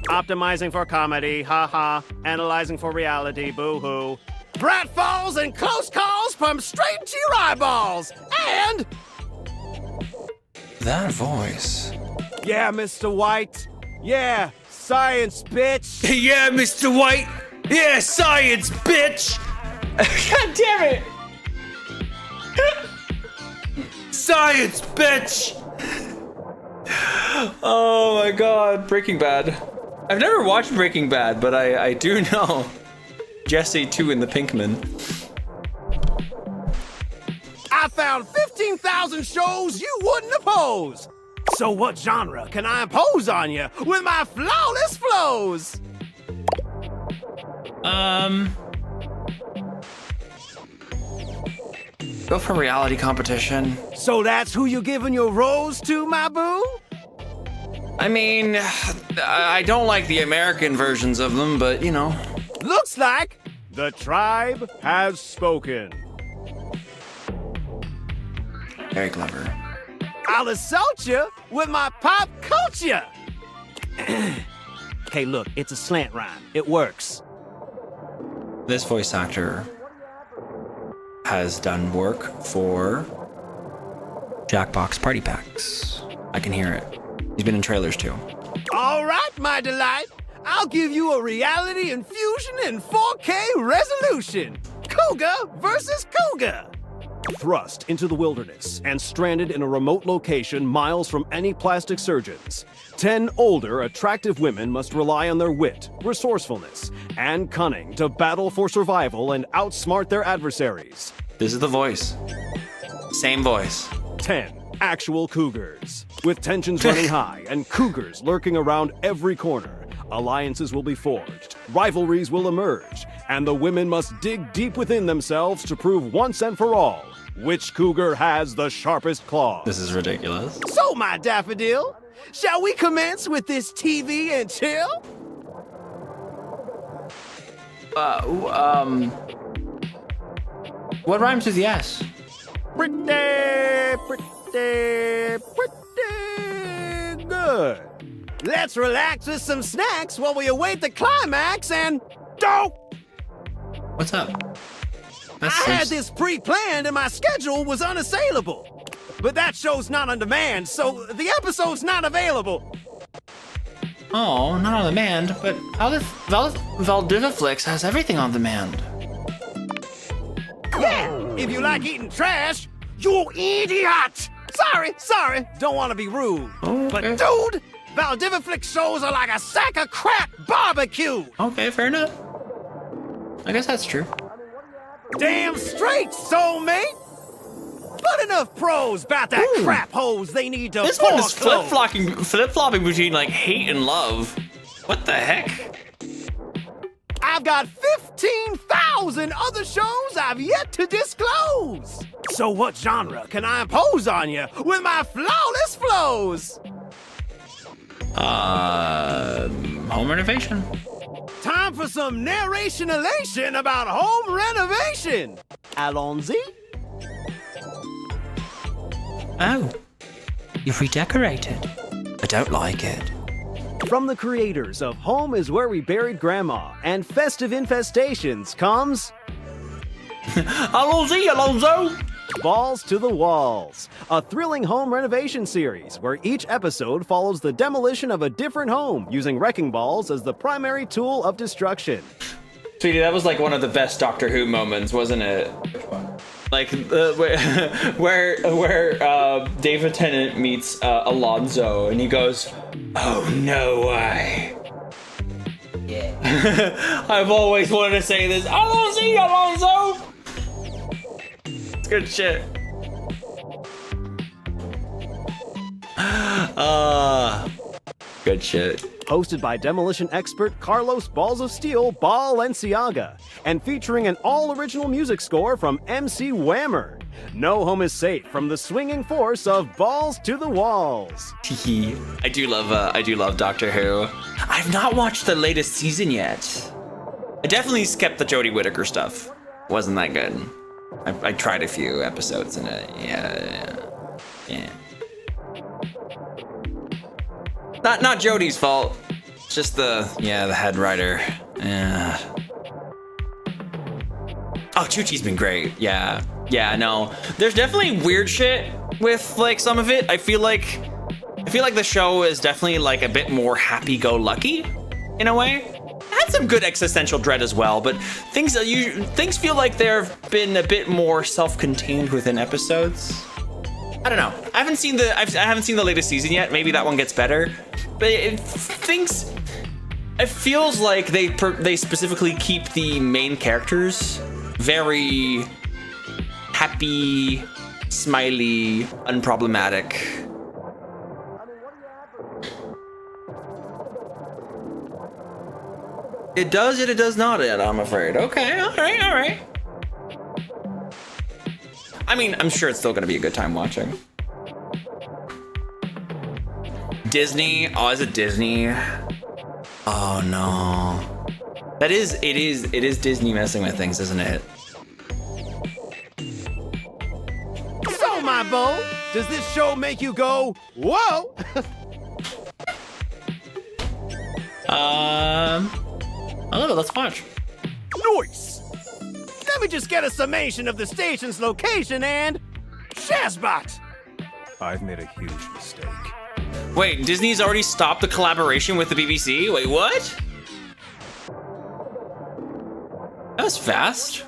[SPEAKER 2] Optimizing for comedy, haha. Analyzing for reality, boo-hoo. Pratfalls and close calls from straight to your eyeballs. And...
[SPEAKER 1] that voice.
[SPEAKER 2] Yeah, Mr. White. Yeah, science, bitch.
[SPEAKER 1] Yeah, Mr. White. Yeah, science, bitch. God damn it. Science, bitch. Oh my god, Breaking Bad. I've never watched Breaking Bad, but I do know Jesse 2 and the Pinkman.
[SPEAKER 2] I found 15,000 shows you wouldn't oppose. So what genre can I impose on you with my flawless flows?
[SPEAKER 1] Go for reality competition.
[SPEAKER 2] So that's who you giving your rose to, my boo?
[SPEAKER 1] I mean, I don't like the American versions of them, but you know.
[SPEAKER 2] Looks like the tribe has spoken.
[SPEAKER 1] Very clever.
[SPEAKER 2] I'll assault you with my pop culture. Okay, look, it's a slant rhyme. It works.
[SPEAKER 1] This voice actor has done work for Jackbox Party Packs. I can hear it. He's been in trailers too.
[SPEAKER 2] All right, my delight. I'll give you a reality infusion in 4K resolution.
[SPEAKER 22] cougar versus cougar. Thrust into the wilderness and stranded in a remote location miles from any plastic surgeons, 10 older, attractive women must rely on their wit, resourcefulness, and cunning to battle for survival and outsmart their adversaries.
[SPEAKER 1] This is the voice. Same voice.
[SPEAKER 22] 10 actual cougars. With tensions running high and cougars lurking around every corner, alliances will be forged, rivalries will emerge, and the women must dig deep within themselves to prove once and for all which cougar has the sharpest claws.
[SPEAKER 1] This is ridiculous.
[SPEAKER 22] So, my daffodil, shall we commence with this TV and chill?
[SPEAKER 1] What rhymes with yes?
[SPEAKER 22] Pretty good. Let's relax with some snacks while we await the climax and don't.
[SPEAKER 1] What's up?
[SPEAKER 22] I had this pre-planned and my schedule was unassailable. But that show's not on demand, so the episode's not available.
[SPEAKER 1] Oh, not on demand, but Valdiviflix has everything on demand.
[SPEAKER 22] Yeah, if you like eating trash, you idiot! Sorry, don't want to be rude.
[SPEAKER 1] Okay.
[SPEAKER 22] But dude, Valdiviflix shows are like a sack of crap barbecue!
[SPEAKER 1] Okay, fair enough. I guess that's true.
[SPEAKER 22] Damn straight, soulmate! But enough pros about that crap hose they need to
[SPEAKER 1] This one is flip-flopping between like hate and love. What the heck?
[SPEAKER 22] I've got 15,000 other shows I've yet to disclose. So what genre can I impose on you with my flawless flows?
[SPEAKER 1] Home renovation.
[SPEAKER 22] Time for some narration elation about home renovation. Allons-y.
[SPEAKER 1] Oh, you've redecorated. I don't like it.
[SPEAKER 22] From the creators of Home is Where We Buried Grandma and Festive Infestations comes...
[SPEAKER 1] Allons-y, Alonzo!
[SPEAKER 22] Balls to the Walls, a thrilling home renovation series where each episode follows the demolition of a different home using wrecking balls as the primary tool of destruction.
[SPEAKER 1] Sweetie, that was like one of the best Doctor Who moments, wasn't it? Like where David Tennant meets Alonzo and he goes, "Oh no way." Yeah. I've always wanted to say this. Allons-y, Alonzo. It's good shit. Good shit.
[SPEAKER 22] Hosted by demolition expert Carlos Balls of Steel Balenciaga, and featuring an all-original music score from MC Whammer. No home is safe from the swinging force of Balls to the Walls.
[SPEAKER 1] I do love Doctor Who. I've not watched the latest season yet. I definitely skipped the Jodie Whittaker stuff. Wasn't that good. I tried a few episodes and yeah. Not Jodie's fault. Just the head writer. Yeah. Oh, Chuchi's been great. Yeah, no. There's definitely weird shit with like some of it. I feel like the show is definitely like a bit more happy-go-lucky in a way. It had some good existential dread as well, but things feel like they've been a bit more self-contained within episodes. I don't know. I haven't seen the latest season yet. Maybe that one gets better. But it feels like they specifically keep the main characters very happy, smiley, unproblematic. It does it does not it, I'm afraid. Okay, all right. I mean, I'm sure it's still gonna be a good time watching. Disney? Oh, is it Disney? Oh no. It is Disney messing with things, isn't it?
[SPEAKER 22] So, my beau, does this show make you go, whoa?
[SPEAKER 1] I love it, let's watch.
[SPEAKER 22] Nice! Let me just get a summation of the station's location and... Shazbot!
[SPEAKER 18] I've made a huge mistake.
[SPEAKER 1] Wait, Disney's already stopped the collaboration with the BBC? Wait, what? That was fast.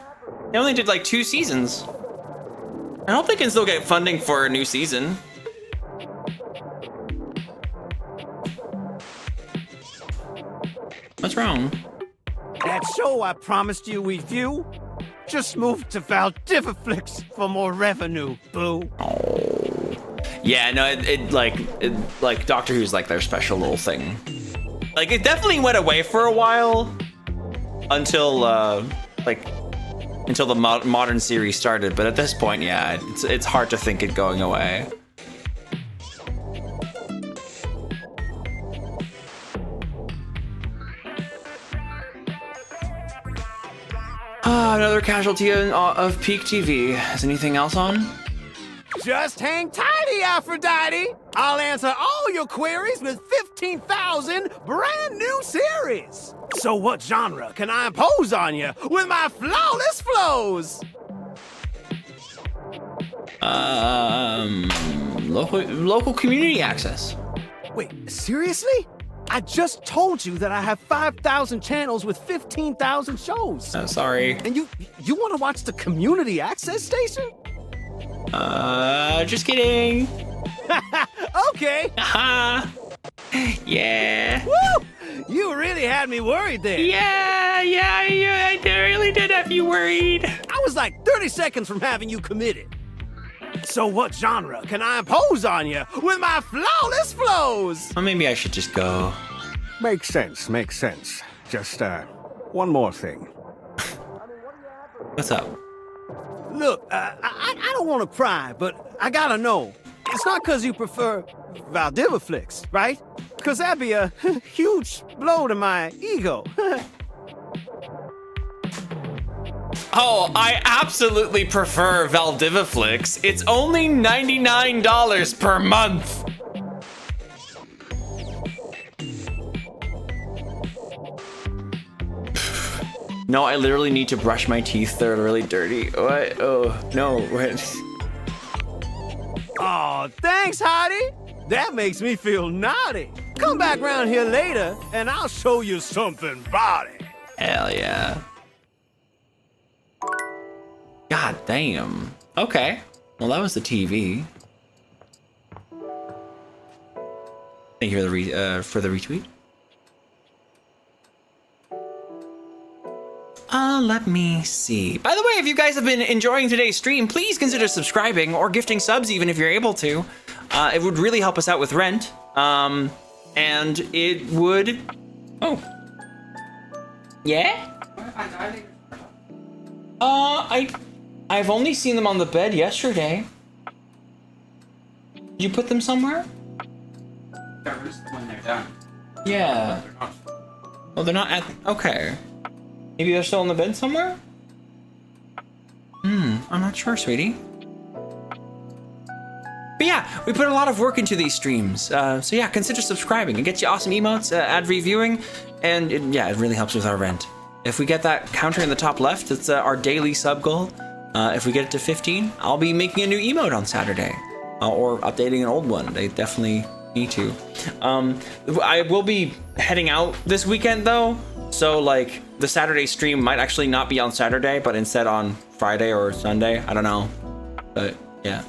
[SPEAKER 1] They only did like 2 seasons. I hope they can still get funding for a new season. What's wrong?
[SPEAKER 9] That show I promised you we'd view just moved to VTuber for more revenue, boo.
[SPEAKER 1] Yeah, no, it like Doctor Who's like their special little thing. Like it definitely went away for a while until until the modern series started. But at this point, yeah, it's hard to think it going away. Another casualty of peak TV. Is anything else on?
[SPEAKER 9] Just hang tighty, Aphrodite. I'll answer all your queries with 15,000 brand new series. So what genre can I impose on you with my flawless flows?
[SPEAKER 1] Local community access.
[SPEAKER 9] Wait, seriously? I just told you that I have 5,000 channels with 15,000 shows.
[SPEAKER 1] Oh, sorry.
[SPEAKER 9] And you want to watch the community access station?
[SPEAKER 1] Just kidding.
[SPEAKER 9] Okay.
[SPEAKER 1] Haha. Yeah.
[SPEAKER 9] Woo! You really had me worried there.
[SPEAKER 1] Yeah, I really did have you worried.
[SPEAKER 9] I was like 30 seconds from having you committed. So what genre can I impose on you with my flawless flows?
[SPEAKER 1] Well, maybe I should just go.
[SPEAKER 22] Makes sense, makes sense. Just, one more thing.
[SPEAKER 1] What's up?
[SPEAKER 9] Look, I don't want to cry, but I gotta know. It's not because you prefer VTuber, right? Because that'd be a huge blow to my ego.
[SPEAKER 1] Oh, I absolutely prefer Valdiviflix. It's only $99 per month. No, I literally need to brush my teeth. They're really dirty. What? Oh, no. What?
[SPEAKER 9] Oh, thanks, Hottie. That makes me feel naughty. Come back round here later, and I'll show you something body.
[SPEAKER 1] Hell yeah. God damn. Okay. Well, that was the TV. Thank you for the retweet. Let me see. By the way, if you guys have been enjoying today's stream, please consider subscribing or gifting subs even if you're able to. It would really help us out with rent. And it would... Oh. Yeah? I've only seen them on the bed yesterday. Did you put them somewhere?
[SPEAKER 16] When they're done.
[SPEAKER 1] Yeah. Oh, they're not at... Okay. Maybe they're still in the bed somewhere? I'm not sure, sweetie. But yeah, we put a lot of work into these streams. So yeah, consider subscribing. It gets you awesome emotes, ad-free viewing, and it really helps with our rent. If we get that counter in the top left, it's our daily sub goal. If we get it to 15, I'll be making a new emote on Saturday. Or updating an old one. They definitely need to. I will be heading out this weekend though. So like the Saturday stream might actually not be on Saturday, but instead on Friday or Sunday. I don't know. But yeah.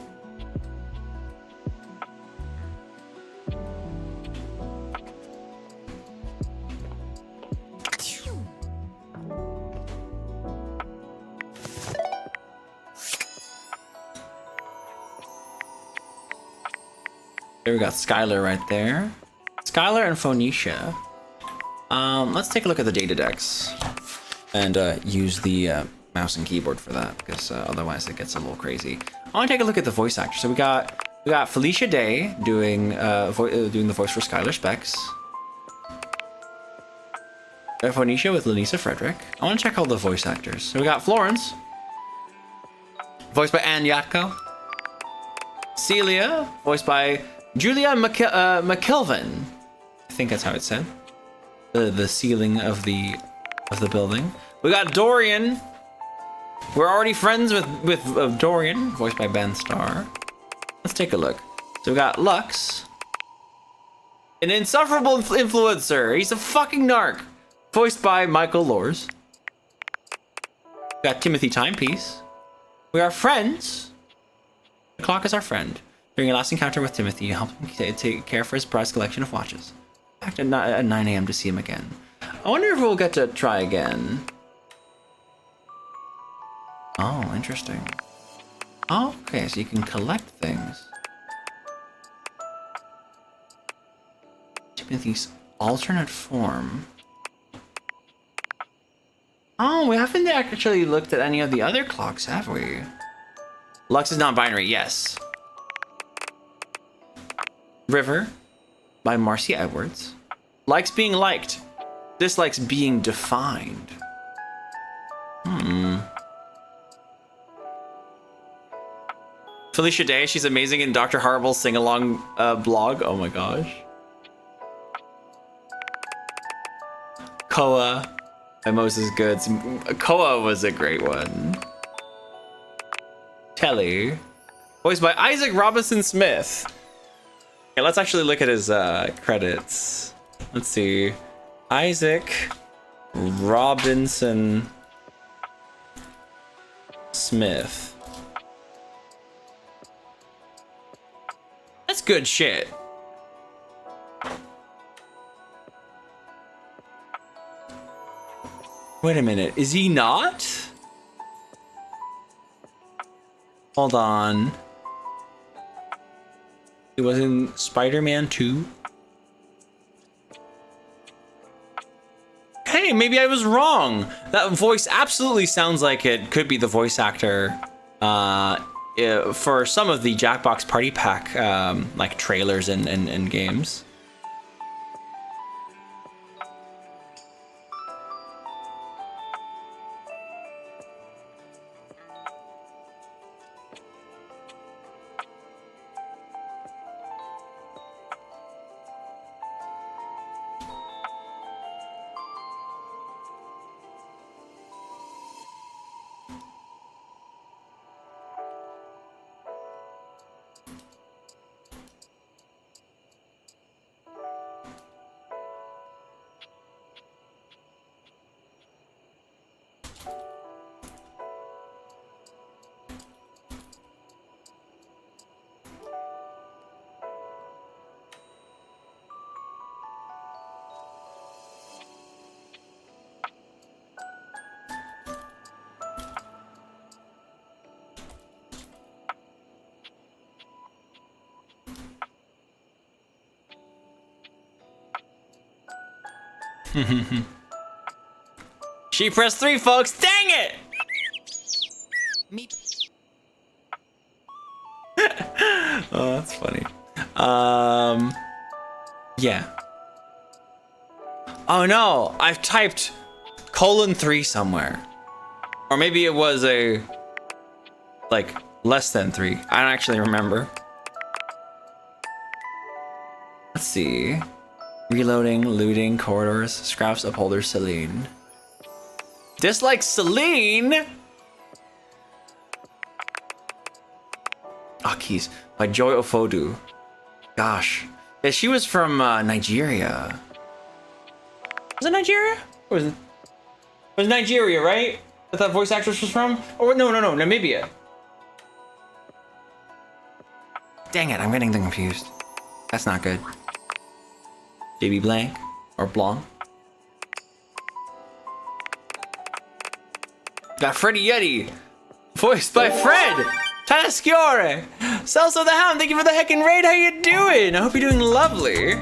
[SPEAKER 1] There we got Skylar right there. Skylar and Phoenicia. Let's take a look at the data decks and use the mouse and keyboard for that, because otherwise it gets a little crazy. I want to take a look at the voice actors. So we got Felicia Day doing doing the voice for Skylar Specs. Phoenicia with Lanisa Frederick. I want to check all the voice actors. So we got Florence, voiced by Ann Yatko. Celia, voiced by Julia McKelvin. I think that's how it's said. The ceiling of the building. We got Dorian. We're already friends with Dorian, voiced by Ben Starr. Let's take a look. So we got Lux, an insufferable influencer. He's a fucking narc, voiced by Michael Lors. Got Timothy Timepiece. We are friends. The clock is our friend. During your last encounter with Timothy, you helped him take care for his prized collection of watches. Back at 9 a.m. to see him again. I wonder if we'll get to try again. Oh, interesting. Oh, okay, so you can collect things. Timothy's alternate form. Oh, we haven't actually looked at any of the other clocks, have we? Lux is non-binary, yes. River by Marcy Edwards. Likes being liked. Dislikes being defined. Felicia Day, she's amazing in Dr. Horrible's sing-along blog. Oh my gosh. Koa by Moses Goods. Koa was a great one. Telly. Voiced by Isaac Robinson Smith. Okay, let's actually look at his credits. Let's see. Isaac Robinson Smith. That's good shit. Wait a minute, is he not? Hold on. He was in Spider-Man 2. Hey, maybe I was wrong. That voice absolutely sounds like it could be the voice actor for some of the Jackbox Party Pack like trailers and games. She pressed 3, folks. Dang it! Oh, that's funny. Yeah. Oh no, I've typed :3 somewhere. Or maybe it was a like less than 3. I don't actually remember. Let's see. Reloading, looting, corridors, scraps, upholder, Celine. Dislike Celine? Ah, keys. By Joy Ofodu. Gosh. Yeah, she was from Nigeria. Was it Nigeria? Or was it? It was Nigeria, right? That voice actress was from? Or no, Namibia. Dang it, I'm getting them confused. That's not good. JB Blanc or Blanc. Got Freddy Yeti, voiced by Fred Tanasciore. Celso the Hound, thank you for the heckin' raid. How you doing? I hope you're doing lovely.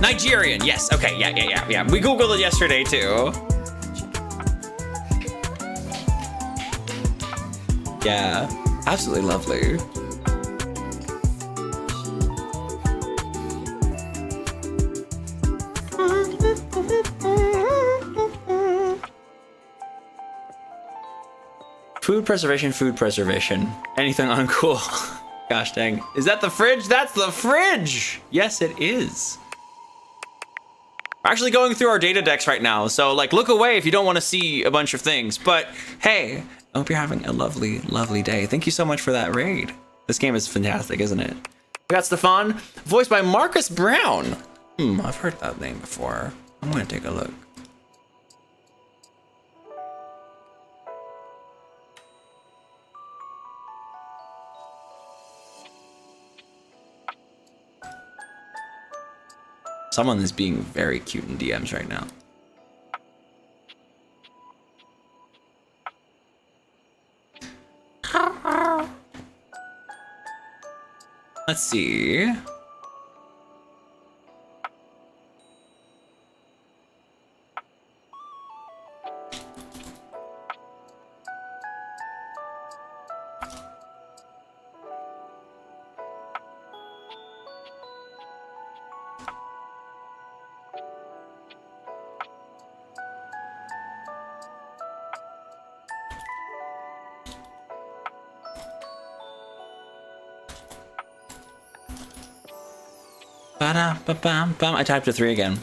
[SPEAKER 1] Nigerian, yes. Okay, yeah. We Googled it yesterday too. Yeah, absolutely lovely. Food preservation. Anything uncool. Gosh dang. Is that the fridge? That's the fridge! Yes, it is. We're actually going through our data decks right now, so like look away if you don't want to see a bunch of things. But hey, I hope you're having a lovely, lovely day. Thank you so much for that raid. This game is fantastic, isn't it? We got Stefan, voiced by Marcus Brown. I've heard that name before. I'm gonna take a look. Someone is being very cute in DMs right now. Let's see. Ba-da-ba-bam-bam. I typed a 3 again.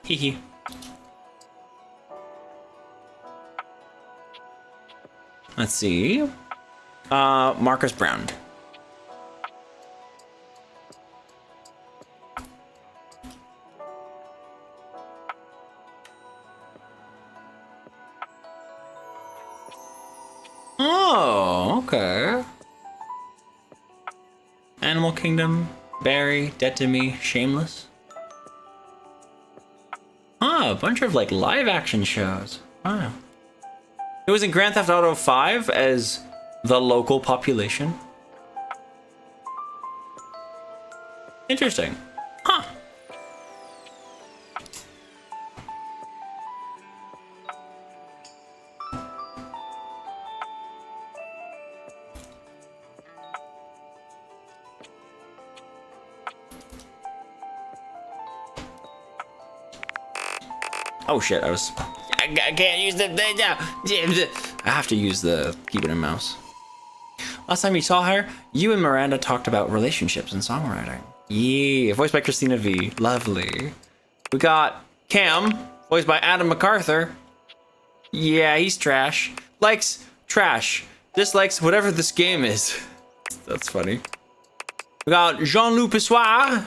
[SPEAKER 1] Hee hee. Let's see. Marcus Brown. Oh, okay. Animal Kingdom. Barry, Dead to Me, Shameless. Ah, a bunch of like live action shows. Wow. It was in Grand Theft Auto 5 as the local population. Interesting. Huh. Oh shit, I can't use the I have to use the keyboard and mouse. Last time you saw her, you and Miranda talked about relationships and songwriting. Yeah, voiced by Christina V. Lovely. We got Cam, voiced by Adam MacArthur. Yeah, he's trash. Likes trash. Dislikes whatever this game is. That's funny. We got Jean-Loup Pissoir,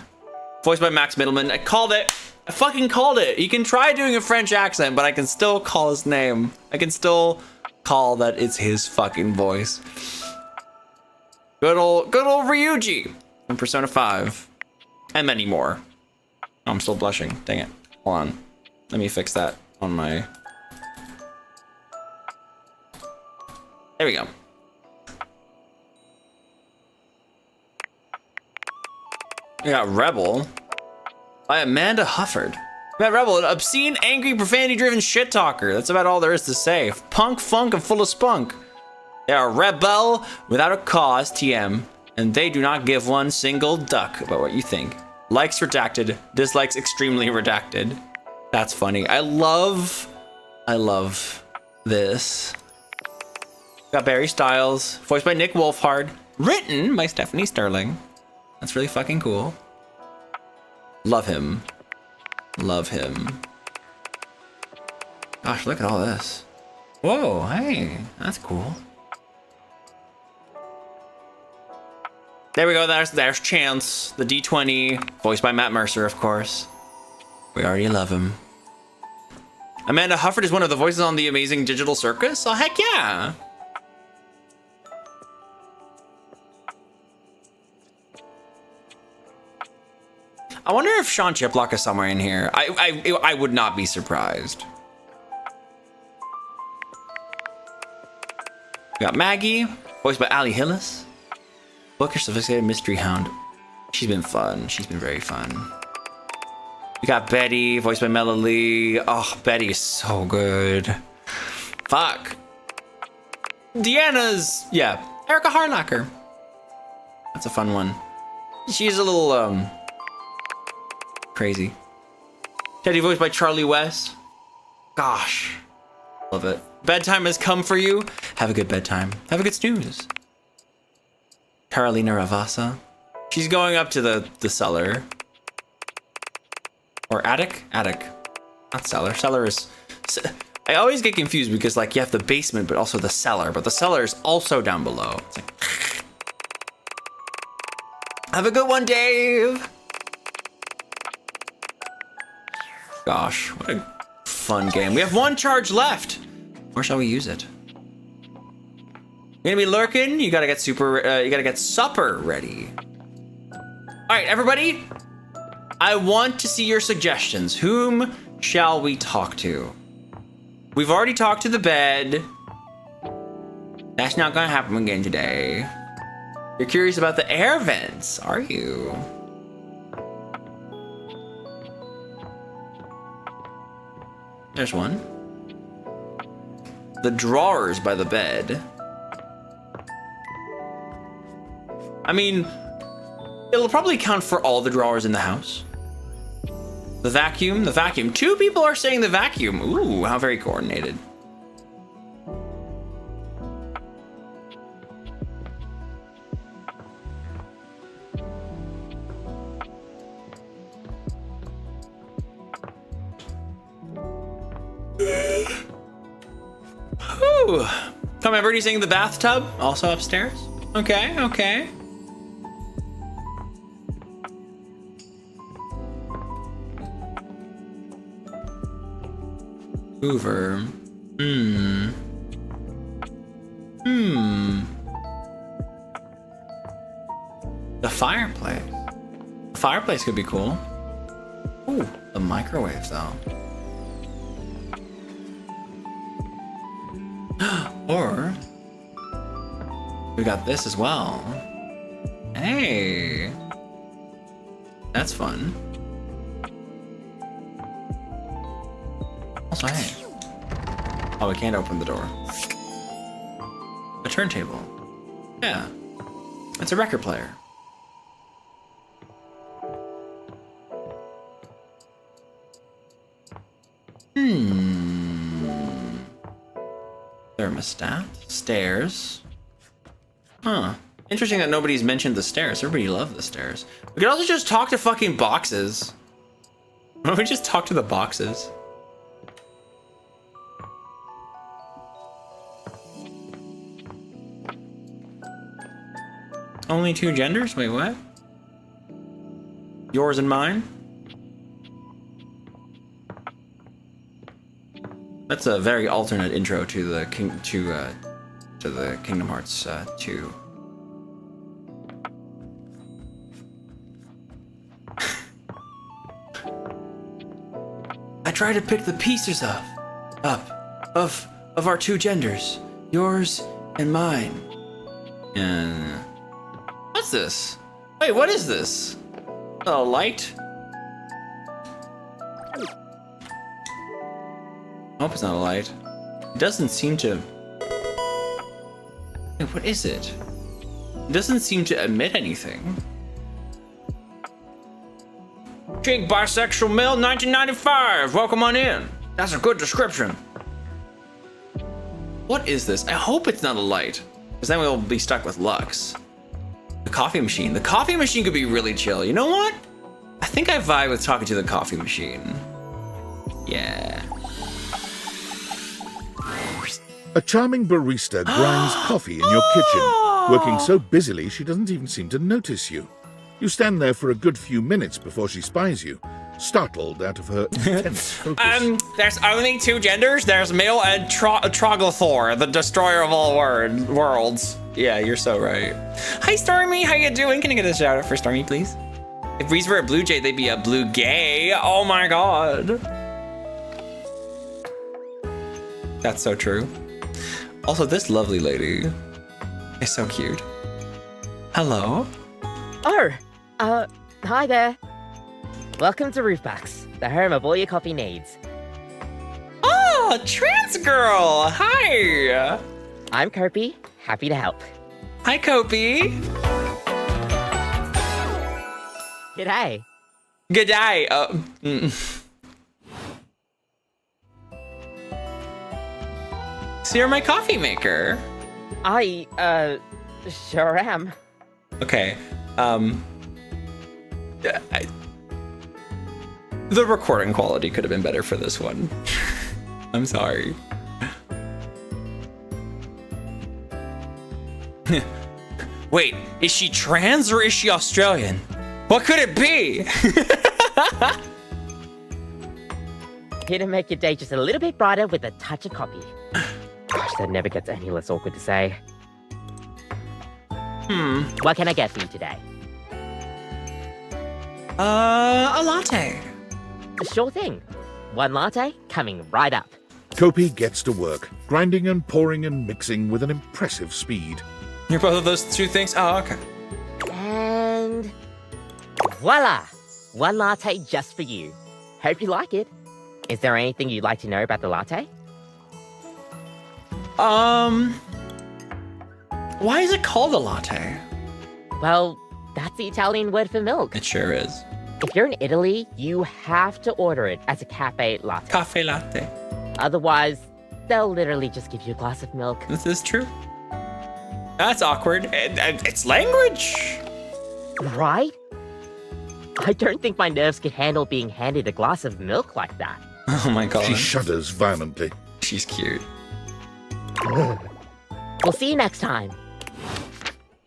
[SPEAKER 1] voiced by Max Middleman. I called it. I fucking called it. You can try doing a French accent, but I can still call his name. I can still call that it's his fucking voice. Good old Ryuji from Persona 5. And many more. Oh, I'm still blushing. Dang it. Hold on. Let me fix that on my... There we go. We got Rebel by Amanda Hufford. We got Rebel, an obscene, angry, profanity-driven shit talker. That's about all there is to say. Punk, funk, and full of spunk. They are rebel without a cause, TM, and they do not give one single duck about what you think. Likes redacted, dislikes extremely redacted. That's funny. I love this. Got Barry Styles, voiced by Nick Wolfhard, written by Stephanie Sterling. That's really fucking cool. Love him. Love him. Gosh, look at all this. Whoa, hey, that's cool. There we go, there's Chance, the D20, voiced by Matt Mercer, of course. We already love him. Amanda Hufford is one of the voices on The Amazing Digital Circus? Oh, heck yeah! I wonder if Sean Chiplock is somewhere in here. I would not be surprised. We got Maggie, voiced by Ali Hillis. Bookish, sophisticated mystery hound. She's been fun. She's been very fun. We got Betty, voiced by Mela Lee. Oh, Betty is so good. Fuck. Deanna's, yeah, Erica Harlacher. That's a fun one. She's a little, crazy. Teddy, voiced by Charlie West. Gosh, love it. Bedtime has come for you. Have a good bedtime. Have a good snooze. Carolina Ravassa. She's going up to the cellar. Or attic? Attic. Not cellar. Cellar is... I always get confused because like you have the basement but also the cellar. But the cellar is also down below. It's like... Have a good one, Dave! Gosh, what a fun game. We have one charge left. Where shall we use it? You're gonna be lurking. You gotta get supper ready. All right, everybody. I want to see your suggestions. Whom shall we talk to? We've already talked to the bed. That's not gonna happen again today. You're curious about the air vents, are you? There's one. The drawers by the bed. I mean, it'll probably count for all the drawers in the house. The vacuum, the vacuum. 2 people are saying the vacuum. Ooh, how very coordinated. Ooh. Come on, everybody's saying the bathtub, also upstairs. Okay, okay. Hoover. The fireplace. The fireplace could be cool. Ooh, the microwave though. Or we got this as well. Hey, that's fun. Also, hey. Oh, we can't open the door. A turntable. Yeah, it's a record player. Thermostat. Stairs. Huh. Interesting that nobody's mentioned the stairs. Everybody loved the stairs. We could also just talk to fucking boxes. Why don't we just talk to the boxes? Only 2 genders? Wait, what? Yours and mine? That's a very alternate intro to the Kingdom Hearts 2. I try to pick the pieces of our 2 genders, yours and mine. And what's this? Wait, what is this? A light? I hope it's not a light. It doesn't seem to... Wait, what is it? It doesn't seem to emit anything. Kink bisexual male 1995. Welcome on in. That's a good description. What is this? I hope it's not a light, because then we'll be stuck with Lux. The coffee machine. The coffee machine could be really chill. You know what? I think I vibe with talking to the coffee machine. Yeah.
[SPEAKER 5] A charming barista grinds coffee in your kitchen, working so busily she doesn't even seem to notice you. You stand there for a good few minutes before she spies you, startled out of her intense focus.
[SPEAKER 1] There's only 2 genders. There's male and Troglothor, the destroyer of all worlds. Yeah, you're so right. Hi, Stormy. How you doing? Can I get a shout out for Stormy, please? If Breeze were a blue jay, they'd be a blue gay. Oh my god. That's so true. Also, this lovely lady is so cute. Hello?
[SPEAKER 10] Oh, hi there. Welcome to Roofbox, the home of all your coffee needs.
[SPEAKER 1] Oh, trans girl. Hi.
[SPEAKER 10] I'm Kopi, happy to help.
[SPEAKER 1] Hi, Kopi.
[SPEAKER 10] G'day.
[SPEAKER 1] G'day. So you're my coffee maker.
[SPEAKER 10] I, sure am.
[SPEAKER 1] Okay, the recording quality could have been better for this one. I'm sorry. Wait, is she trans or is she Australian? What could it be?
[SPEAKER 10] Here to make your day just a little bit brighter with a touch of coffee. Gosh, that never gets any less awkward to say. What can I get for you today?
[SPEAKER 1] A latte.
[SPEAKER 10] Sure thing. One latte coming right up.
[SPEAKER 5] Kopi gets to work, grinding and pouring and mixing with an impressive speed.
[SPEAKER 1] You're both of those two things? Oh, okay.
[SPEAKER 10] And voila! One latte just for you. Hope you like it. Is there anything you'd like to know about the latte?
[SPEAKER 1] Why is it called a latte?
[SPEAKER 10] Well, that's the Italian word for milk.
[SPEAKER 1] It sure is.
[SPEAKER 10] If you're in Italy, you have to order it as a cafe latte.
[SPEAKER 1] Cafe latte.
[SPEAKER 10] Otherwise, they'll literally just give you a glass of milk.
[SPEAKER 1] This is true. That's awkward. It's language.
[SPEAKER 10] Right? I don't think my nerves could handle being handed a glass of milk like that.
[SPEAKER 1] Oh my god.
[SPEAKER 5] She shudders violently.
[SPEAKER 1] She's cute.
[SPEAKER 10] We'll see you next time.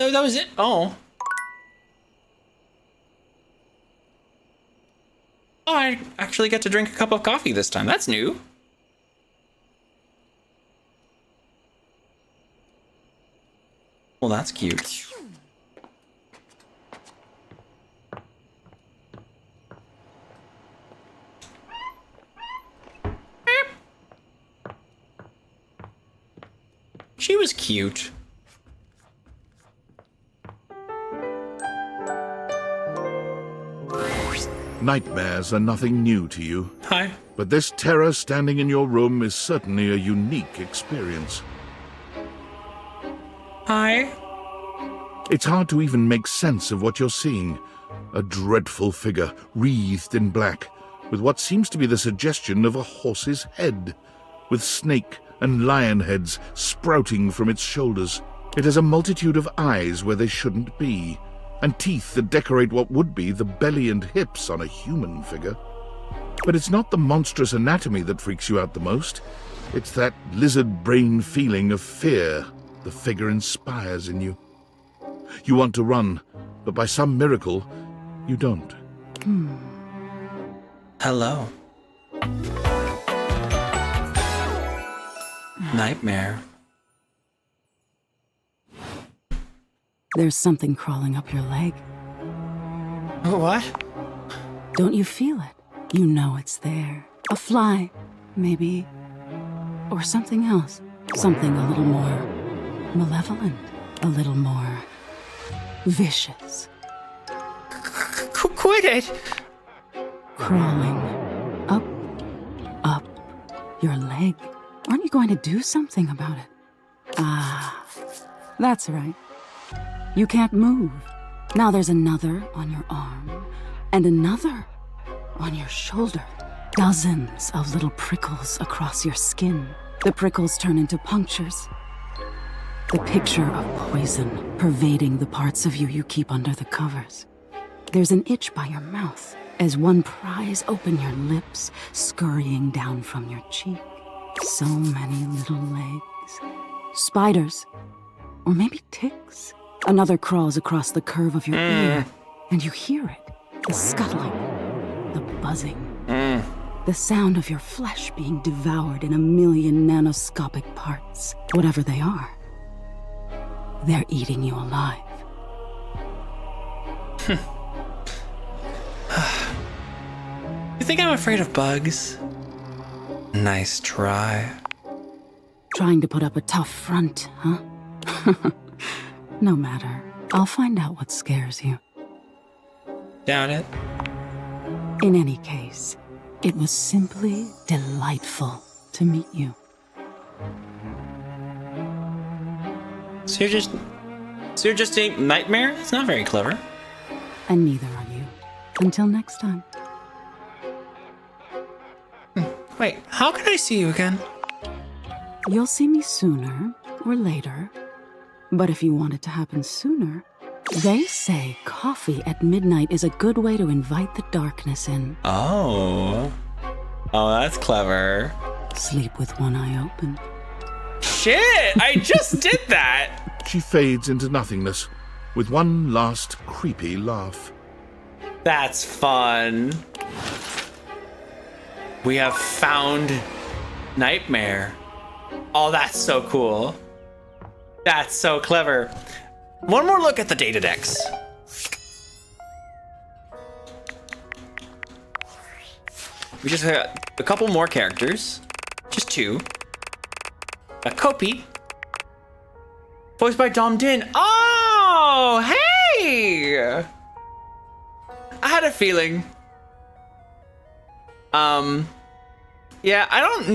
[SPEAKER 1] Oh, that was it? Oh. Oh, I actually get to drink a cup of coffee this time. That's new. Well, that's cute. She was cute.
[SPEAKER 5] Nightmares are nothing new to you.
[SPEAKER 1] Hi.
[SPEAKER 5] But this terror standing in your room is certainly a unique experience.
[SPEAKER 1] Hi.
[SPEAKER 5] It's hard to even make sense of what you're seeing. A dreadful figure, wreathed in black, with what seems to be the suggestion of a horse's head, with snake and lion heads sprouting from its shoulders. It has a multitude of eyes where they shouldn't be, and teeth that decorate what would be the belly and hips on a human figure. But it's not the monstrous anatomy that freaks you out the most. It's that lizard brain feeling of fear the figure inspires in you. You want to run, but by some miracle, you don't.
[SPEAKER 1] Hello. Nightmare.
[SPEAKER 11] There's something crawling up your leg.
[SPEAKER 1] What?
[SPEAKER 11] Don't you feel it? You know it's there. A fly, maybe. Or something else. Something a little more malevolent. A little more vicious.
[SPEAKER 1] Quit it!
[SPEAKER 11] Crawling up your leg. Aren't you going to do something about it? Ah, that's right. You can't move. Now there's another on your arm, and another on your shoulder. Dozens of little prickles across your skin. The prickles turn into punctures. The picture of poison pervading the parts of you keep under the covers. There's an itch by your mouth as one pries open your lips, scurrying down from your cheek. So many little legs. Spiders. Or maybe ticks. Another crawls across the curve of your ear, and you hear it. The scuttling, the buzzing, the sound of your flesh being devoured in a million nanoscopic parts. Whatever they are, they're eating you alive.
[SPEAKER 1] You think I'm afraid of bugs? Nice try.
[SPEAKER 11] Trying to put up a tough front, huh? No matter. I'll find out what scares you.
[SPEAKER 1] Doubt it.
[SPEAKER 11] In any case, it was simply delightful to meet you.
[SPEAKER 1] So you're just a nightmare? It's not very clever.
[SPEAKER 11] And neither are you. Until next time.
[SPEAKER 1] Wait, how can I see you again?
[SPEAKER 11] You'll see me sooner or later. But if you want it to happen sooner, they say coffee at midnight is a good way to invite the darkness in.
[SPEAKER 1] Oh. Oh, that's clever.
[SPEAKER 11] Sleep with one eye open.
[SPEAKER 1] Shit! I just did that!
[SPEAKER 5] She fades into nothingness with one last creepy laugh.
[SPEAKER 1] That's fun. We have found Nightmare. Oh, that's so cool. That's so clever. One more look at the data decks. we just got a couple more characters. Just 2. A Kopi. Voiced by Dom Din. Oh, hey! I had a feeling. Yeah, I don't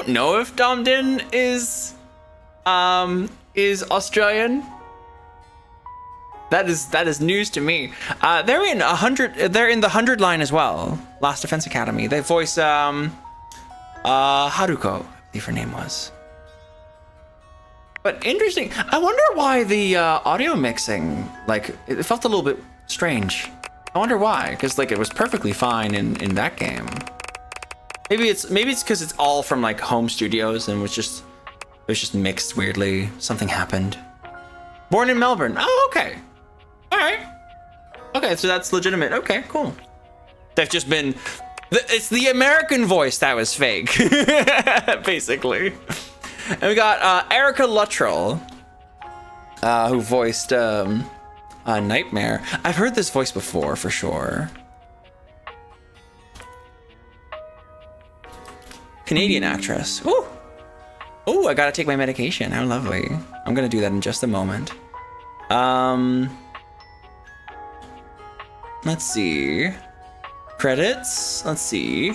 [SPEAKER 1] know if Dom Din is Australian. That is news to me. They're in the 100 line as well. Last Defense Academy. They voice Haruko, I believe her name was. But interesting. I wonder why the audio mixing, like, it felt a little bit strange. I wonder why, because like it was perfectly fine in that game. Maybe it's because it's all from like home studios and it was just mixed weirdly. Something happened. Born in Melbourne. Oh, okay. All right. Okay, so that's legitimate. Okay, cool. They've just been. It's the American voice that was fake, basically. And we got Erica Luttrell, who voiced Nightmare. I've heard this voice before, for sure. Canadian actress. Ooh. Ooh, I gotta take my medication. How lovely. I'm gonna do that in just a moment. Let's see. Credits. Let's see.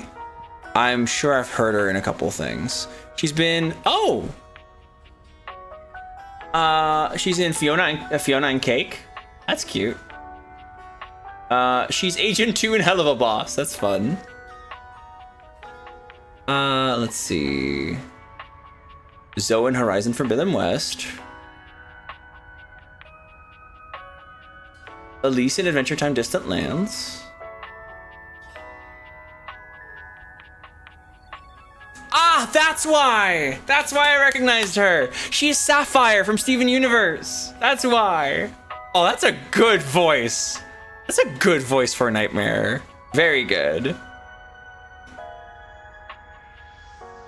[SPEAKER 1] I'm sure I've heard her in a couple things. She's been, she's in Fiona and Cake. That's cute. She's Agent 2 in Hell of a Boss. That's fun. Let's see. Zoe in Horizon Forbidden West. Elise in Adventure Time Distant Lands. Ah, that's why! That's why I recognized her! She's Sapphire from Steven Universe! That's why! Oh, that's a good voice! That's a good voice for Nightmare. Very good.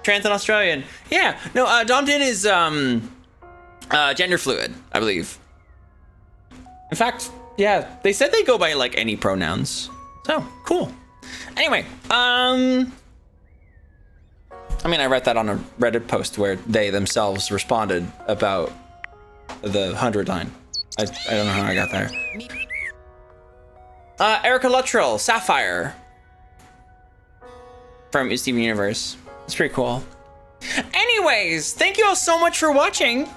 [SPEAKER 1] Trans and Australian. Yeah, no, Dom Din is gender fluid, I believe. In fact, yeah, they said they go by like any pronouns. So, cool. Anyway, I mean, I read that on a Reddit post where they themselves responded about the 100 line. I don't know how I got there. Erica Luttrell, Sapphire. From Steven Universe. It's pretty cool. Anyways, thank you all so much for watching.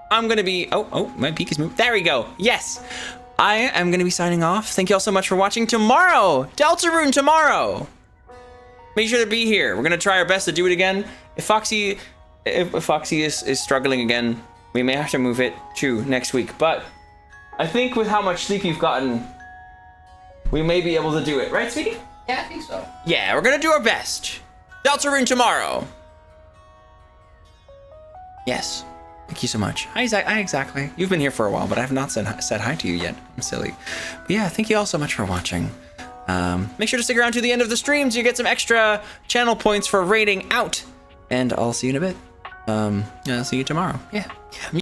[SPEAKER 1] I'm gonna be, oh, my peak is moved. There we go, yes. I am gonna be signing off. Thank you all so much for watching. Tomorrow, Deltarune tomorrow. Make sure to be here. We're gonna try our best to do it again. If Foxy is struggling again, we may have to move it to next week. But I think with how much sleep you've gotten, we may be able to do it. Right, sweetie?
[SPEAKER 16] Yeah, I think so.
[SPEAKER 1] Yeah, we're gonna do our best. Deltarune tomorrow. Yes. Thank you so much. Hi, exactly. You've been here for a while, but I have not said hi to you yet. I'm silly. But yeah, thank you all so much for watching. Make sure to stick around to the end of the stream so you get some extra channel points for rating out. And I'll see you in a bit. I'll see you tomorrow. Yeah.